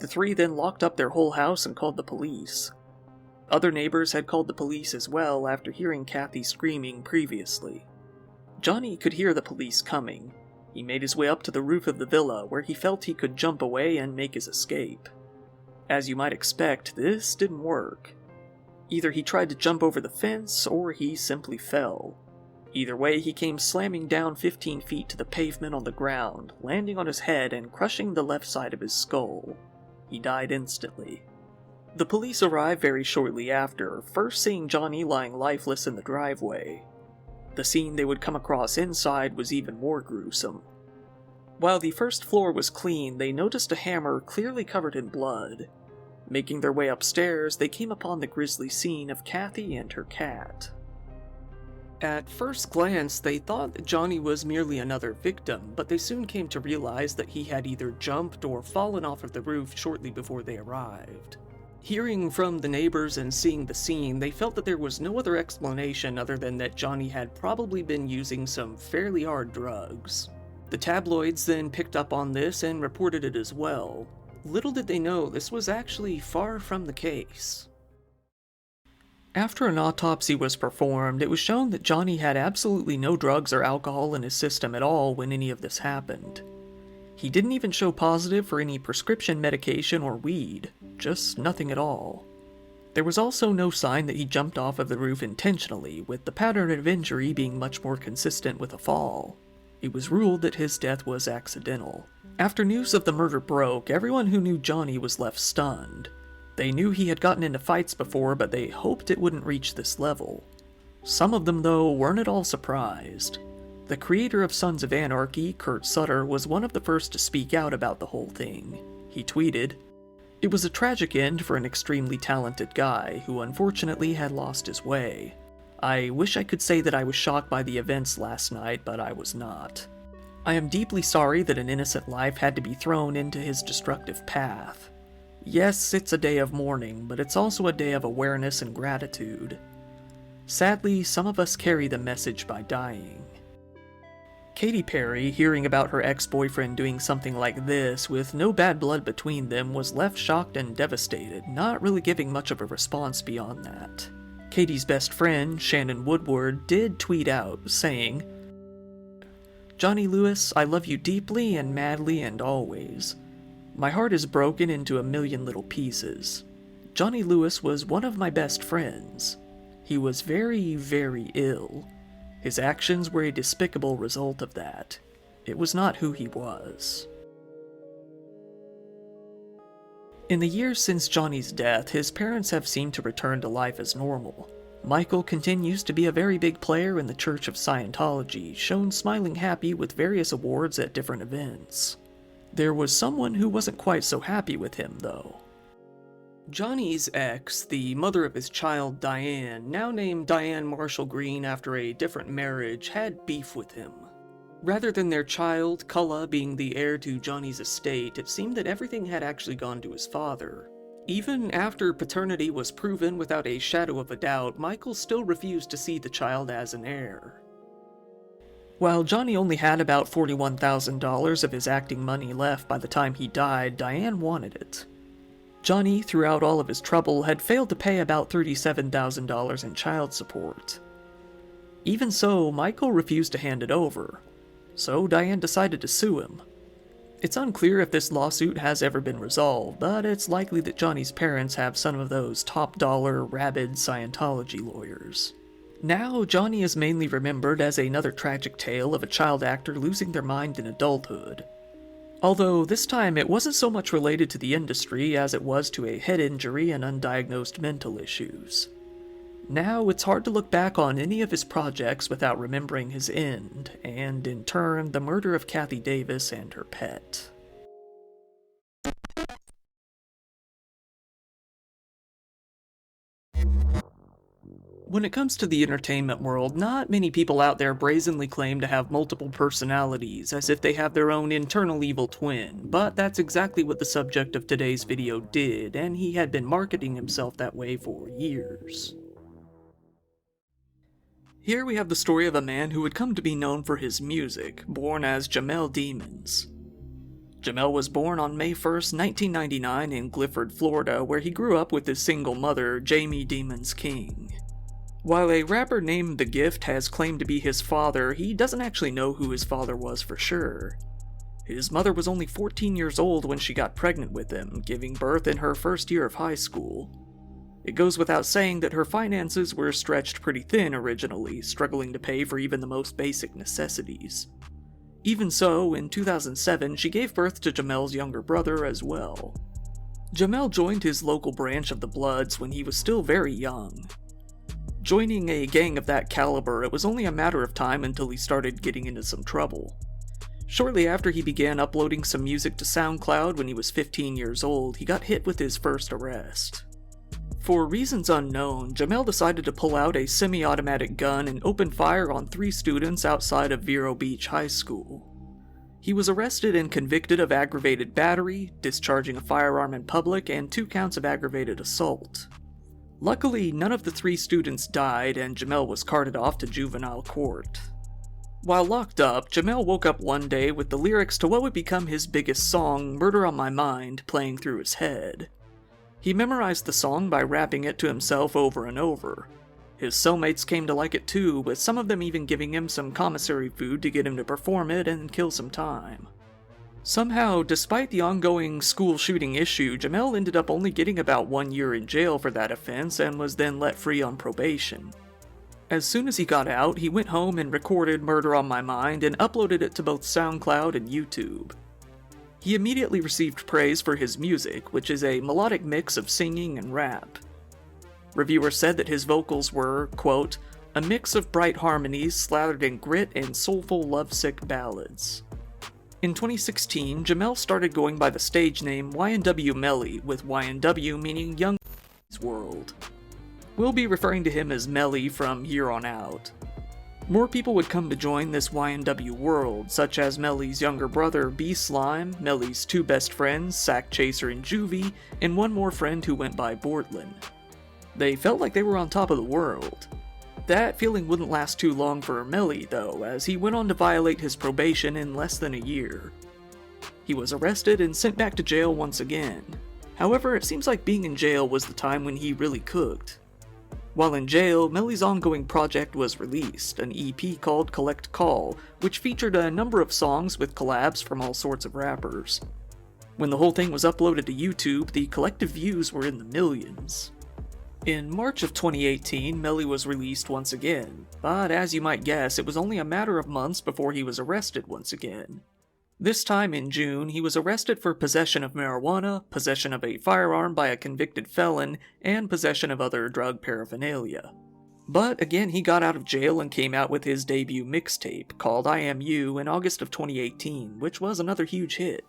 The three then locked up their whole house and called the police. Other neighbors had called the police as well after hearing Kathy screaming previously. Johnny could hear the police coming. He made his way up to the roof of the villa, where he felt he could jump away and make his escape. As you might expect, this didn't work. Either he tried to jump over the fence, or he simply fell. Either way, he came slamming down 15 feet to the pavement on the ground, landing on his head and crushing the left side of his skull. He died instantly. The police arrived very shortly after, first seeing Johnny lying lifeless in the driveway. The scene they would come across inside was even more gruesome. While the first floor was clean, they noticed a hammer clearly covered in blood. Making their way upstairs, they came upon the grisly scene of Kathy and her cat. At first glance, they thought that Johnny was merely another victim, but they soon came to realize that he had either jumped or fallen off of the roof shortly before they arrived. Hearing from the neighbors and seeing the scene, they felt that there was no other explanation other than that Johnny had probably been using some fairly hard drugs. The tabloids then picked up on this and reported it as well. Little did they know this was actually far from the case. After an autopsy was performed, it was shown that Johnny had absolutely no drugs or alcohol in his system at all when any of this happened. He didn't even show positive for any prescription medication or weed, just nothing at all. There was also no sign that he jumped off of the roof intentionally, with the pattern of injury being much more consistent with a fall. It was ruled that his death was accidental. After news of the murder broke, everyone who knew Johnny was left stunned. They knew he had gotten into fights before, but they hoped it wouldn't reach this level. Some of them, though, weren't at all surprised. The creator of Sons of Anarchy, Kurt Sutter, was one of the first to speak out about the whole thing. He tweeted, "It was a tragic end for an extremely talented guy who unfortunately had lost his way. I wish I could say that I was shocked by the events last night, but I was not. I am deeply sorry that an innocent life had to be thrown into his destructive path. Yes, it's a day of mourning, but it's also a day of awareness and gratitude. Sadly, some of us carry the message by dying." Katy Perry, hearing about her ex-boyfriend doing something like this with no bad blood between them, was left shocked and devastated, not really giving much of a response beyond that. Katie's best friend, Shannon Woodward, did tweet out, saying, "Johnny Lewis, I love you deeply and madly and always. My heart is broken into a million little pieces. Johnny Lewis was one of my best friends. He was very, very ill. His actions were a despicable result of that. It was not who he was." In the years since Johnny's death, his parents have seemed to return to life as normal. Michael continues to be a very big player in the Church of Scientology, shown smiling happy with various awards at different events. There was someone who wasn't quite so happy with him, though. Johnny's ex, the mother of his child Diane, now named Diane Marshall Green after a different marriage, had beef with him. Rather than their child, Culla, being the heir to Johnny's estate, it seemed that everything had actually gone to his father. Even after paternity was proven without a shadow of a doubt, Michael still refused to see the child as an heir. While Johnny only had about $41,000 of his acting money left by the time he died, Diane wanted it. Johnny, throughout all of his trouble, had failed to pay about $37,000 in child support. Even so, Michael refused to hand it over, so Diane decided to sue him. It's unclear if this lawsuit has ever been resolved, but it's likely that Johnny's parents have some of those top-dollar, rabid Scientology lawyers. Now, Johnny is mainly remembered as another tragic tale of a child actor losing their mind in adulthood. Although this time it wasn't so much related to the industry as it was to a head injury and undiagnosed mental issues. Now it's hard to look back on any of his projects without remembering his end, and in turn, the murder of Kathy Davis and her pet. When it comes to the entertainment world, not many people out there brazenly claim to have multiple personalities, as if they have their own internal evil twin, but that's exactly what the subject of today's video did, and he had been marketing himself that way for years. Here we have the story of a man who would come to be known for his music, born as Jamel Demons. Jamel was born on May 1st, 1999 in Clifford, Florida, where he grew up with his single mother, Jamie Demons King. While a rapper named The Gift has claimed to be his father, he doesn't actually know who his father was for sure. His mother was only 14 years old when she got pregnant with him, giving birth in her first year of high school. It goes without saying that her finances were stretched pretty thin originally, struggling to pay for even the most basic necessities. Even so, in 2007, she gave birth to Jamel's younger brother as well. Jamel joined his local branch of the Bloods when he was still very young. Joining a gang of that caliber, it was only a matter of time until he started getting into some trouble. Shortly after he began uploading some music to SoundCloud when he was 15 years old, he got hit with his first arrest. For reasons unknown, Jamel decided to pull out a semi-automatic gun and open fire on 3 students outside of Vero Beach High School. He was arrested and convicted of aggravated battery, discharging a firearm in public, and 2 counts of aggravated assault. Luckily, none of the 3 students died, and Jamel was carted off to juvenile court. While locked up, Jamel woke up one day with the lyrics to what would become his biggest song, Murder on My Mind, playing through his head. He memorized the song by rapping it to himself over and over. His cellmates came to like it too, with some of them even giving him some commissary food to get him to perform it and kill some time. Somehow, despite the ongoing school shooting issue, Jamel ended up only getting about 1 year in jail for that offense and was then let free on probation. As soon as he got out, he went home and recorded Murder on My Mind and uploaded it to both SoundCloud and YouTube. He immediately received praise for his music, which is a melodic mix of singing and rap. Reviewers said that his vocals were, quote, a mix of bright harmonies slathered in grit and soulful lovesick ballads. In 2016, Jamel started going by the stage name YNW Melly, with YNW meaning Young World. We'll be referring to him as Melly from here on out. More people would come to join this YNW world, such as Melly's younger brother B-Slime, Melly's 2 best friends, Sack Chaser and Juvie, and one more friend who went by Bortland. They felt like they were on top of the world. That feeling wouldn't last too long for Melly, though, as he went on to violate his probation in less than a year. He was arrested and sent back to jail once again. However, it seems like being in jail was the time when he really cooked. While in jail, Melly's ongoing project was released, an EP called Collect Call, which featured a number of songs with collabs from all sorts of rappers. When the whole thing was uploaded to YouTube, the collective views were in the millions. In March of 2018, Melly was released once again, but as you might guess, it was only a matter of months before he was arrested once again. This time in June, he was arrested for possession of marijuana, possession of a firearm by a convicted felon, and possession of other drug paraphernalia. But again, he got out of jail and came out with his debut mixtape, called I Am You, in August of 2018, which was another huge hit.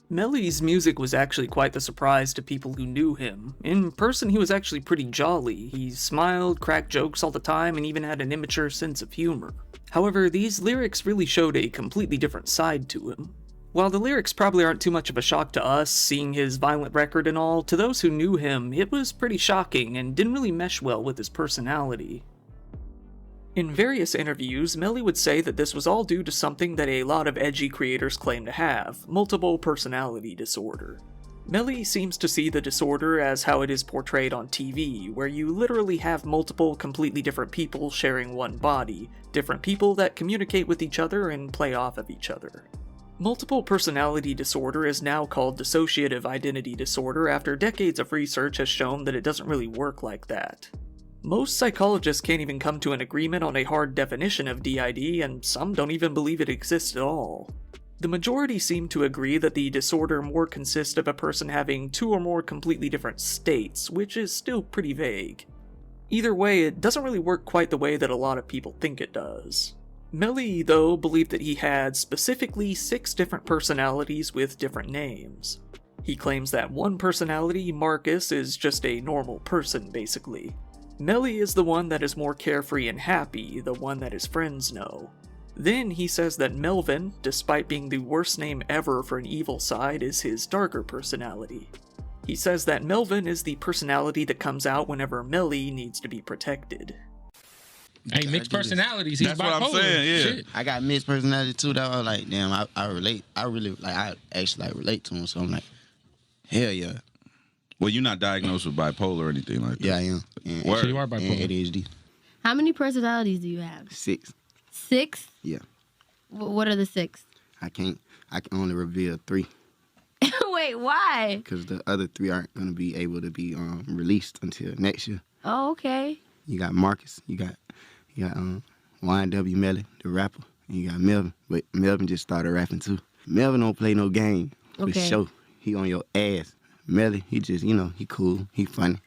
Melly's music was actually quite the surprise to people who knew him. In person, he was actually pretty jolly. He smiled, cracked jokes all the time, and even had an immature sense of humor. However, these lyrics really showed a completely different side to him. While the lyrics probably aren't too much of a shock to us, seeing his violent record and all, to those who knew him, it was pretty shocking and didn't really mesh well with his personality. In various interviews, Melly would say that this was all due to something that a lot of edgy creators claim to have, multiple personality disorder. Melly seems to see the disorder as how it is portrayed on TV, where you literally have multiple completely different people sharing one body, different people that communicate with each other and play off of each other. Multiple personality disorder is now called dissociative identity disorder after decades of research has shown that it doesn't really work like that. Most psychologists can't even come to an agreement on a hard definition of DID, and some don't even believe it exists at all. The majority seem to agree that the disorder more consists of a person having 2 or more completely different states, which is still pretty vague. Either way, it doesn't really work quite the way that a lot of people think it does. Melly, though, believed that he had specifically 6 different personalities with different names. He claims that one personality, Marcus, is just a normal person, basically. Melly is the one that is more carefree and happy, the one that his friends know. Then he says that Melvin, despite being the worst name ever for an evil side, is his darker personality. He says that Melvin is the personality that comes out whenever Melly needs to be protected. Hey, mixed personalities. He's That's bipolar. what I'm saying, yeah. Shit. I got mixed personality too, though. Like, damn, I relate. I really, like, I actually, like, relate to him. So I'm like, hell yeah. Well, you're not diagnosed with bipolar or anything like that. Yeah, I am. And, So you are bipolar. and ADHD. How many personalities do you have? 6. 6? Yeah. What are the 6? I can only reveal 3. Wait, why? Because the other 3 aren't going to be able to be released until next year. Oh, okay. You got Marcus, you got YNW Melly, the rapper, and you got Melvin. But Melvin just started rapping too. Melvin don't play no game for show. He on your ass. Melly, he just, he cool, he funny.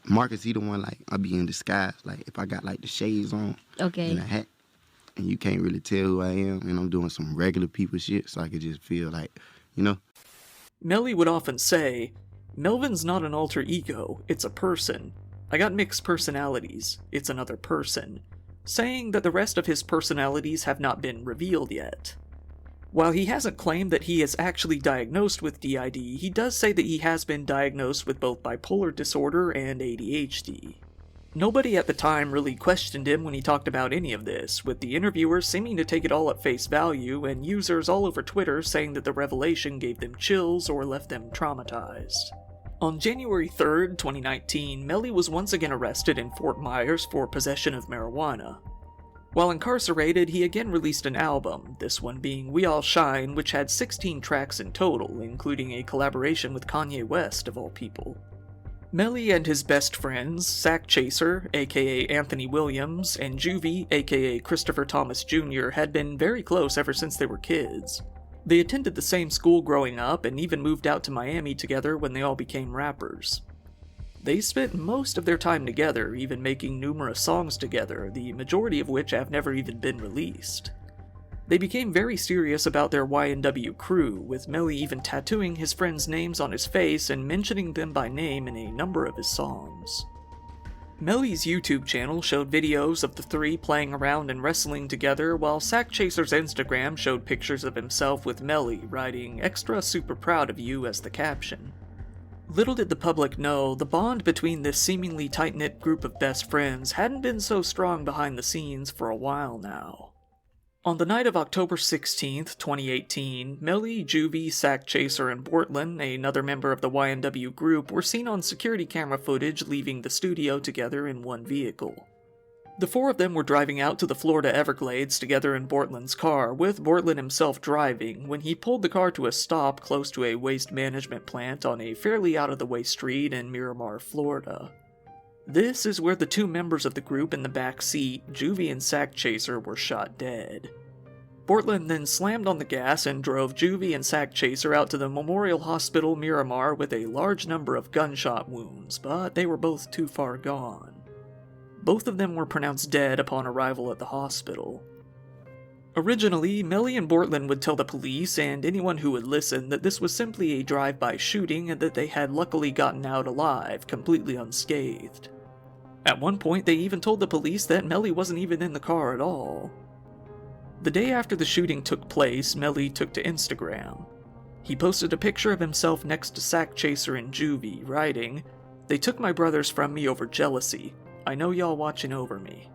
Marcus, he the one like I be in disguise. Like if I got like the shades on and a hat, and you can't really tell who I am, and I'm doing some regular people shit, so I could just feel like, Melly would often say, "Melvin's not an alter ego, it's a person. I got mixed personalities, it's another person," saying that the rest of his personalities have not been revealed yet. While he hasn't claimed that he is actually diagnosed with DID, he does say that he has been diagnosed with both bipolar disorder and ADHD. Nobody at the time really questioned him when he talked about any of this, with the interviewers seeming to take it all at face value and users all over Twitter saying that the revelation gave them chills or left them traumatized. On January 3rd, 2019, Melly was once again arrested in Fort Myers for possession of marijuana. While incarcerated, he again released an album, this one being We All Shine, which had 16 tracks in total, including a collaboration with Kanye West, of all people. Melly and his best friends, Sack Chaser, aka Anthony Williams, and Juvie, aka Christopher Thomas Jr., had been very close ever since they were kids. They attended the same school growing up and even moved out to Miami together when they all became rappers. They spent most of their time together, even making numerous songs together, the majority of which have never even been released. They became very serious about their YNW crew, with Melly even tattooing his friends' names on his face and mentioning them by name in a number of his songs. Melly's YouTube channel showed videos of the 3 playing around and wrestling together, while Sack Chaser's Instagram showed pictures of himself with Melly, writing "Extra super proud of you" as the caption. Little did the public know, the bond between this seemingly tight-knit group of best friends hadn't been so strong behind the scenes for a while now. On the night of October 16th, 2018, Melly, Juvie, Sack Chaser, and Bortland, another member of the YNW group, were seen on security camera footage leaving the studio together in one vehicle. The 4 of them were driving out to the Florida Everglades together in Bortland's car, with Bortland himself driving, when he pulled the car to a stop close to a waste management plant on a fairly out-of-the-way street in Miramar, Florida. This is where the 2 members of the group in the back seat, Juvie and Sack Chaser, were shot dead. Bortland then slammed on the gas and drove Juvie and Sack Chaser out to the Memorial Hospital Miramar with a large number of gunshot wounds, but they were both too far gone. Both of them were pronounced dead upon arrival at the hospital. Originally, Melly and Bortland would tell the police and anyone who would listen that this was simply a drive-by shooting and that they had luckily gotten out alive, completely unscathed. At one point, they even told the police that Melly wasn't even in the car at all. The day after the shooting took place, Melly took to Instagram. He posted a picture of himself next to Sack Chaser and Juvie, writing, "They took my brothers from me over jealousy. I know y'all watching over me."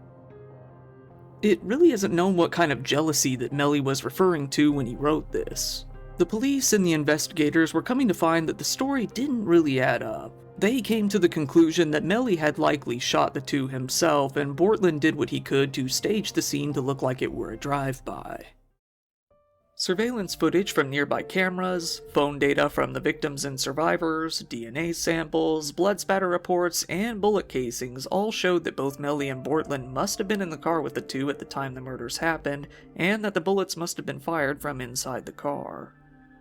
It really isn't known what kind of jealousy that Melly was referring to when he wrote this. The police and the investigators were coming to find that the story didn't really add up. They came to the conclusion that Melly had likely shot the 2 himself, and Bortland did what he could to stage the scene to look like it were a drive-by. Surveillance footage from nearby cameras, phone data from the victims and survivors, DNA samples, blood spatter reports, and bullet casings all showed that both Melly and Bortland must have been in the car with the 2 at the time the murders happened, and that the bullets must have been fired from inside the car.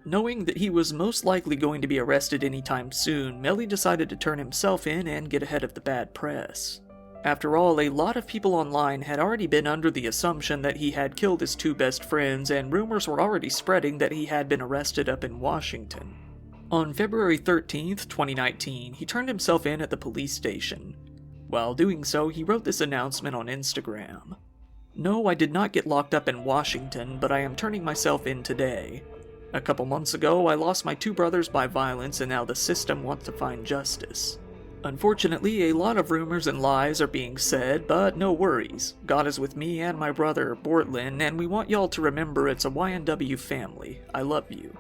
Knowing that he was most likely going to be arrested anytime soon, Melly decided to turn himself in and get ahead of the bad press. After all, a lot of people online had already been under the assumption that he had killed his 2 best friends, and rumors were already spreading that he had been arrested up in Washington. On February 13th, 2019, he turned himself in at the police station. While doing so, he wrote this announcement on Instagram. "No, I did not get locked up in Washington, but I am turning myself in today. A couple months ago, I lost my 2 brothers by violence, and now the system wants to find justice. Unfortunately, a lot of rumors and lies are being said, but no worries. God is with me and my brother, Bortland, and we want y'all to remember it's a YNW family. I love you.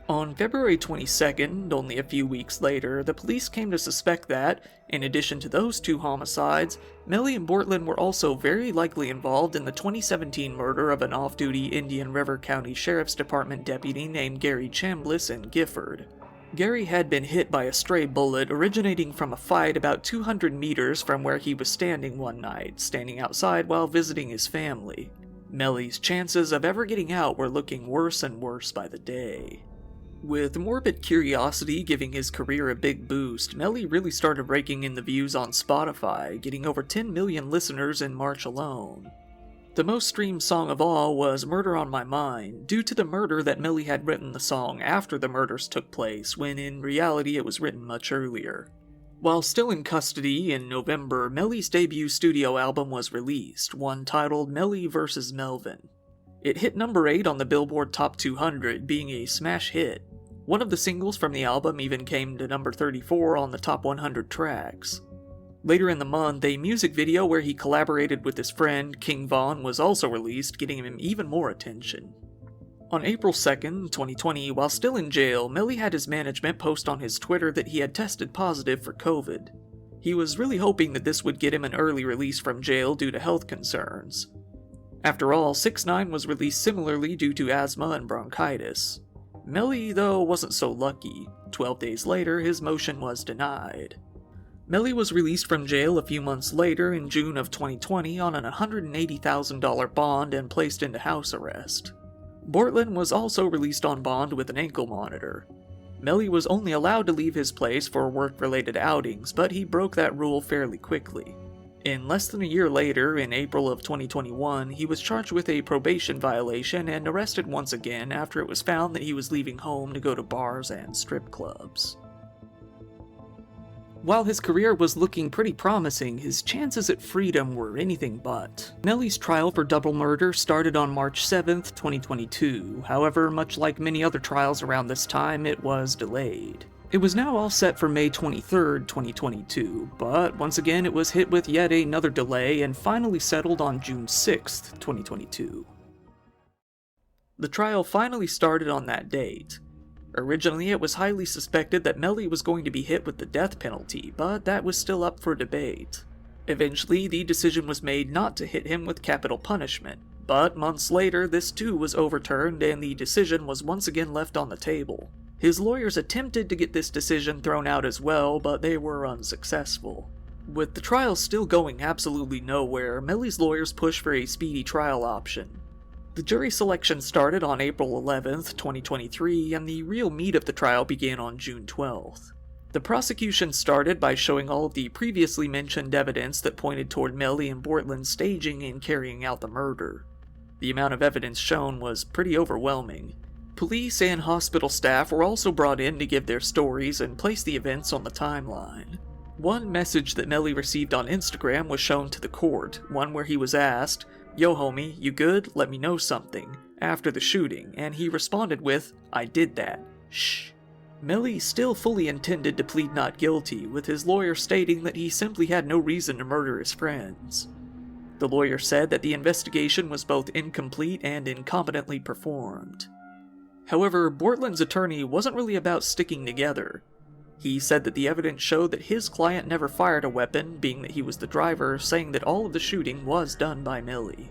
On February 22nd, only a few weeks later, the police came to suspect that, in addition to those two homicides, Melly and Bortland were also very likely involved in the 2017 murder of an off-duty Indian River County Sheriff's Department deputy named Gary Chambliss in Gifford. Gary had been hit by a stray bullet originating from a fight about 200 meters from where he was standing one night, standing outside while visiting his family. Melly's chances of ever getting out were looking worse and worse by the day. With morbid curiosity giving his career a big boost, Melly really started raking in the views on Spotify, getting over 10 million listeners in March alone. The most streamed song of all was Murder on My Mind, due to the murder that Melly had written the song after the murders took place, when in reality it was written much earlier. While still in custody, in November, Melly's debut studio album was released, one titled Melly vs. Melvin. It hit number 8 on the Billboard Top 200, being a smash hit. One of the singles from the album even came to number 34 on the top 100 tracks. Later in the month, a music video where he collaborated with his friend, King Von, was also released, getting him even more attention. On April 2nd, 2020, while still in jail, Melly had his management post on his Twitter that he had tested positive for COVID. He was really hoping that this would get him an early release from jail due to health concerns. After all, 6ix9ine was released similarly due to asthma and bronchitis. Melly, though, wasn't so lucky. 12 days later, his motion was denied. Melly was released from jail a few months later in June of 2020 on an $180,000 bond and placed into house arrest. Bortland was also released on bond with an ankle monitor. Melly was only allowed to leave his place for work-related outings, but he broke that rule fairly quickly. In less than a year later, in April of 2021, he was charged with a probation violation and arrested once again after it was found that he was leaving home to go to bars and strip clubs. While his career was looking pretty promising, his chances at freedom were anything but. Melly's trial for double murder started on March 7th, 2022. However, much like many other trials around this time, it was delayed. It was now all set for May 23rd, 2022, but once again it was hit with yet another delay and finally settled on June 6th, 2022. The trial finally started on that date. Originally, it was highly suspected that Melly was going to be hit with the death penalty, but that was still up for debate. Eventually, the decision was made not to hit him with capital punishment, but months later, this too was overturned and the decision was once again left on the table. His lawyers attempted to get this decision thrown out as well, but they were unsuccessful. With the trial still going absolutely nowhere, Melly's lawyers pushed for a speedy trial option. The jury selection started on April 11th, 2023, and the real meat of the trial began on June 12th. The prosecution started by showing all of the previously mentioned evidence that pointed toward Melly and Bortland staging and carrying out the murder. The amount of evidence shown was pretty overwhelming. Police and hospital staff were also brought in to give their stories and place the events on the timeline. One message that Melly received on Instagram was shown to the court, one where he was asked, "Yo homie, you good? Let me know something," after the shooting, and he responded with, "I did that. Shh." Melly still fully intended to plead not guilty, with his lawyer stating that he simply had no reason to murder his friends. The lawyer said that the investigation was both incomplete and incompetently performed. However, Bortland's attorney wasn't really about sticking together. He said that the evidence showed that his client never fired a weapon, being that he was the driver, saying that all of the shooting was done by Melly.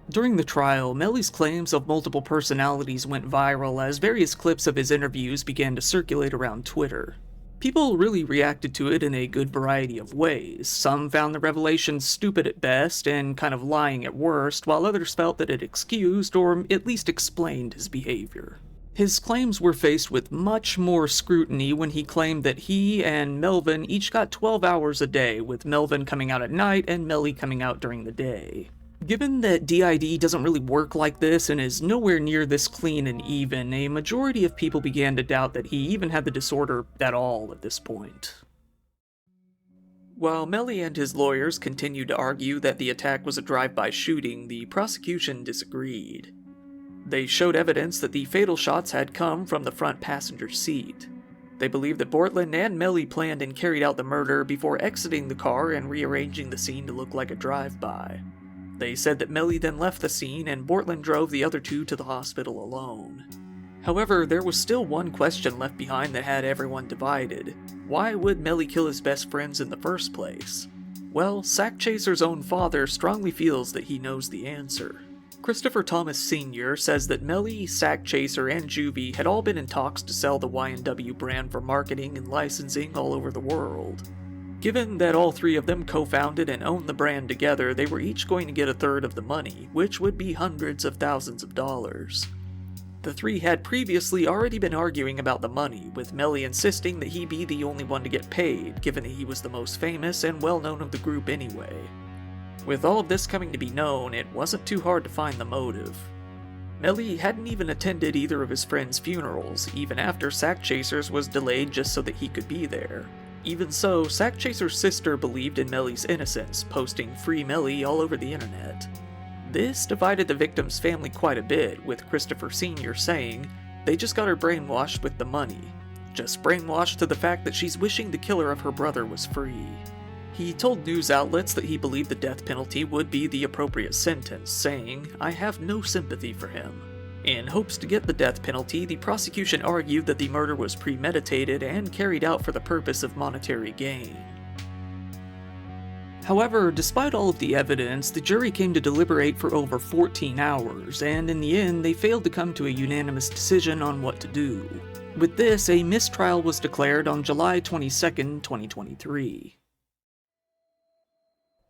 During the trial, Melly's claims of multiple personalities went viral as various clips of his interviews began to circulate around Twitter. People really reacted to it in a good variety of ways. Some found the revelations stupid at best and kind of lying at worst, while others felt that it excused or at least explained his behavior. His claims were faced with much more scrutiny when he claimed that he and Melvin each got 12 hours a day, with Melvin coming out at night and Melly coming out during the day. Given that DID doesn't really work like this and is nowhere near this clean and even, a majority of people began to doubt that he even had the disorder at all at this point. While Melly and his lawyers continued to argue that the attack was a drive-by shooting, the prosecution disagreed. They showed evidence that the fatal shots had come from the front passenger seat. They believed that Bortland and Melly planned and carried out the murder before exiting the car and rearranging the scene to look like a drive-by. They said that Melly then left the scene and Bortland drove the other two to the hospital alone. However, there was still one question left behind that had everyone divided. Why would Melly kill his best friends in the first place? Well, Sack Chaser's own father strongly feels that he knows the answer. Christopher Thomas Sr. says that Melly, Sack Chaser, and Juvie had all been in talks to sell the Y&W brand for marketing and licensing all over the world. Given that all three of them co-founded and owned the brand together, they were each going to get a third of the money, which would be hundreds of thousands of dollars. The three had previously already been arguing about the money, with Melly insisting that he be the only one to get paid, given that he was the most famous and well-known of the group anyway. With all of this coming to be known, it wasn't too hard to find the motive. Melly hadn't even attended either of his friends' funerals, even after Sack Chaser's was delayed just so that he could be there. Even so, Sack Chaser's sister believed in Melly's innocence, posting "Free Melly" all over the internet. This divided the victim's family quite a bit, with Christopher Sr. saying, "They just got her brainwashed with the money. Just brainwashed to the fact that she's wishing the killer of her brother was free." He told news outlets that he believed the death penalty would be the appropriate sentence, saying, "I have no sympathy for him." In hopes to get the death penalty, the prosecution argued that the murder was premeditated and carried out for the purpose of monetary gain. However, despite all of the evidence, the jury came to deliberate for over 14 hours, and in the end, they failed to come to a unanimous decision on what to do. With this, a mistrial was declared on July 22, 2023.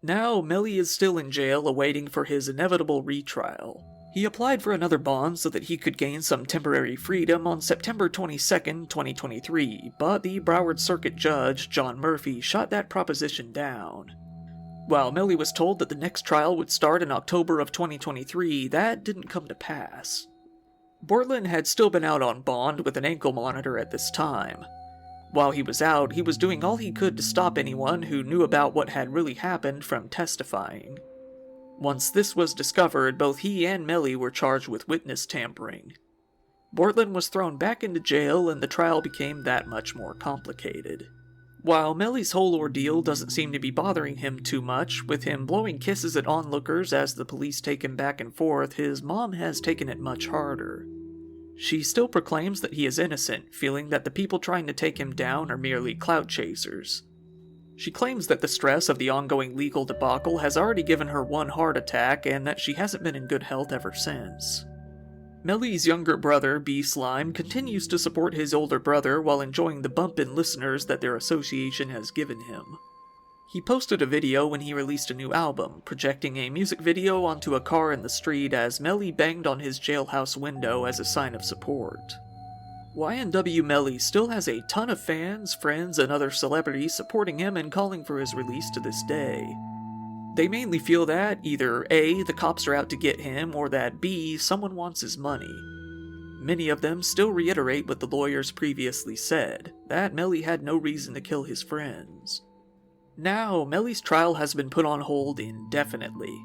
Now, Melly is still in jail awaiting for his inevitable retrial. He applied for another bond so that he could gain some temporary freedom on September 22, 2023, but the Broward Circuit Judge, John Murphy, shot that proposition down. While Melly was told that the next trial would start in October of 2023, that didn't come to pass. Bortland had still been out on bond with an ankle monitor at this time. While he was out, he was doing all he could to stop anyone who knew about what had really happened from testifying. Once this was discovered, both he and Melly were charged with witness tampering. Bortland was thrown back into jail and the trial became that much more complicated. While Melly's whole ordeal doesn't seem to be bothering him too much, with him blowing kisses at onlookers as the police take him back and forth, his mom has taken it much harder. She still proclaims that he is innocent, feeling that the people trying to take him down are merely clout chasers. She claims that the stress of the ongoing legal debacle has already given her one heart attack and that she hasn't been in good health ever since. Melly's younger brother, B. Slime, continues to support his older brother while enjoying the bump in listeners that their association has given him. He posted a video when he released a new album, projecting a music video onto a car in the street as Melly banged on his jailhouse window as a sign of support. Y&W Melly still has a ton of fans, friends, and other celebrities supporting him and calling for his release to this day. They mainly feel that either A, the cops are out to get him, or that B, someone wants his money. Many of them still reiterate what the lawyers previously said, that Melly had no reason to kill his friends. Now, Melly's trial has been put on hold indefinitely.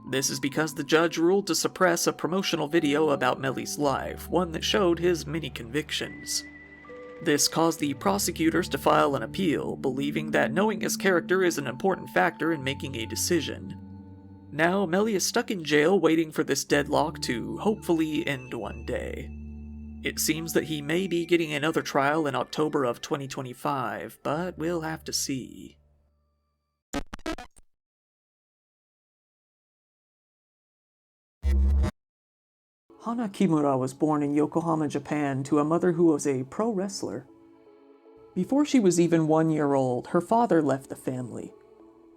This is because the judge ruled to suppress a promotional video about Melly's life, one that showed his many convictions. This caused the prosecutors to file an appeal, believing that knowing his character is an important factor in making a decision. Now, Melly is stuck in jail waiting for this deadlock to hopefully end one day. It seems that he may be getting another trial in October of 2025, but we'll have to see. Hana Kimura was born in Yokohama, Japan, to a mother who was a pro wrestler. Before she was even 1 year old, her father left the family.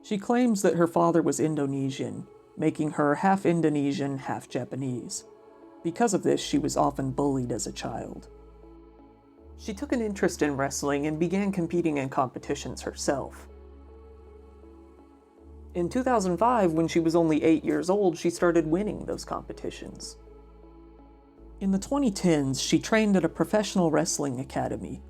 She claims that her father was Indonesian, making her half Indonesian, half Japanese. Because of this, she was often bullied as a child. She took an interest in wrestling and began competing in competitions herself. In 2005, when she was only 8 years old, she started winning those competitions. In the 2010s, she trained at a professional wrestling academy.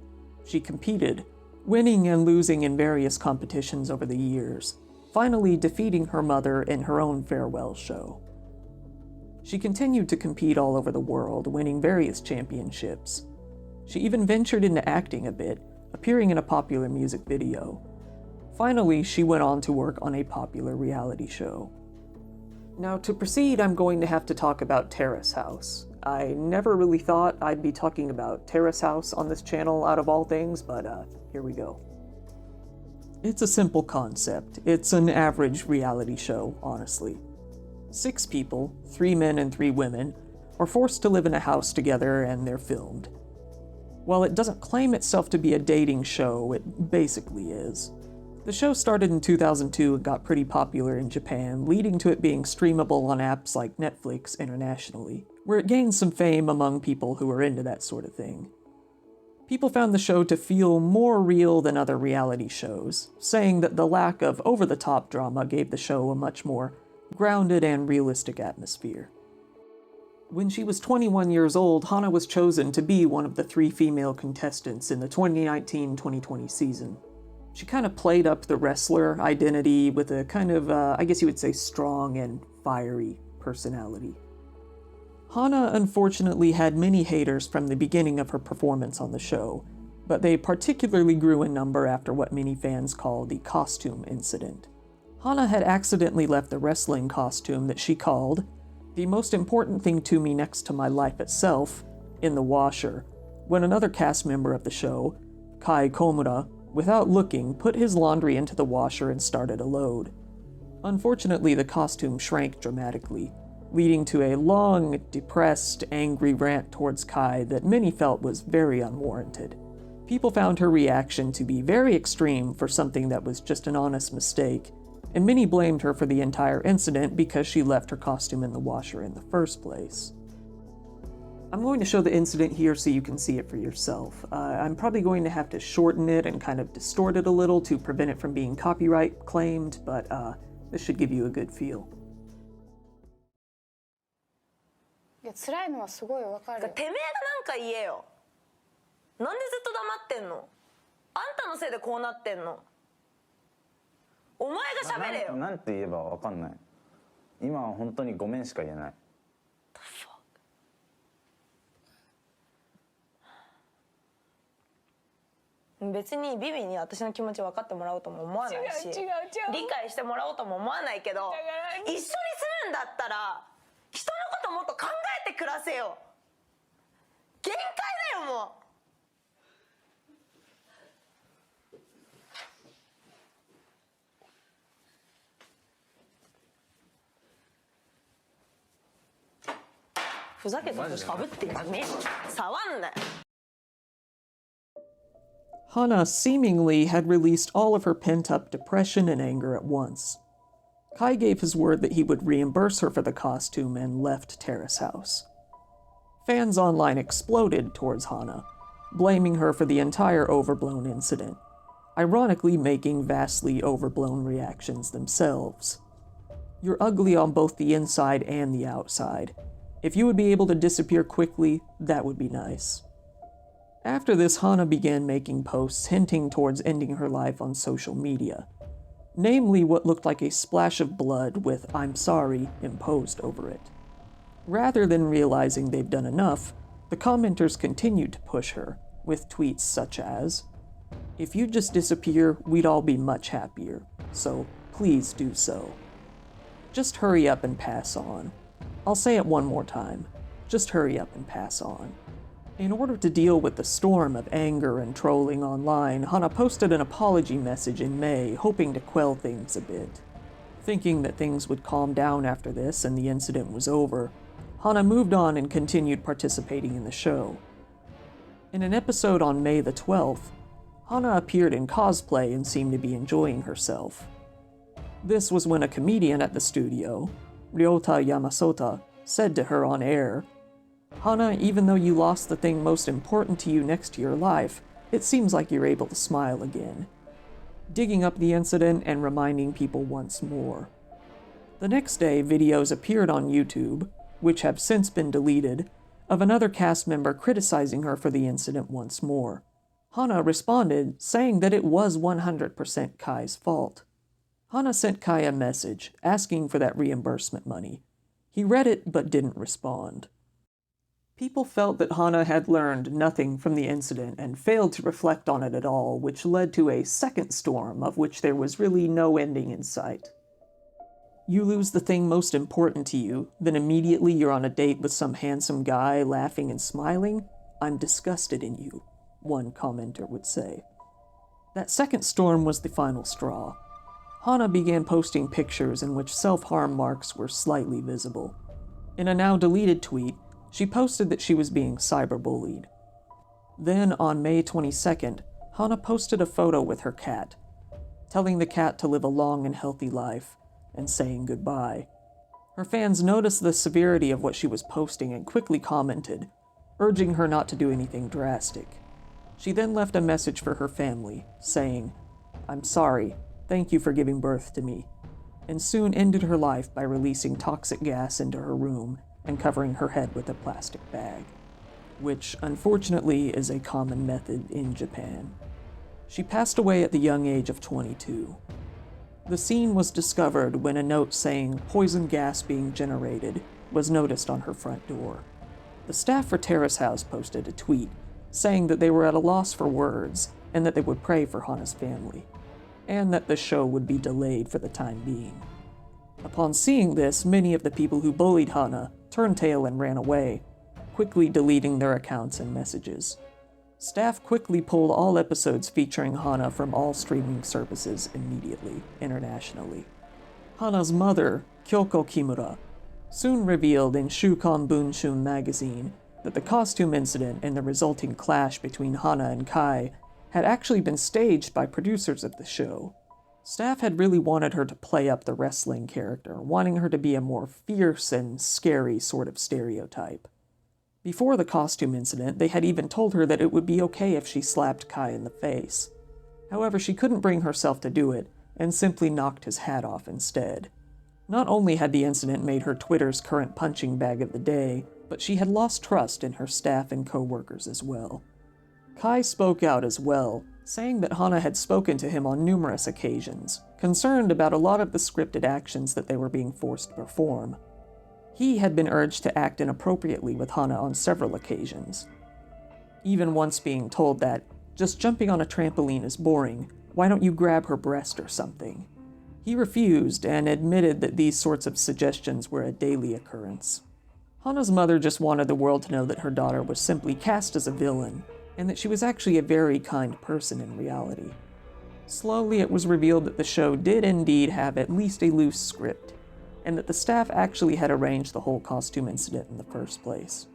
She competed, winning and losing in various competitions over the years, finally defeating her mother in her own farewell show. She continued to compete all over the world, winning various championships. She even ventured into acting a bit, appearing in a popular music video. Finally, she went on to work on a popular reality show. Now, to proceed, I'm going to have to talk about Terrace House. I never really thought I'd be talking about Terrace House on this channel out of all things, but here we go. It's a simple concept. It's an average reality show, honestly. 6 people, 3 men and 3 women, are forced to live in a house together and they're filmed. While it doesn't claim itself to be a dating show, it basically is. The show started in 2002 and got pretty popular in Japan, leading to it being streamable on apps like Netflix internationally, where it gained some fame among people who are into that sort of thing. People found the show to feel more real than other reality shows, saying that the lack of over-the-top drama gave the show a much more grounded and realistic atmosphere. When she was 21 years old, Hana was chosen to be one of the 3 female contestants in the 2019-2020 season. She kind of played up the wrestler identity with a kind of, I guess you would say, strong and fiery personality. Hana unfortunately had many haters from the beginning of her performance on the show, but they particularly grew in number after what many fans call the costume incident. Hana had accidentally left the wrestling costume that she called the most important thing to me next to my life itself in the washer, when another cast member of the show, Kai Komura, without looking, put his laundry into the washer and started a load. Unfortunately, the costume shrank dramatically, leading to a long, depressed, angry rant towards Kai that many felt was very unwarranted. People found her reaction to be very extreme for something that was just an honest mistake, and many blamed her for the entire incident because she left her costume in the washer in the first place. I'm going to show the incident here so you can see it for yourself. I'm probably going to have to shorten it and kind of distort it a little to prevent it from being copyright claimed, but this should give you a good feel. いや辛いのはすごいわかる。てめえがなんか言えよ。なんでずっと黙ってんの？あんたのせいでこうなってんの。お前が喋れよ。なんて言えばわかんない。今は本当にごめんしか言えない。別にビビに私の気持ち分かってもらおうとも思わないし、理解してもらおうとも思わないけど、一緒に住むんだったら人のこともっと考えて暮らせよ。限界だよもう。ふざけたこと喋ってんじゃねえよ。触んなよ。Hana seemingly had released all of her pent-up depression and anger at once. Kai gave his word that he would reimburse her for the costume and left Terrace House. Fans online exploded towards Hana, blaming her for the entire overblown incident, ironically making vastly overblown reactions themselves. You're ugly on both the inside and the outside. If you would be able to disappear quickly, that would be nice. After this, Hana began making posts hinting towards ending her life on social media, namely what looked like a splash of blood with "I'm sorry" imposed over it. Rather than realizing they've done enough, the commenters continued to push her, with tweets such as, "If you just disappear, we'd all be much happier, so please do so. Just hurry up and pass on. I'll say it one more time. Just hurry up and pass on." In order to deal with the storm of anger and trolling online, Hana posted an apology message in May, hoping to quell things a bit. Thinking that things would calm down after this and the incident was over, Hana moved on and continued participating in the show. In an episode on May the 12th, Hana appeared in cosplay and seemed to be enjoying herself. This was when a comedian at the studio, Ryota Yamasota, said to her on air, "Hana, even though you lost the thing most important to you next to your life, it seems like you're able to smile again," digging up the incident and reminding people once more. The next day, videos appeared on YouTube, which have since been deleted, of another cast member criticizing her for the incident once more. Hana responded, saying that it was 100% Kai's fault. Hana sent Kai a message, asking for that reimbursement money. He read it, but didn't respond. People felt that Hana had learned nothing from the incident and failed to reflect on it at all, which led to a second storm of which there was really no ending in sight. You lose the thing most important to you, then immediately you're on a date with some handsome guy laughing and smiling? I'm disgusted in you, one commenter would say. That second storm was the final straw. Hana began posting pictures in which self-harm marks were slightly visible. In a now-deleted tweet, she posted that she was being cyberbullied. Then, on May 22nd, Hana posted a photo with her cat, telling the cat to live a long and healthy life, and saying goodbye. Her fans noticed the severity of what she was posting and quickly commented, urging her not to do anything drastic. She then left a message for her family, saying, "I'm sorry, thank you for giving birth to me," and soon ended her life by releasing toxic gas into her room and covering her head with a plastic bag, which unfortunately is a common method in Japan. She passed away at the young age of 22. The scene was discovered when a note saying poison gas being generated was noticed on her front door. The staff for Terrace House posted a tweet saying that they were at a loss for words and that they would pray for Hana's family, and that the show would be delayed for the time being. Upon seeing this, many of the people who bullied Hana turned tail and ran away, quickly deleting their accounts and messages. Staff quickly pulled all episodes featuring Hana from all streaming services immediately, internationally. Hana's mother, Kyoko Kimura, soon revealed in Shukan Bunshun magazine that the costume incident and the resulting clash between Hana and Kai had actually been staged by producers of the show. Staff had really wanted her to play up the wrestling character, wanting her to be a more fierce and scary sort of stereotype. Before the costume incident, they had even told her that it would be okay if she slapped Kai in the face. However, she couldn't bring herself to do it, and simply knocked his hat off instead. Not only had the incident made her Twitter's current punching bag of the day, but she had lost trust in her staff and co-workers as well. Kai spoke out as well, saying that Hana had spoken to him on numerous occasions, concerned about a lot of the scripted actions that they were being forced to perform. He had been urged to act inappropriately with Hana on several occasions, even once being told that, "Just jumping on a trampoline is boring, why don't you grab her breast or something?" He refused and admitted that these sorts of suggestions were a daily occurrence. Hana's mother just wanted the world to know that her daughter was simply cast as a villain, and that she was actually a very kind person in reality. Slowly it was revealed that the show did indeed have at least a loose script, and that the staff actually had arranged the whole costume incident in the first place.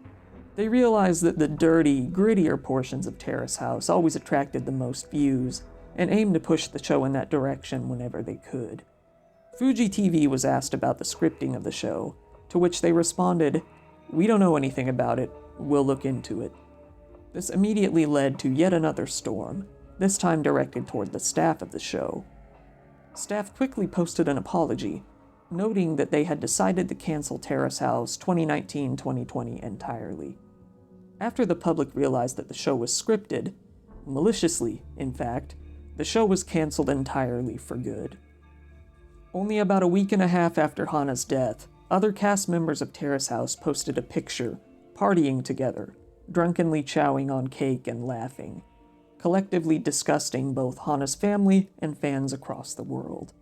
They realized that the dirty, grittier portions of Terrace House always attracted the most views, and aimed to push the show in that direction whenever they could. Fuji TV was asked about the scripting of the show, to which they responded, "We don't know anything about it, we'll look into it." This immediately led to yet another storm, this time directed toward the staff of the show. Staff quickly posted an apology, noting that they had decided to cancel Terrace House 2019-2020 entirely. After the public realized that the show was scripted, maliciously, in fact, the show was canceled entirely for good. Only about a week and a half after Hana's death, other cast members of Terrace House posted a picture, partying together, drunkenly chowing on cake and laughing, collectively disgusting both Hana's family and fans across the world.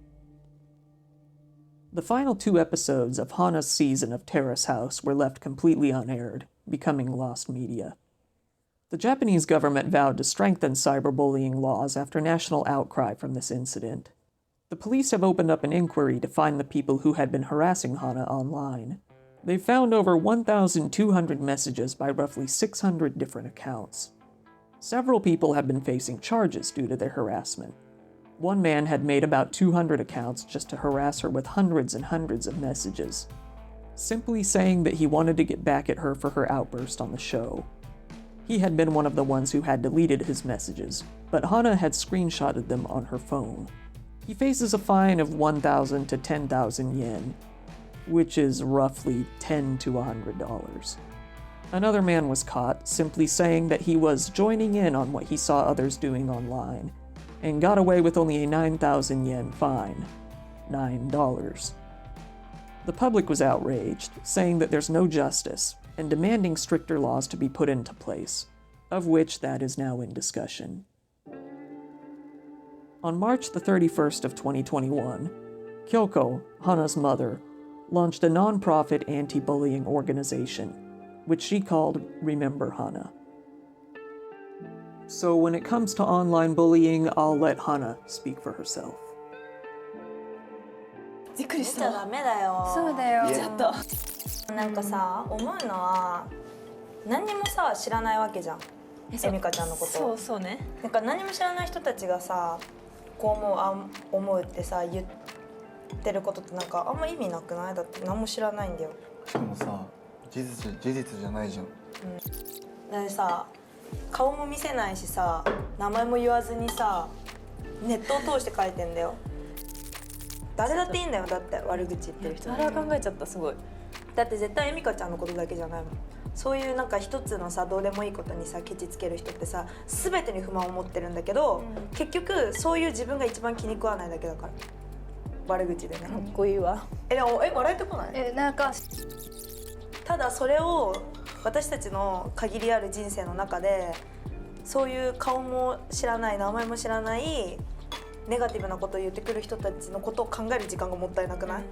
The final 2 episodes of Hana's season of Terrace House were left completely unaired, becoming lost media. The Japanese government vowed to strengthen cyberbullying laws after national outcry from this incident. The police have opened up an inquiry to find the people who had been harassing Hana online. They've found over 1,200 messages by roughly 600 different accounts. Several people have been facing charges due to their harassment. One man had made about 200 accounts just to harass her with hundreds and hundreds of messages, simply saying that he wanted to get back at her for her outburst on the show. He had been one of the ones who had deleted his messages, but Hana had screenshotted them on her phone. He faces a fine of 1,000 to 10,000 yen, which is roughly $10 to $100. Another man was caught, simply saying that he was joining in on what he saw others doing online, and got away with only a 9,000 yen fine, $9. The public was outraged, saying that there's no justice, and demanding stricter laws to be put into place, of which that is now in discussion. On March the 31st of 2021, Kyoko, Hana's mother, launched a non-profit anti-bullying organization, which she called Remember Hana. So when it comes to online bullying, I'll let Hana speak for herself. びっくりした。見ちゃダメだよ。そうだよ。見ちゃった。なんかさ、思うのは何にもさ知らないわけじゃん。エミカちゃんのこと。そうそうね。なんか何も知らない人たちがさ、こう思うってさ言ってることってなんかあんま意味なくない？だって何も知らないんだよ。しかもさ、事実じゃないじゃん。だってさ、顔も見せないしさ、名前も言わずにさ、ネットを通して書いてんだよ。誰だっていいんだよ、だって悪口言ってる人。あれは考えちゃった、すごい。だって絶対エミカちゃんのことだけじゃないもん。そういうなんか一つのさどうでもいいことにさケチつける人ってさ全てに不満を持ってるんだけど、結局そういう自分が一番気に食わないだけだから。悪口でね。かっこいいわ。でも笑えてこない？なんかただそれを私たちの限りある人生の中でそういう顔も知らない名前も知らないネガティブなことを言ってくる人たちのことを考える時間がもったいなくない？